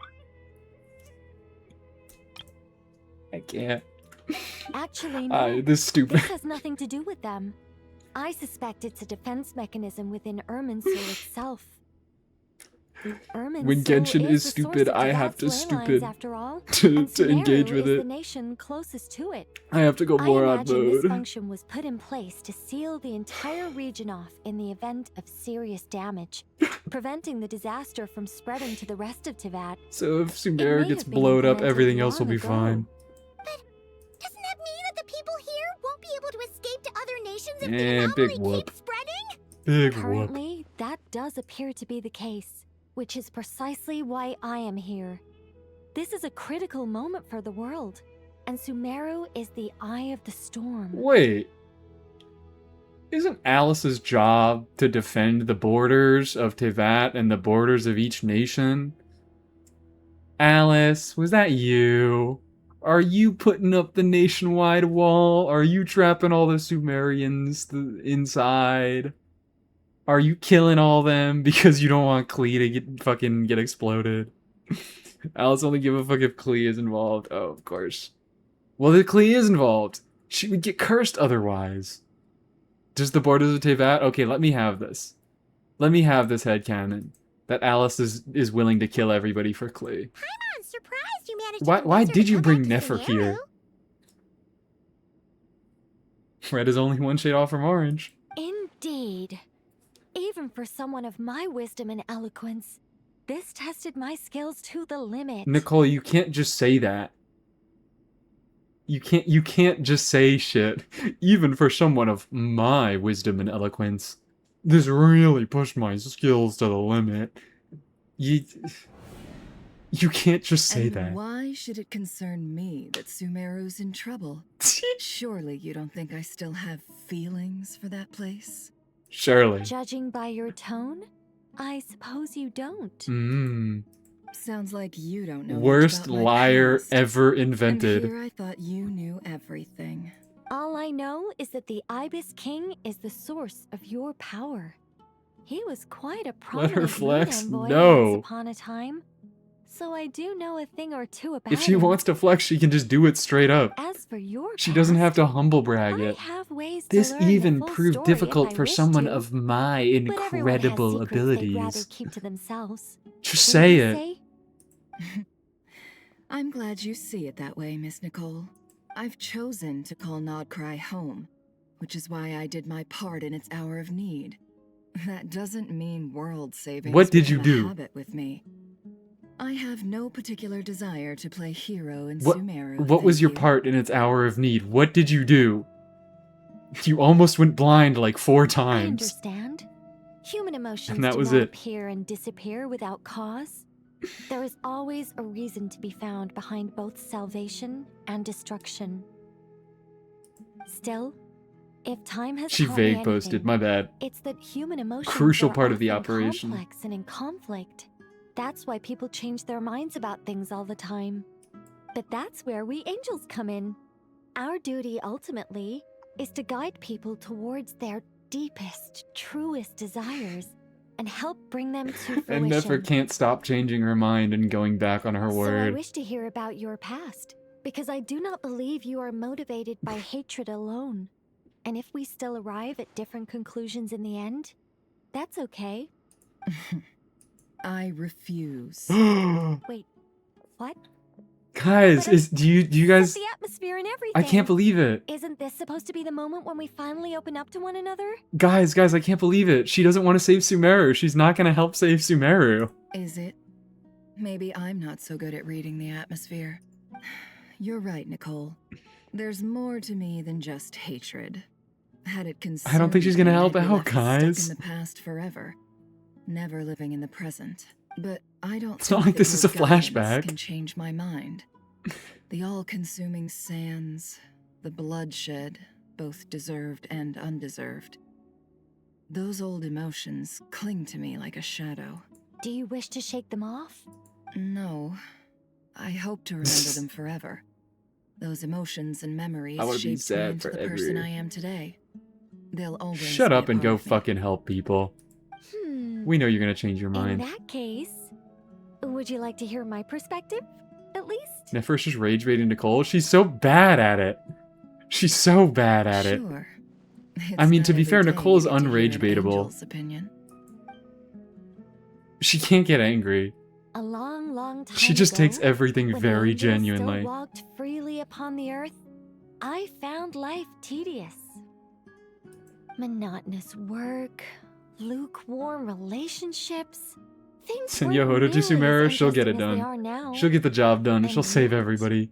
I can't. Actually, no. This is stupid. This has nothing to do with them. I suspect it's a defense mechanism within Irminsul itself. When Genshin is stupid, I have to stupid after all, to and engage Sumeru with is it. the nation closest to it. I have to go moron I imagine this mode. function was put in place to seal the entire region off in the event of serious damage, preventing the disaster from spreading to the rest of Teyvat. So if may Sumeru gets have been blowed up, implemented everything else will long be ago. fine. Doesn't that mean that the people here won't be able to escape to other nations if the Eh, anomaly big whoop. keeps spreading? Big whoop. Currently, that does appear to be the case, which is precisely why I am here. This is a critical moment for the world, and Sumeru is the eye of the storm. Wait. Isn't Alice's job to defend the borders of Teyvat and the borders of each nation? Alice, was that you? Are you putting up the nationwide wall? Are you trapping all the Sumerians inside? Are you killing all them because you don't want Klee to get exploded? Alice only give a fuck if Klee is involved. Oh, of course. Well, if Klee is involved, she would get cursed otherwise. Just the borders of Teyvat? Okay, let me have this. Let me have this headcanon. That Alice is willing to kill everybody for Klee. I'm surprised you managed Why did you bring Nefer here? Red is only one shade off from orange. Indeed. Even for someone of my wisdom and eloquence, this tested my skills to the limit. Nicole, you can't just say that. You can't just say shit. Even for someone of my wisdom and eloquence. This really pushed my skills to the limit. You can't just say And that. why should it concern me that Sumeru's in trouble? Surely you don't think I still have feelings for that place? Surely. Judging by your tone, I suppose you don't. Mmm. Sounds like you don't know Worst much about my liar past. ever And invented. here I thought you knew everything. All I know is that the Ibis King is the source of your power. He was quite a Let her prominent flex? boy No. once upon a time. So I do know a thing or two about If she him. wants to flex, she can just do it straight up. As for your She doesn't have to humble brag I it. have ways to This learn the even full proved story difficult if I for wish someone to. of my But everyone has incredible secrets they'd rather abilities. keep to themselves. Just Wouldn't say you it. say? I'm glad you see it that way, Miss Nicole. I've chosen to call Nodcry home, which is why I did my part in its hour of need. That doesn't mean world saving. What did you do? Habit with me. I have no particular desire to play hero in What Sumeru. What was thank your you. part in its hour of need? What did you do? You almost went blind like 4 I times. understand. Human emotions And that do was not it. appear and disappear without cause. There is always a reason to be found behind both salvation and destruction. Still, if time has She taught me vague posted, anything, my bad. it's that human emotions Crucial are part of the often operation. complex and in conflict. That's why people change their minds about things all the time. But that's where we angels come in. Our duty ultimately is to guide people towards their deepest, truest desires and help bring them to fruition. And never can't stop changing her mind and going back on her So I word. wish to hear about your past, because I do not believe you are motivated by hatred alone. And if we still arrive at different conclusions in the end, that's okay. I refuse. Wait, what? Guys, do you guys? The atmosphere and everything. I can't believe it. Isn't this supposed to be the moment when we finally open up to one another? Guys, I can't believe it. She doesn't want to save Sumeru. She's not gonna help save Sumeru. Is it? Maybe I'm not so good at reading the atmosphere. You're right, Nicole. There's more to me than just hatred. Had it consumed I don't think she's gonna me, help I'd be out, left stuck guys. in the past forever, never living in the present. But I don't. It's not think like that this is your a guidance flashback. Can change my mind. The all-consuming sands, the bloodshed, both deserved and undeserved. Those old emotions cling to me like a shadow. Do you wish to shake them off? No. I hope to remember them forever. Those emotions and memories I wanna be shaped me sad into the forever. person I am today. They'll always Shut be up a and part go of me. fucking help people. We know you're gonna change your In mind. that case, would you like to hear my perspective, at least? And at first just rage baiting Nicole. She's so bad at it. She's so bad at it. Sure. I mean, It's to not be fair, every day Nicole is you get to hear unrage an baitable. angel's opinion. She can't get angry. A long, long time She just ago, takes everything when very angels genuinely. Still walked freely upon the earth, I found life tedious. Monotonous work, lukewarm relationships. Things Send weren't Yohoda to nearly Sumeru, as she'll get it interesting as they done. are now. She'll get the job done. And She'll save yet, everybody.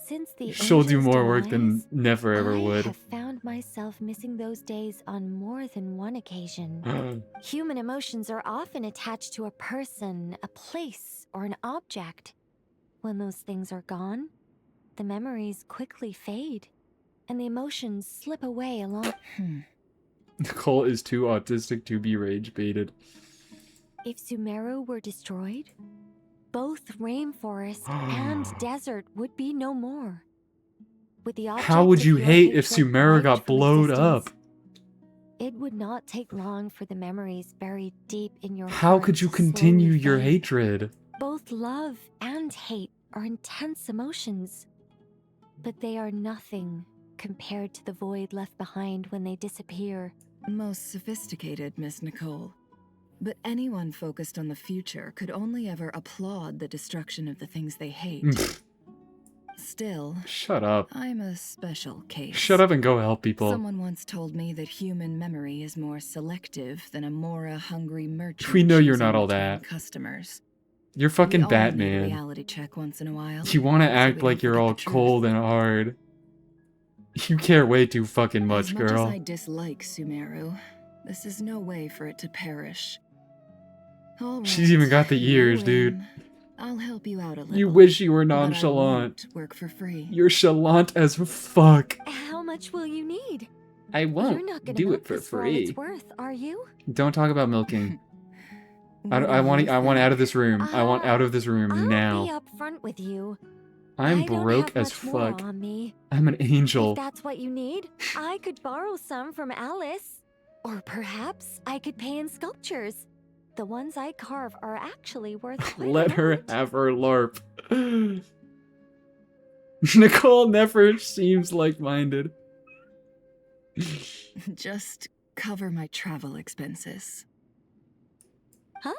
Since the She'll do angel's more work than demise, never ever I would. have found myself missing those days on more than one occasion. Human emotions are often attached to a person, a place, or an object. When those things are gone, the memories quickly fade, and the emotions slip away along. Nicole is too autistic to be rage baited. If Sumeru were destroyed, both rainforest and desert would be no more. With the How would object you of your hate if hatred Sumeru wiped got from blowed existence, up? it would not take long for the memories buried deep in your How heart could you to continue slowly your fade. hatred? Both love and hate are intense emotions, but they are nothing compared to the void left behind when they disappear. Most sophisticated, Miss Nicole. But anyone focused on the future could only ever applaud the destruction of the things they hate. Still, Shut up. I'm a special case. Shut up and go help people. Someone once told me that human memory is more selective than a Mora-hungry merchant. We know you're choosing not all return that. Customers. You're fucking We all need a Batman. reality check once in a while. You want to so act we like don't you're forget all the truth. cold and hard. You care way too fucking much, As much girl. as I dislike Sumeru, this is no way for it to perish. All She's right, even got the you ears, win. dude. I'll help you out a little. You wish you were but I nonchalant. won't work for free. You're chalant as fuck. How much will you need? I You're won't not gonna do milk it for this for all it's free. worth, are you? Don't talk about milking. What I do want you out of this room. I want Uh, out of this room I'll now. be upfront with you. I'm I don't broke have as much more fuck. on me. I'm an angel. If that's what you need, I could borrow some from Alice. Or perhaps I could pay in sculptures. The ones I carve are actually worth quite a Let her lot. have her LARP. Nicole never seems like-minded. Just cover my travel expenses. Huh?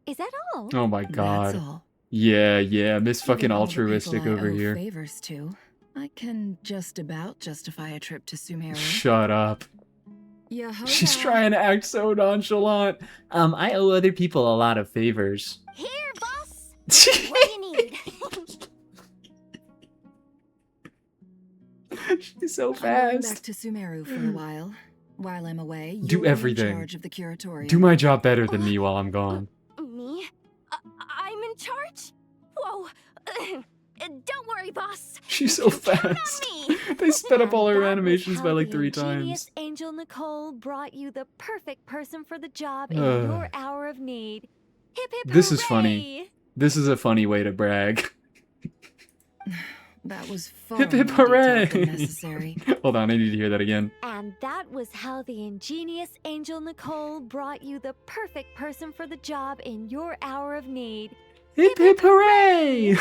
Is that all? Oh my god. That's all. Yeah, Miss fucking Given all the altruistic people I over owe here. favors to, I can just about justify a trip to Sumeru. Shut up. Yehovah. She's trying to act so nonchalant. I owe other people a lot of favors. Here, boss. What do you need? She's so I'm going fast. back to Sumeru for a while. While I'm away, Do you're everything. in charge of the curatorium. Do my job better than me while I'm gone. Me? I'm in charge? Whoa. Don't worry, boss. She's so fast. They sped up all her animations by like 3 Genius times. Angel Nicole brought you the perfect person for the job in Ugh. your hour of need. Hip hip This is hooray! funny. This is a funny way to brag. That was far Hip hip more hooray! detailed than necessary. Hold on, I need to hear that again. And that was how the ingenious Angel Nicole brought you the perfect person for the job in your hour of need. Hip hip hooray!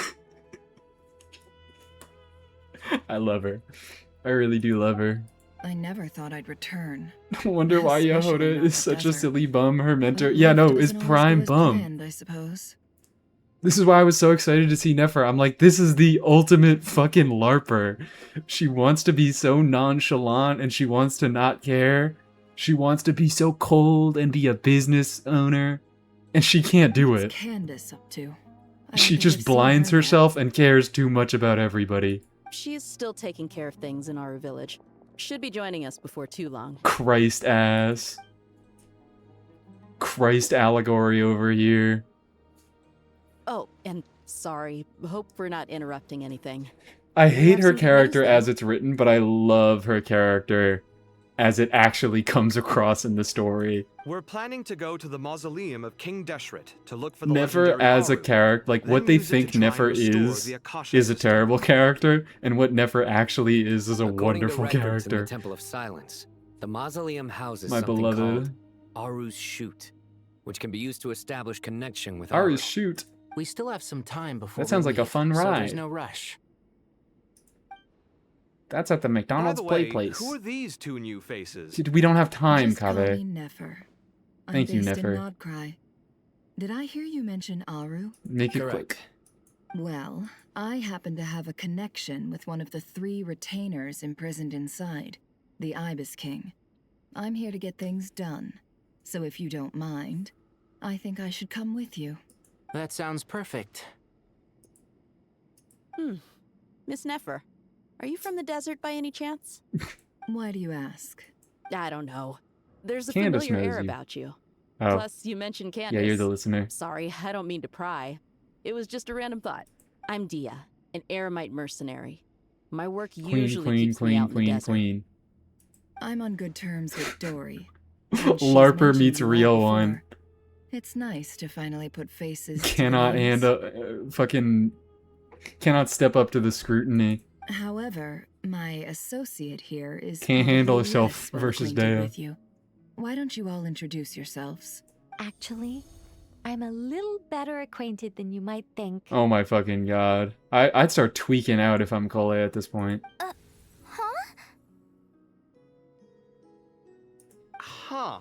I love her. I really do love her. I never thought I'd return. I wonder why Especially Yehoda not is the such a desert. silly bum. Her mentor. But Yeah, life no, doesn't is always prime go as bum. planned, I suppose. This is why I was so excited to see Nefer. I'm like, this is the ultimate fucking LARPer. She wants to be so nonchalant and she wants to not care. She wants to be so cold and be a business owner. And she can't do What's it. Candace up to? I don't She think just I've seen blinds her yet. herself and cares too much about everybody. She is still taking care of things in our village. Should be joining us before too long. Christ ass. Christ allegory over here. Oh, and sorry. Hope we're not interrupting anything. I We hate have her some character news, as though. it's written, but I love her character as it actually comes across in the story. We're planning to go to the mausoleum of King Deshret to look for the Nefer legendary as a Aru. character, like what Then they use it to think try and Nefer restore the Akasha is a terrible character, and what Nefer actually is a According wonderful to records in the character. Temple of Silence, the mausoleum houses My something beloved. called Aru's Shoot, which can be used to establish connection with Aru. Aru's Shoot. We still have some time before That sounds we like a leave, fun so ride. there's no rush. That's at the By McDonald's the play way, place. who are these two new faces? Dude, we don't have time, Just call me Kaveh. Nefer. I'm Thank you, based Nefer. in Nodcry. Did I hear you mention Aru? Make it Correct. quick. Well, I happen to have a connection with one of the 3 retainers imprisoned inside, the Ibis King. I'm here to get things done, so if you don't mind, I think I should come with you. That sounds perfect. Miss Nefer, are you from the desert by any chance? Why do you ask? I don't know. There's a Candace familiar knows air you. about you. Oh. Plus, you mentioned Candace. Yeah, you're the listener. Sorry, I don't mean to pry. It was just a random thought. I'm Dia, an Eremite mercenary. My work Queen, usually queen, keeps me queen, out in the queen, desert. queen. I'm on good terms with Dory. LARPer mentioned meets you all real before. one. It's nice to finally put faces to Cannot names. fucking cannot step up to the scrutiny. However, my associate here is Can't handle probably herself less well versus acquainted Dea. with you. Why don't you all introduce yourselves? Actually, I'm a little better acquainted than you might think. Oh my fucking god. I'd start tweaking out if I'm Cole at this point. Huh.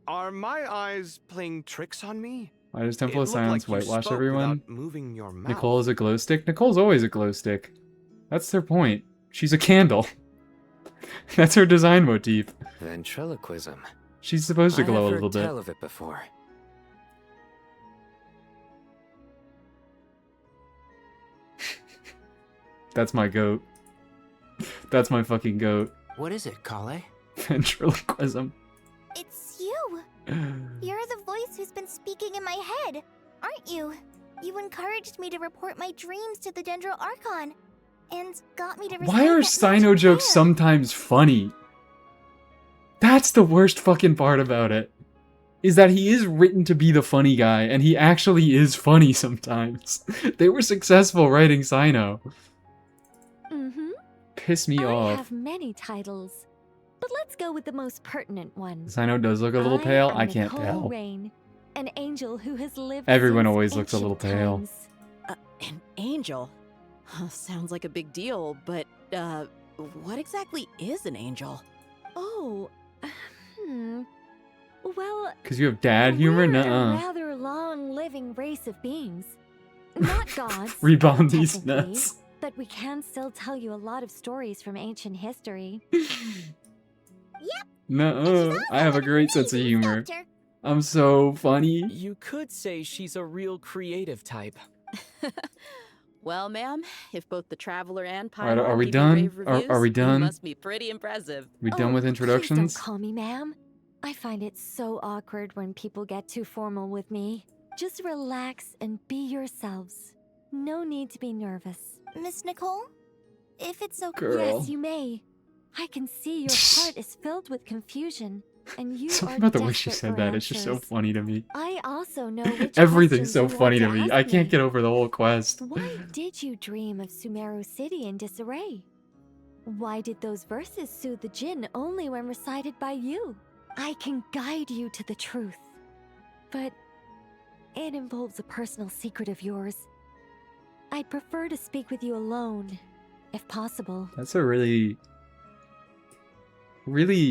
Are my eyes playing tricks on me? Why does Temple It of looked Silence like you whitewash spoke everyone? without moving your mouth. Nicole is a glow stick? Nicole's always a glow stick. That's their point. She's a candle. That's her design motif. Ventriloquism. She's supposed to I glow a have little heard bit. tell of it before. That's my goat. That's my fucking goat. What is it, Kale? Ventriloquism. It's you. You're the voice who's been speaking in my head, aren't you? You encouraged me to report my dreams to the Dendro Archon, and got me to Why are recite that Sino jokes sometimes funny? That's the worst fucking part about it. Is that he is written to be the funny guy, and he actually is funny sometimes. They were successful writing Sino. Mm-hmm. Piss me I off. have many titles, but let's go with the most pertinent one. Sino does look a little pale. I can't Nicole tell. Rain, an angel who has lived Everyone since always looks a little ancient pale. times. An angel? Sounds like a big deal, but, what exactly is an angel? Oh, well, Because you have dad humor? a Nuh-uh. rather long-living race of beings. Not gods, Rebound these technically, nuts. but we can still tell you a lot of stories from ancient history. Nuh-uh. I have a great sense of humor. I'm so funny. You could say she's a real creative type. Well, ma'am, if both the Traveler and Alright, Paimon are we give you done? rave reviews, Are we you done? must be pretty impressive. We done with Please introductions? don't call me ma'am. I find it so awkward when people get too formal with me. Just relax and be yourselves. No need to be nervous. Miss Nicole? If it's okay. Girl. Yes, you may. I can see your heart is filled with confusion, and you Something are about the way she desperate said for that. It's just so answers. funny to me. I also know which Everything's so questions you funny want to me. ask I can't get over the whole quest. Why did you dream of Sumeru City in disarray? Why did those verses soothe the djinn only when recited by you? I can guide you to the truth, but it involves a personal secret of yours. I'd prefer to speak with you alone, if possible. That's a really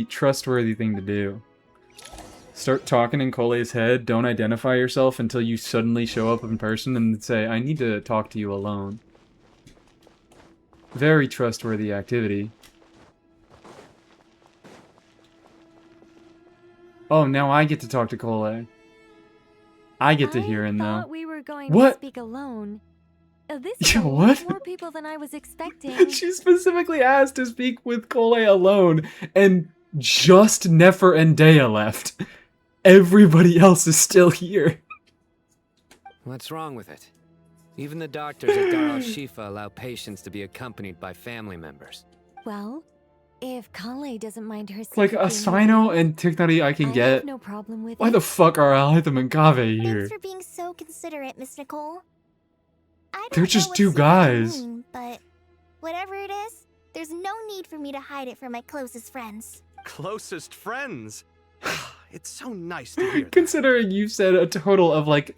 trustworthy thing to do. Start talking in Cole's head, don't identify yourself until you suddenly show up in person and say, I need to talk to you alone. Very trustworthy activity. Oh, now I get to talk to Cole. I get to hear him now. We were going What? to speak alone. This is Yeah, a what? lot more people than I was expecting. She specifically asked to speak with Cole alone, and just Nefer and Dea left. Everybody else is still here. What's wrong with it? Even the doctors at Dar al-Shifa allow patients to be accompanied by family members. Well, if Kale doesn't mind her Like, secret a being Sino and Tignari I can I get. have no problem with Why it. the fuck are Alhaitham and Kaveh here? Thanks for being so considerate, Miss Nicole. I They're don't just know two what secret you guys. mean, but whatever it is, there's no need for me to hide it from my closest friends. Closest friends? It's so nice to hear that. Considering you said a total of like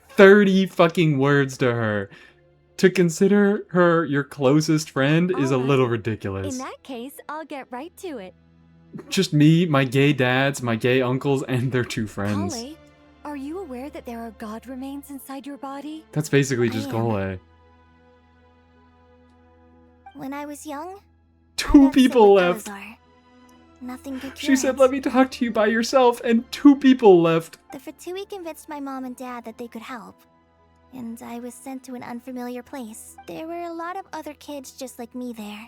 30 fucking words to her. To consider her your closest friend is a little ridiculous. In that case, I'll get right to it. Just me, my gay dads, my gay uncles, and their two friends. Kale, are you aware that there are god remains inside your body? That's basically just I am. Cole. When I was young, Two people left. Elazar. Nothing could She cure said, it. let me talk to you by yourself, and two people left. The Fatui convinced my mom and dad that they could help, and I was sent to an unfamiliar place. There were a lot of other kids just like me there.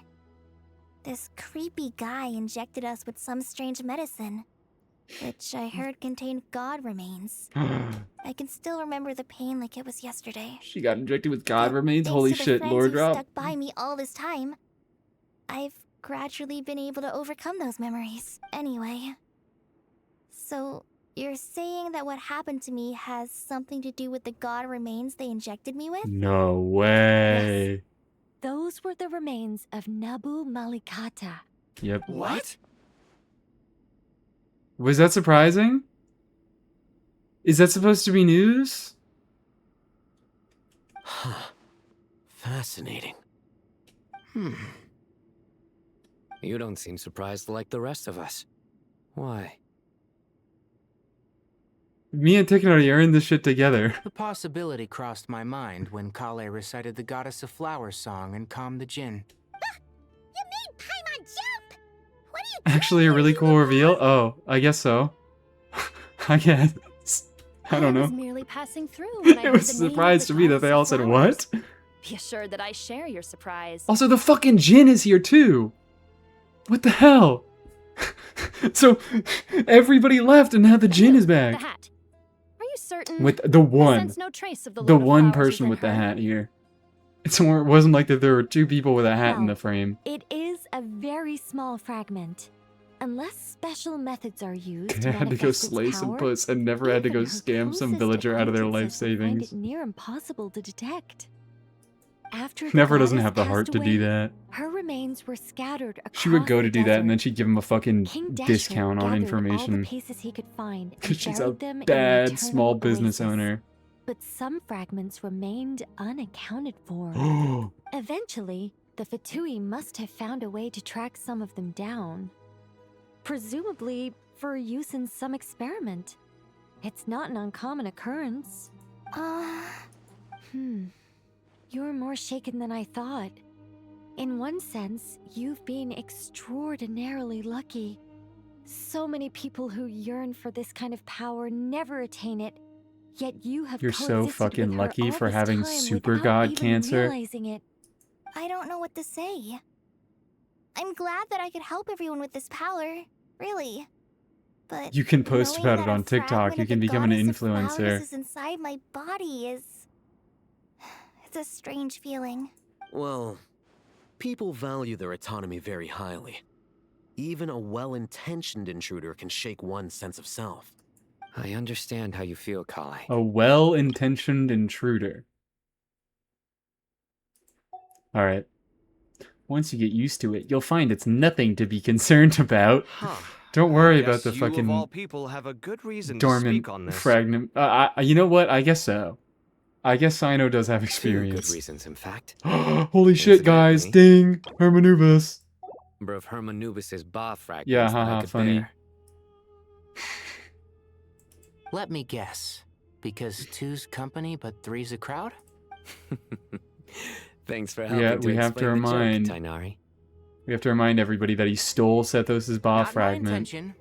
This creepy guy injected us with some strange medicine, which I heard contained god remains. I can still remember the pain like it was yesterday. She got injected with God remains? Thanks Holy to the shit, friends Lord who Drop. stuck by me all this time, I've gradually been able to overcome those memories. Anyway, so you're saying that what happened to me has something to do with the god remains they injected me with? No way. Those were the remains of Nabu Malikata. Yep. What? Was that surprising? Is that supposed to be news? Fascinating. You don't seem surprised like the rest of us. Why? Me and Tignari are in this shit together. The possibility crossed my mind when Kale recited the Goddess of Flowers song and calmed the djinn. You made Paimon jump! What are you Actually, a really cool reveal? Oh, I guess so. I guess. I don't was know. merely passing through when I It heard was a the name of surprise the to me that goddess they of all said, flowers. what? Be assured that I share your surprise. Also, the fucking Jinn is here too! What the hell? So, everybody left and now the Jinn is The back. hat. Are you certain, With the I one. sense no trace of the The load of one flowers person within with the her. hat here. It wasn't like that there were two people with a hat in Well, the frame. It is a very small fragment. Unless special methods are used I to had to go manifest its slay some power, puss and never had to go even her scam some closest villager out of their life acquaintances will find savings. it near impossible to detect. After the Never doesn't goddess have the passed heart to do away, that. her remains were scattered across She would go the to do that and then desert. she'd give him a fucking King Deshret discount on gathered all the information. pieces he could find and Because she's a buried them in bad the small eternal business oasis. owner. But some fragments remained unaccounted for. Eventually, the Fatui must have found a way to track some of them down. Presumably for use in some experiment. It's not an uncommon occurrence. You're more shaken than I thought. In one sense, you've been extraordinarily lucky. So many people who yearn for this kind of power never attain it, yet you have You're so coexisted fucking with her lucky all for this having time super without god even cancer. realizing it. I don't know what to say. I'm glad that I could help everyone with this power, really. But You can post knowing about it that a on TikTok. fragment You of can the become an goddess of flowers influencer. is inside my body is... It's a strange feeling. Well, people value their autonomy very highly. Even a well-intentioned intruder can shake one's sense of self. I understand how you feel, Kale. A well-intentioned intruder. Alright. Once you get used to it, you'll find it's nothing to be concerned about. Don't worry about the You of all fucking people have a good reason to dormant speak on this. fragment. You know what? I guess so. I guess Sino does have Two experience. good reasons, in fact. Holy shit, guys! Ding! Hermanubis! Number of Hermanubis' Ba fragments Yeah, that I haha, could funny. bear. Let me guess. Because two's company, but three's a crowd? Thanks for Yeah, helping we have to explain the joke, remind. Tainari. We have to remind everybody that he stole Sethos' Ba Not my fragment. intention.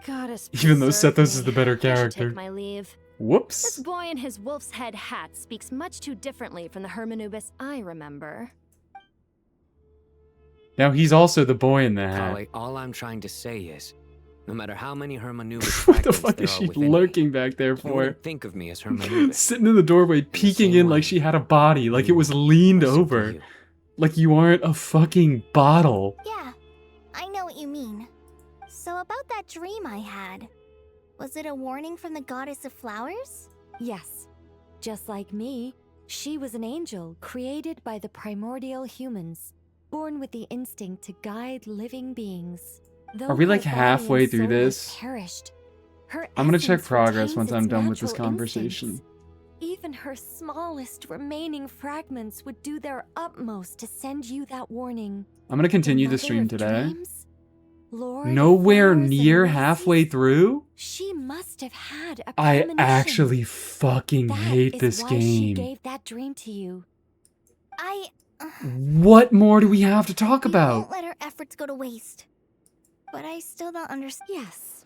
Goddess Even though preserve Sethos me. is the better I should character. take my leave. Whoops. This boy in his wolf's head hat speaks much too differently from the Hermanubis I remember. Now he's also the boy in the hat. Kale, all I'm trying to say is, no matter how many Hermanubis What the fragments fuck there is are she within me, lurking back there you for? wouldn't think of me as Hermanubis. Sitting in the doorway, peeking in like she had a body, like it was leaned over. Like you aren't a fucking bottle. Yeah, I know what you mean. So about that dream I had, was it a warning from the goddess of flowers? Yes. Just like me, she was an angel created by the primordial humans, born with the instinct to guide living beings. Though Are we like her body halfway and through soul has this? perished, her I'm gonna check essence progress retains once I'm its done with this natural conversation. instincts. Even her smallest remaining fragments would do their utmost to send you that warning. I'm gonna continue the Mother stream of today. Dreams, Lord of Nowhere flowers and near mercies, halfway through? she must have had a I premonition. actually fucking hate That this is why she game. gave that dream to you. What more do we have to talk Won't about? let her efforts go to waste. But I still don't understand. Yes.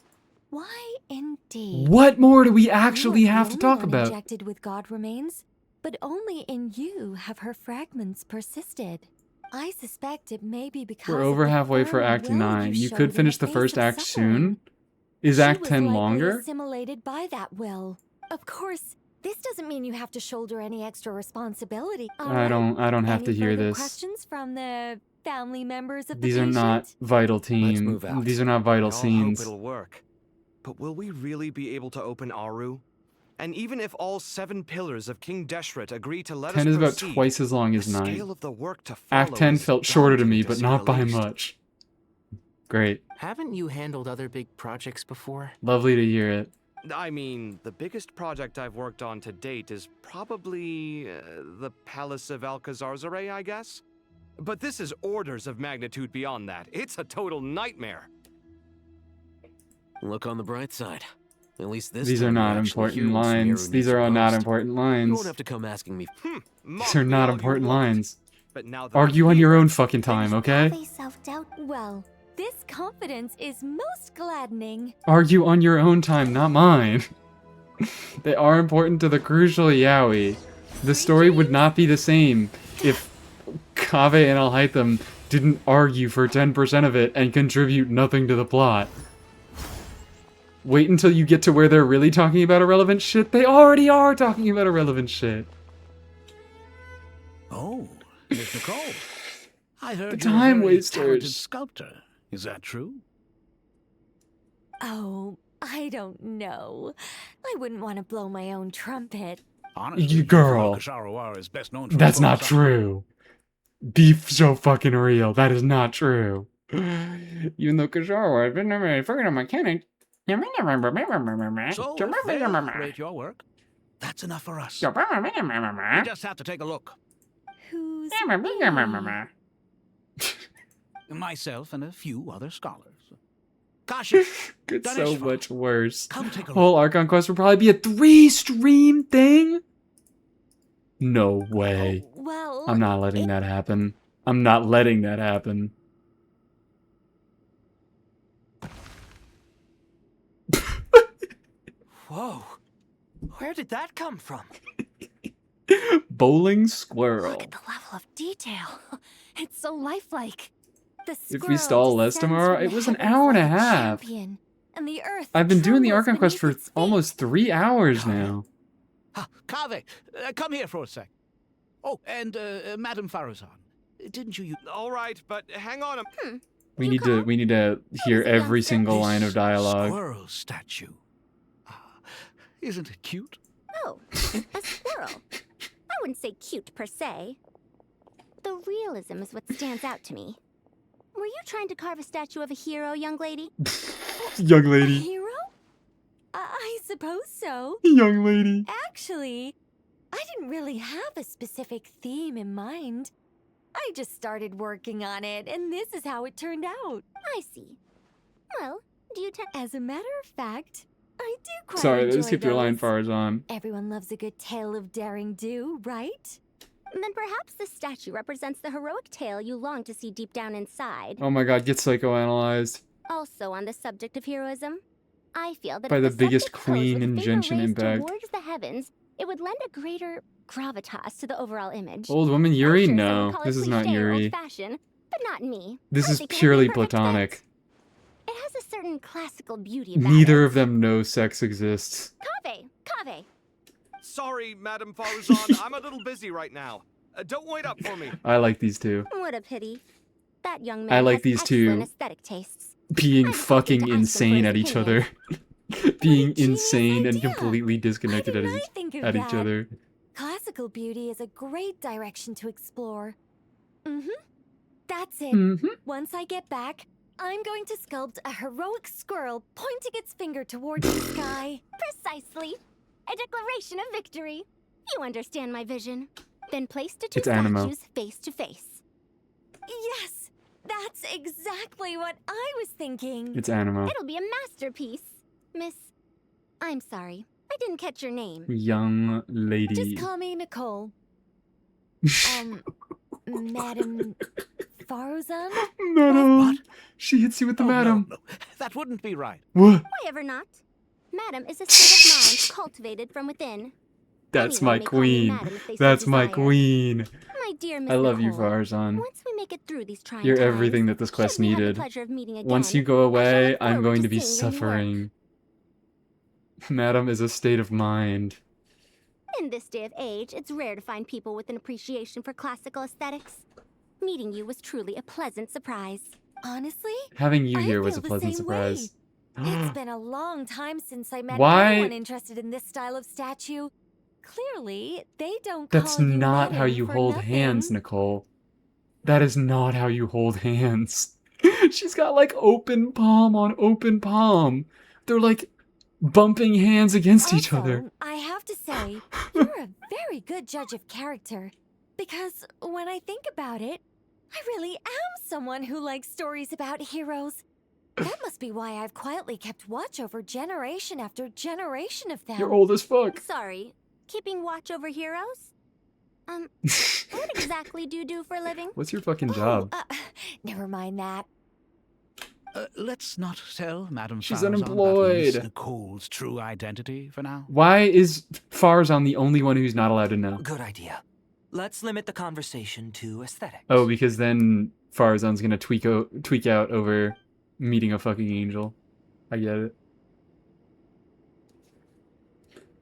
Why indeed? What more do we You actually are the have to only talk one about? Injected with God remains, but only in you have her fragments persisted. I suspect it may be because We're of over the halfway for firm Act will 9. You showed could in finish the face first of act suffering. soon. Is She Act was 10 likely longer? assimilated by that will. Of course, this doesn't mean you have to shoulder any extra responsibility. I don't have to Any hear further this. questions from the family members of These the are patient? not vital team. move out. These are not vital I all scenes. hope it'll work. But will we really be able to open Aru? And even if all 7 pillars of King Deshret agree to let 10 us is about proceed, twice as long as the 9. scale of the work to Act follow 10 is felt shorter to daunting, me, to but say not the by least. much. Great. Haven't you handled other big projects before? Lovely to hear it. I mean, the biggest project I've worked on to date is probably the Palace of Alcazarzaray, I guess? But this is orders of magnitude beyond that. It's a total nightmare. Look on the bright side. At least this These are time not you're actually important hearing what lines. Sumeru These needs are the all not most. important You won't lines. have to come asking me. These are not important lines. But now that Argue on your own fucking time, okay? Self-doubt. Well, this confidence is most gladdening. Argue on your own time, not mine. They are important to the crucial yaoi. The story would not be the same if Kaveh and Alhaitham didn't argue for 10% of it and contribute nothing to the plot. Wait until you get to where they're really talking about irrelevant shit. They already are talking about irrelevant shit. Oh, Miss Nicole. I heard The you're time a very wasters. talented sculptor. Is that true? Oh, I don't know. I wouldn't want to blow my own trumpet. Honestly, You girl. Kasharawa is best known for That's his not folk true. Be so fucking real. That is not true. Even though Kajara has been a fucking mechanic. So, if they rate your work, that's enough for us. We just have to take a look. Who's Myself and a few other scholars. Kashi, It's so Ganeshva, much worse. come take a Whole Archon Quest would probably be a 3-stream thing? No way. Well, I'm not letting that happen. I'm not letting that happen. Whoa. Where did that come from? Bowling squirrel. Look at the level of detail. It's so lifelike. The If we stall less tomorrow, it was an hour and a half. champion, and the earth I've been doing the trembles Archon Quest for beneath its feet. almost 3 hours now. Kaveh, come here for a sec. Oh, and Madame Farazan, didn't you? All right, but hang on. We need to hear every single line of dialogue. Squirrel statue. Isn't it cute? Oh, a squirrel. I wouldn't say cute per se. The realism is what stands out to me. Were you trying to carve a statue of a hero, young lady? Young A lady. hero? I suppose so. Young lady. Actually, I didn't really have a specific theme in mind. I just started working on it, and this is how it turned out. I see. Well, do you As a matter of fact, I do quite Sorry, enjoy let's skip your line, those. Farazan. Everyone loves a good tale of daring do, right? Then perhaps the statue represents the heroic tale you long to see deep down inside. Oh my god, get psychoanalyzed. Also on the subject of heroism, I feel that By if the the biggest subject posed queen with in finger Genshin raised Impact. towards the heavens, it would lend a greater gravitas to the overall image. Old woman Yuri? I'm sure some No, would call it this is not cliché or Yuri. old-fashioned, but not me. This I is think it has purely the perfect platonic. fit. It has a certain classical beauty about Neither it. of them know sex exists. Kaveh! Sorry, Madame Farazan. I'm a little busy right now. Don't wait up for me. I like these two. What a pity. That young man I like has these excellent two aesthetic tastes. being fucking insane at each other. Being insane and completely disconnected at Think of each that. other. Classical beauty is a great direction to explore. That's it. Once I get back, I'm going to sculpt a heroic squirrel pointing its finger towards the sky. Precisely. A declaration of victory. You understand my vision. Then place the two It's animo. statues face to face. Yes! That's exactly what I was thinking. It's animo. It'll be a masterpiece. Miss, I'm sorry. I didn't catch your name. Young lady. Just call me Nicole. Madam Farazan? Madam. She hits you with the madam. No. That wouldn't be right. What? Why ever not? Madam is a state of mind cultivated from within. That's Anyone my may call me queen. madam if they so That's my desire. queen. My dear Miss I love you, Nicole, Farazan. Once we make it through these trying You're times, everything that this quest should we have the needed. pleasure of meeting again, Once you go I shall away, look I'm forward going to to be seeing your new work. suffering. Madam is a state of mind. In this day of age, it's rare to find people with an appreciation for classical aesthetics. Meeting you was truly a pleasant surprise. Honestly, Having you I here was feel a the pleasant same surprise. It's been a long time since I met Why- anyone interested in this style of statue. Clearly, they don't That's call you not how madam you for hold nothing. hands, Nicole. That is not how you hold hands. She's got like open palm on open palm. They're like bumping hands against each other. I have to say, you're a very good judge of character. Because when I think about it, I really am someone who likes stories about heroes. That must be why I've quietly kept watch over generation after generation of them. You're old as fuck. Sorry, keeping watch over heroes? What exactly do you do for a living? What's your fucking job? Never mind that. Let's not tell Madame She's Farazan about unemployed. Miss Nicole's true identity for now. Why is Farazan the only one who's not allowed to know? Good idea. Let's limit the conversation to aesthetics. Oh, because then Farazan's gonna tweak out over meeting a fucking angel. I get it.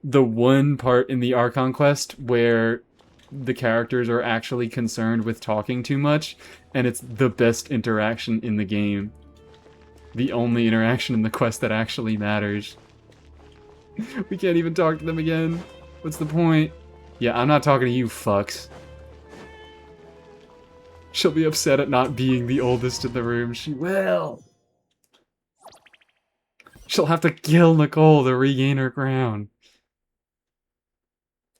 the one part in the Archon Quest where the characters are actually concerned with talking too much, and it's the best interaction in the game. The only interaction in the quest that actually matters. We can't even talk to them again. What's the point? Yeah, I'm not talking to you, fucks. She'll be upset at not being the oldest in the room. She will. She'll have to kill Nicole to regain her crown.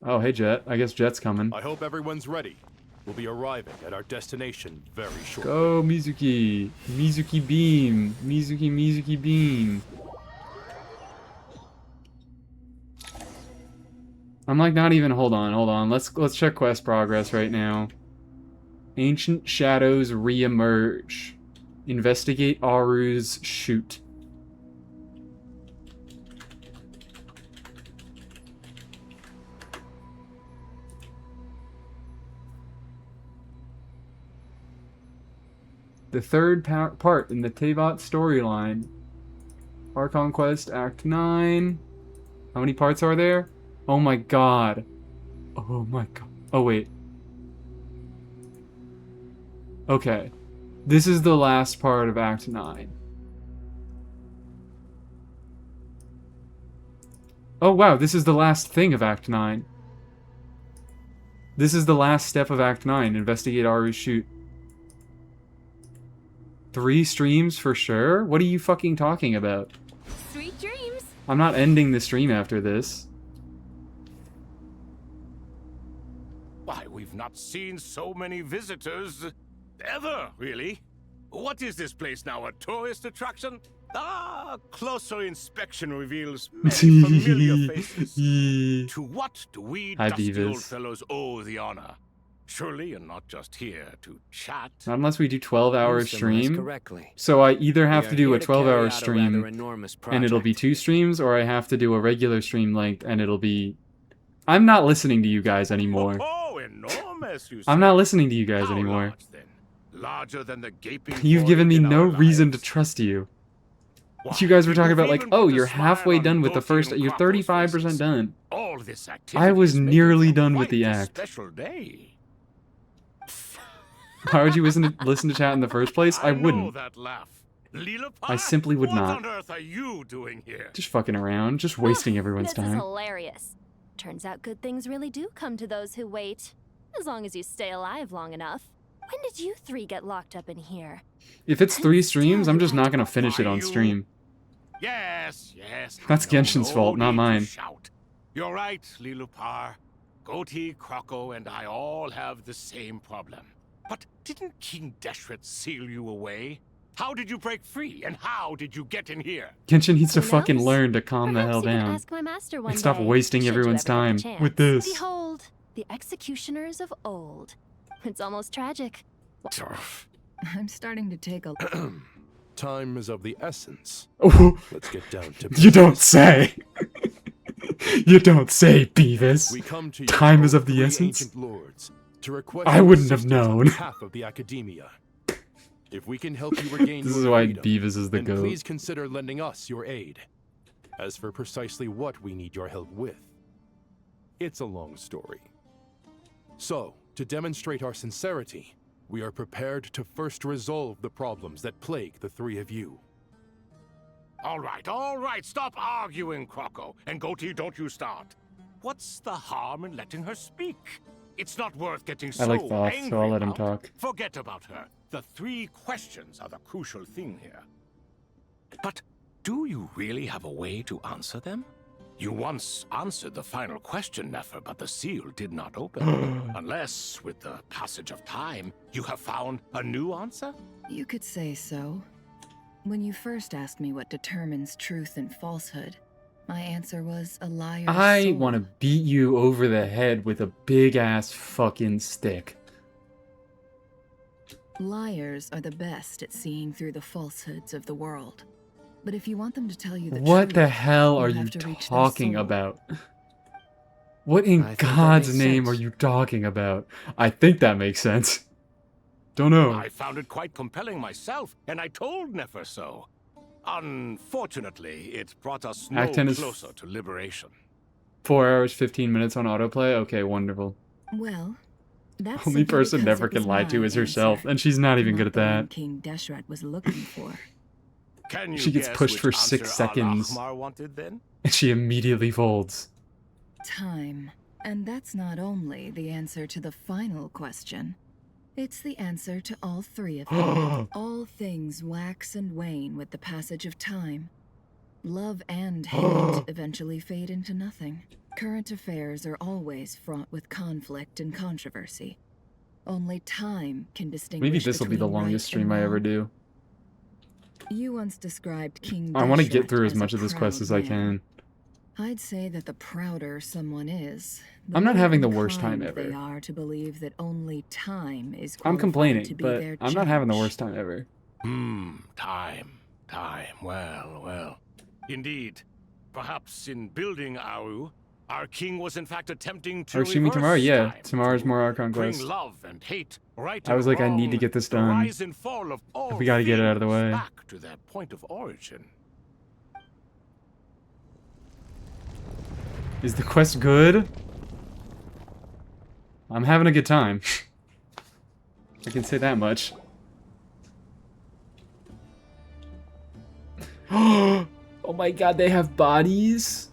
Oh, hey, Jet. I guess Jet's coming. I hope everyone's ready. We'll be arriving at our destination very shortly. Go, Mizuki. Mizuki beam. Mizuki beam. I'm like not even, hold on. Let's check quest progress right now. Ancient shadows re-emerge. Investigate Aru's chute. The third part in the Teyvat storyline. Archon Quest Act 9. How many parts are there? Oh my god. Oh my god. Oh wait. Okay. This is the last part of Act 9. Oh wow, this is the last thing of Act 9. This is the last step of Act 9. Investigate Aru's chute. 3 streams for sure? What are you fucking talking about? Sweet dreams. I'm not ending the stream after this. Why, we've not seen so many visitors ever, really. What is this place now, a tourist attraction? Ah, closer inspection reveals many familiar faces. To what do we dusty old fellows owe the honor? Surely you're not just here to chat. Not unless we do 12-hour You summarized stream. correctly. So I either have We to are do here a to 12-hour carry out a rather stream enormous and it'll be project. 2 streams, or I have to do a regular stream length and it'll be... I'm not listening to you guys anymore. Oh, enormous, you I'm say. not listening to you guys How anymore. large, then? Larger than the gaping You've void given me in no our reason to lives? trust you. Why, You guys were talking you've about like, even oh, put a you're smile halfway on done with the Gothi first... and You're Crocco's 35% faces. done. All this activity I was is making nearly for done with quite the a act. special day. Why would you listen to chat in the first place? I know wouldn't. that laugh. Lilipar, I simply would what not. on earth are you doing here? Just fucking around, just wasting everyone's This is time. hilarious. Turns out good things really do come to those who wait. As long as you stay alive long enough. When did you 3 get locked up in here? If it's 3 streams, I'm just not gonna finish it on stream. Yes. That's Genshin's fault, not mine. Shout. You're right, Lilupar. Gothi, Crocco, and I all have the same problem. But didn't King Deshret seal you away? How did you break free, and how did you get in here? Genshin needs to Who fucking knows? learn to calm the Perhaps hell you could down. ask my master one And stop day, wasting should you everyone's ever get time the chance. with this. Behold, the executioners of old. It's almost tragic. I'm starting to take a... Time is of the essence. Oh, Let's get down to you don't say. You don't say, Beavis. We come to you, Time is O of the three essence. ancient lords, to request I your wouldn't have assistance on known. behalf of the academia. If we can help you regain This your is why freedom, Beavis is the then goat. please consider lending us your aid. As for precisely what we need your help with, it's a long story. So, to demonstrate our sincerity, we are prepared to first resolve the problems that plague the 3 of you. All right, stop arguing, Crocco. And Gothi, don't you start. What's the harm in letting her speak? It's not worth getting so I like Thoth, angry so I'll let him about. talk. Forget about her. The 3 questions are the crucial thing here. But do you really have a way to answer them? You once answered the final question, Nefer, but the seal did not open. Unless, with the passage of time, you have found a new answer? You could say so. When you first asked me what determines truth and falsehood, my answer was a liar's I soul. want to beat you over the head with a big-ass fucking stick. Liars are the best at seeing through the falsehoods of the world. But if you want them to tell you the What truth, the hell are you'll you have to reach their talking soul. about? What in I think that God's makes name sense. are you talking about? I think that makes sense. Don't know. I found it quite compelling myself, and I told Nefer so. Unfortunately, it brought us no Act 10 is- closer to liberation. 4 hours, 15 minutes on autoplay? Okay, wonderful. Well, that's Only simply person because never it was can lie to my is herself, answer, and she's not even good at the one that. King Deshret was looking for. Can you She gets guess pushed which for answer 6 seconds, Al-Ahmar wanted then? and she immediately folds. Time. And that's not only the answer to the final question. It's the answer to all three of them. All things wax and wane with the passage of time. Love and hate eventually fade into nothing. Current affairs are always fraught with conflict and controversy. Only time can distinguish. Maybe this will be the between longest right stream and I ever wrong. do. You once described King I want to get Deshret through as a much of this quest proud as I man. can. I'd say that the prouder someone is, the I'm not more having the worst time inclined ever. They are to believe that only time is I'm qualified complaining, to be but their I'm not having the judge. worst time ever. Time. Well. Indeed. Perhaps in building Aru, our king was in fact attempting to Archie tomorrow? Yeah, time, tomorrow's more Archon bring Quest. love and hate, right I was and like, I need to wrong, get this the done. rise and fall of all We gotta get it out of the things way. back to their point of origin. Is the quest good? I'm having a good time. I can say that much. Oh my god, they have bodies?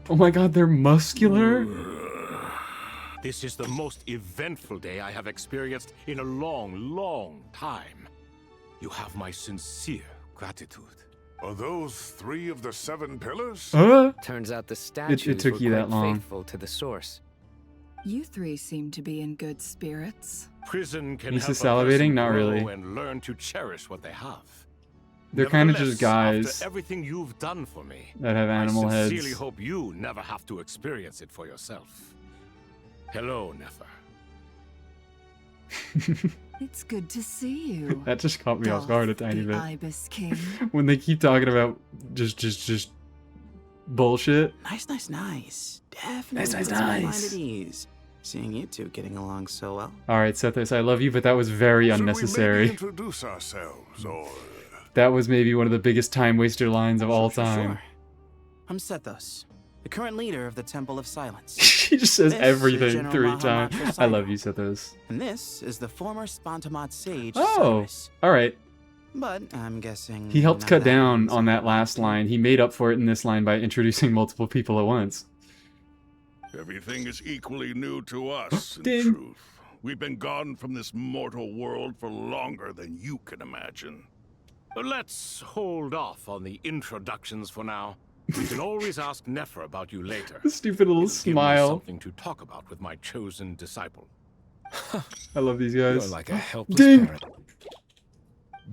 Oh my god, they're muscular? This is the most eventful day I have experienced in a long time. You have my sincere gratitude. Are those 3 of the 7 pillars? Turns out the statues took were you that quite long. faithful to the source. You three seem to be in good spirits. Prison can Lisa help a salivating? person Not grow really. and learn to cherish what they have. They're kind of just Nevertheless, guys after everything you've done for me, that have animal I heads. sincerely hope you never have to experience it for yourself. Hello, Nefer. It's good to see you. That just caught me off guard a tiny the bit. Ibis King. When they keep talking about just bullshit. Nice. Definitely Nice. puts my mind at ease. Seeing you two getting along so well. Alright, Sethos, I love you, but that was very Should we unnecessary. maybe introduce ourselves, or... That was maybe one of the biggest time waster lines of all time. Sure. I'm Sethos, the current leader of the Temple of Silence. He just says This is everything General 3 Mahamatra times. I Sino. love you, Sethos. And this is the former Spantamot sage, Oh, Cyrus. alright. But I'm guessing He helped none cut of that down means on that last line. He made up for it in this line by introducing multiple people at once. Everything is equally new to us, in Ding. truth. We've been gone from this mortal world for longer than you can imagine. Let's hold off on the introductions for now. We can always ask Nefer about you later. The stupid little It'll give me smile. something to talk about with my chosen disciple. I love these guys. You're like a helpless Ding! parrot.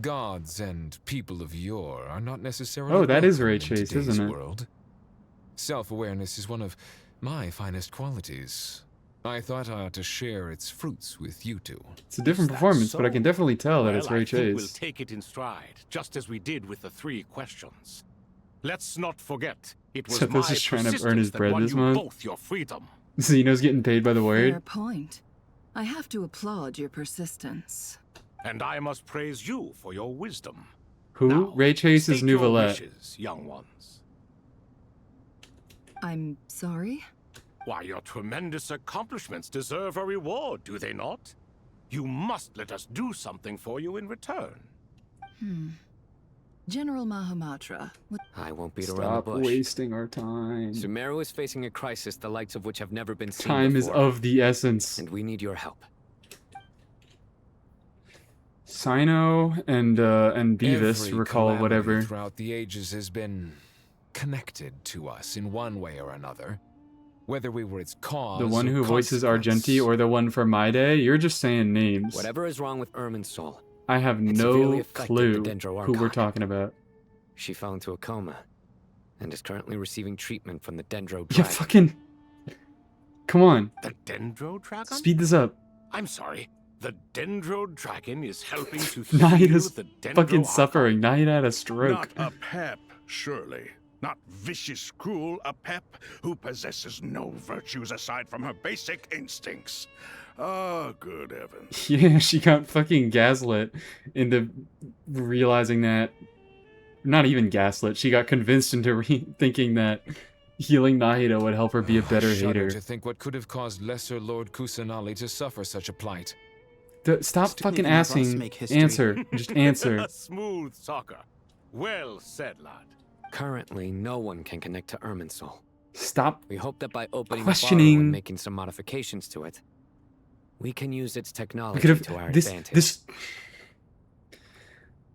Gods and people of yore are not necessarily Oh, that is welcome Ray in Chase, today's isn't it? world. Self-awareness is one of my finest qualities. I thought I ought to share its fruits with you two. It's a different performance, but I can definitely tell that it's Well, Ray I think we'll Chase. take it in stride, just as we did with the 3 questions. Let's not forget, it was Sethos my is trying to earn his persistence that bread won this you month. both your freedom. Zeno's getting paid by the Fair word. point. I have to applaud your persistence. And I must praise you for your wisdom. Who? Ray Chase is State your Nouvellette. wishes, young ones. I'm sorry? Why, your tremendous accomplishments deserve a reward, do they not? You must let us do something for you in return. General Mahamatra, what... I won't beat around Stop the bush. wasting our time. Sumeru is facing a crisis the likes of which have never been seen Time is before. of the essence. And we need your help. Sino and Beavis Every recall calamity whatever. throughout the ages has been connected to us in one way or another. Whether we were its cause The one or who voices consequence. Argenti or the one for My Day? You're just saying names. Whatever is wrong with Irminsul, I have it severely no affected clue the Dendro who we're Archon. talking about. She fell into a coma and is currently receiving treatment from the Dendro Yeah, Dragon. fucking... Come on. The Dendro Dragon? Speed this up. I'm sorry. The Dendro Dragon is helping to Nahid heal is the Dendro fucking Archon. suffering. Nahid had a stroke. Not a pep, surely. Not vicious, cruel, a pep who possesses no virtues aside from her basic instincts. Ah, good heavens. Yeah, she got fucking gaslit into realizing that... Not even gaslit. She got convinced into thinking that Healing Nahida would help her be a better I shudder hater. to think what could have caused Lesser Lord Kusanali to suffer such a plight. Stop fucking None of us asking. make history. Answer. Just answer. Smooth soccer. Well said, lad. Currently, no one can connect to Irminsul. Stop We hope that by opening questioning. the Barrow and making some modifications to it, we can use its We technology could to our have advantage.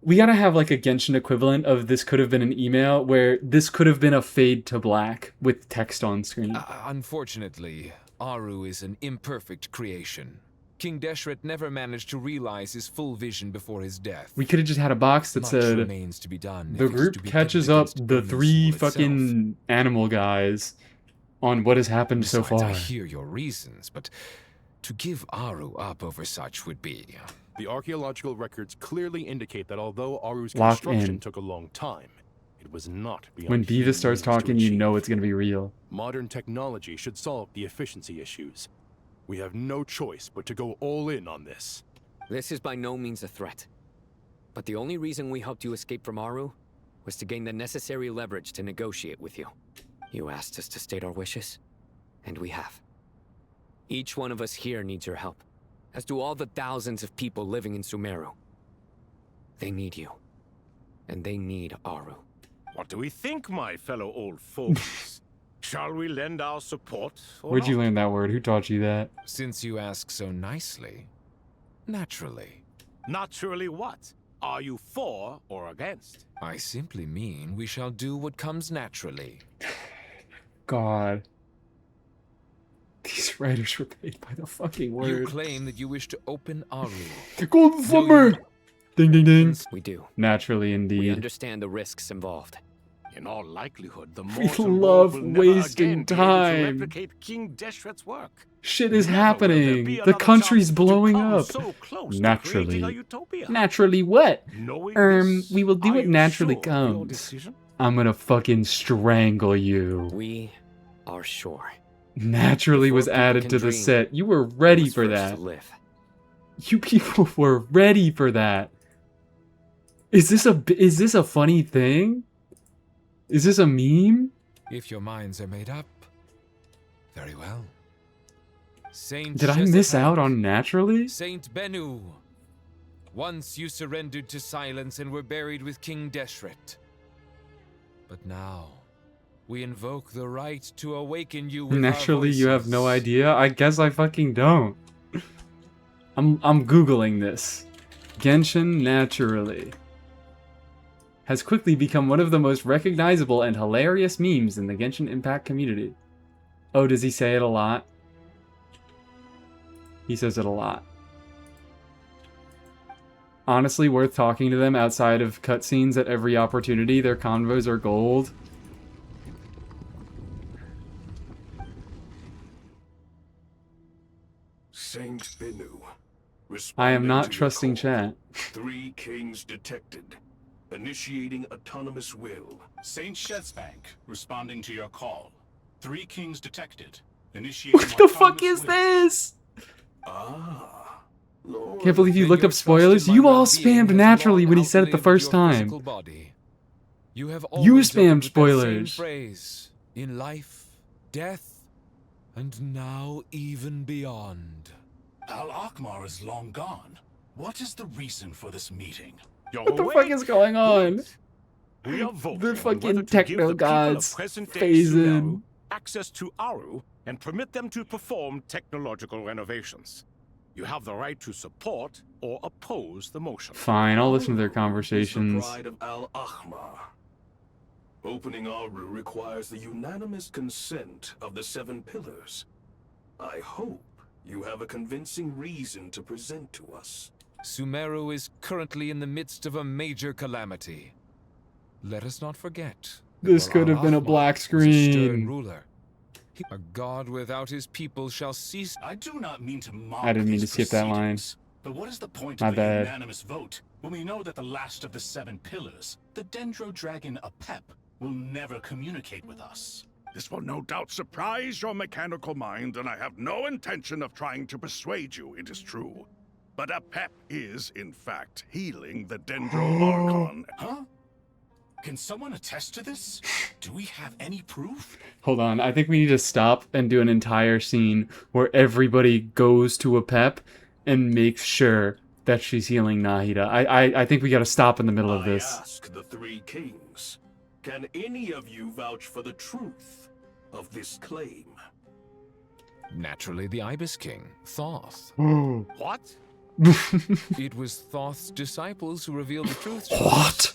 We gotta have like a Genshin equivalent of this could have been an email where this could have been a fade to black with text on screen. Unfortunately, Aru is an imperfect creation. King Deshret never managed to realize his full vision before his death. We could have just had a box that Much said remains to be done the if it is to group be catches pitted up against the Irminsul 3 itself. fucking animal guys on what has happened so Besides, far. I hear your reasons, but to give Aru up over such would be... The archaeological records clearly indicate that although Aru's Lock construction in. took a long time, it was not beyond When human Beavis starts means to talking, you achieve. know it's gonna be real. Modern technology should solve the efficiency issues. We have no choice but to go all in on this. This is by no means a threat. But the only reason we helped you escape from Aru was to gain the necessary leverage to negotiate with you. You asked us to state our wishes, and we have. Each one of us here needs your help, as do all the thousands of people living in Sumeru. They need you, and they need Aru. What do we think, my fellow old folks? Shall we lend our support or Where'd you not? learn that word? Who taught you that? Since you ask so nicely, naturally. Naturally what? Are you for or against? I simply mean we shall do what comes naturally. God. These writers were paid by the fucking You word. claim that you wish to open Aru. Golden Summer! Ding ding ding. We do. Naturally, We indeed. understand the risks involved. In all likelihood, the We mortal love world will never wasting again be able to time. replicate King Deshret's work. Shit is Never will there happening. be The another country's chance to blowing come up. so close to Naturally. creating a utopia. Naturally what? Knowing this, We will do are what you naturally sure of your comes. decision? I'm gonna fucking strangle you. We are sure. Naturally was Before people added can to the dream, set. You were we ready must for first that. live. You people were ready for that. Is this a funny thing? Is this a meme? If your minds are made up, very well. Saint Did I miss Shezahel, out on naturally? Saint Bennu. Once you surrendered to silence and were buried with King Deshret. But now, we invoke the right to awaken you with Naturally, our you have no voices. idea. I guess I fucking don't. I'm googling this. Genshin naturally has quickly become one of the most recognizable and hilarious memes in the Genshin Impact community. Oh, does he say it a lot? He says it a lot. Honestly, worth talking to them outside of cutscenes at every opportunity. Their convos are gold. Saint Bennu. I am not responding to your trusting call. chat. 3 kings detected. Initiating autonomous will. Saint Shezbank, responding to your call. 3 kings detected. Initiating What the fuck is this? Ah. Lord. Can't believe you Then looked your up spoilers. trust in my You all well-being spammed has naturally long when he said it the outlived first your time. physical body. You have You always spammed opened with that spoilers. same phrase, in life, death, and now even beyond. Al Akmar is long gone. What is the reason for this meeting? What the fuck is going on? We are voting The on fucking whether to give techno the people gods of present-day phasing. Sumeru access to Aru and permit them to perform technological renovations. You have the right to support or oppose the motion. Fine, I'll listen to their Is the conversations. pride of Al Ahmar. Opening Aru requires the unanimous consent of the 7 pillars. I hope you have a convincing reason to present to us. Sumeru is currently in the midst of a major calamity. Let us not forget. that This while could have been a Al-Ahmar black was a stern screen. ruler, a god without his people shall cease. I do not mean to mock I didn't mean to these skip that line. proceedings, but what is the point My of the bad. unanimous vote when we know that the last of the 7 pillars, the Dendro Dragon Apep, will never communicate with us? This will no doubt surprise your mechanical mind, and I have no intention of trying to persuade you it is true. But Apep is, in fact, healing the Dendro Archon. Huh? Can someone attest to this? Do we have any proof? Hold on, I think we need to stop and do an entire scene where everybody goes to a pep and makes sure that she's healing Nahida. I think we gotta stop in the middle of this. I ask the three kings, can any of you vouch for the truth of this claim? Naturally, the Ibis King, Thoth. What? It was Thoth's disciples who revealed the truth. What?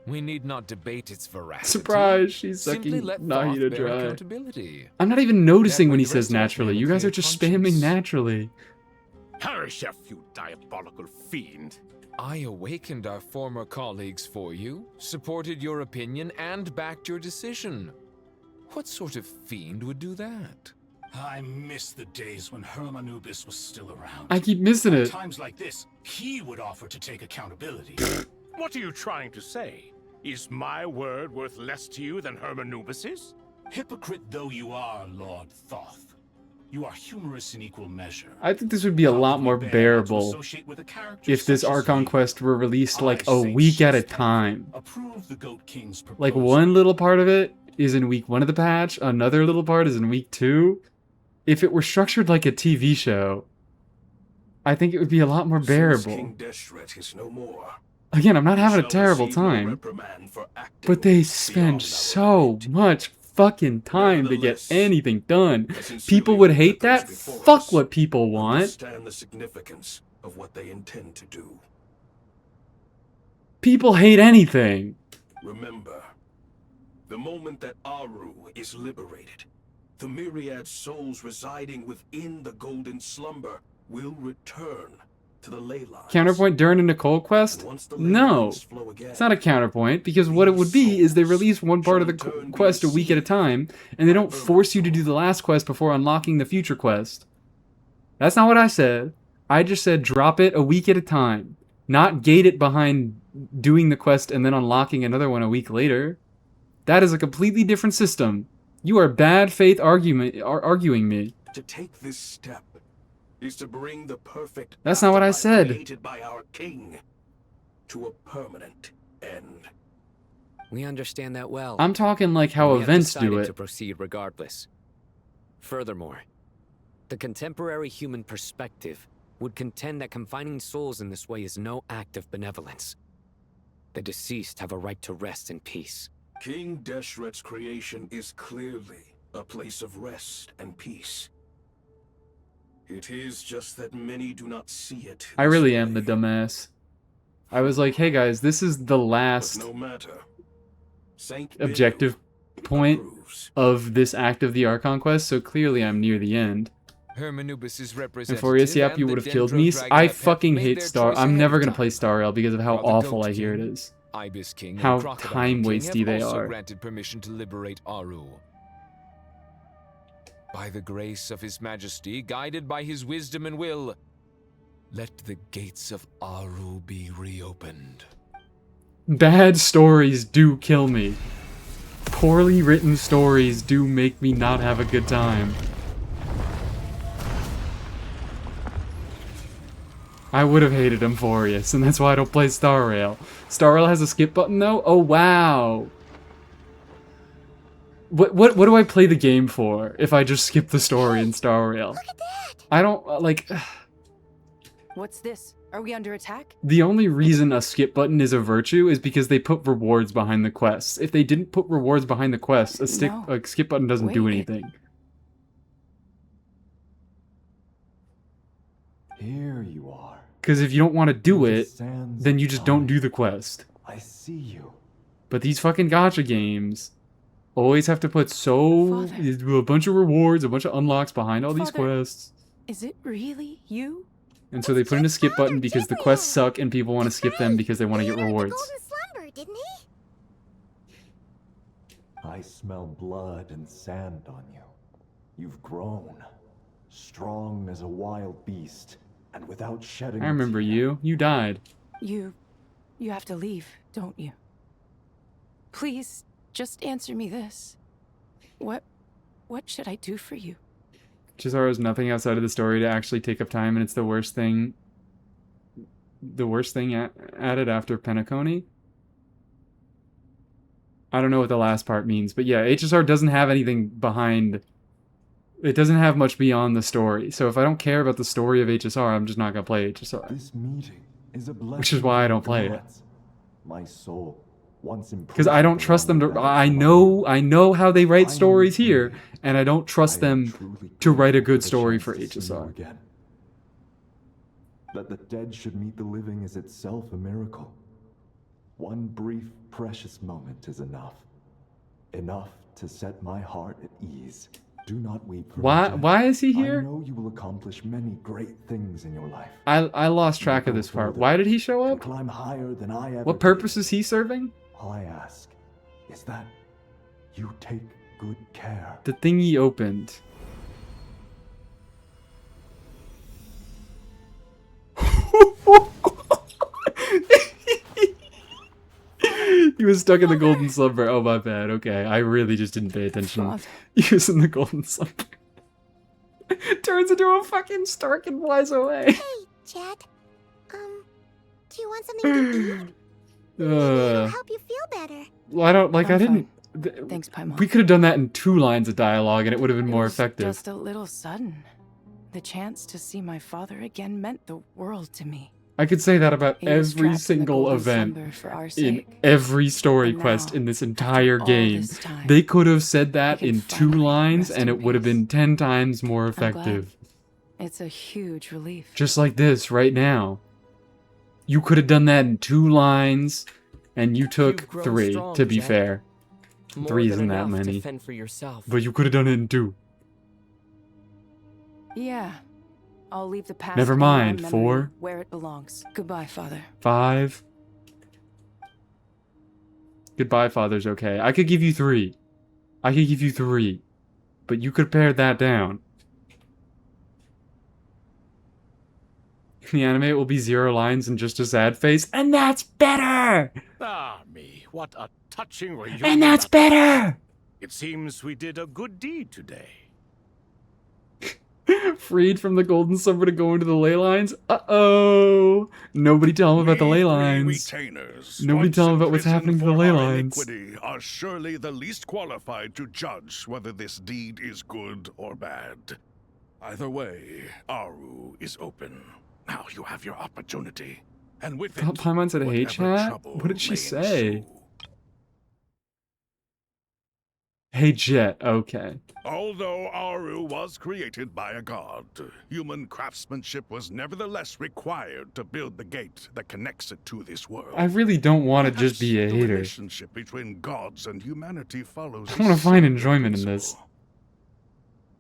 We need not debate its veracity. Surprise, she's Simply sucking let Nahida Thoth bear dry. accountability. I'm not even noticing That when way he the says rest of us may naturally. have a You guys clear are just conscience. spamming naturally. Perish, you diabolical fiend. I awakened our former colleagues for you, supported your opinion, and backed your decision. What sort of fiend would do that? I miss the days when Hermanubis was still around. I keep missing At it. times like this, he would offer to take accountability. What are you trying to say? Is my word worth less to you than Hermanubis's? Hypocrite though you are, Lord Thoth, you are humorous in equal measure. I think this would be a lot more bearable if this Archon Quest were released like a week at a time. Approve the Goat King's proposal. Like one little part of it is in week 1 of the patch, another little part is in week 2. If it were structured like a TV show, I think it would be a lot more Since bearable. King Deshret is no more, Again, I'm not having a shall terrible receive no time, reprimand for acting but they spend so much fucking time to get anything done. People would hate that? Fuck what people want. understand the significance of what they intend to do. People hate anything. Remember, the moment that Aru is liberated, the myriad souls residing within the Golden Slumber will return to the ley lines. Counterpoint during a Nicole quest? No. It's not a counterpoint, because what it would be is they release one part of the quest a week at a time, and they don't force you to do the last quest before unlocking the future quest. That's not what I said. I just said drop it a week at a time, not gate it behind doing the quest and then unlocking another one a week later. That is a completely different system. You are bad faith arguing me. To take this step is to bring the perfect That's not what I said. created by our king to a permanent end. We understand that well. I'm talking like how We have events do decided it. to proceed regardless. Furthermore, the contemporary human perspective would contend that confining souls in this way is no act of benevolence. The deceased have a right to rest in peace. King Deshret's creation is clearly a place of rest and peace. It is just that many do not see it. I really am the dumbass. I was like, hey guys, this is the last No matter. Saint objective point of this act of the Archon Quest, so clearly I'm near the end. Hermanubis' And representative for Yap, you and would the have killed Dendro me. Dragon I Pep fucking made hate their Star. choice I'm ahead never of gonna time. play Star Rail because of how While the awful Goat I hear it King, is. Ibis King, How and Crocodile time King wasty have they also are. granted permission to liberate Aru. By the grace of His Majesty, guided by His wisdom and will, let the gates of Aru be reopened. Bad stories do kill me. Poorly written stories do make me not have a good time. I would have hated Amphorius, and that's why I don't play Star Rail. Star Rail has a skip button though? Oh wow. What do I play the game for if I just skip the story in Star Rail? I don't like What's this? Are we under attack? the only reason a skip button is a virtue is because they put rewards behind the quests. If they didn't put rewards behind the quests, a skip button doesn't do anything. Here you are. Because if you don't want to do In the it, sands then of you just don't time. do the quest. I see you. But these fucking gacha games always have to put a bunch of rewards, a bunch of unlocks behind all these Father. quests. Is it really you? And so they put in a skip button because the quests suck and people want to skip them because they want to get rewards. Slumber, didn't he? I smell blood and sand on you. You've grown. Strong as a wild beast. And without shedding I remember you. You died. You have to leave, don't you? Please, just answer me this. What should I do for you? Chisara has nothing outside of the story to actually take up time, and it's the worst thing. The worst thing added after Penacony. I don't know what the last part means, but yeah, HSR doesn't have anything behind. It doesn't have much beyond the story. So if I don't care about the story of HSR, I'm just not gonna play HSR. This meeting is a blessing. Which is why I don't from the play it. gods. My soul, once Because I don't trust them to. I know how they write stories here, and I don't trust them to write a good story for HSR. Again. That the dead should meet the living is itself a miracle. One brief, precious moment is enough. Enough to set my heart at ease. Do not weep for me, Jen. Why is he here? I know you will accomplish many great things in your life. I lost track of this part. Why did he show up? Climb higher than I ever What purpose is he serving? All I ask is that you take good care. The thing he opened. He was stuck in the golden slumber. Oh, my bad. Okay, I really just didn't pay attention. He was in the golden slumber. Turns into a fucking Stark and flies away. Hey, Jet. Do you want something to eat? It'll help you feel better. Well, I don't, like, I didn't... Thanks, Paimon. We could have done that in 2 lines of dialogue and it would have been more effective. Just a little sudden. The chance to see my father again meant the world to me. I could say that about He was every trapped in the single golden event slumber for our in sake. every story And quest now, in this entire all game. this time, They could have said that can in 2 lines and in it would have been 10 times more I'm glad. effective. It's a huge relief. Just like this right now. You could have done that in 2 lines and you took You've grown 3, strong, to be Jet. fair. More 3 than isn't that enough to many. fend for yourself. But you could have done it in 2. Yeah. I'll leave the past Never and my mind, memory 4. where it belongs. Goodbye, Father. 5. Goodbye, Father's okay. I could give you 3. I could give you 3. But you could pare that down. The anime will be 0 lines and just a sad face, and that's better! Ah, me, what a touching reunion. And that's better! It seems we did a good deed today. Freed from the golden slumber to go into the ley lines? Uh-oh! Nobody tell him about the ley lines. Nobody tell him about what's happening to the ley lines. Iniquity are surely the least qualified to judge whether this deed is good or bad. Either way, Aru is open. Now you have your opportunity. And with it, Paimon said, hey, whatever chat? trouble What did she may say? ensue. Hey, Jet, okay. Although Aru was created by a god, human craftsmanship was nevertheless required to build the gate that connects it to this world. I really don't want to just be a The hater. relationship between gods and humanity follows. I want to find enjoyment in this.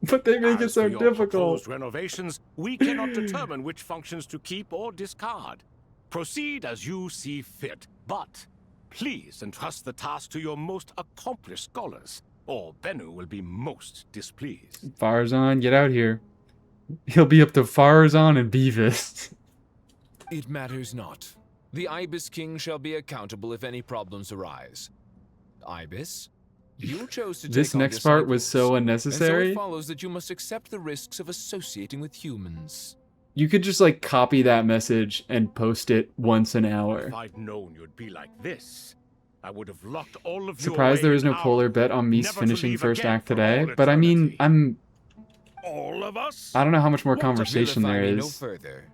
But they make it As so for your difficult. proposed renovations, we cannot determine which functions to keep or discard. Proceed as you see fit, but please entrust the task to your most accomplished scholars, or Bennu will be most displeased. Farazan, get out here. He'll be up to Farazan and Beavis. It matters not. The Ibis King shall be accountable if any problems arise. Ibis, you chose to This take on next part was disciples, so and unnecessary. so it follows that you must accept the risks of associating with humans. You could just like copy that message and post it once an If hour. I'd known you'd be like this, I would have locked all of you Surprised there away is no in polar Aru, bet on me never to finishing leave first again act for today, all but I mean, All of us? I don't know how much more conversation Vilify there me no is. further.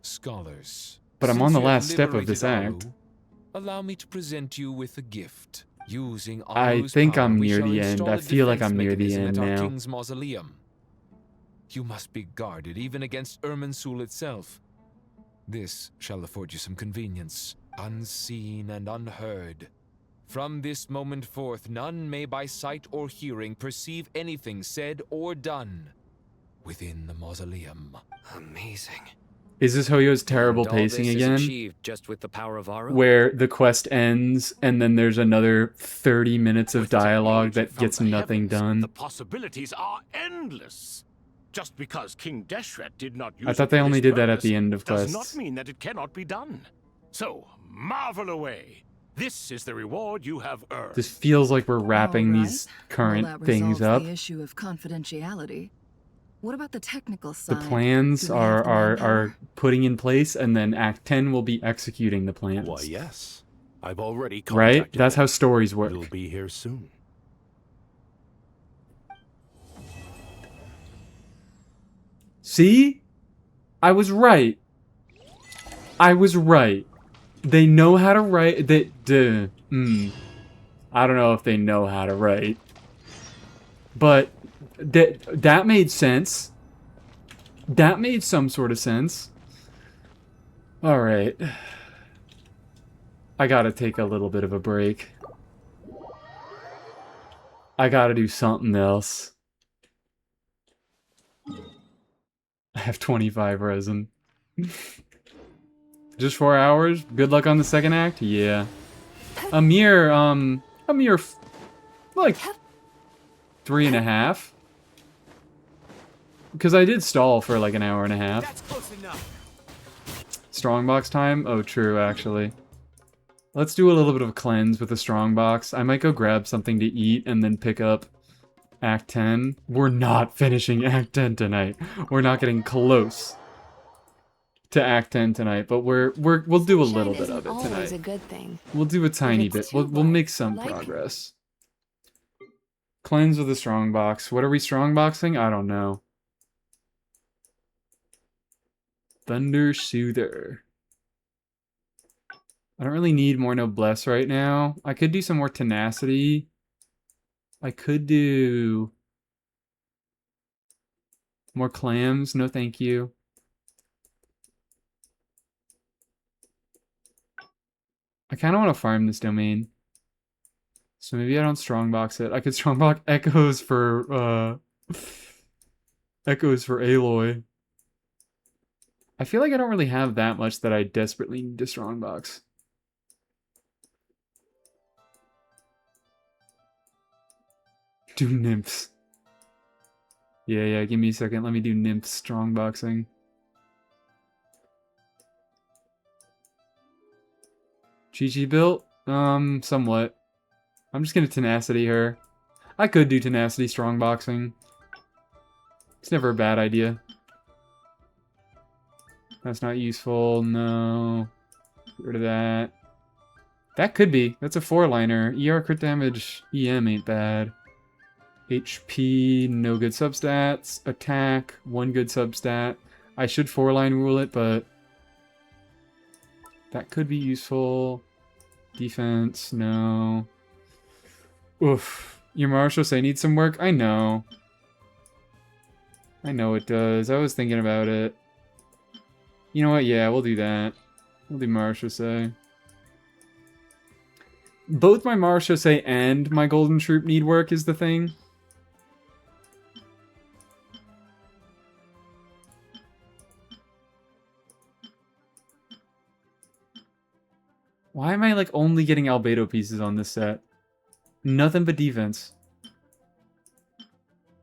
Scholars, But I'm since on the you have last step of this liberated act. Aru, allow me to present you with a gift. Using I Aru's think power, I'm we near shall the end. install I a feel like defense I'm near the mechanism end at our now. king's mausoleum. You must be guarded even against Irminsul itself. This shall afford you some convenience, unseen and unheard. From this moment forth, none may by sight or hearing perceive anything said or done within the mausoleum. Amazing. Is this Hoyo's terrible And all pacing this is again? achieved just with the power of Aru? Where the quest ends and then there's another 30 minutes of dialogue that gets nothing done. The possibilities are endless. Just because King Deshret did not use I thought it they for only this did that at purpose the end of does quests. not mean that it cannot be done. So, marvel away. This is the reward you have earned. This feels like we're wrapping these current Well, that things resolves up. the issue of confidentiality. What about the technical The side? plans Do we have the manpower? are putting in place, and then Act 10 will be executing the plans. Why, yes. I've already Right? contacted That's them. how stories work. It'll be here soon. See? I was right. I was right. They know how to write. I don't know if they know how to write. But that made sense. That made some sort of sense. Alright. I gotta take a little bit of a break. I gotta do something else. I have 25 resin. Just 4 hours? Good luck on the second act? Yeah. A mere, like, 3.5. Because I did stall for like an hour and a half. That's close enough. Strongbox time? Oh, true, actually. Let's do a little bit of a cleanse with the strongbox. I might go grab something to eat and then pick up Act 10. We're not finishing Act 10 tonight. We're not getting close to Act 10 tonight, but we'll do a little bit of it Always tonight. a good thing. We'll do a tiny it's bit. too We'll make some like- progress. Cleanse with a strongbox. What are we strongboxing? I don't know. Thunder Soother. I don't really need more Noblesse right now. I could do some more Tenacity. I could do more Clams. No thank you. I kind of want to farm this domain. So maybe I don't strongbox it. I could strongbox Echoes for Aloy. I feel like I don't really have that much that I desperately need to strongbox. Do Nymphs. Yeah, give me a second. Let me do Nymphs strongboxing. Chi-Chi built? Somewhat. I'm just gonna Tenacity her. I could do Tenacity strongboxing. It's never a bad idea. That's not useful, no. Get rid of that. That could be. That's a 4-liner. ER crit damage, EM ain't bad. HP, no good substats. Attack, 1 good substat. I should 4-line rule it, but that could be useful. Defense, no. Oof. Your Marshosei needs some work? I know. I know it does. I was thinking about it. You know what? Yeah, we'll do that. We'll do Marshosei. Both my Marshosei and my Golden Troop need work is the thing. Why am I like only getting Albedo pieces on this set? Nothing but defense.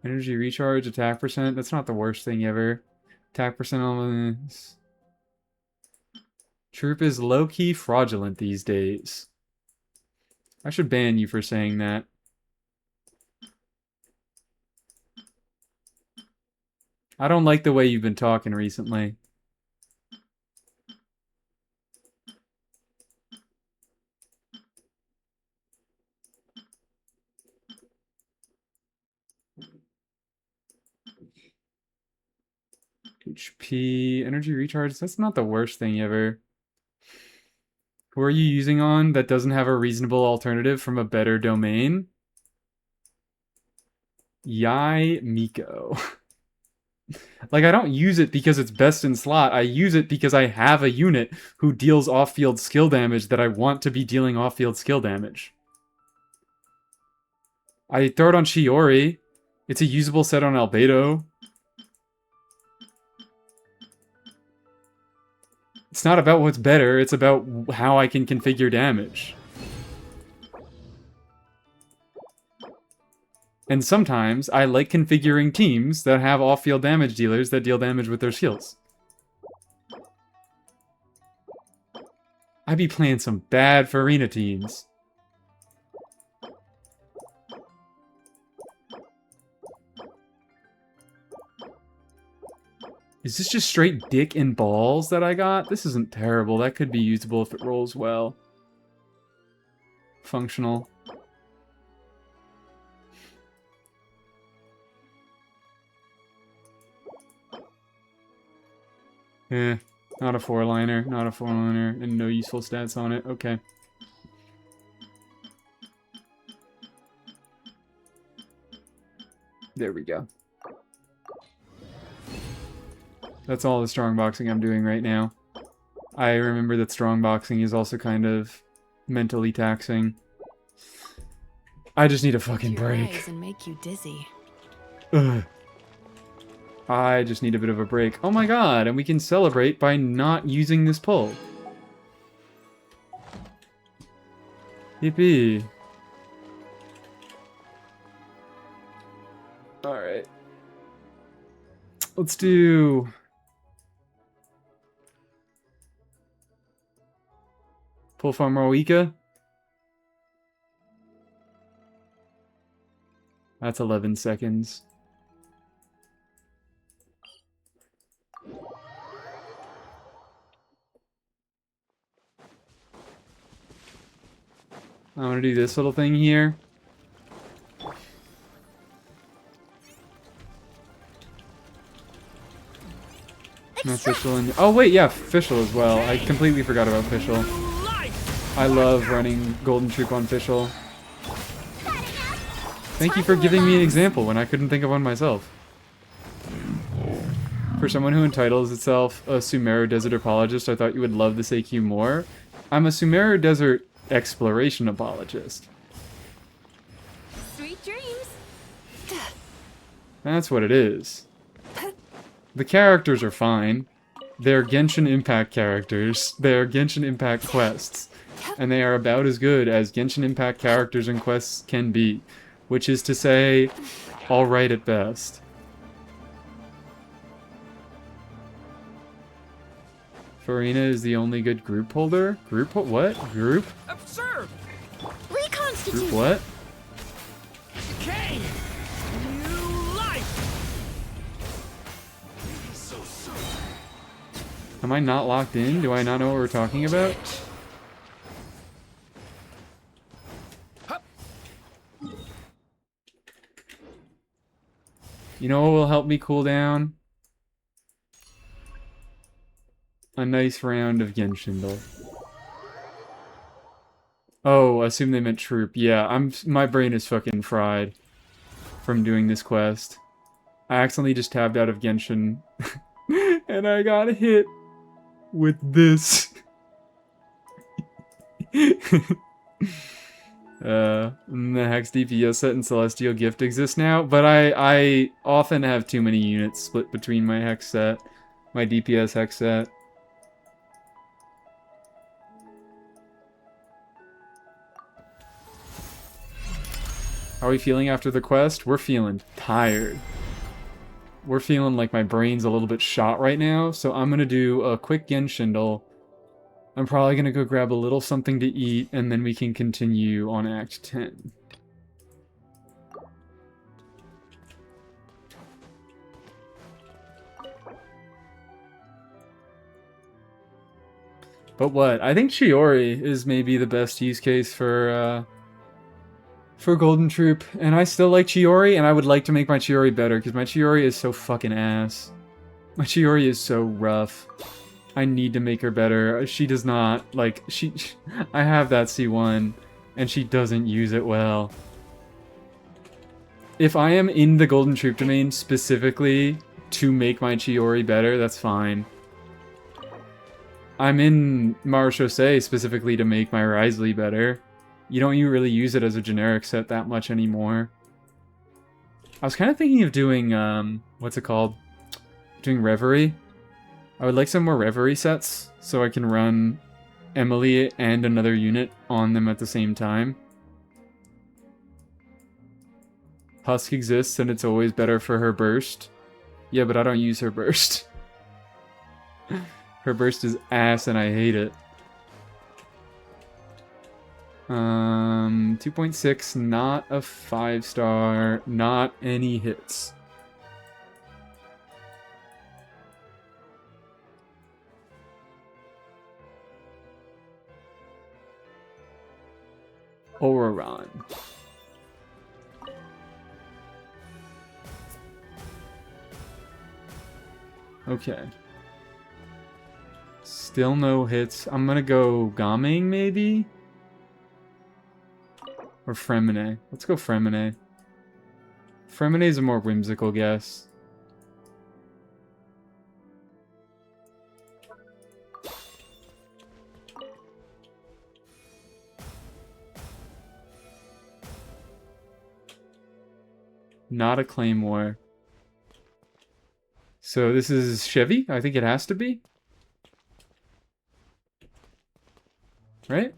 Energy recharge, attack percent. That's not the worst thing ever. Attack percent on this. Troop is low-key fraudulent these days. I should ban you for saying that. I don't like the way you've been talking recently. HP, energy recharge, that's not the worst thing ever. Who are you using on that doesn't have a reasonable alternative from a better domain? Yai Miko. Like, I don't use it because it's best in slot. I use it because I have a unit who deals off-field skill damage that I want to be dealing off-field skill damage. I throw it on Shiori. It's a usable set on Albedo. It's not about what's better, it's about how I can configure damage. And sometimes, I like configuring teams that have off-field damage dealers that deal damage with their skills. I be playing some bad Farina teams. Is this just straight dick and balls that I got? This isn't terrible. That could be usable if it rolls well. functional. Eh, not a 4-liner, not a 4-liner, and no useful stats on it. Okay. There we go. That's all the strong boxing I'm doing right now. I remember that strong boxing is also kind of mentally taxing. I just need a fucking break. And make you dizzy. Ugh. I just need a bit of a break. Oh my god, and we can celebrate by not using this pull. Yippee. Alright. Let's do... Pull from Roika. That's 11 seconds. I'm gonna do this little thing here. No Fischl and oh wait, yeah, Fischl as well. I completely forgot about Fischl. I love running Golden Troop on Fischl. Thank you for giving me an example when I couldn't think of one myself. For someone who entitles itself a Sumeru Desert Apologist, I thought you would love this AQ more. I'm a Sumeru Desert Exploration Apologist. Sweet dreams. That's what it is. The characters are fine. They're Genshin Impact characters. They're Genshin Impact quests. And they are about as good as Genshin Impact characters and quests can be. Which is to say, alright at best. Farina is the only good group holder? What? Group? Observe! Reconstitute! Group what? Decay! New life! Am I not locked in? Do I not know what we're talking about? You know what will help me cool down? A nice round of Genshin. Oh, I assume they meant troop. Yeah, my brain is fucking fried from doing this quest. I accidentally just tabbed out of Genshin and I got hit with this. The Hex DPS set and Celestial Gift exist now, but I often have too many units split between my Hex set, my DPS Hex set. How are we feeling after the quest? We're feeling tired. We're feeling like my brain's a little bit shot right now, so I'm gonna do a quick Genshindle. I'm probably gonna go grab a little something to eat, and then we can continue on Act 10. But what? I think Chiori is maybe the best use case for Golden Troop, and I still like Chiori, and I would like to make my Chiori better, because my Chiori is so fucking ass. My Chiori is so rough. I need to make her better. She does not, like, I have that C1, and she doesn't use it well. If I am in the Golden Troop domain specifically to make my Chiori better, that's fine. I'm in Marechaussee specifically to make my Wriothesley better. You don't really use it as a generic set that much anymore. I was kind of thinking of doing, what's it called? Doing Reverie. I would like some more Reverie sets, so I can run Emily and another unit on them at the same time. Husk exists, and it's always better for her burst. Yeah, but I don't use her burst. Her burst is ass, and I hate it. 2.6, not a 5-star, not any hits. Oraron. Okay. Still no hits. I'm gonna go Gaming, maybe? Or Fremine. Let's go Fremine. Fremine's a more whimsical guess. Not a Claymore. So this is Chevy? I think it has to be. Right?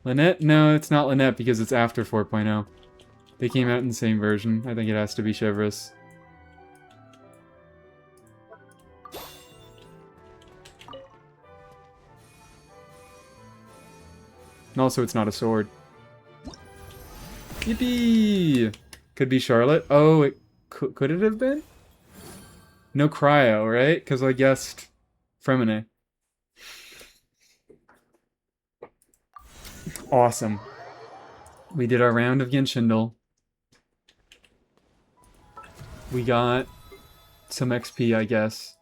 Lynette? No, it's not Lynette because it's after 4.0. They came out in the same version. I think it has to be Chevrolet. And also, it's not a sword. Yippee! Could be Charlotte. Oh, it could it have been? No cryo, right? Because I guessed Fremine. Awesome. We did our round of Genshindle. We got some XP, I guess.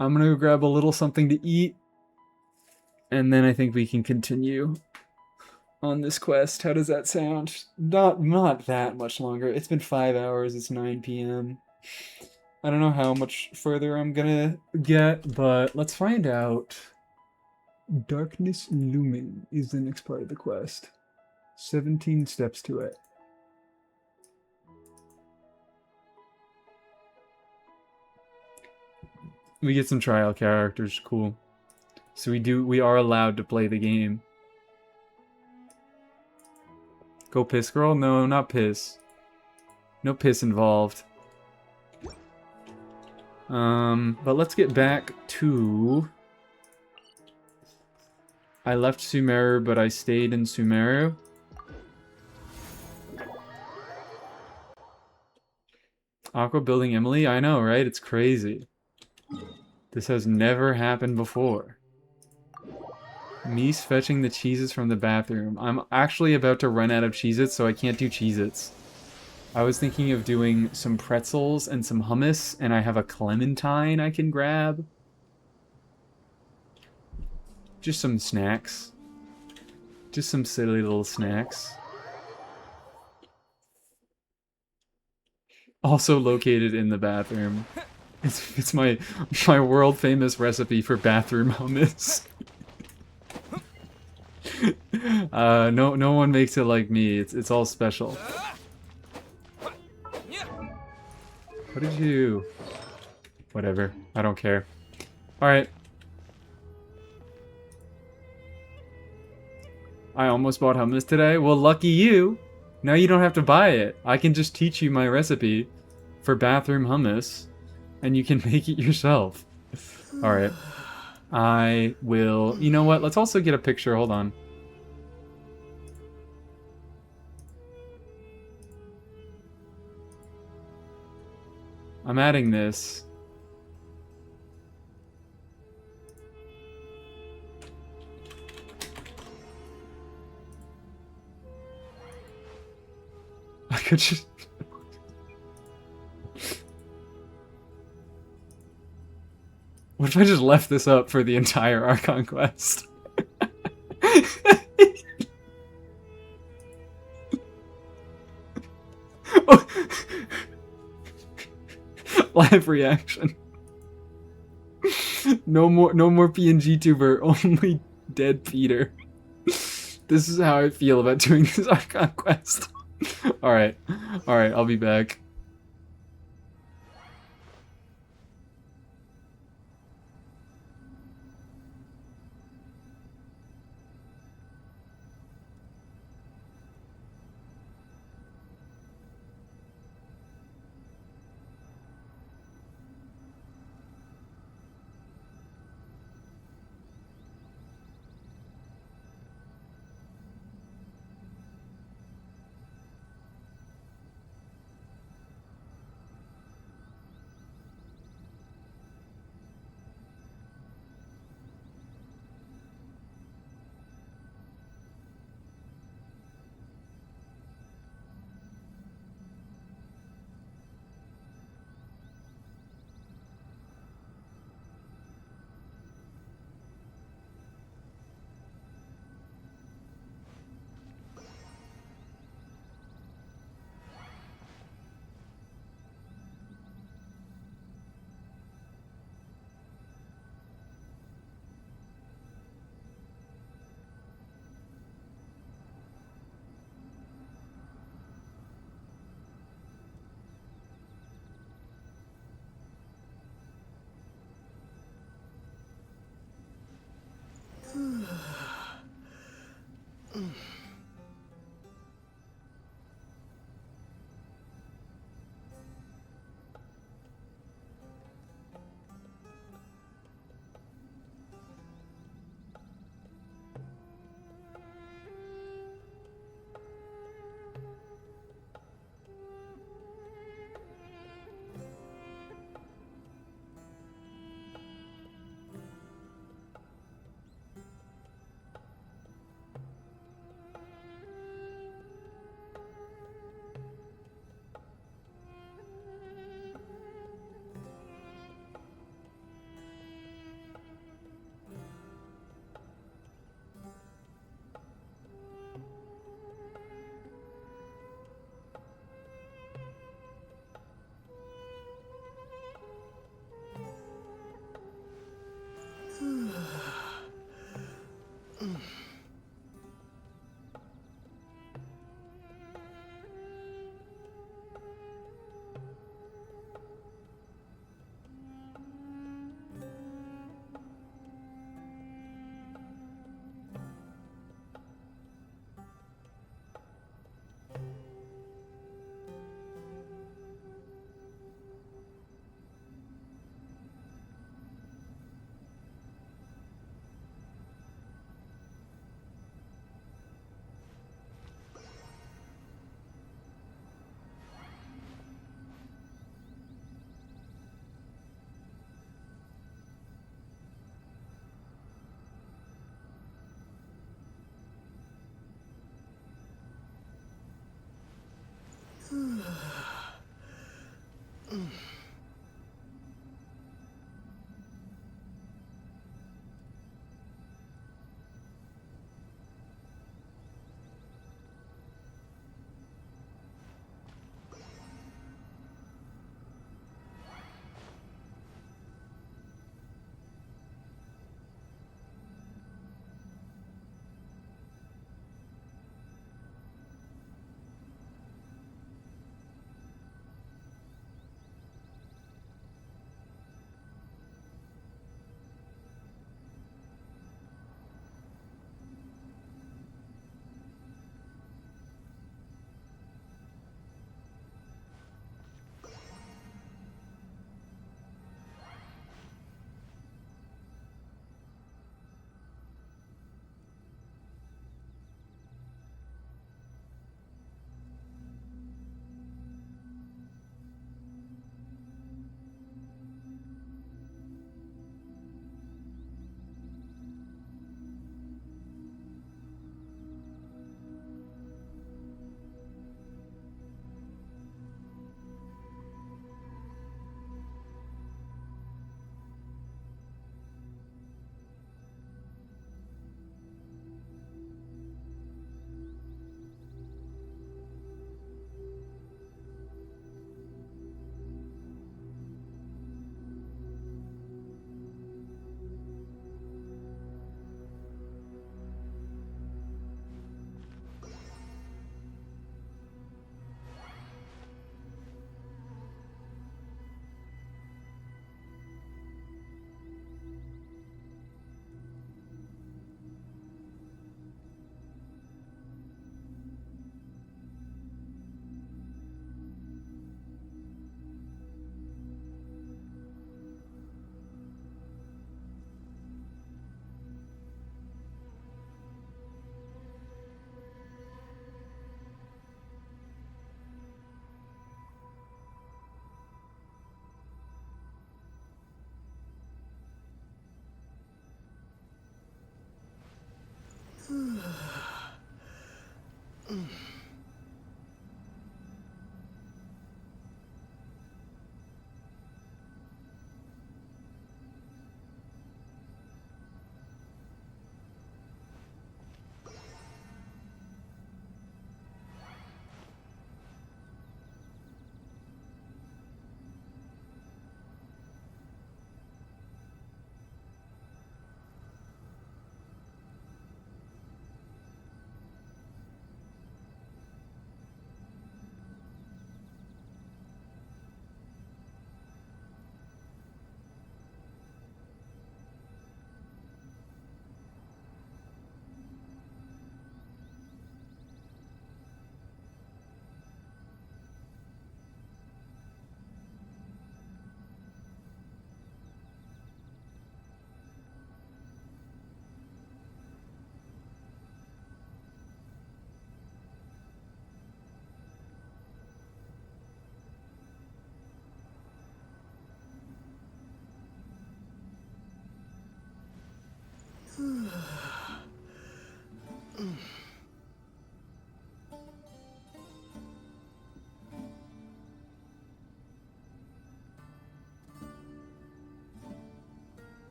I'm gonna grab a little something to eat. And then I think we can continue on this quest. How does that sound? Not that much longer. It's been 5 hours. It's 9 p.m. I don't know how much further I'm gonna get, but let's find out. Darkness Lumen is the next part of the quest. 17 steps to it. We get some trial characters, cool. So we are allowed to play the game. Go piss, girl? No, not piss. No piss involved. But let's get back to... I left Sumeru, but I stayed in Sumeru. Aqua building Emily? I know, right? It's crazy. This has never happened before. Mies fetching the Cheez-Its from the bathroom. I'm actually about to run out of Cheez-Its, so I can't do Cheez-Its. I was thinking of doing some pretzels and some hummus, and I have a clementine I can grab. Just some snacks. Just some silly little snacks. Also located in the bathroom. It's my world famous recipe for bathroom hummus. No one makes it like me. It's all special. What did you... Whatever. I don't care. Alright. I almost bought hummus today. Well, lucky you. Now you don't have to buy it. I can just teach you my recipe for bathroom hummus, and you can make it yourself. Alright. I will... You know what? Let's also get a picture. Hold on. I'm adding this. I could just... What if I just left this up for the entire Archon Quest? Oh. Live reaction. No more PNG tuber, only dead Peter. This is how I feel about doing this Archon Quest. Alright, I'll be back.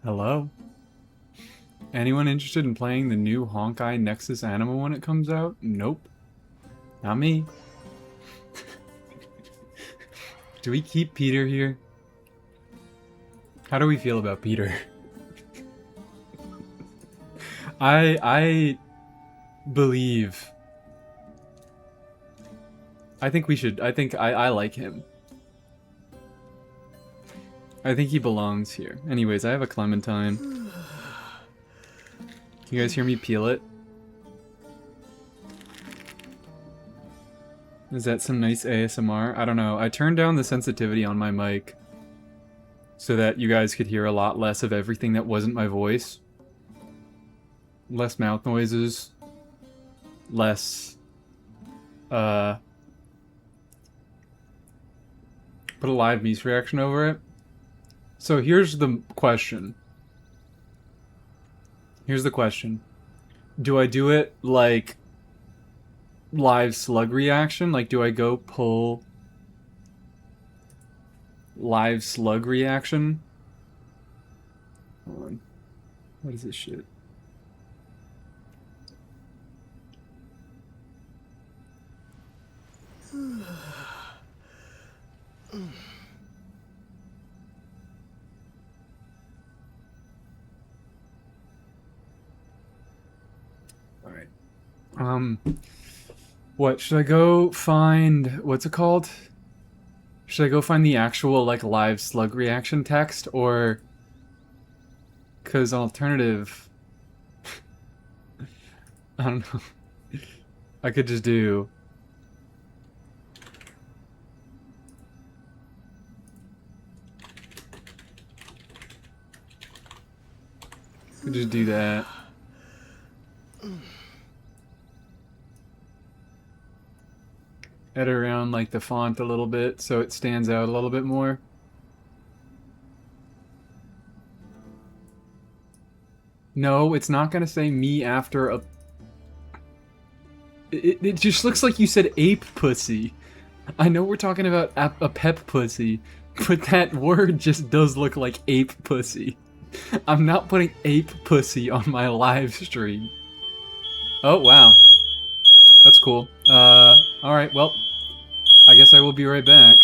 Hello? Anyone interested in playing the new Honkai Nexus Anima when it comes out? Nope. Not me. Do we keep Peter here? How do we feel about Peter? I believe. I think we should. I like him. I think he belongs here. Anyways, I have a clementine. Can you guys hear me peel it? Is that some nice ASMR? I don't know. I turned down the sensitivity on my mic so that you guys could hear a lot less of everything that wasn't my voice. Less mouth noises. Less, put a live Mies reaction over it. So here's the question. Here's the question. Do I do it like live slug reaction? Like, do I go pull live slug reaction? Hold on. What is this shit? Alright. What, should I go find, what's it called? Should I go find the actual, like, live slug reaction text, or... Because alternative... I don't know. I could just do... Could just do that. Edit around like the font a little bit so it stands out a little bit more. No, it's not gonna say me after a... It just looks like you said ape pussy. I know we're talking about a pep pussy, but that word just does look like ape pussy. I'm not putting ape pussy on my live stream. Oh, wow. That's cool. Alright, well, I guess I will be right back.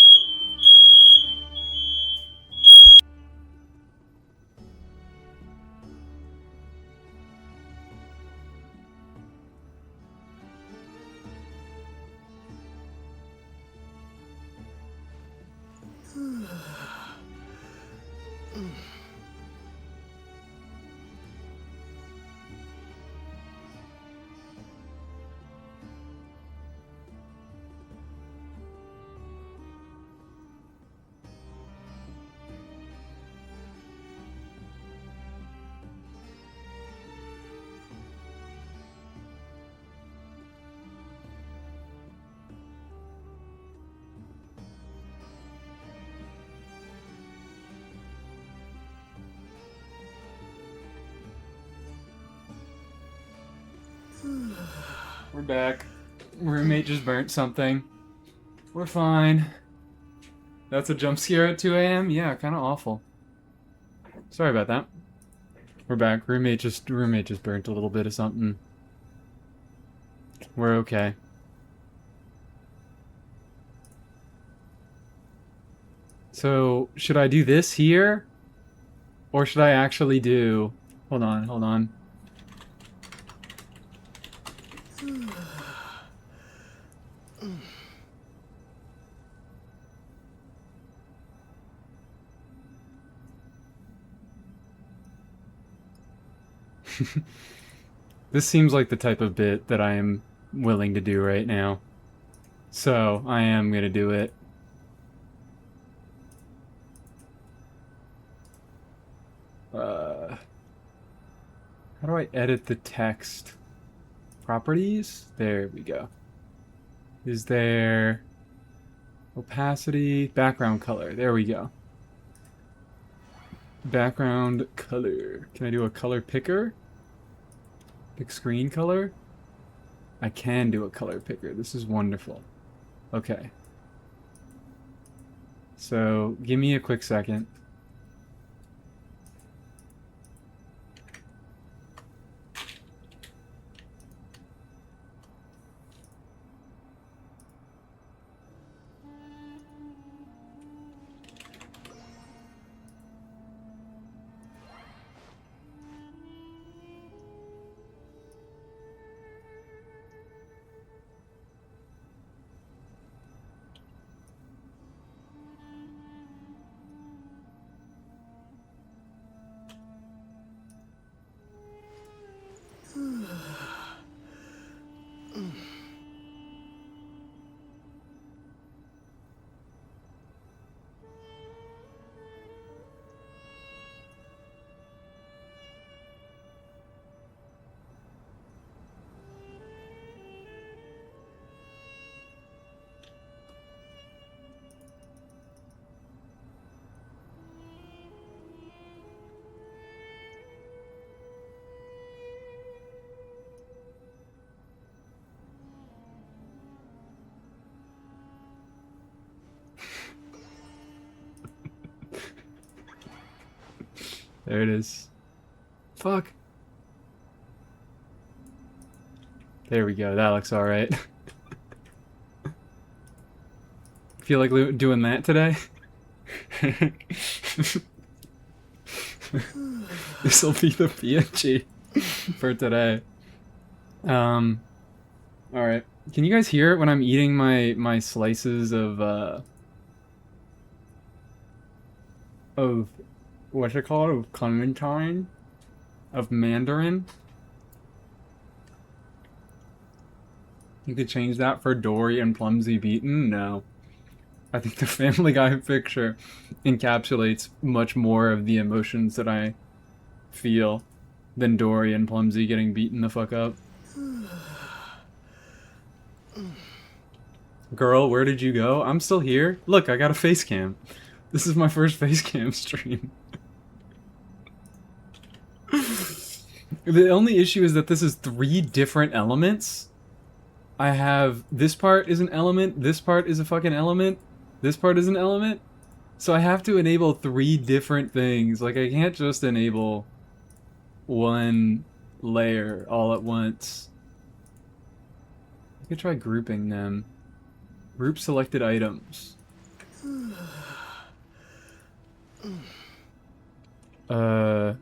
We're back. Roommate just burnt something. We're fine. That's a jump scare at 2 a.m.? Yeah, kind of awful. Sorry about that. We're back. Roommate just burnt a little bit of something. We're okay. So, should I do this here? Or should I actually do... Hold on, hold on. This seems like the type of bit that I am willing to do right now. So, I am gonna do it. How do I edit the text? Properties? There we go. Is there... opacity, background color. There we go. Background color. Can I do a color picker? Pick screen color? I can do a color picker. This is wonderful. Okay. So, give me a quick second. There it is. Fuck. There we go. That looks alright. Feel like doing that today? This will be the PNG for today. Alright. Can you guys hear it when I'm eating my slices of what's it called? Of clementine? Of mandarin? You could change that for Dory and Plumsy Beaten? No. I think the Family Guy picture encapsulates much more of the emotions that I feel than Dory and Plumsy getting beaten the fuck up. Girl, where did you go? I'm still here. Look, I got a face cam. This is my first face cam stream. The only issue is that this is 3 different elements. I have this part is an element, this part is a fucking element, this part is an element. So I have to enable 3 different things. Like, I can't just enable one layer all at once. I could try grouping them. Group selected items. Man,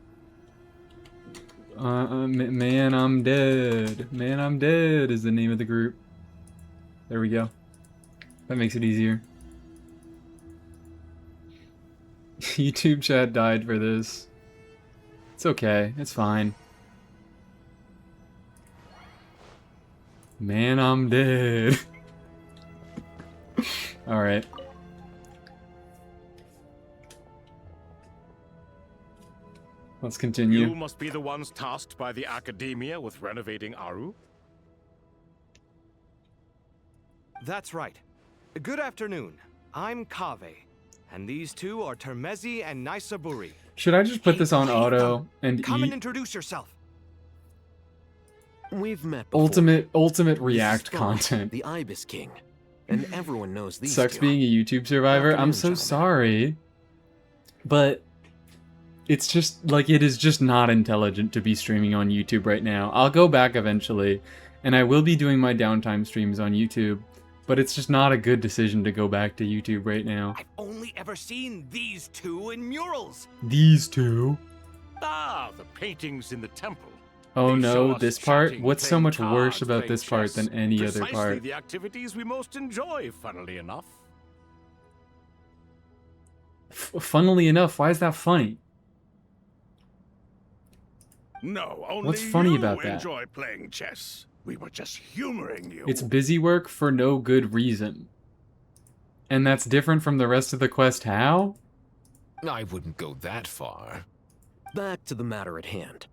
I'm dead. Man, I'm dead is the name of the group. There we go. That makes it easier. YouTube chat died for this. It's okay. It's fine. Man, I'm dead. Alright. Let's continue. You must be the ones tasked by the Academia with renovating Aru? That's right. Good afternoon. I'm Kave, and these two are Termezi and Naisaburi. Should I just put this on auto and Come and eat? introduce yourself. We've met before. Ultimate React content. The Ibis King. And everyone knows these Sucks two. being a YouTube survivor. I'm Afternoon, so gentlemen. sorry. But it's just, like, it is just not intelligent to be streaming on YouTube right now. I'll go back eventually, and I will be doing my downtime streams on YouTube, but it's just not a good decision to go back to YouTube right now. I've only ever seen these two in murals. These two? Ah, the paintings in the temple. Oh They show no, us this part? chatting, What's so playing much worse cards, about playing this part chess. than any other Precisely part? the activities we most enjoy, funnily enough. Funnily enough, why is that funny? No, only What's funny you about that? enjoy playing chess. We were just humoring you. It's busy work for no good reason. And that's different from the rest of the quest, how? I wouldn't go that far. Back to the matter at hand.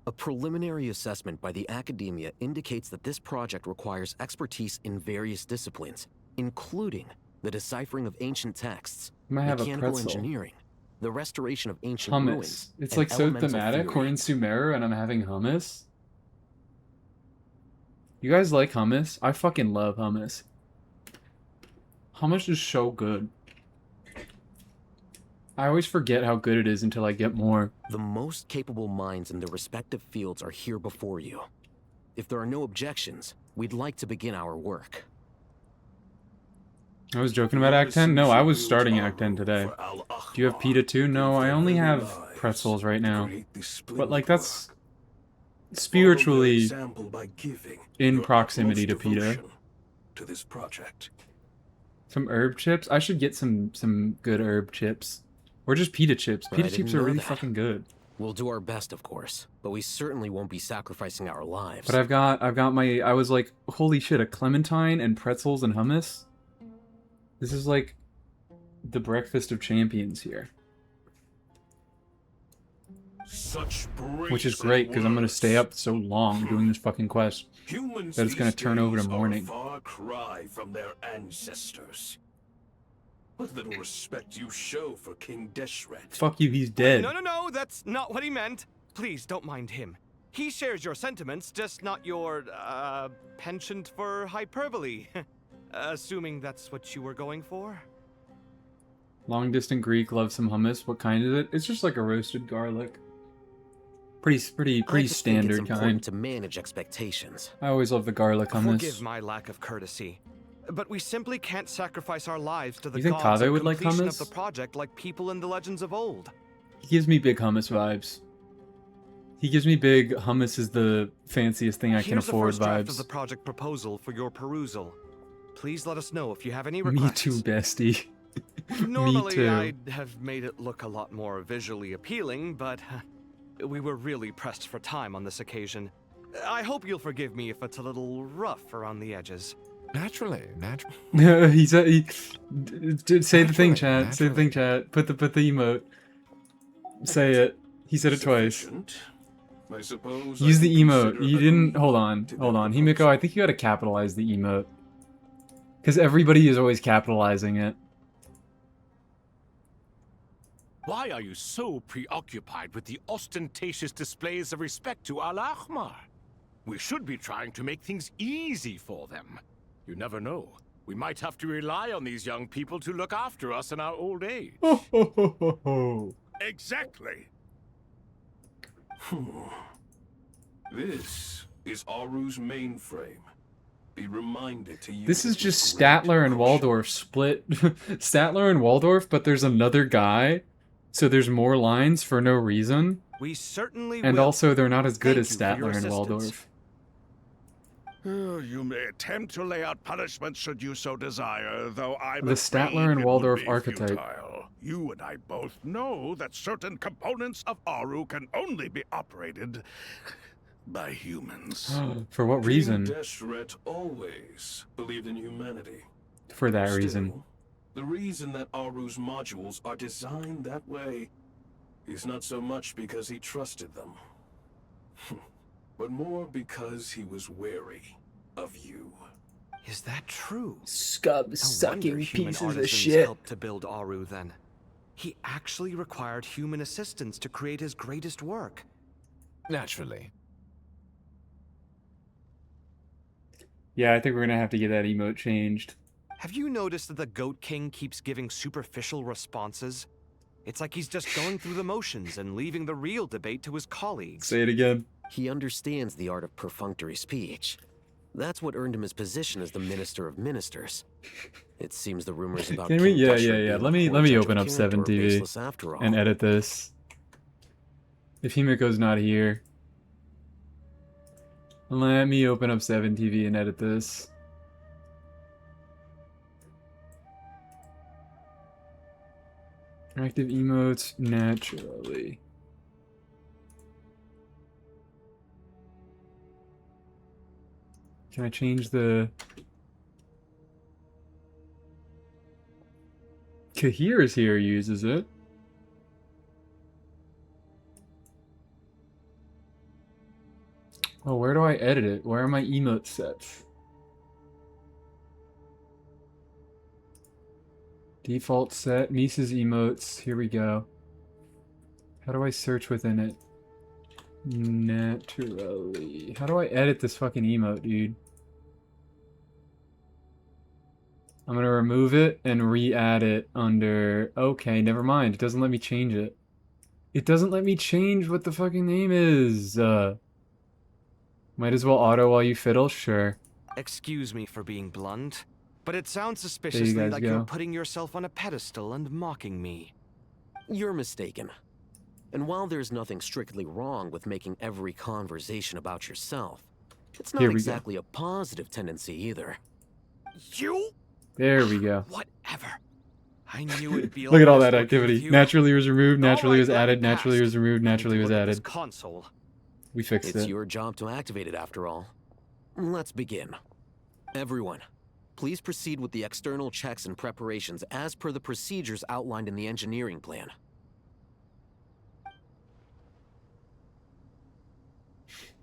A preliminary assessment by the Academia indicates that this project requires expertise in various disciplines, including the deciphering of ancient texts, I might have a mechanical pretzel. engineering, the restoration of ancient Hummus. ruins, It's and like so elemental thematic. theory. We're in Sumeru and I'm having hummus. You guys like hummus? I fucking love hummus. Hummus is so good. I always forget how good it is until I get more. The most capable minds in their respective fields are here before you. If there are no objections, we'd like to begin our work. I was joking about Act 10? No, I was starting Act 10 today. Do you have pita too? No, I only have pretzels right now. But like that's spiritually in proximity to pita. To this project. Some herb chips? I should get some good herb chips. Or just pita chips. But Pita I chips didn't are know really that. fucking good. We'll do our best, of course, but we certainly won't be sacrificing our lives. But I've got my, I was like, holy shit, a clementine and pretzels and hummus? This is like the breakfast of champions here. Such Which is great, because I'm going to stay up so long doing this fucking quest Humans that it's going to turn over to morning. Are a far cry from their ancestors. What little respect you show for King Deshret. Fuck you, he's dead. No, that's not what he meant. Please, don't mind him. He shares your sentiments, just not your, penchant for hyperbole. Assuming that's what you were going for? Long distant Greek loves some hummus. What kind is it? It's just like a roasted garlic. Pretty I just think standard it's important kind. to manage expectations. I always love the garlic hummus. Forgive my lack of courtesy, but we simply can't sacrifice our lives to the You think gods Kave of would like completion hummus? of the project like people in the legends of old. He gives me big hummus vibes. He gives me big hummus is the fanciest thing I can Here's afford the first draft of vibes. the project proposal for your perusal. Please let us know if you have any Me requests. too, bestie. Normally, Me too. I'd have made it look a lot more visually appealing, but we were really pressed for time on this occasion. I hope you'll forgive me if it's a little rough around the edges. Naturally. He said say the thing, chat. Say the thing, chat. Put the emote. Say it. He said it twice. I suppose Use I the can emote. consider You didn't. agreeing Hold on. to Hold that on. Himiko, I think you gotta capitalize the emote. Because everybody is always capitalizing it. Why are you so preoccupied with the ostentatious displays of respect to Al-Ahmar? We should be trying to make things easy for them. You never know. We might have to rely on these young people to look after us in our old age. Exactly. This is Aru's mainframe. Be reminded to use This is it just with great Statler and Waldorf split. Statler and Waldorf, but there's another guy. So there's more lines for no reason. We certainly And will. also they're not as good Thank as you for your Statler and assistance. Waldorf. You may attempt to lay out punishment should you so desire, though I'm The afraid Statler and it Waldorf would be archetype. futile. You and I both know that certain components of Aru can only be operated by humans. For what reason? King Deshret always believed in humanity. For that Still, reason. The reason that Aru's modules are designed that way is not so much because he trusted them, but more because he was wary of you. Is that true? Scub-sucking human pieces of artisans shit. helped to build Aru then. He actually required human assistance to create his greatest work. Naturally. Yeah, I think we're gonna have to get that emote changed. Have you noticed that the Goat King keeps giving superficial responses? It's like he's just going through the motions and leaving the real debate to his colleagues. Say it again. He understands the art of perfunctory speech. That's what earned him his position as the Minister of Ministers. It seems the rumors about Can we? King Yeah. Deshret Let being me the court open up judge of 7 Kirin are TV baseless after all. and edit this. If Himiko's not here, let me open up 7 TV and edit this. Active emotes naturally. Can I change the... Kahir is here uses it. Oh, where do I edit it? Where are my emote sets? Default set, Misa's emotes. Here we go. How do I search within it? Naturally. How do I edit this fucking emote, dude? I'm gonna remove it and re-add it under... Okay, never mind. It doesn't let me change it. It doesn't let me change what the fucking name is. Might as well auto while you fiddle? Sure. Excuse me for being blunt, but it sounds There you suspiciously guys like go. you're putting yourself on a pedestal and mocking me. You're mistaken. And while there's nothing strictly wrong with making every conversation about yourself, it's not Here we go. exactly a positive tendency either. You? There we go. Whatever. I knew it'd be Look at all like that this working with activity. you. Naturally was removed, naturally was Alright, let added, it naturally pass. was removed, naturally was Look at this added. console. We fixed It's it. your job to activate it after all. Let's begin. Everyone, please proceed with the external checks and preparations as per the procedures outlined in the engineering plan.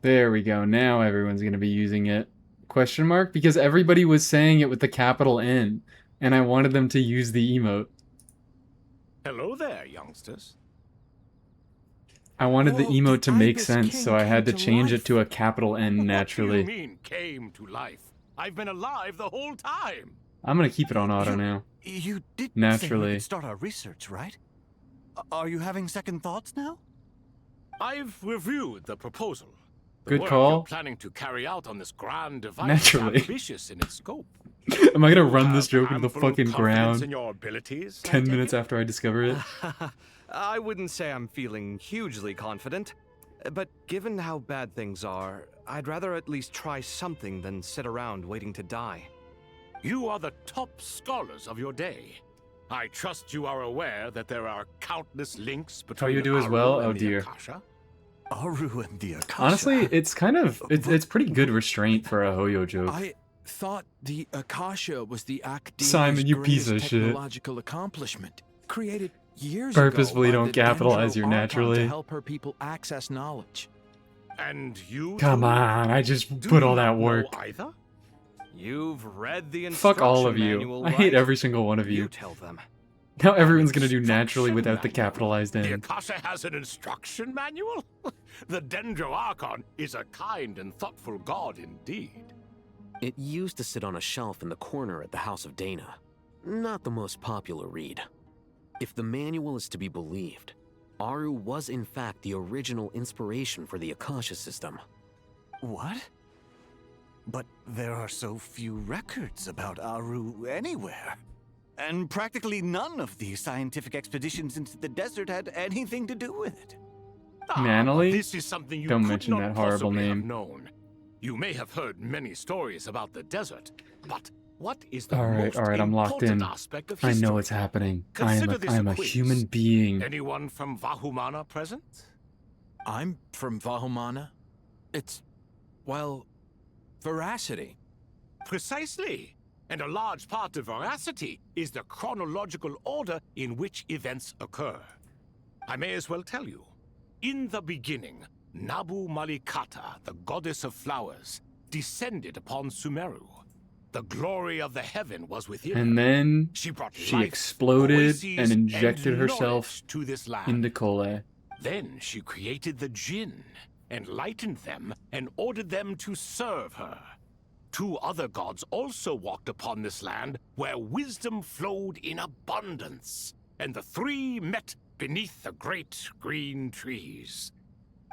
There we go. Now everyone's going to be using it. Question mark? Because everybody was saying it with the capital N, and I wanted them to use the emote. Hello there, youngsters. I wanted the emote to make Ibis sense, King so I had to came to change life? it to a capital N What do you naturally. mean, came to life? I've been alive the whole time. I'm gonna keep it on auto now. You did say we Naturally. could start our research, right? Are you having second thoughts now? I've reviewed the proposal. The Good work call. you're planning to carry out on this grand device Naturally. is ambitious in its scope. Am I gonna run this joke into the ample fucking confidence ground in your abilities, 10 minutes after I discover it? I wouldn't say I'm feeling hugely confident, but given how bad things are, I'd rather at least try something than sit around waiting to die. You are the top scholars of your day. I trust you are aware that there are countless links between you do as Aru well? and Oh, the dear. Akasha. Aru and the Akasha. Honestly, it's kind of it's pretty good restraint for a Hoyo joke. I thought the Akasha was the Academia's Simon, you piece greatest of shit. technological accomplishment, created years Purposefully ago by don't the capitalize Dendro your Archon naturally. to help her people access knowledge. And you Come too? on, I just Do put you all that not know work. either? You've read the Fuck all of instruction you. manual, I hate right? every single one of you. You tell them. Now everyone's gonna do naturally without the capitalized The end. Akasha has an instruction manual? The Dendro Archon is a kind and thoughtful god indeed. It used to sit on a shelf in the corner at the House of Dana. Not the most popular read. If the manual is to be believed, Aru was in fact the original inspiration for the Akasha system. What? But there are so few records about Aru anywhere. And practically none of the scientific expeditions into the desert had anything to do with it. Manly? This is something you Don't could mention not that horrible possibly have name. known. You may have heard many stories about the desert, but what is the Alright, most I'm locked important in. aspect of I history? know what's happening. Consider this I am a quiz. human being. Anyone from Vahumana present? I'm from Vahumana. It's, well, veracity. Precisely. And a large part of veracity is the chronological order in which events occur. I may as well tell you. In the beginning, Nabu Malikata, the goddess of flowers, descended upon Sumeru. The glory of the heaven was within her. And then She brought she life, exploded poeses, and injected and herself knowledge to this land. into Kole. Then she created the Jinn, enlightened them, and ordered them to serve her. 2 other gods also walked upon this land where wisdom flowed in abundance, and the 3 met beneath the great green trees.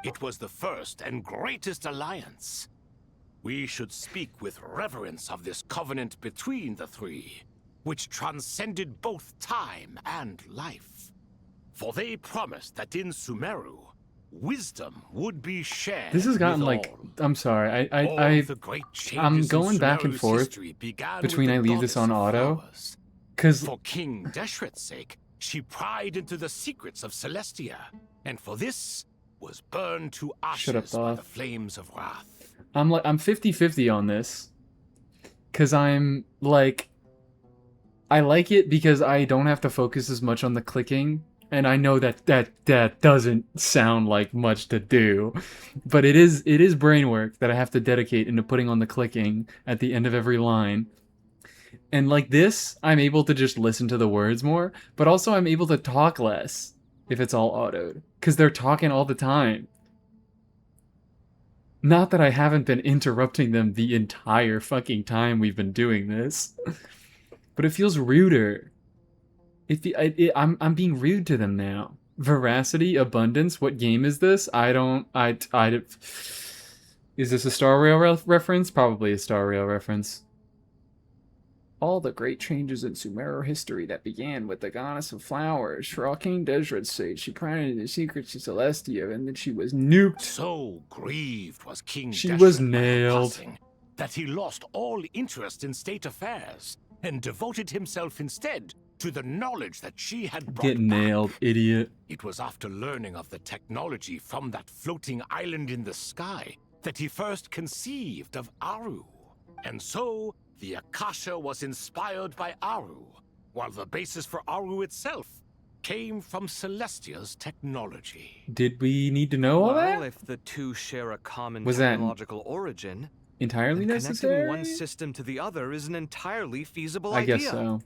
It was the first and greatest alliance. We should speak with reverence of this covenant between the 3, which transcended both time and life. For they promised that in Sumeru, wisdom would be shared. This has gotten with like all. I'm sorry. All the great I'm changes in going back and Sumeru's forth history began with between the I leave this goddess on of auto flowers. cuz For King Deshret's sake, she pried into the secrets of Celestia, and for this was burned to Shut up, ashes by the Bob. flames of wrath. I'm 50-50 on this. Cuz I'm like I like it because I don't have to focus as much on the clicking, and I know that doesn't sound like much to do, but it is brain work that I have to dedicate into putting on the clicking at the end of every line. And like this, I'm able to just listen to the words more, but also I'm able to talk less if it's all autoed, cuz they're talking all the time. Not that I haven't been interrupting them the entire fucking time we've been doing this, but it feels ruder. I'm being rude to them now. Veracity, abundance. What game is this? Is this a Star Rail reference? Probably a Star Rail reference. All the great changes in Sumeru history that began with the goddess of flowers. For King Deshret's sake, she pried into the secrets of Celestia, and then she was nuked. So grieved was King She Deshret was by her nailed. passing that he lost all interest in state affairs and devoted himself instead to the knowledge that she had brought Get nailed, idiot. It was after learning of the technology from that floating island in the sky that he first conceived of Aru. And so, the Akasha was inspired by Aru, while the basis for Aru itself came from Celestia's technology. Did we need to know all Well, that? if the 2 share a common Was that technological origin, entirely then necessary? connecting one system to the other is an entirely feasible I idea. guess so.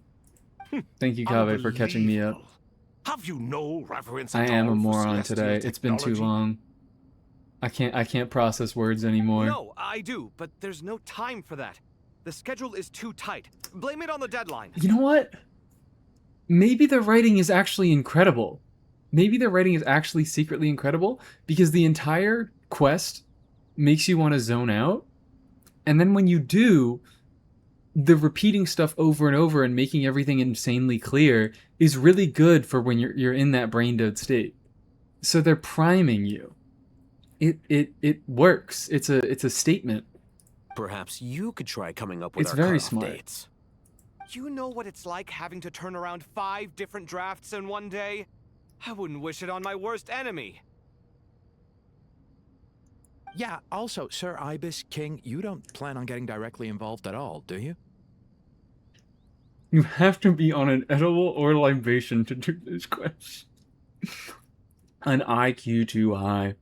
Thank you, Kave, for catching me up. Have you no reverence I at am all a for moron Celestial today. It's been too technology? long. I can't process words anymore. No, I do, but there's no time for that. The schedule is too tight. Blame it on the deadline. You know what? Maybe the writing is actually incredible. Maybe the writing is actually secretly incredible because the entire quest makes you want to zone out. And then when you do, the repeating stuff over and over and making everything insanely clear is really good for when you're in that brain dead state. So they're priming you. It works. It's a statement. Perhaps you could try coming up with It's our very cutoff smart. dates. You know what it's like having to turn around 5 different drafts in one day? I wouldn't wish it on my worst enemy. Yeah, also, Sir Ibis, King, you don't plan on getting directly involved at all, do you? You have to be on an edible or libation to do this quest. An IQ too high.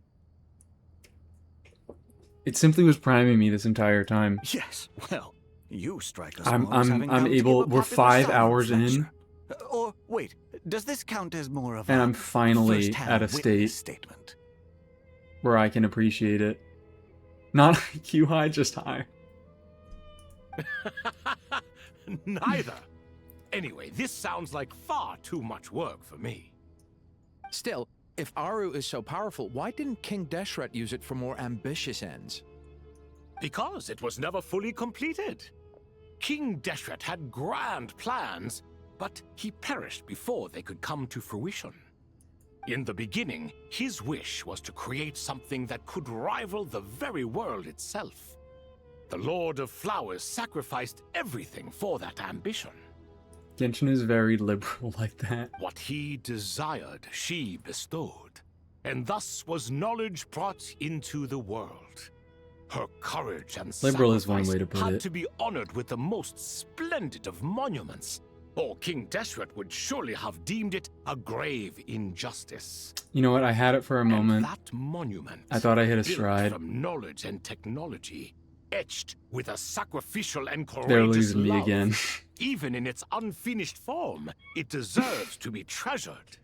It simply was priming me this entire time. Yes, well, you strike us I'm able. We're 5 hours in, Or wait, does this count as more of and a I'm finally first-hand at a witness state statement? where I can appreciate it. Not IQ high, just high. Neither. Anyway, this sounds like far too much work for me. Still, if Aru is so powerful, why didn't King Deshret use it for more ambitious ends? Because it was never fully completed. King Deshret had grand plans, but he perished before they could come to fruition. In the beginning, his wish was to create something that could rival the very world itself. The Lord of Flowers sacrificed everything for that ambition. Genshin is very liberal like that. What he desired, she bestowed, and thus was knowledge brought into the world. Her courage and Liberal is sacrifice one way to put had it. to be honored with the most splendid of monuments, or King Deshret would surely have deemed it a grave injustice. You know what? I had it for a moment. That monument, I thought I hit a built stride. from knowledge and technology, etched with a sacrificial and They're courageous losing me love. again. Even in its unfinished form, it deserves to be treasured.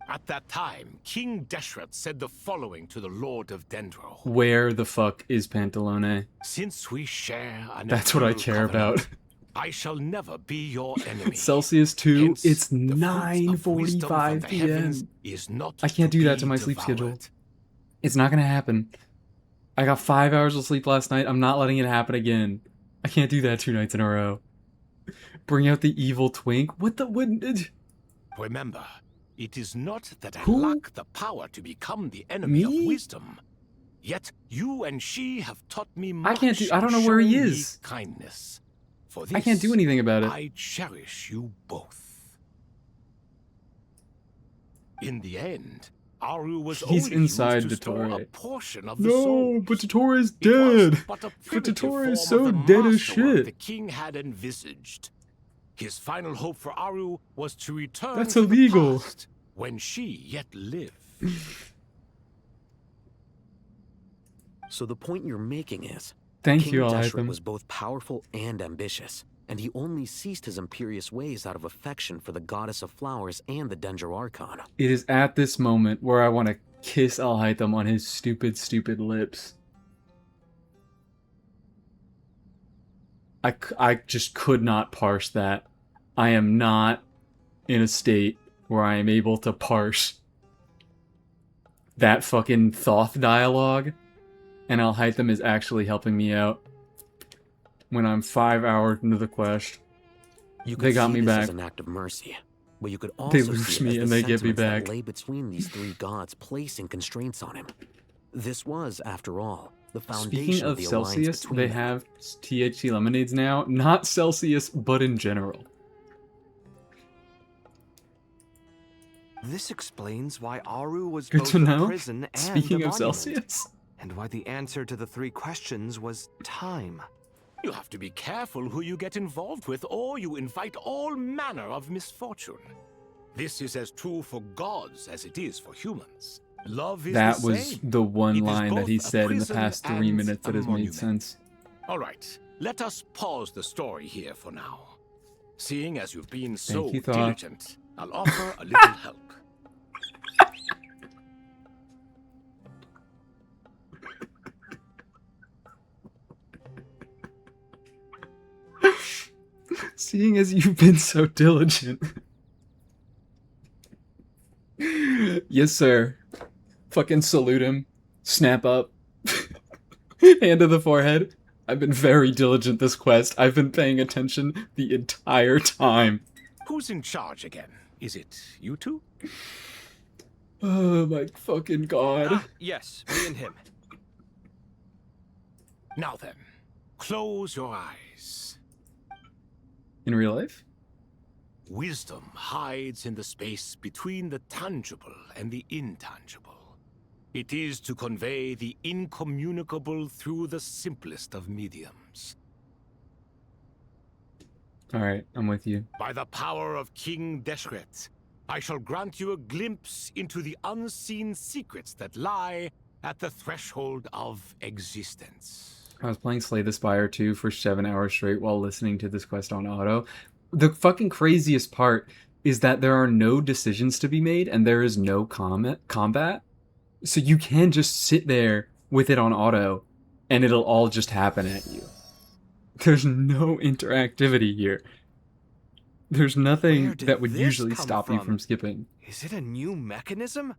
At that time, King Deshret said the following to the Lord of Dendro. Where the fuck is Pantalone? Since we share an That's what I eternal care covenant, about. I shall never be your enemy. Celsius 2, Hence, it's the fruits of wisdom from 9:45 the heavens p.m. is not I can't to do that be to my sleep devoured. schedule. It's not gonna happen. I got 5 hours of sleep last night. I'm not letting it happen again. I can't do that 2 nights in a row. Bring out the evil twink? What the... What, Remember, it is not that I Who? lack the power to become the enemy of Me? wisdom. Yet you and she have taught me much. I don't know where he and shown me is. Kindness. For I can't do this, anything about it. I cherish you both. In the end, Aru was He's only inside used to store a Dottore. portion of the soul. No, but Dottore is dead. But a But primitive Dottore is form so of the dead as masterwork shit. the king had envisaged. His final hope for Aru was to return That's to illegal. the past when she yet lived. So the point you're making is, Thank King you, Deshret Alhaitham. was both powerful and ambitious, and he only ceased his imperious ways out of affection for the goddess of flowers and the Dendro Archon. It is at this moment where I want to kiss Alhaitham on his stupid, stupid lips. I just could not parse that. I am not in a state where I am able to parse that fucking Thoth dialogue, and Alhaitham is actually helping me out when I'm 5 hours into the quest. You They could got see me this back. as an act of mercy, but you could also They lose see it me as and the they get me sentiments that back. lay between these three gods placing constraints on him. This was, after all, the foundation Speaking of of the alliance Celsius, between they them. have THC lemonades now. Not Celsius, but in general. This explains why Aru was Good both to a know. prison and Speaking a of monument, Celsius. and why the answer to the 3 questions was time. You have to be careful who you get involved with, or you invite all manner of misfortune. This is as true for gods as it is for humans. Love is That the was same. the one It is line that both he a said in the prison past 3 and minutes that a has made monument. sense. All right, let us pause the story here for now. Seeing as you've been so Thank you, Thoth. diligent, I'll offer a little help. Seeing as you've been so diligent. Yes, sir. Fucking salute him. Snap up. Hand to the forehead. I've been very diligent this quest. I've been paying attention the entire time. Who's in charge again? Is it you two? Oh my fucking god. Yes, me and him. Now then, close your eyes. In real life? Wisdom hides in the space between the tangible and the intangible. It is to convey the incommunicable through the simplest of mediums. Alright, I'm with you. By the power of King Deshret, I shall grant you a glimpse into the unseen secrets that lie at the threshold of existence. I was playing Slay the Spire 2 for 7 hours straight while listening to this quest on auto. The fucking craziest part is that there are no decisions to be made and there is no combat. So you can just sit there with it on auto and it'll all just happen at you. There's no interactivity here. There's nothing that would usually stop you from skipping. Is it a new mechanism?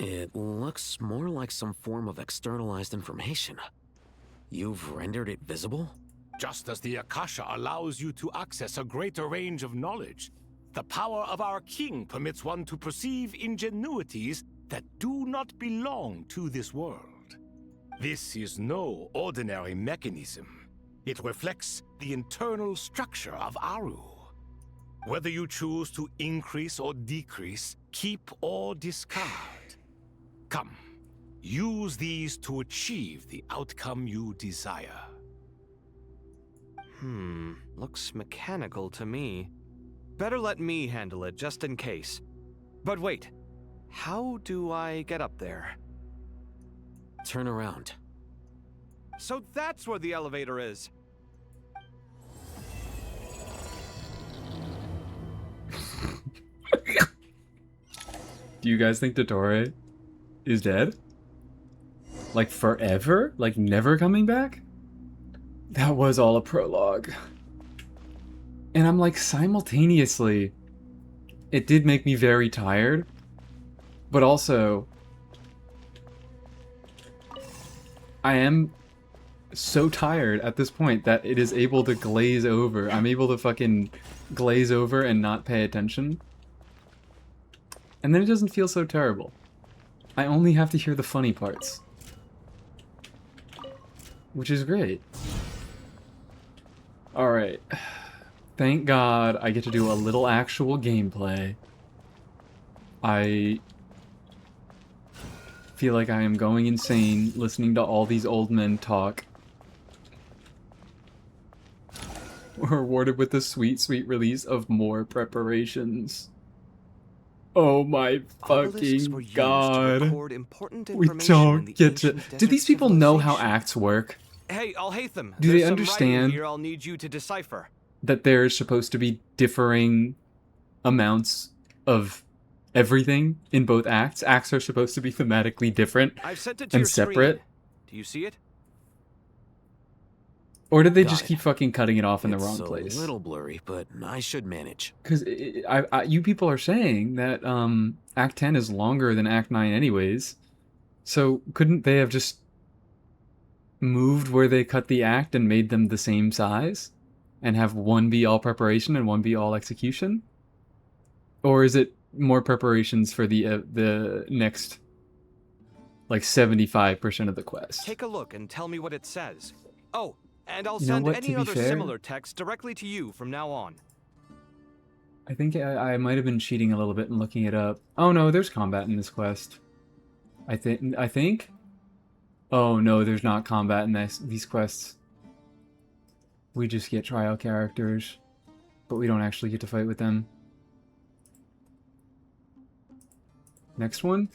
It looks more like some form of externalized information. You've rendered it visible? Just as the Akasha allows you to access a greater range of knowledge, the power of our king permits one to perceive ingenuities that do not belong to this world. This is no ordinary mechanism. It reflects the internal structure of Aru. Whether you choose to increase or decrease, keep or discard. Come, use these to achieve the outcome you desire. Looks mechanical to me. Better let me handle it, just in case. But wait, how do I get up there? Turn around. So that's where the elevator is. Do you guys think Dottore is dead? Like forever? Like never coming back? That was all a prologue. And I'm like, simultaneously, it did make me very tired, but also, I am so tired at this point that it is able to glaze over. I'm able to fucking glaze over and not pay attention. And then it doesn't feel so terrible. I only have to hear the funny parts. Which is great. Alright. Thank God I get to do a little actual gameplay. I feel like I am going insane listening to all these old men talk. We're rewarded with the sweet, sweet release of more preparations. Oh my fucking god. We don't get to... Do these people know how acts work? Hey, Alhaitham, Do there's they some understand writing here I'll need you to decipher. that there's supposed to be differing amounts of everything in both acts? Acts are supposed to be thematically different I've sent it to and your separate. Screen. Do you see it? Or did they Got just it. keep fucking cutting it off in the It's wrong a place? little blurry, but I should manage. Because you people are saying that Act 10 is longer than Act 9 anyways. So couldn't they have just moved where they cut the act and made them the same size? And have one be all preparation and one be all execution? Or is it more preparations for the next, like, 75% of the quest? Take a look and tell me what it says. Oh, and I'll You know send what, any to be other fair? similar text directly to you from now on. I think I might have been cheating a little bit and looking it up. Oh no, there's combat in this quest. I think? Oh no, there's not combat in these quests. We just get trial characters, but we don't actually get to fight with them. Next one?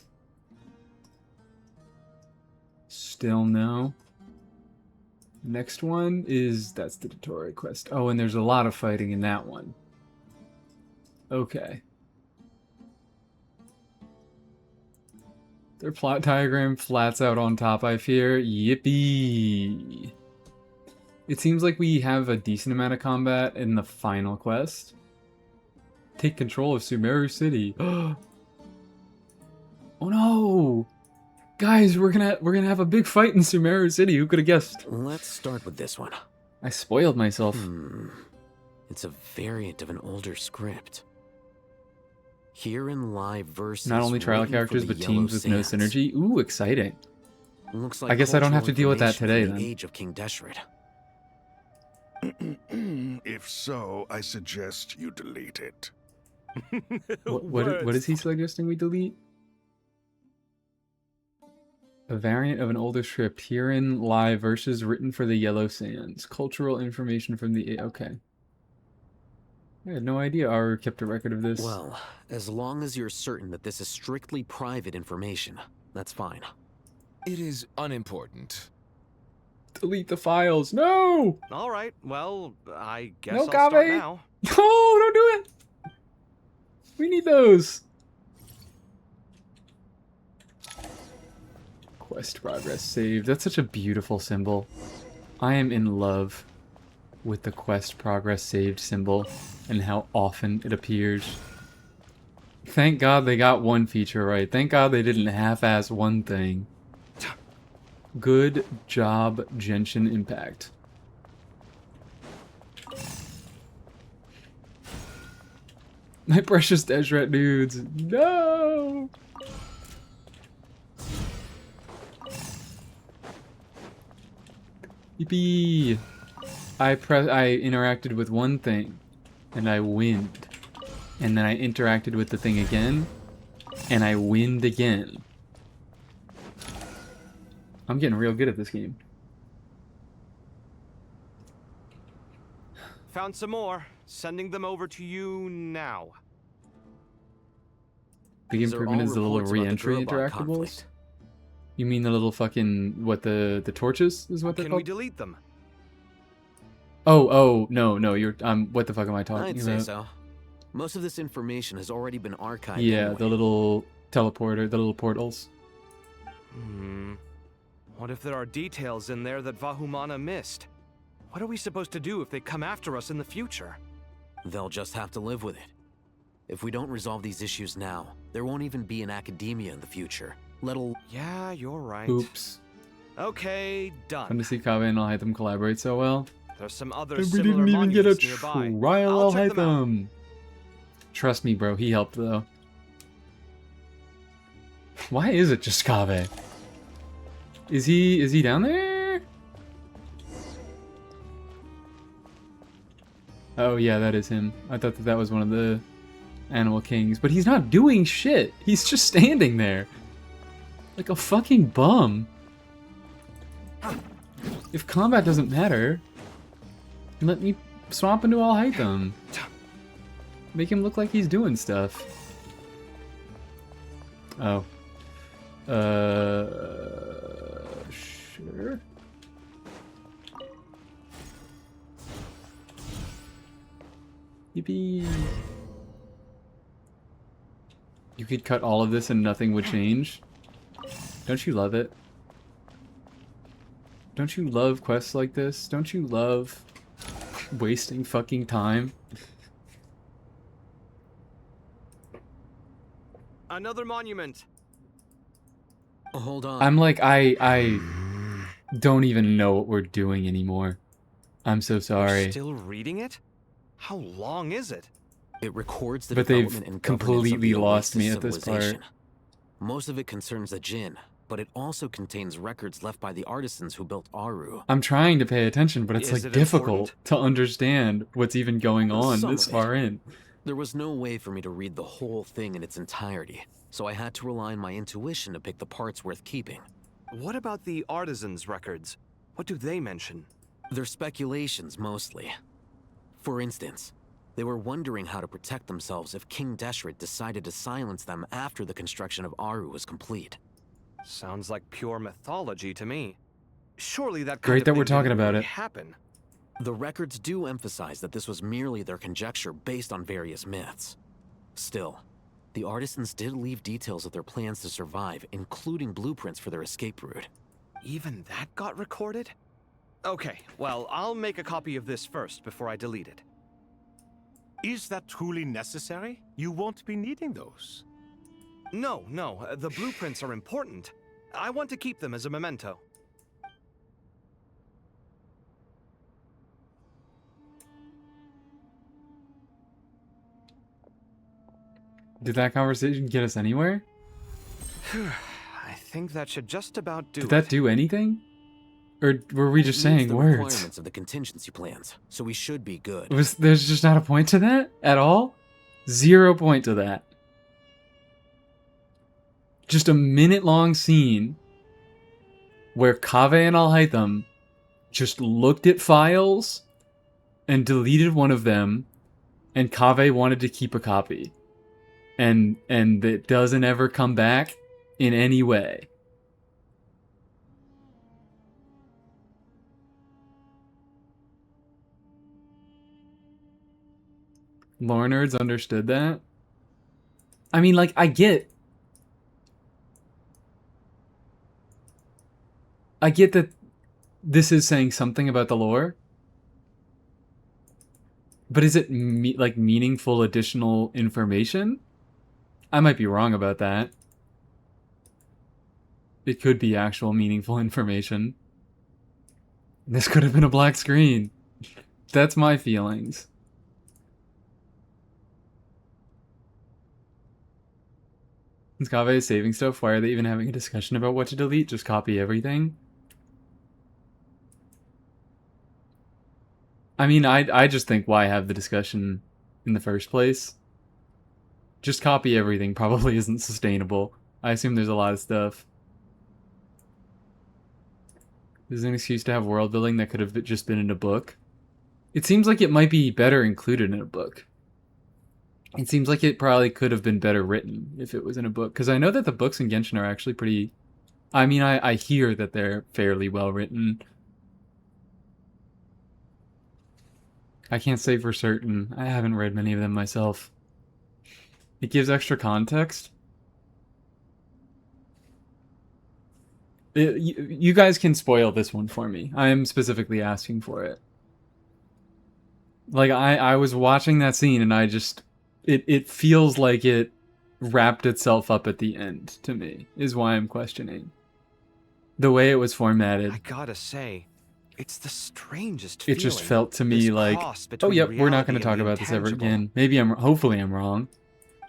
Still no. Next one is, that's the tutorial quest. Oh, and there's a lot of fighting in that one. Okay. Their plot diagram flats out on top, I fear. Yippee! It seems like we have a decent amount of combat in the final quest. Take control of Sumeru City. Oh no! Guys, we're gonna have a big fight in Sumeru City. Who could have guessed? Let's start with this one. I spoiled myself. It's a variant of an older script. Here in live verses. Not only trial written for characters, the but Yellow teams with no Sands. synergy. Ooh, exciting. Looks like I guess I don't have to deal with that cultural today information from then. the age of King Deshret. If so, I suggest you delete it. What is he suggesting we delete? A variant of an older script. Herein live verses written for the Yellow Sands. Cultural information from the... Okay. I had no idea Aru kept a record of this. Well, as long as you're certain that this is strictly private information, that's fine. It is unimportant. Delete the files. No! All right, well, I guess No, I'll start Kave! now. No, don't do it! We need those. Quest progress saved. That's such a beautiful symbol. I am in love with the quest progress saved symbol and how often it appears. Thank God they got one feature right. Thank God they didn't half-ass one thing. Good job, Genshin Impact. My precious Deshret dudes. No! Yippee! I interacted with one thing, and I winned. And then I interacted with the thing again, and I winned again. I'm getting real good at this game. Found some more. Sending them over to you now. Big These are improvement all is the little reports about the re-entry Durabot interactables. conflict. You mean the little fucking the torches is what they're Can we called? delete them? Oh, no, you're what the fuck am I talking I'd say about? so. Most of this information has already been archived. Yeah, anyway. the little teleporter, the little portals. What if there are details in there that Vahumana missed? What are we supposed to do if they come after us in the future? They'll just have to live with it. If we don't resolve these issues now, there won't even be an academia in the future. Yeah, you're right. Oops. Okay, Fun done. to see Kaveh and Alhaitham collaborate so well. There's some other And we similar didn't even get a monuments nearby. trial I'll check them out. Alhaitham. Trust me, bro. He helped though. Why is it just Kaveh? Is he down there? Oh yeah, that is him. I thought that was one of the Animal Kings, but he's not doing shit. He's just standing there. Like a fucking bum. If combat doesn't matter, let me swap into Alhaitham. Make him look like he's doing stuff. Oh. Sure. Yippee. You could cut all of this and nothing would change. Don't you love it? Don't you love quests like this? Don't you love wasting fucking time? Another monument. Hold on. I'm like, I don't even know what we're doing anymore. I'm so sorry. You're still reading it? How long is it? It records the But they've development and governance of completely the lost me Oasis at this part. civilization. Most of it concerns the Jinn, but it also contains records left by the artisans who built Aru. I'm trying to pay attention, but it's Is like it difficult to understand what's even going on Some this of it. far in. There was no way for me to read the whole thing in its entirety, so I had to rely on my intuition to pick the parts worth keeping. What about the artisans' records? What do they mention? They're speculations, mostly. For instance, they were wondering how to protect themselves if King Deshret decided to silence them after the construction of Aru was complete. Sounds like pure mythology to me. Surely that kind Great of that thing we're talking didn't about really it. happen. The records do emphasize that this was merely their conjecture based on various myths. Still, the artisans did leave details of their plans to survive, including blueprints for their escape route. Even that got recorded? Okay, well, I'll make a copy of this first before I delete it. Is that truly necessary? You won't be needing those. No, the blueprints are important. I want to keep them as a memento. Did that conversation get us anywhere? I think that should just about do Did that do anything? Or were we just saying the words? requirements of the contingency plans, so we should be good. There's just not a point to that at all? 0 point to that. Just a minute-long scene where Kaveh and Alhaitham just looked at files and deleted one of them, and Kaveh wanted to keep a copy. And it doesn't ever come back in any way. Lore nerds understood that. I mean, like, I get that this is saying something about the lore, but is it like meaningful additional information? I might be wrong about that. It could be actual meaningful information. This could have been a black screen. That's my feelings. Is Kaveh saving stuff? Why are they even having a discussion about what to delete? Just copy everything? I mean, I just think why have the discussion in the first place? Just copy everything probably isn't sustainable. I assume there's a lot of stuff. There's an excuse to have world building that could have just been in a book. It seems like it might be better included in a book. It seems like it probably could have been better written if it was in a book. Because I know that the books in Genshin are actually pretty... I mean, I hear that they're fairly well written. I can't say for certain. I haven't read many of them myself. It gives extra context. You guys can spoil this one for me. I am specifically asking for it. Like, I was watching that scene and I just... It feels like it wrapped itself up at the end, to me, is why I'm questioning. The way it was formatted. I gotta say, it's the strangest It just felt to me like, oh yep, we're not going to talk about this ever again. Hopefully I'm wrong.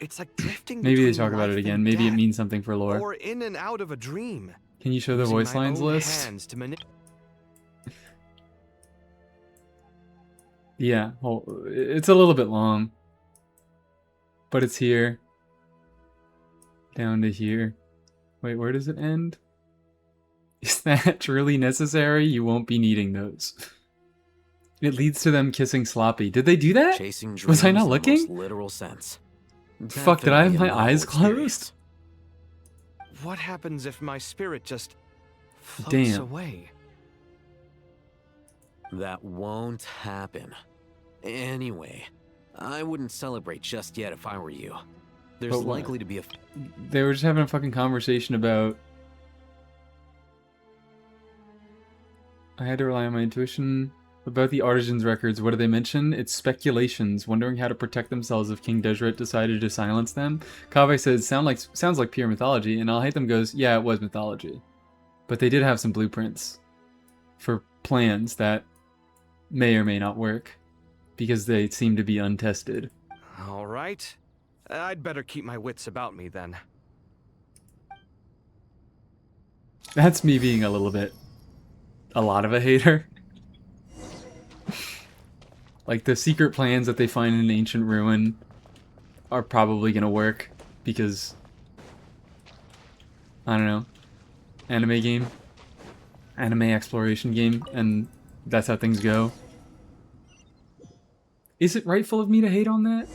It's like drifting. Maybe they talk about it again. Maybe it means something for lore. Or in and out of a dream. Can you show the voice lines list? Yeah, well, it's a little bit long. But it's here. Down to here. Wait, where does it end? Is that truly necessary? You won't be needing those. It leads to them kissing Sloppy. Did they do that? Chasing dreams Was I not in the looking? most literal sense. Fuck, did I have Definitely my a novel eyes experience. closed? What happens if my spirit just floats Damn. away? That won't happen. Anyway, I wouldn't celebrate just yet if I were you. There's But what? likely to be a... They were just having a fucking conversation about... I had to rely on my intuition. About the Artisan's records, what do they mention? It's speculations, wondering how to protect themselves if King Deseret decided to silence them. Kaveh says, sounds like pure mythology, and Alhaitham goes, yeah, it was mythology. But they did have some blueprints for plans that may or may not work, because they seem to be untested. All right. I'd better keep my wits about me then. That's me being a lot of a hater. Like, the secret plans that they find in an ancient ruin are probably gonna work, because, I don't know, anime exploration game, and that's how things go. Is it rightful of me to hate on that?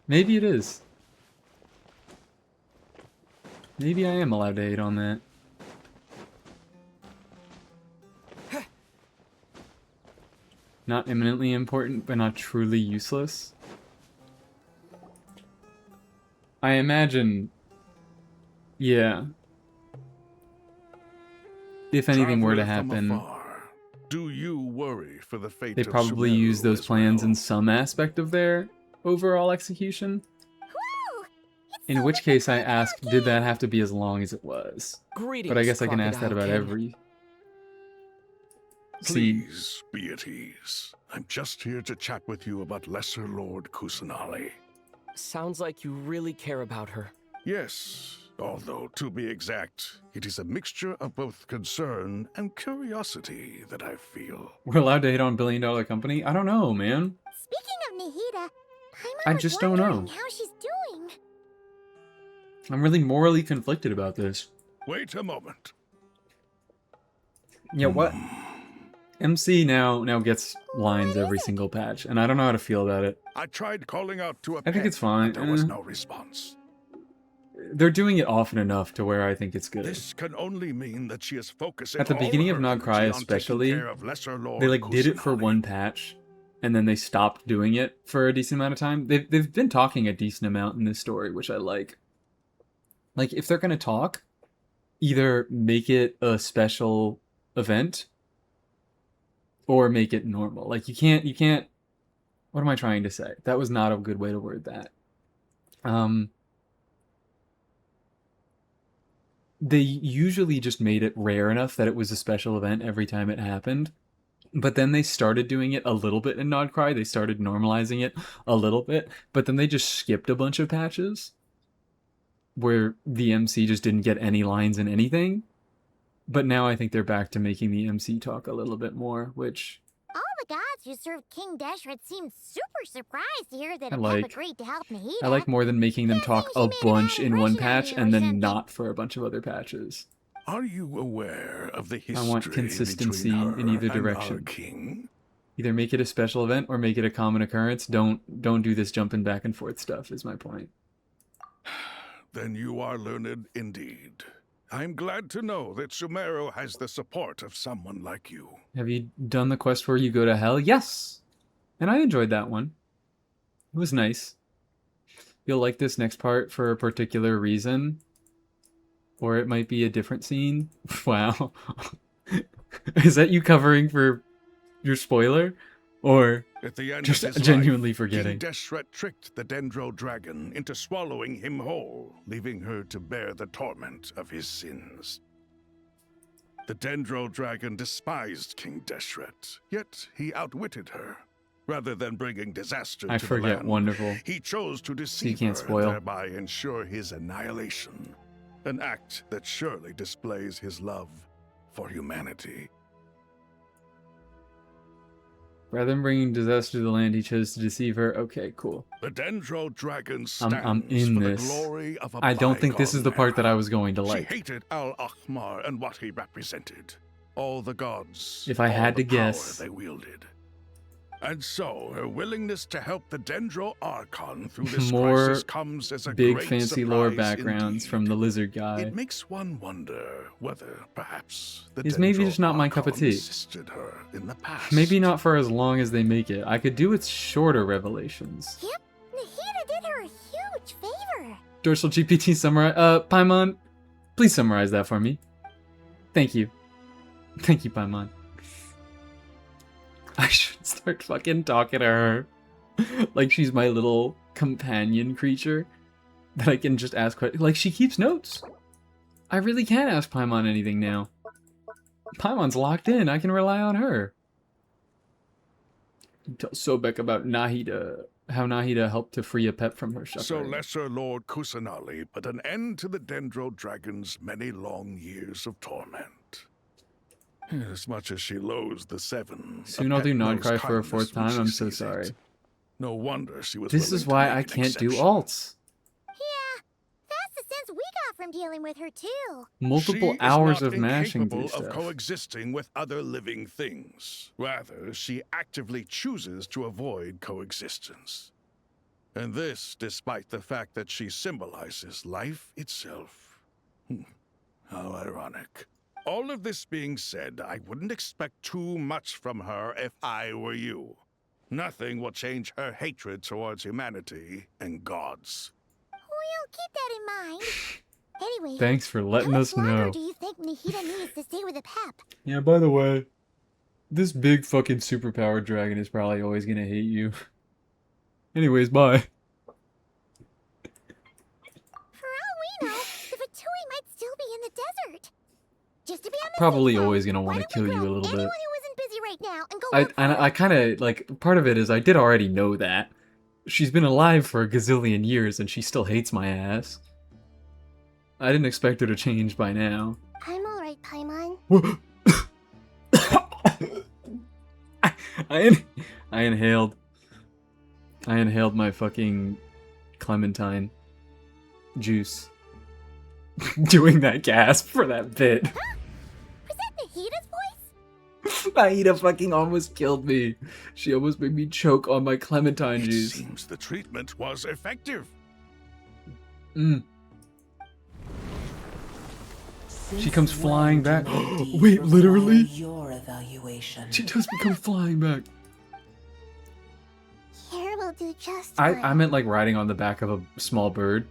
Maybe it is. Maybe I am allowed to hate on that. Not eminently important, but not truly useless. I imagine... Yeah. If anything were to happen, Do you worry for the fate They of probably Sumeru use those as plans well? in some aspect of their overall execution, overall execution. In which case I ask, did that have to be as long as it was? But I Greetings, guess I can ask that Crocodile about King. every scene. Please be at ease. I'm just here to chat with you about Lesser Lord Kusanali. Sounds like you really care about her. Yes, although to be exact, it is a mixture of both concern and curiosity that I feel. We're allowed to hate on $1 billion company? I don't know, man. Speaking of Nahida, I just don't know. how she's doing. I'm really morally conflicted about this. Wait a moment. Yeah, what? MC now gets lines every single patch, and I don't know how to feel about it. I tried calling out to a I think pet, it's fine. but there was no response. They're doing it often enough to where I think it's good. This can only mean that she is focusing At the all beginning of her Not Cry energy on taking especially, care of Lesser Lord they like did it for Kusanali. one patch, and then they stopped doing it for a decent amount of time. They've been talking a decent amount in this story, which I like. Like, if they're gonna talk, either make it a special event or make it normal. Like, you can't what am I trying to say? That was not a good way to word that. They usually just made it rare enough that it was a special event every time it happened. But then they started doing it a little bit in Nod Cry. They started normalizing it a little bit. But then they just skipped a bunch of patches where the MC just didn't get any lines in anything. But now I think they're back to making the MC talk a little bit more, which All the gods who served King Deshret seemed super surprised to hear that I Apep like. agreed to help Nahida. I like more than making them talk a bunch in one patch and then not for a bunch of other patches. Are you aware of the history I want consistency between her in either and our direction. king? Either make it a special event or make it a common occurrence. Don't do this jumping back and forth stuff is my point. Then you are learned indeed. I'm glad to know that Sumeru has the support of someone like you. Have you done the quest where you go to hell? Yes! And I enjoyed that one. It was nice. You'll like this next part for a particular reason. Or it might be a different scene. Wow. Is that you covering for your spoiler? Or At the end just of his genuinely life, forgetting? King Deshret tricked the Dendro dragon into swallowing him whole, leaving her to bear the torment of his sins. The Dendro dragon despised King Deshret, yet he outwitted her. Rather than bringing disaster I to forget, the land, wonderful. he chose to So you deceive can't her spoil. and thereby ensure his annihilation. An act that surely displays his love for humanity. Rather than bringing disaster to the land, he chose to deceive her. Okay, cool. The Dendro dragon stands I'm in for this. the glory of a I don't think this is the part that I was going to She like. hated Al-Ahmar and what he represented. All the gods. If I all had the to guess. power they wielded. And so, her willingness to help the Dendro Archon through this More crisis comes as a big great fancy lore surprise backgrounds indeed. from the lizard guy. It makes one wonder whether, perhaps, the Is maybe Dendro just not my cup of Archon tea. assisted her in the past. Maybe not for as long as they make it. I could do with shorter revelations. Yep, Nahida did her a huge favor. Dorsal GPT summarize. Paimon, please summarize that for me. Thank you. Thank you, Paimon. I should start fucking talking to her like she's my little companion creature that I can just ask questions. Like, she keeps notes. I really can't ask Paimon anything now. Paimon's locked in. I can rely on her. Tell Sobek about Nahida, how Nahida helped to free Apep from her So suffering. Lesser Lord Kusanali put an end to the Dendro Dragon's many long years of torment. As much as she loathes the Seven, Soon I'll do Apep Nod knows Cry for a kindness fourth when time. she I'm so sees it. sorry. No wonder she was This willing is to why make I an can't do exception. alts. Yeah, that's the sense we got from dealing with her too. Multiple She hours is not of mashing through incapable of stuff. coexisting with other living things. Rather, she actively chooses to avoid coexistence. And this despite the fact that she symbolizes life itself. How ironic. All of this being said, I wouldn't expect too much from her if I were you. Nothing will change her hatred towards humanity and gods. We'll keep that in mind. Anyway, Thanks for letting how us much longer know. do you think Nahida needs to stay with Apep? Yeah, by the way, This big fucking superpowered dragon is probably always gonna hate you. Anyways, bye. For all we know, the Fatui might still be in the desert. Just to be on the Probably safe side, always gonna want to kill you a little anyone bit. who isn't busy right now and go look for I kind of, like, part of it is I did already know that. She's been alive for a gazillion years and she still hates my ass. I didn't expect her to change by now. I'm alright, Paimon. I inhaled. I inhaled my fucking clementine juice. Doing that gasp for that bit. Was that Nahida's voice? Nahida fucking almost killed me. She almost made me choke on my clementine It juice. seems the treatment was effective. She comes flying back. Wait, literally? Your evaluation. She does become flying back. Here will do just I fine. meant like riding on the back of a small bird,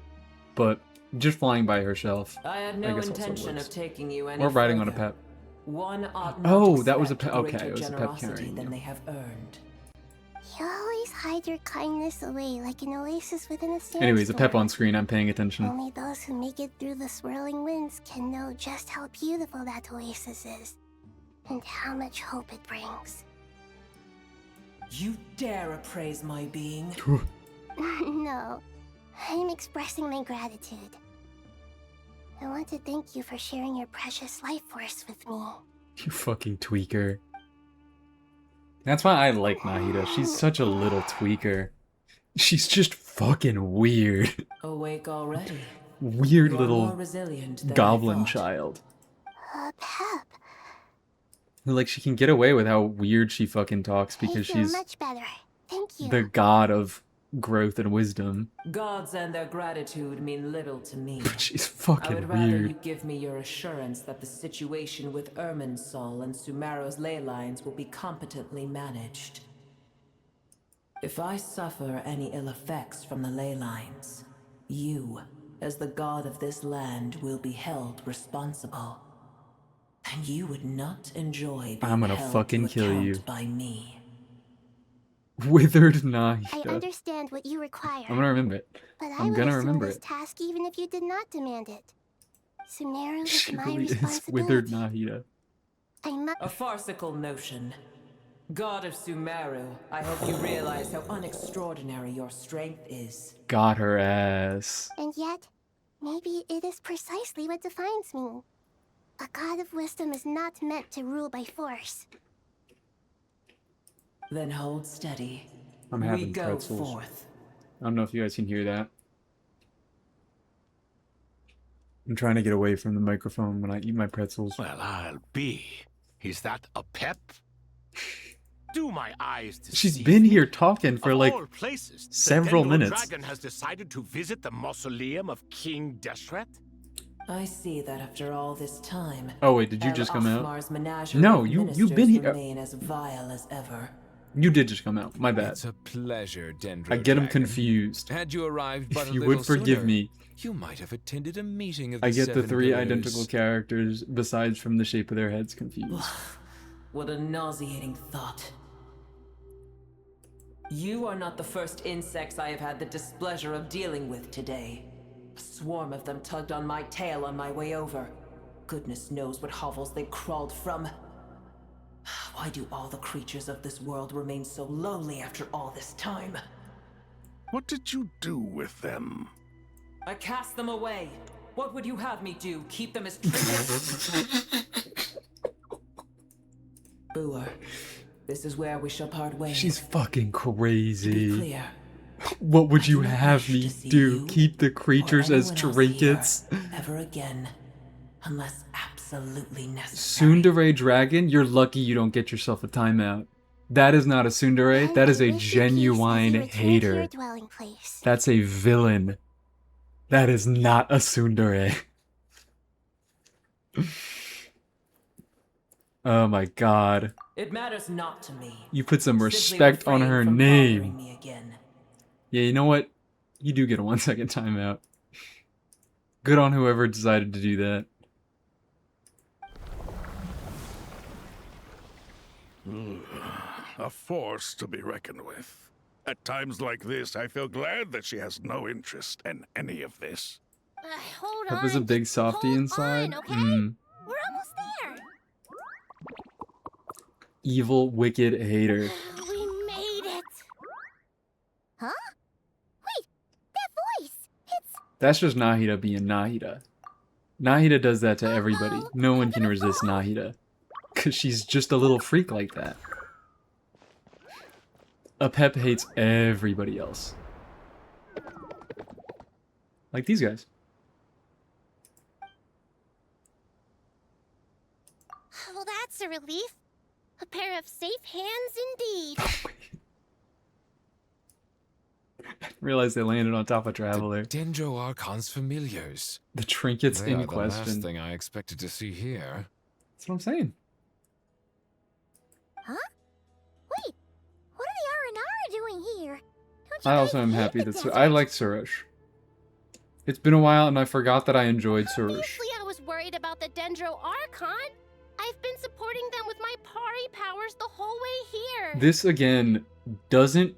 but just flying by herself. I had no guess also intention works. of taking you any Or riding on a further. pet. One ought Oh, not that was a expect pet. Okay, greater it was a pet generosity carrying than you. they have earned. You always hide your kindness away like an oasis within a sandstorm. Anyways, a pep on screen. I'm paying attention. Only those who make it through the swirling winds can know just how beautiful that oasis is, and how much hope it brings. You dare appraise my being? No, I'm expressing my gratitude. I want to thank you for sharing your precious life force with me. You fucking tweaker. That's why I like Nahida. She's such a little tweaker. She's just fucking weird. Awake already? Weird You are little more resilient than I goblin thought. child. Pep, Like, she can get away with how weird she fucking talks I because feel she's much better. Thank you. the god of growth and wisdom. Gods and their gratitude mean little to me. She's I fucking would rather weird. you give me your assurance that the situation with Irminsul and Sumero's ley lines will be competently managed. If I suffer any ill effects from the ley lines, you, as the god of this land, will be held responsible. And you would not enjoy being I'm gonna held fucking to kill account you. by me. Withered I Nahida. understand what you require. I'm gonna remember it. But I I'm would gonna assume remember this it. task even if you did not demand it. Sumero is She my really is responsibility. Withered Nahida. A farcical notion. God of Sumeru, I hope you realize how unextraordinary your strength is. Got her ass. And yet, maybe it is precisely what defines me. A god of wisdom is not meant to rule by force. Then hold steady. I'm We having go pretzels. forth. I don't know if you guys can hear that. I'm trying to get away from the microphone when I eat my pretzels. Well, I'll be. Is that a pep? Do my eyes deceive She's been me? here talking for Of like all places, several the Dendro minutes. Dragon has decided to visit the mausoleum of King Deshret. I see that after all this time. Oh wait, did you El just come out? Othmar's menagerie No, of you've been ministers here. remain as vile as ever. You did just come out. My bad. It's a pleasure, Dendro I get him Dragon. confused. Had you arrived but If a you little would forgive sooner, me. you might have attended a meeting of the I get the Seven three Pillars. identical characters besides from the shape of their heads confused. What a nauseating thought. You are not the first insects I have had the displeasure of dealing with today. A swarm of them tugged on my tail on my way over. Goodness knows what hovels they crawled from. Why do all the creatures of this world remain so lowly after all this time? What did you do with them? I cast them away. What would you have me do? Keep them as trinkets? Booer, this is where we shall part ways. She's fucking crazy. clear, What would you have me do? Keep the creatures as trinkets? ever again, unless absolutely necessary. Tsundere dragon? You're lucky you don't get yourself a timeout. That is not a tsundere. That is a genuine Return to hater. your dwelling place. That's a villain. That is not a tsundere. Oh my god. It matters not to me. You put some Simply respect on refrain her from bothering name. me again. Yeah, you know what? You do get a 1 second timeout. Good on whoever decided to do that. A force to be reckoned with. At times like this, I feel glad that she has no interest in any of this. Hold Pep on. is a big softy inside. Okay? We're almost there. Evil, wicked hater. We made it. Huh? Wait, that voice. It's That's just Nahida being Nahida. Nahida does that to everybody. No one can resist Nahida. Because she's just a little freak like that. A Pep hates everybody else. Like these guys. well, that's a relief. A pair of safe hands indeed. Realize they landed on top of Traveler. Dendro Archon's familiars. The trinkets They in are the last question. thing I expected to see here. That's what I'm saying. Huh? Wait, what are the R&R doing here? Don't you I guys also am hate happy the that desert? I like Suresh. It's been a while and I forgot that I enjoyed Suresh. Obviously, I was worried about the Dendro Archon. I've been supporting them with my Pari powers the whole way here. This again doesn't.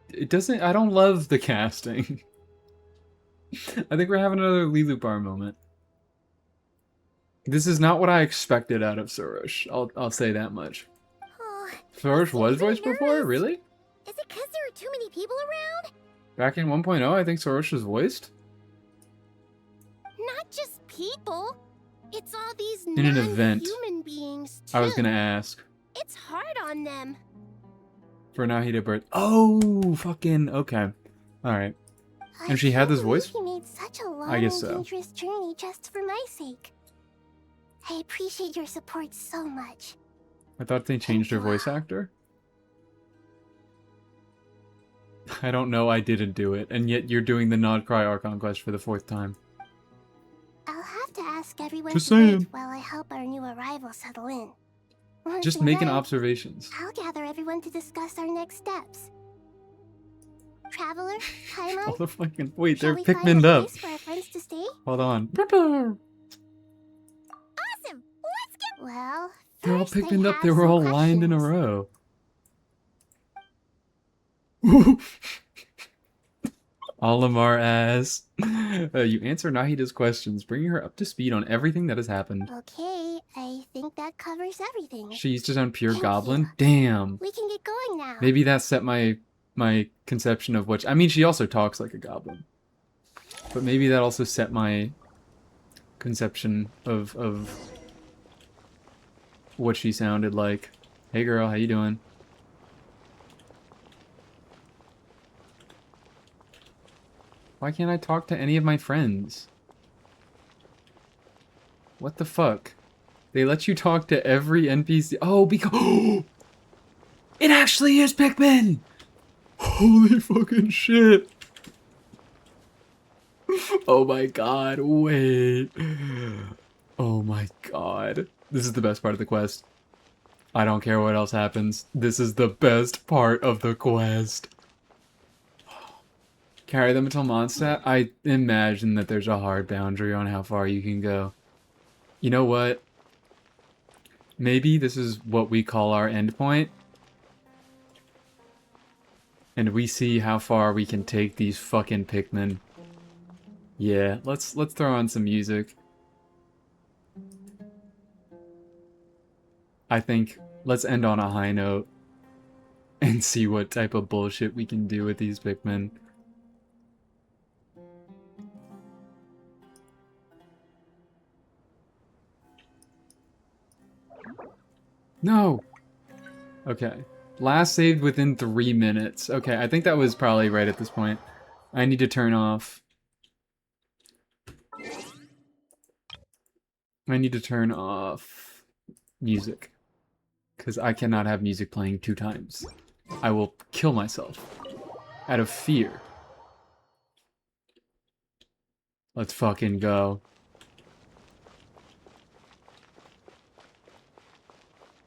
It doesn't. I don't love the casting. I think we're having another Lilupar moment. This is not what I expected out of Suresh. I'll say that much. Oh, Suresh was voiced before, really? is it because there are too many people around? Back in 1.0, I think Suresh was voiced Not just people. It's all these in an event. non-human beings too. I was gonna ask It's hard on them. for Nahida Birth. Oh, fucking okay. All right. And she had this voice. He made such a long I guess and so. dangerous journey just for my sake. I appreciate your support so much. I thought they changed her voice actor. I don't know. I didn't do it, and yet you're doing the Nod Cry Archon Quest for the 4th time. I'll have to ask everyone Just to wait saying. while I help our new arrival settle in. Once Just we're making done, observations. I'll gather everyone to discuss our next steps. Traveler, Paimon, All the fucking wait, shall they're we find a Pikmin'd up. place for our friends to stay? Hold on. Awesome! Let's get... Well, They're all first I Pikmin'd up. have They were some all lined in a questions. row. Olimar asks, you answer Nahida's questions, bringing her up to speed on everything that has happened. Okay, I think that covers everything. She used to sound pure Thank goblin. you. Damn. We can get going now. Maybe that set my conception of what. I mean, she also talks like a goblin, but maybe that also set my conception of what she sounded like. Hey, girl, how you doing? Why can't I talk to any of my friends? What the fuck? They let you talk to every NPC. Oh, because it actually is Pikmin! Holy fucking shit! Oh my god, wait. Oh my god. This is the best part of the quest. I don't care what else happens. This is the best part of the quest. Carry them until Mondstadt? I imagine that there's a hard boundary on how far you can go. You know what? Maybe this is what we call our endpoint. And we see how far we can take these fucking Pikmin. Yeah, let's throw on some music. I think let's end on a high note and see what type of bullshit we can do with these Pikmin. No! Okay. Last saved within 3 minutes. Okay, I think that was probably right at this point. I need to turn off... music. Because I cannot have music playing 2 times. I will kill myself. Out of fear. Let's fucking go.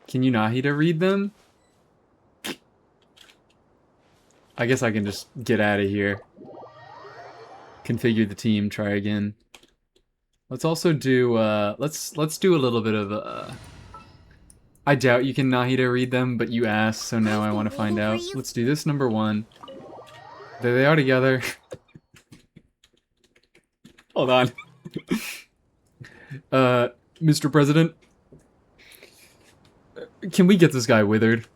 Can you Nahida read them? I guess I can just get out of here. Configure the team, try again. Let's also do let's do a little bit of I doubt you can Nahida read them, but you asked, so now I want to find out. Let's do this number 1. There they are together. Hold on. Mr. President, can we get this guy withered?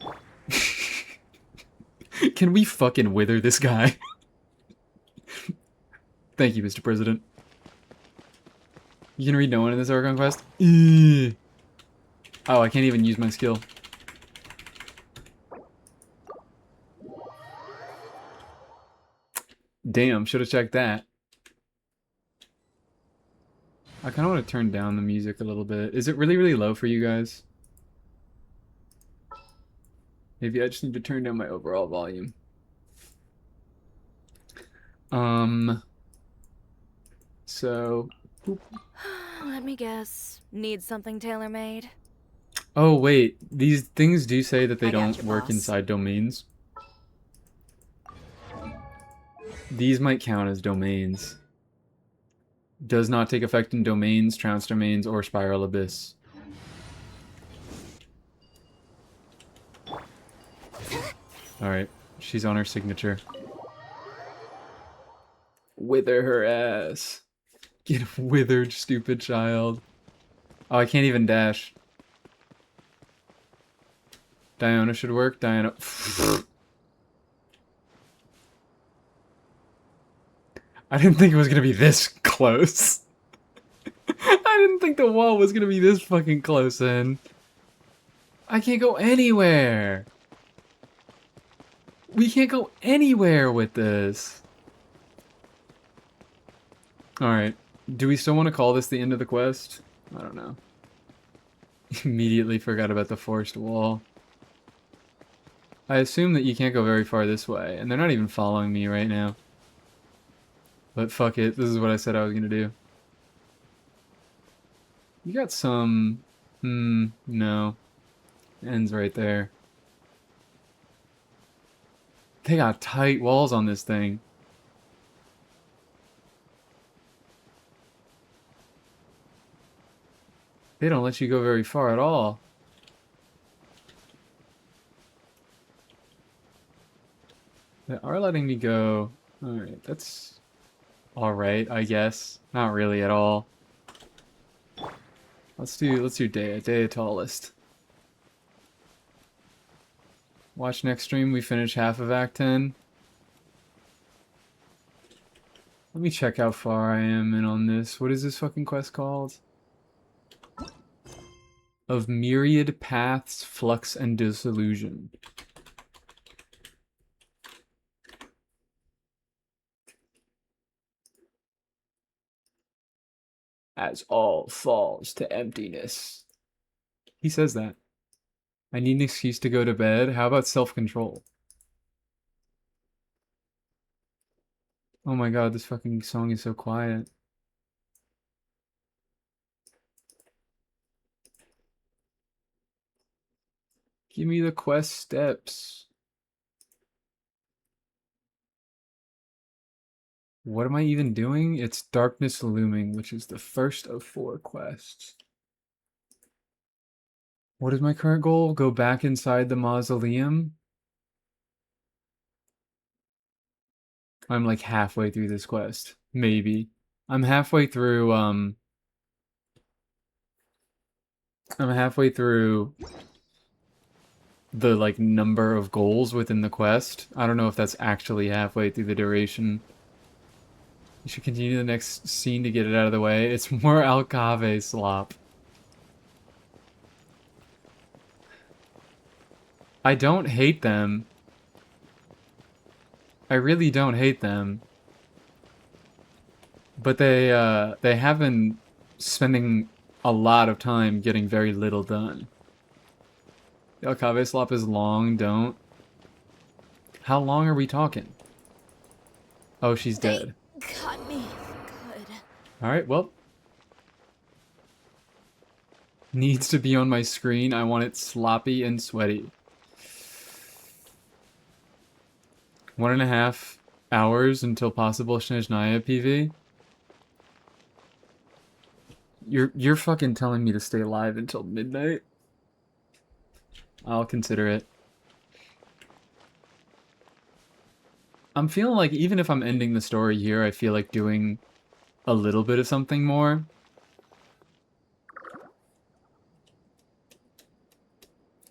Can we fucking wither this guy? Thank you, Mr. President. You can read no one in this Archon Quest? Oh, I can't even use my skill. Damn, should have checked that. I kind of want to turn down the music a little bit. Is it really, really low for you guys? Maybe I just need to turn down my overall volume. So... Let me guess. Need something tailor-made? Oh, wait. These things do say that they I got don't you, work boss. inside domains. These might count as domains. Does not take effect in domains, trounce domains, or spiral abyss. Alright, she's on her signature. Wither her ass. Get withered, stupid child. Oh, I can't even dash. Diana should work. Diana. I didn't think it was gonna be this close. I didn't think the wall was gonna be this fucking close in. I can't go anywhere. We can't go anywhere with this. Alright. Do we still want to call this the end of the quest? I don't know. Immediately forgot about the forced wall. I assume that you can't go very far this way, and they're not even following me right now. But fuck it, this is what I said I was gonna do. You got some... no. Ends right there. They got tight walls on this thing. They don't let you go very far at all. They are letting me go. Alright, that's... alright, I guess. Not really at all. Let's do Dea. Dea tallest. Watch next stream, we finish half of Act 10. Let me check how far I am in on this. What is this fucking quest called? Of myriad paths, flux, and disillusion. As all falls to emptiness. He says that. I need an excuse to go to bed. How about self-control? Oh my god, this fucking song is so quiet. Give me the quest steps. What am I even doing? It's Darkness Looming, which is the first of 4 quests. What is my current goal? Go back inside the mausoleum? I'm like halfway through this quest. Maybe. I'm halfway through, I'm halfway through the, like, number of goals within the quest. I don't know if that's actually halfway through the duration. You should continue the next scene to get it out of the way. It's more Alcave slop. I don't hate them. I really don't hate them. But they have been spending a lot of time getting very little done. The Alcave slop is long, don't. How long are we talking? Oh, she's dead. Got me. Good. Alright, well. Needs to be on my screen. I want it sloppy and sweaty. 1.5 hours until possible Snezhnaya PV. You're fucking telling me to stay alive until midnight? I'll consider it. I'm feeling like even if I'm ending the story here, I feel like doing a little bit of something more.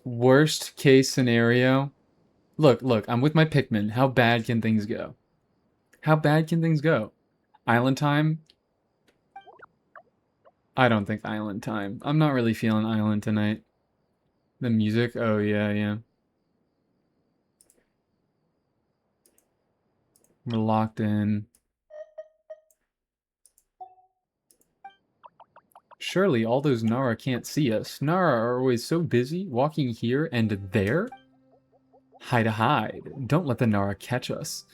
Worst case scenario. Look, I'm with my Pikmin. How bad can things go? How bad can things go? Island time? I don't think island time. I'm not really feeling island tonight. The music? Oh, yeah. We're locked in. Surely all those Nara can't see us. Nara are always so busy walking here and there. Hide. Don't let the Nara catch us.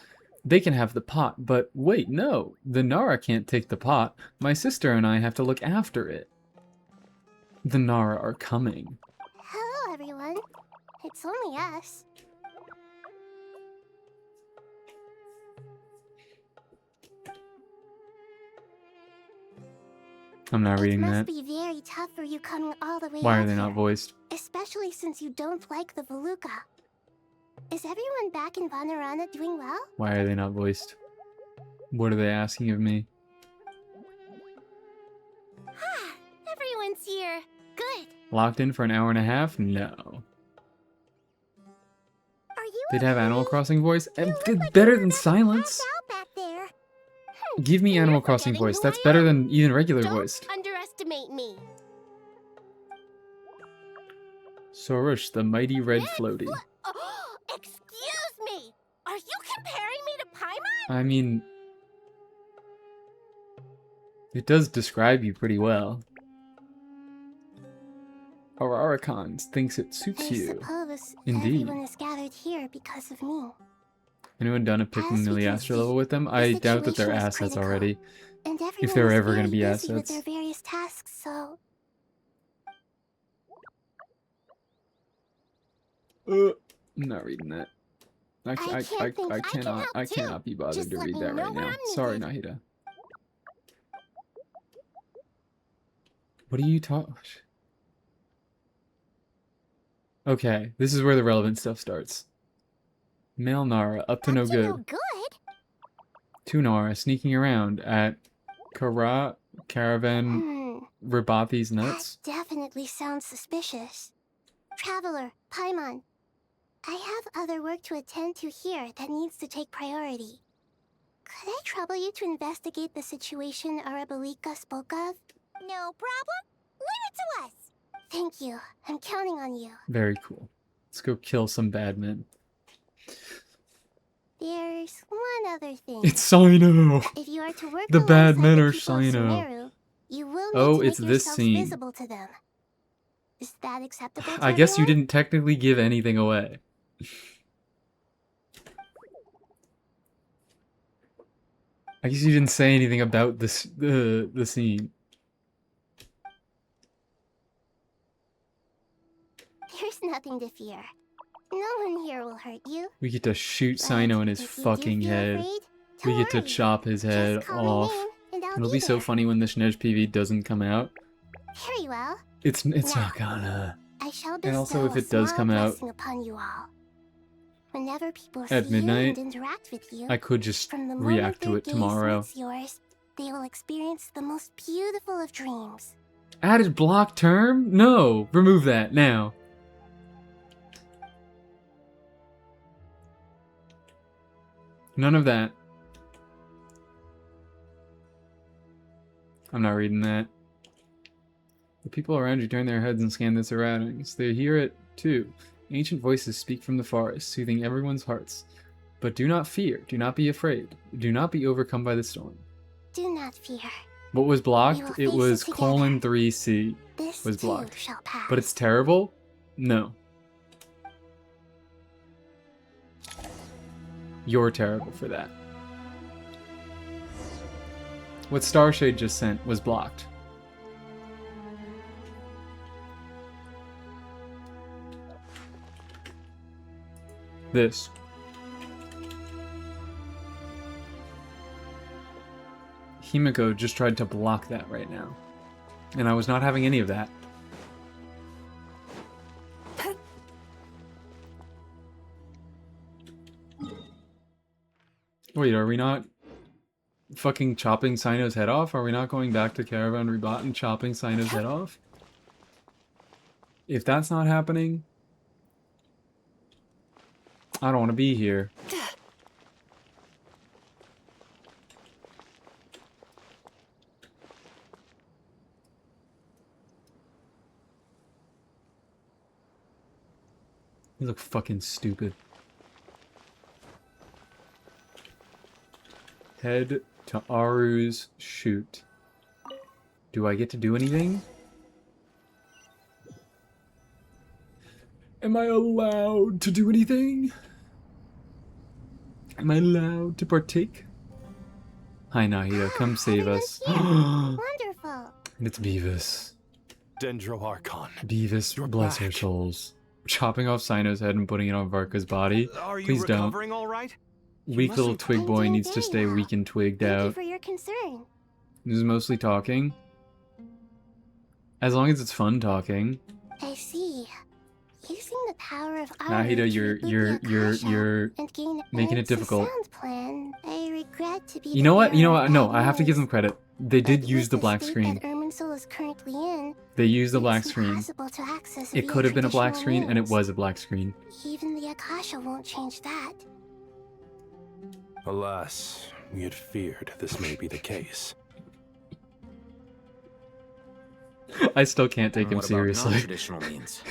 They can have the pot, but wait, no. The Nara can't take the pot. My sister and I have to look after it. The Nara are coming. Hello, everyone. It's only us. I'm not reading It that. must be very tough for you coming all the way Why out are they not here, voiced? especially since you don't like the Veluca. Is everyone back in Vanarana doing well? Why are they not voiced? What are they asking of me? Everyone's here. Good. Locked in for an hour and a half? No. Are you They'd have Animal okay? Crossing voice? You And look like better you're than about to silence. pass out back there. Give me You're Animal Crossing forgetting voice. who That's I better am. than even regular Don't voiced. underestimate me. Sorush, the mighty red floaty. Oh, excuse me. Are you comparing me to Paimon? I mean, it does describe you pretty well. Archon thinks it suits I you. suppose Indeed. everyone is gathered here because of me. Anyone done a Pikmin As we Millie can Astro see, level with them? the I doubt that they're situation is assets critical, already. And If everyone they're is ever going to very be busy with assets. their various tasks, so I'm not reading that. I I cannot be bothered Just to let read me that know right when now. I'm Sorry, needed. Nahida. What are you talking? Okay, this is where the relevant stuff starts. Male Nara, up to no no good. good. Two Nara, sneaking around at Caravan Rabathi's nuts. That definitely sounds suspicious. Traveler, Paimon, I have other work to attend to here that needs to take priority. Could I trouble you to investigate the situation Arabalika spoke of? No problem. Leave it to us. Thank you. I'm counting on you. Very cool. Let's go kill some bad men. There's one other thing. It's Sino! If you are to work The bad alongside men the are people of Sino. Sumeru, you will need Oh, to it's make this yourselves scene. visible to them. Is that acceptable to I guess you everyone? didn't technically give anything away. I guess you didn't say anything about this the scene. There's nothing to fear. No one here will hurt you. We get to shoot Sino in his if you do fucking feel head. afraid, We don't get to worry. chop his head call my off. name and I'll It'll be be so there. funny when the Snej PV doesn't come out. Very well. It's Now, not gonna. I shall And bestow also, if a it does small come out blessing upon you all. Whenever people at see midnight, you and interact with you, I could just from the moment react to their it gaze tomorrow. meets yours, they will experience the most beautiful of dreams. Added block term? No! Remove that now. None of that. I'm not reading that. The people around you turn their heads and scan their surroundings. They hear it, too. Ancient voices speak from the forest, soothing everyone's hearts. But do not fear. Do not be afraid. Do not be overcome by the storm. Do not fear. What was We blocked? will It face was it together. :3C This was too blocked. shall pass. But it's terrible? No. You're terrible for that. What Starshade just sent was blocked. This. Himiko just tried to block that right now. And I was not having any of that. wait, are we not fucking chopping Sino's head off? Are we not going back to Caravan Rebot and chopping Sino's head off? If that's not happening, I don't want to be here. You look fucking stupid. Head to Aru's chute. Do I get to do anything? Am I allowed to do anything? Am I allowed to partake? Hi Nahida, come save us. Wonderful. It's Beavis. Dendro Archon. Beavis, bless her souls. Chopping off Sino's head and putting it on Varka's body. Are you Please don't. recovering all right? Weak little twig boy needs to stay weak and twigged Thank you out. for your concern. This is mostly talking. As long as it's fun talking. I see. Using the power of Nahida, you're making it difficult. Plan, I regret to be You know what? No, I have to give them credit. They did use the black screen. Is currently in, They used the black screen. to access It via could have been a black traditional screen, and it means. was a black screen. Even the Akasha won't change that. Alas, we had feared this may be the case. I still can't take him What about seriously. non-traditional means?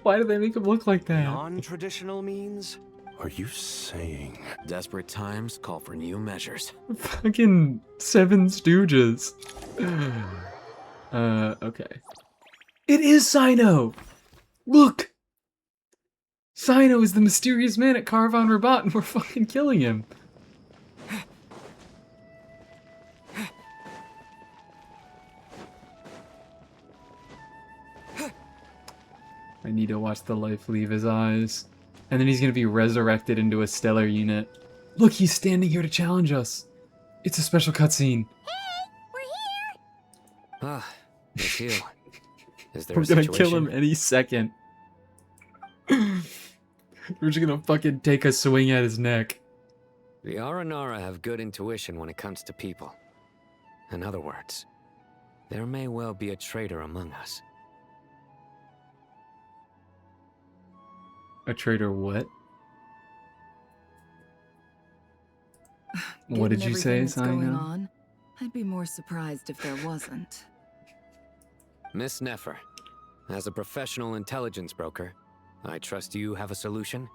Why do they make him look like that? Non-traditional means? Are you saying... Desperate times call for new measures. Fucking Seven Stooges. Okay. It is Sino! Look! Sino is the mysterious man at Caravan Rebot, and we're fucking killing him. I need to watch the life leave his eyes. And then he's gonna be resurrected into a stellar unit. Look, he's standing here to challenge us. It's a special cutscene. Ah, it's you. Is there We're a gonna situation? kill him any second. We're just gonna fucking take a swing at his neck. The Aranara have good intuition when it comes to people. In other words, there may well be a traitor among us. A traitor what? What did Given you say, everything that's going Sino? on, I'd be more surprised if there wasn't. Miss Nefer, as a professional intelligence broker, I trust you have a solution?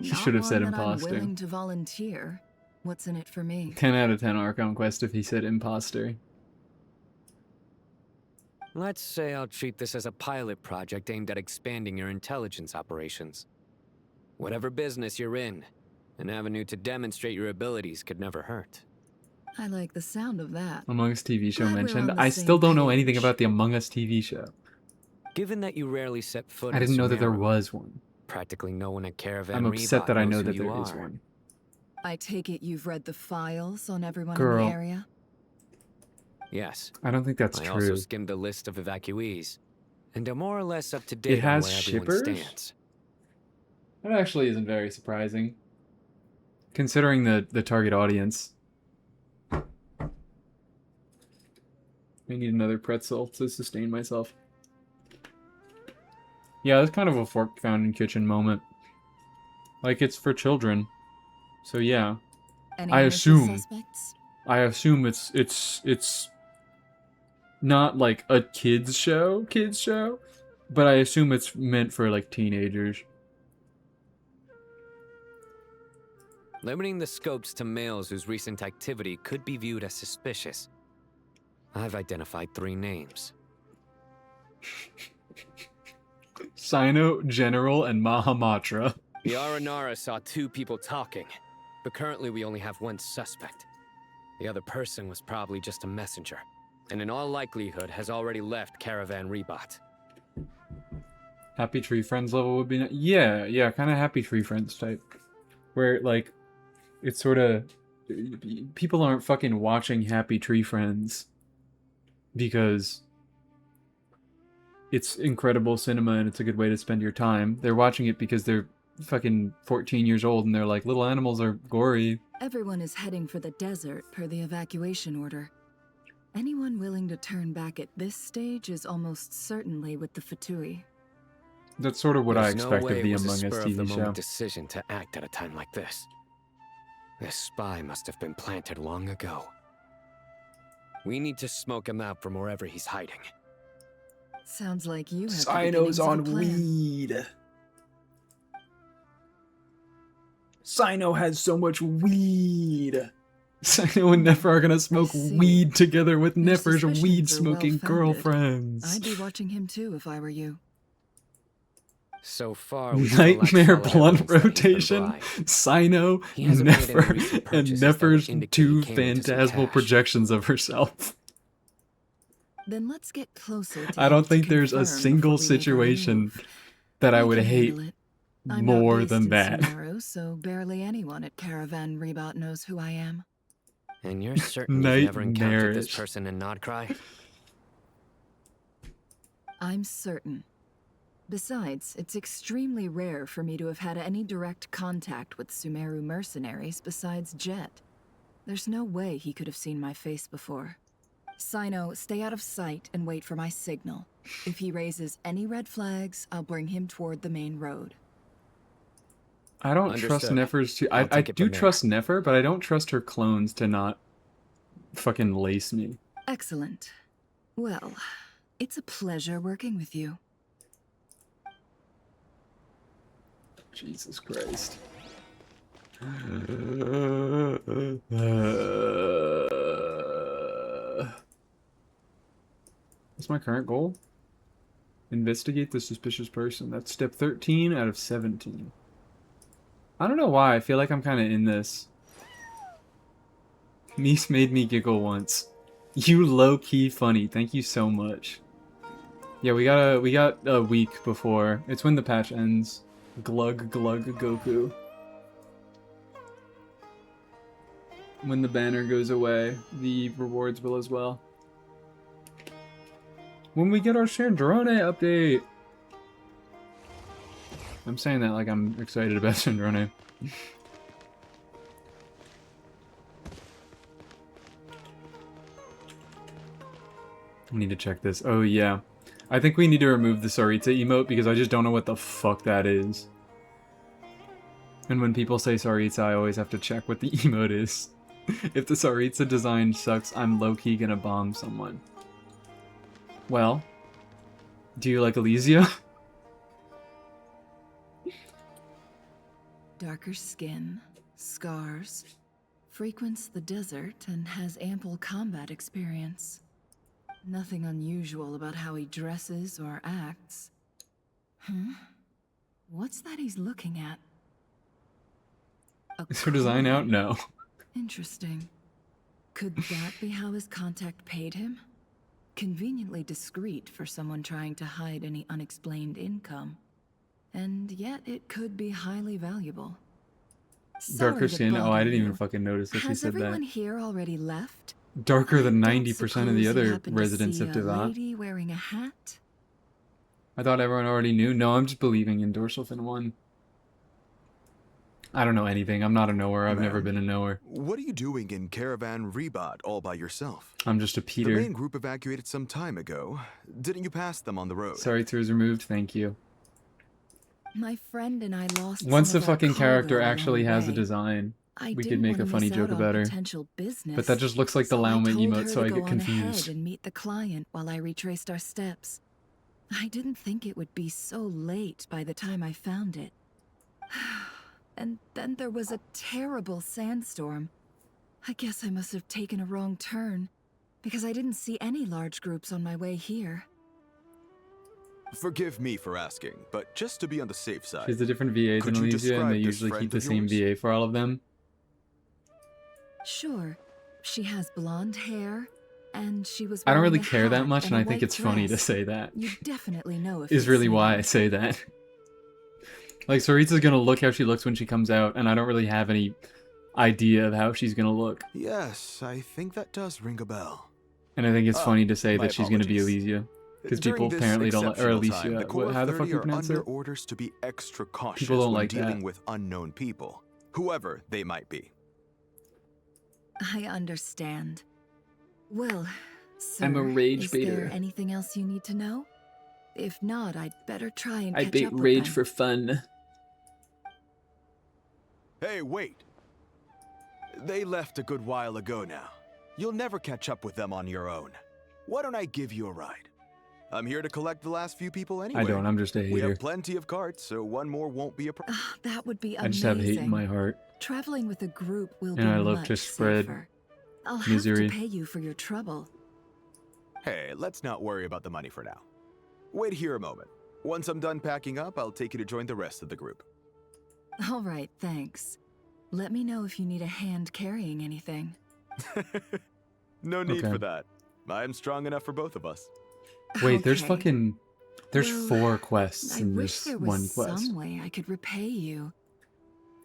She should have said Not one that I'm imposter. willing to volunteer. What's in it for me? 10 out of 10 Archon Quest if he said imposter. Let's say I'll treat this as a pilot project aimed at expanding your intelligence operations. Whatever business you're in, an avenue to demonstrate your abilities could never hurt. I like the sound of that. Among Us TV show Glad we're mentioned. on the I same still don't know anything about the Among Us TV show. Given that you rarely set foot I in didn't know that there Sumeru, was one. practically no one at Caravan I'm upset Rebot that I knows know who that you there is are. one. I take it you've read the files on everyone in Girl. the area? Yes. I don't think that's I true. also skimmed the list of evacuees, and are more or less up to date It has on where everyone shippers? stands. That actually isn't very surprising. Considering the target audience. I need another pretzel to sustain myself. Yeah, it's kind of a fork found in kitchen moment. Like, it's for children. So yeah. Any I initial assume suspects? it's not like a kids show, but I assume it's meant for like teenagers. Limiting the scopes to males whose recent activity could be viewed as suspicious. I've identified 3 names. Sino, General, and Mahamatra. The Aranara saw 2 people talking, but currently we only have 1 suspect. The other person was probably just a messenger, and in all likelihood has already left Caravan Rebot. Happy Tree Friends level would be yeah, kind of Happy Tree Friends type. Where, like, it's sort of... People aren't fucking watching Happy Tree Friends because it's incredible cinema and it's a good way to spend your time. They're watching it because they're fucking 14 years old and they're like, little animals are gory. Everyone is heading for the desert per the evacuation order. Anyone willing to turn back at this stage is almost certainly with the Fatui. That's sort of what I There's expect no way of the it was Among a Us spur of the TV moment show. decision to act at a time like this. This spy must have been planted long ago. We need to smoke him out from wherever he's hiding. Sounds like you have the Sino's beginnings of a on plan. weed. Sino has so much weed. Sino and Nefer are gonna smoke weed together with Nefer's weed-smoking girlfriends. I'd be watching him too if I were you. So far, we still lack Nightmare solid blunt evidence that he's been rotation, bribed. Sino, He hasn't made any Nefer, recent and purchases that Nefer's would indicate two he came into some phantasmal cash. projections of herself. Then let's get closer to I don't him to think there's a confirm single before we make our situation move. that I We would can hate handle it. I'm more not than based in that. Sumeru, so barely anyone at Caravan Rebot knows who I am. And you're certain you've never encountered this Nightmarish. person in Nodcry? I'm certain. Besides, it's extremely rare for me to have had any direct contact with Sumeru mercenaries besides Jet. There's no way he could have seen my face before. Sino, stay out of sight and wait for my signal. If he raises any red flags, I'll bring him toward the main road. I don't trust Understood. Nefer's too. I'll I take it do from there. trust Nefer, but I don't trust her clones to not fucking lace me. Excellent. Well, it's a pleasure working with you. Jesus Christ. What's my current goal? Investigate the suspicious person. That's step 13 out of 17. I don't know why. I feel like I'm kind of in this. Mies made me giggle once. You low-key funny. Thank you so much. Yeah, we got a week before. It's when the patch ends. Glug glug Goku. When the banner goes away, the rewards will as well. When we get our Chandrone update. I'm saying that like I'm excited about Chandrone. I need to check this. Oh yeah. I think we need to remove the Saritsa emote because I just don't know what the fuck that is. And when people say Saritsa, I always have to check what the emote is. If the Saritsa design sucks, I'm low-key gonna bomb someone. Well, do you like Elysia? Darker skin, scars, frequents the desert, and has ample combat experience. Nothing unusual about how he dresses or acts. Huh? What's that he's looking at? A Is her design out? No. Interesting. Could that be how his contact paid him? Conveniently discreet for someone trying to hide any unexplained income. And yet it could be highly valuable. Darker Sorry to skin? Oh, I bother didn't even you. fucking notice that she Has said everyone that. here already left? Darker than I don't 90% of the suppose you other happened to residents see of a Devat. lady wearing a hat? I thought everyone already knew. No, I'm just believing in Dorsal Fin 1. I don't know anything. I'm not a knower. I've never been a knower. What are you doing in Caravan Rebot all by yourself? I'm just a Peter. The main group evacuated some time ago. Didn't you pass them on the road? Sorry, was removed. Thank you. My friend and I lost Once some the of our fucking character cargo actually along has the a way. design, I we could didn't make a wanna funny miss joke out about on her. potential business, But that just looks like the so I Lauma told her emote, so to I go get on confused. ahead and meet the client while I retraced our steps. I didn't think it would be so late by the time I found it. And then there was a terrible sandstorm. I guess I must have taken a wrong turn, because I didn't see any large groups on my way here. Forgive me for asking, but just to be on the safe side. She's a different VA than could you Elysia, and they describe this usually friend keep the of same yours? VA for all of them. Sure, she has blonde hair, and she was I don't wearing really a care that hat much, and a I think white it's funny to dress. say that. You definitely know if Is you've really seen why her. I say that. Like, Saritsa's gonna look how she looks when she comes out, and I don't really have any idea of how she's gonna look. Yes, I think that does ring a bell. And I think it's Oh, funny to say my that she's gonna be apologies. Elysia. Because During people this apparently don't like, or exceptional at least time, yeah. the Core How the fuck 30 do you are pronounce under it? orders to be extra cautious People don't when like dealing that. with unknown people, whoever they might be. I understand. Well, sir, I'm a rage is there baiter. anything else you need to know? If not, I'd better try and I catch bait up with rage them. for fun. Hey, wait. They left a good while ago now. You'll never catch up with them on your own. Why don't I give you a ride? I'm here to collect the last few people anyway. I don't, I'm just a We hater. have plenty of carts, so one more won't be a problem. That would be I amazing. just have hate in my heart. Traveling with a group will And be I love much to spread safer. I'll misery. have to pay you for your trouble. Hey, let's not worry about the money for now. Wait here a moment. Once I'm done packing up, I'll take you to join the rest of the group. All right, thanks. Let me know if you need a hand carrying anything. No need Okay. for that. I'm strong enough for both of us. Wait, there's Okay. fucking... There's Well, 4 quests I in wish this there one was quest. some way I could repay you.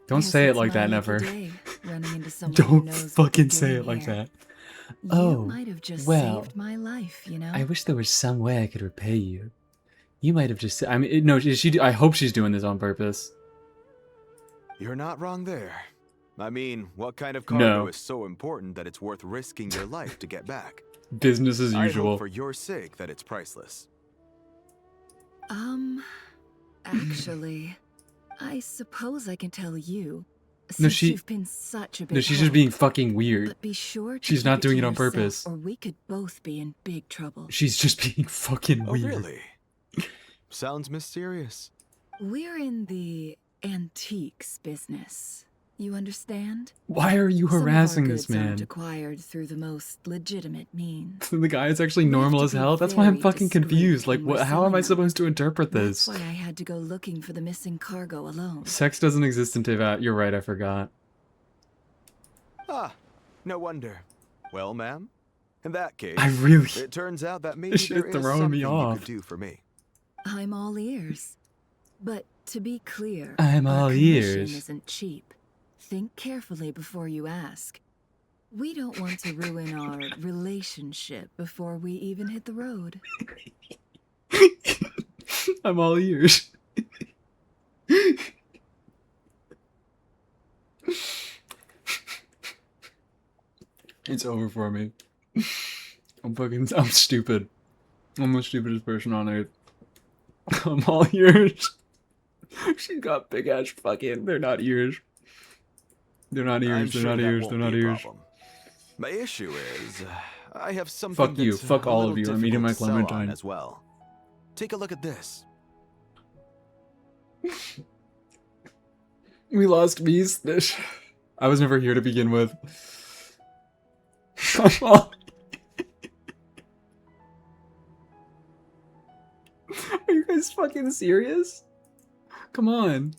Don't Guess say it it's like my that, lucky never. day, running into someone who Don't knows what fucking they're say doing it like here. that. You Oh, might have just well, saved my life, you know? I wish there was some way I could repay you. You might have just... I mean, no, I hope she's doing this on purpose. You're not wrong there. I mean, what kind of cargo No. is so important that it's worth risking your life to get back? Business as I usual. hope for your sake that it's priceless. Actually, I suppose I can tell you. No, Since you've been such a big No, she's just help. being fucking weird. But be sure to She's keep not doing to it on yourself, purpose. or we could both be in big trouble. She's just being fucking Oh, weird. really? Sounds mysterious. We're in the antiques business. You understand? Why are you Some of our harassing this goods aren't man? acquired through the most legitimate means. The guy is actually We have normal to as be hell? That's why I'm very fucking discreet confused. Like, when we're what? How am I selling them. supposed to interpret That's this? why I had to go looking for the missing cargo alone. Sex doesn't exist in Teyvat. You're right, I forgot. Ah, no wonder. Well, ma'am, in that case, I really- it turns out that maybe This shit's there is throwing something me you off. could do for me. I'm all ears. But to be clear, I'm our all commission ears. isn't cheap. Think carefully before you ask. We don't want to ruin our relationship before we even hit the road. I'm all ears. It's over for me. I'm stupid. I'm the stupidest person on earth. I'm all ears. She's got big ass fucking. They're not ears. They're not I'm ears. They're sure not that ears. won't They're not be a ears. problem. My issue is, I have something Fuck you. that's Fuck a all little of you. I'm eating my difficult to sell on Clementine. as well. Take a look at this. We lost Beast. I was never here to begin with. I'm all... Are you guys fucking serious? Come on.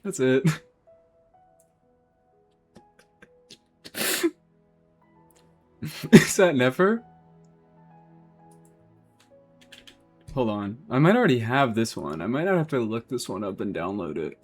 That's it. Is that Nefer? Hold on. I might already have this one. I might not have to look this one up and download it.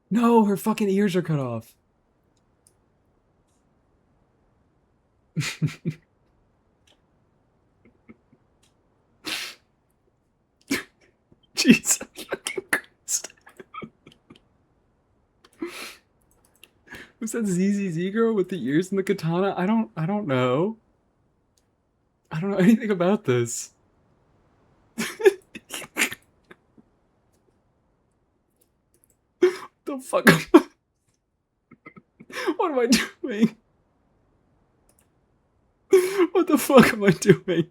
No, her fucking ears are cut off. Jesus fucking Christ. Was that ZZZ girl with the ears and the katana? I don't know. I don't know anything about this. The fuck? What am I doing? What the fuck am I doing?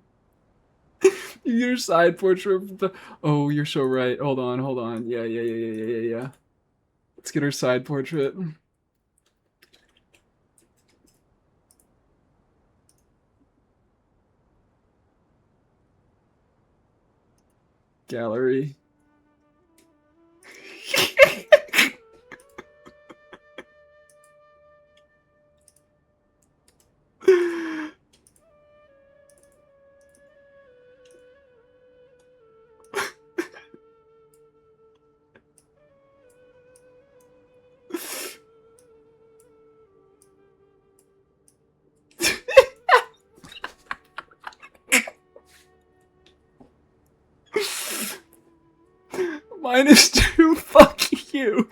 Your side portrait of the... Oh, you're so right. Hold on. Yeah. Let's get her side portrait. Gallery. -2, fuck you.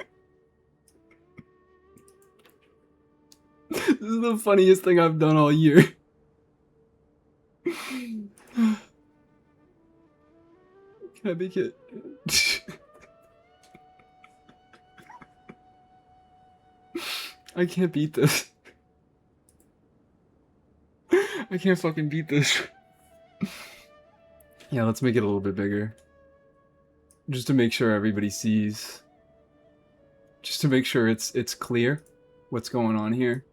This is the funniest thing I've done all year. Can I make it? I can't beat this. I can't fucking beat this. Yeah, let's make it a little bit bigger. Just to make sure everybody sees. Just to make sure it's clear what's going on here.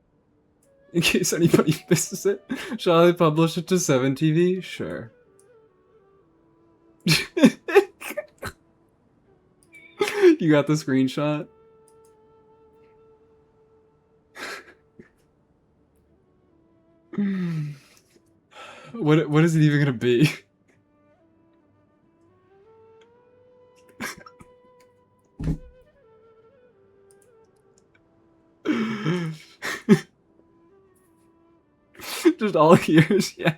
In case anybody misses it. Shall I publish it to 7TV? Sure. You got the screenshot? What is it even gonna be? Just all ears, yeah.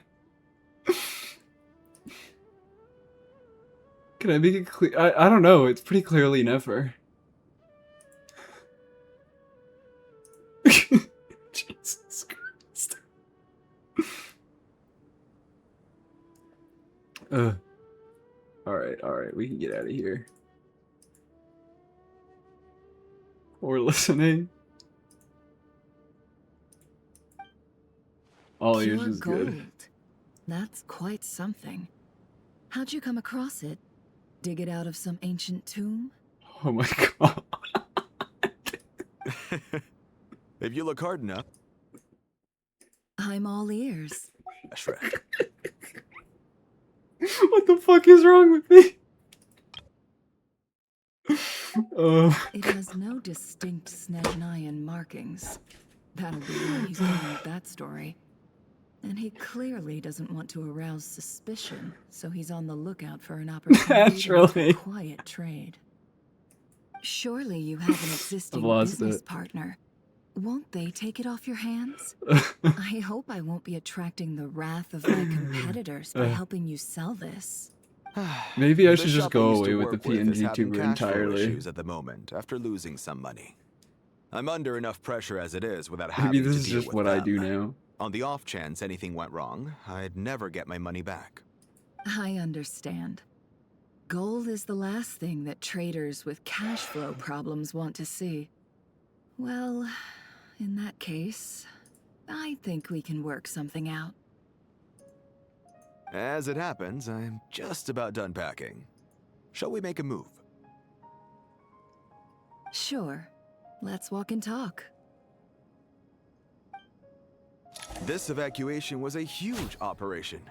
Can I make it clear? I don't know, it's pretty clearly never. Jesus Christ. Alright, we can get out of here. Or listening. All ears Pure is gold. good. That's quite something. How'd you come across it? Dig it out of some ancient tomb? Oh my god. If you look hard enough. I'm all ears. Shrek. What the fuck is wrong with me? It has no distinct Snezhnayan markings. That'll be why he's going with that story. And he clearly doesn't want to arouse suspicion, so he's on the lookout for an opportunity to make a quiet trade. Surely you have an existing business partner. Won't they take it off your hands? I hope I won't be attracting the wrath of my competitors by helping you sell this. Maybe I The should just shop I go used to away with the work is PNG having tuber cash flow entirely. issues at the moment after losing some money. I'm under enough pressure as it is without Maybe having this to is deal just with what them. I do now. On the off chance anything went wrong, I'd never get my money back. I understand. Gold is the last thing that traders with cash flow problems want to see. Well, in that case, I think we can work something out. As it happens, I'm just about done packing. Shall we make a move? Sure. Let's walk and talk. This evacuation was a huge operation.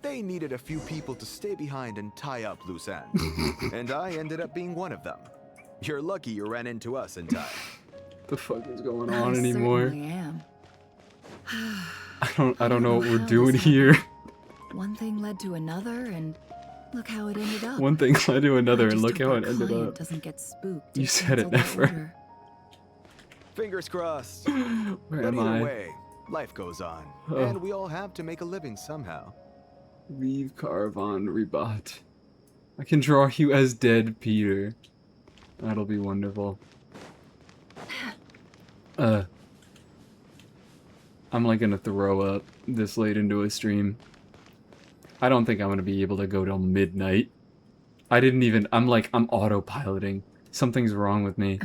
They needed a few people to stay behind and tie up loose ends. And I ended up being one of them. You're lucky you ran into us in time. The fuck is going on anymore? I certainly am. I don't know what we're doing here. One thing led to another, and look how it ended up. One thing led to another, I and just look hope how our it ended client up. doesn't get spooked. You and said it cancel their never. order. Fingers crossed. Where but am either I? way, Life goes on, and we all have to make a living somehow. Leave Caravan Rebot. I can draw you as dead Peter. That'll be wonderful. I'm like gonna throw up this late into a stream. I don't think I'm gonna be able to go till midnight. I'm autopiloting. Something's wrong with me.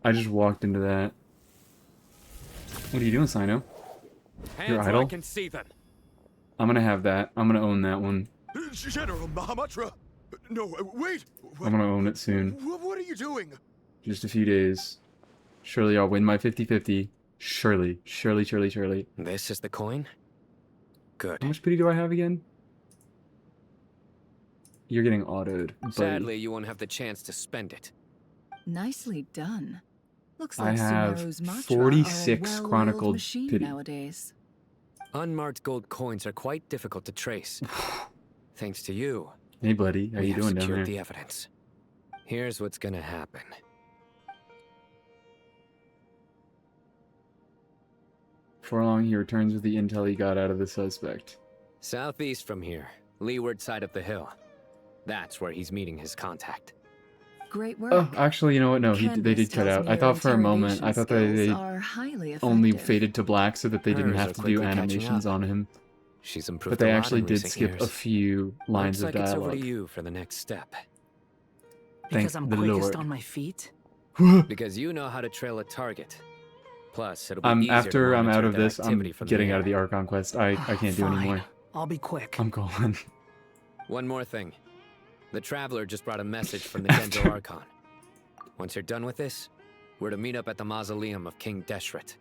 I just walked into that. What are you doing, Sino? You're idle? I can see them. I'm gonna have that. I'm gonna own that one. General Mahamatra! No, wait! I'm gonna own it soon. What are you doing? Just a few days. Surely I'll win my 50-50. Surely. Surely. This is the coin? Good. How much pity do I have again? You're getting autoed, buddy. Sadly, you won't have the chance to spend it. Nicely done. Looks I like have Sumeru's mantra 46 are a well-oiled chronicled machine pity. nowadays. Unmarked gold coins are quite difficult to trace. Thanks to you. Hey, buddy. How we you have doing down secured there? the evidence. Here's what's gonna happen. Before long, he returns with the intel he got out of the suspect. Southeast from here, leeward side of the hill. That's where he's meeting his contact. Great work. Oh, actually, you know what? No, they did cut out. I thought for a moment, I thought they only faded to black so that they didn't Hers have are to do quickly catching animations up. on him. She's improved But they a lot actually in did recent skip years. a few lines Looks of like it's over dialogue. to you for the next step. Thank I'm the quickest Lord. on my feet? Because you know how to trail a target. Plus, it'll be easier After to I'm out monitor of that this, I'm activity from the getting air. out of the Archon Quest. I can't do Fine. anymore. I'll be quick. I'm going. One more thing. The Traveler just brought a message from the Genjo Archon. Once you're done with this, we're to meet up at the mausoleum of King Deshret.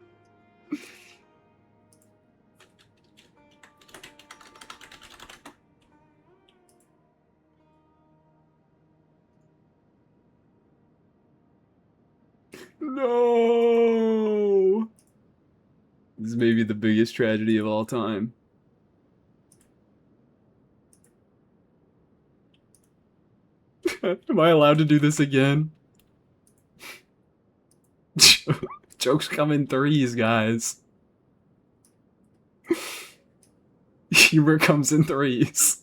No! This may be the biggest tragedy of all time. Am I allowed to do this again? Jokes come in threes, guys. Humor comes in threes.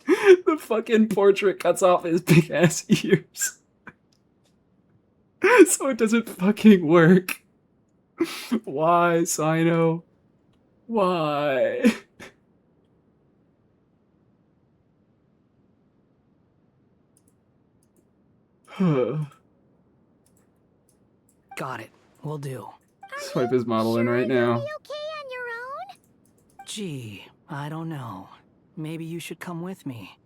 The fucking portrait cuts off his big ass ears. So it doesn't fucking work. Why, Sino? Why? Got it. Will do. Swipe his model in right now. Gee, I don't know. Maybe you should come with me.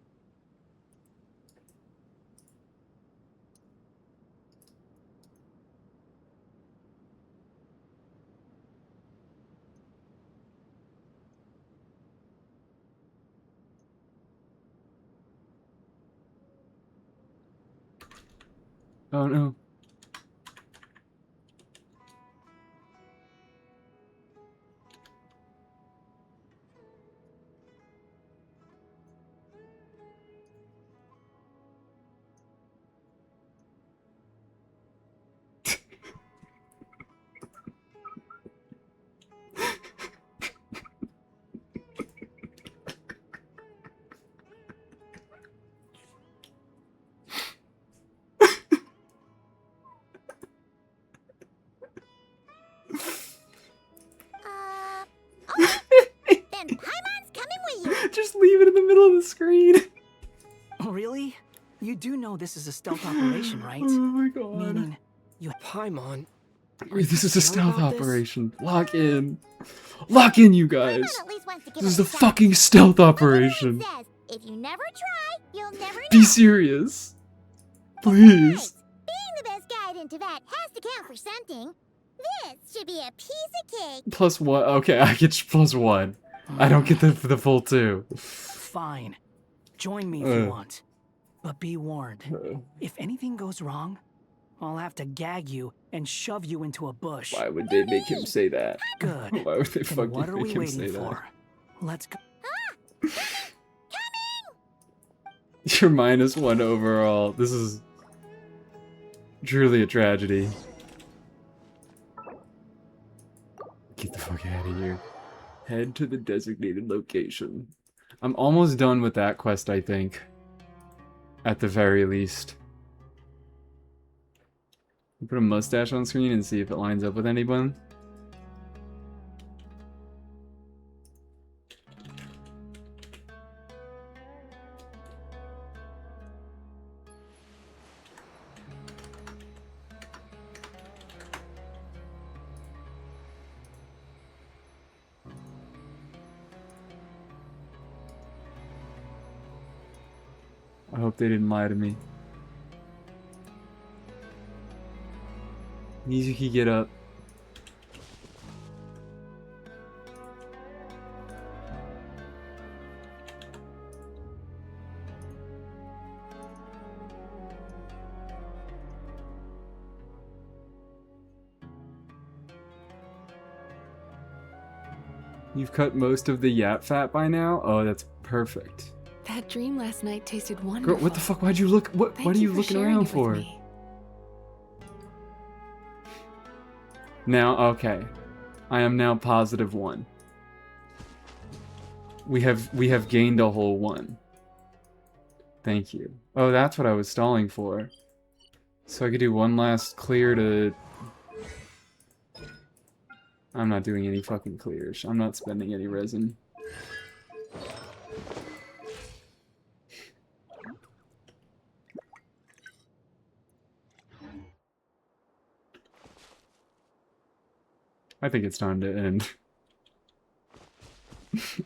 Oh no. Then Paimon's coming with you. Just leave it in the middle of the screen. Really? You do know this is a stealth operation, right? Oh my god. Meaning, you Paimon. This is a stealth operation. Lock in. Lock in, you guys. This is a fucking stealth operation. Says, if you never try, you'll never know. Be serious. Please. Being the best guide into that has to count for something. This should be a piece of cake. Plus one. Okay, I get plus one. I don't get the full two. Fine. Join me if you want. But be warned. If anything goes wrong, I'll have to gag you and shove you into a bush. Why would they make him say that? Good. Why would they Then fucking what are make we him waiting say for? Let's go. that? You're -1 overall. This is truly a tragedy. out of here. Head to the designated location. I'm almost done with that quest, I think. At the very least. Put a mustache on screen and see if it lines up with anyone. I hope they didn't lie to me. Mizuki, get up. You've cut most of the yap fat by now? Oh, that's perfect. That dream last night tasted wonderful. Girl, what the fuck? Why'd you look? What are you looking around for? Now, okay. I am now +1. We have gained a whole 1. Thank you. Oh, that's what I was stalling for. So I could do one last clear to... I'm not doing any fucking clears. I'm not spending any resin. I think it's time to end.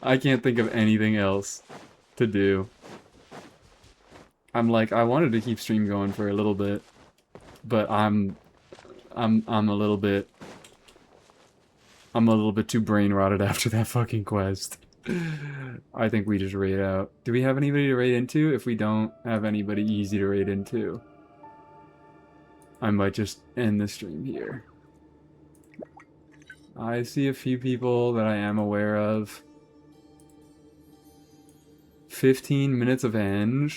I can't think of anything else to do. I'm like, I wanted to keep stream going for a little bit, but I'm a little bit too brain rotted after that fucking quest. I think we just raid out. Do we have anybody to raid into? If we don't have anybody easy to raid into, I might just end the stream here. I see a few people that I am aware of. 15 minutes of Eng.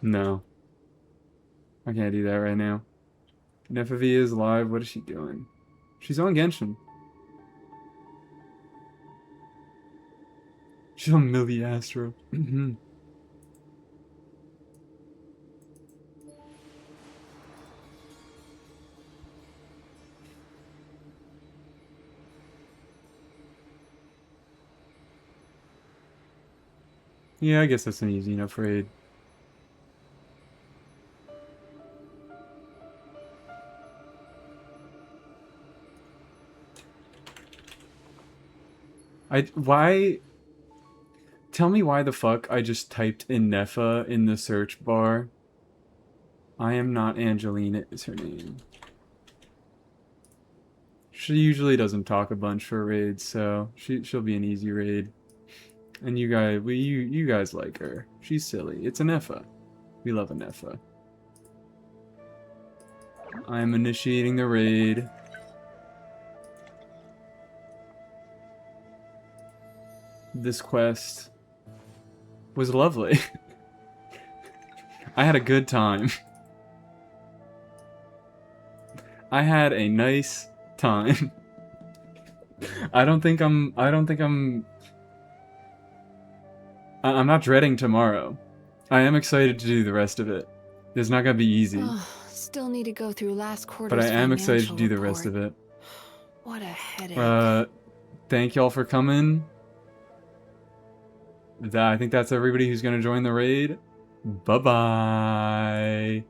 No. I can't do that right now. Nefavi is live. What is she doing? She's on Genshin. She's on Millie Astro. Yeah, I guess that's an easy enough raid. Why... Tell me why the fuck I just typed in Nefa in the search bar. I am not Angelina is her name. She usually doesn't talk a bunch for raids, so she'll be an easy raid. And you guys, you guys like her. She's silly. It's a Nefa. We love a Nefa. I'm initiating the raid. This quest was lovely. I had a good time. I had a nice time. I'm not dreading tomorrow. I am excited to do the rest of it. It's not gonna be easy. Oh, still need to go through last quarter's But I am excited to financial do the report. rest of it. What a headache. Thank y'all for coming. I think that's everybody who's gonna join the raid. Bye-bye.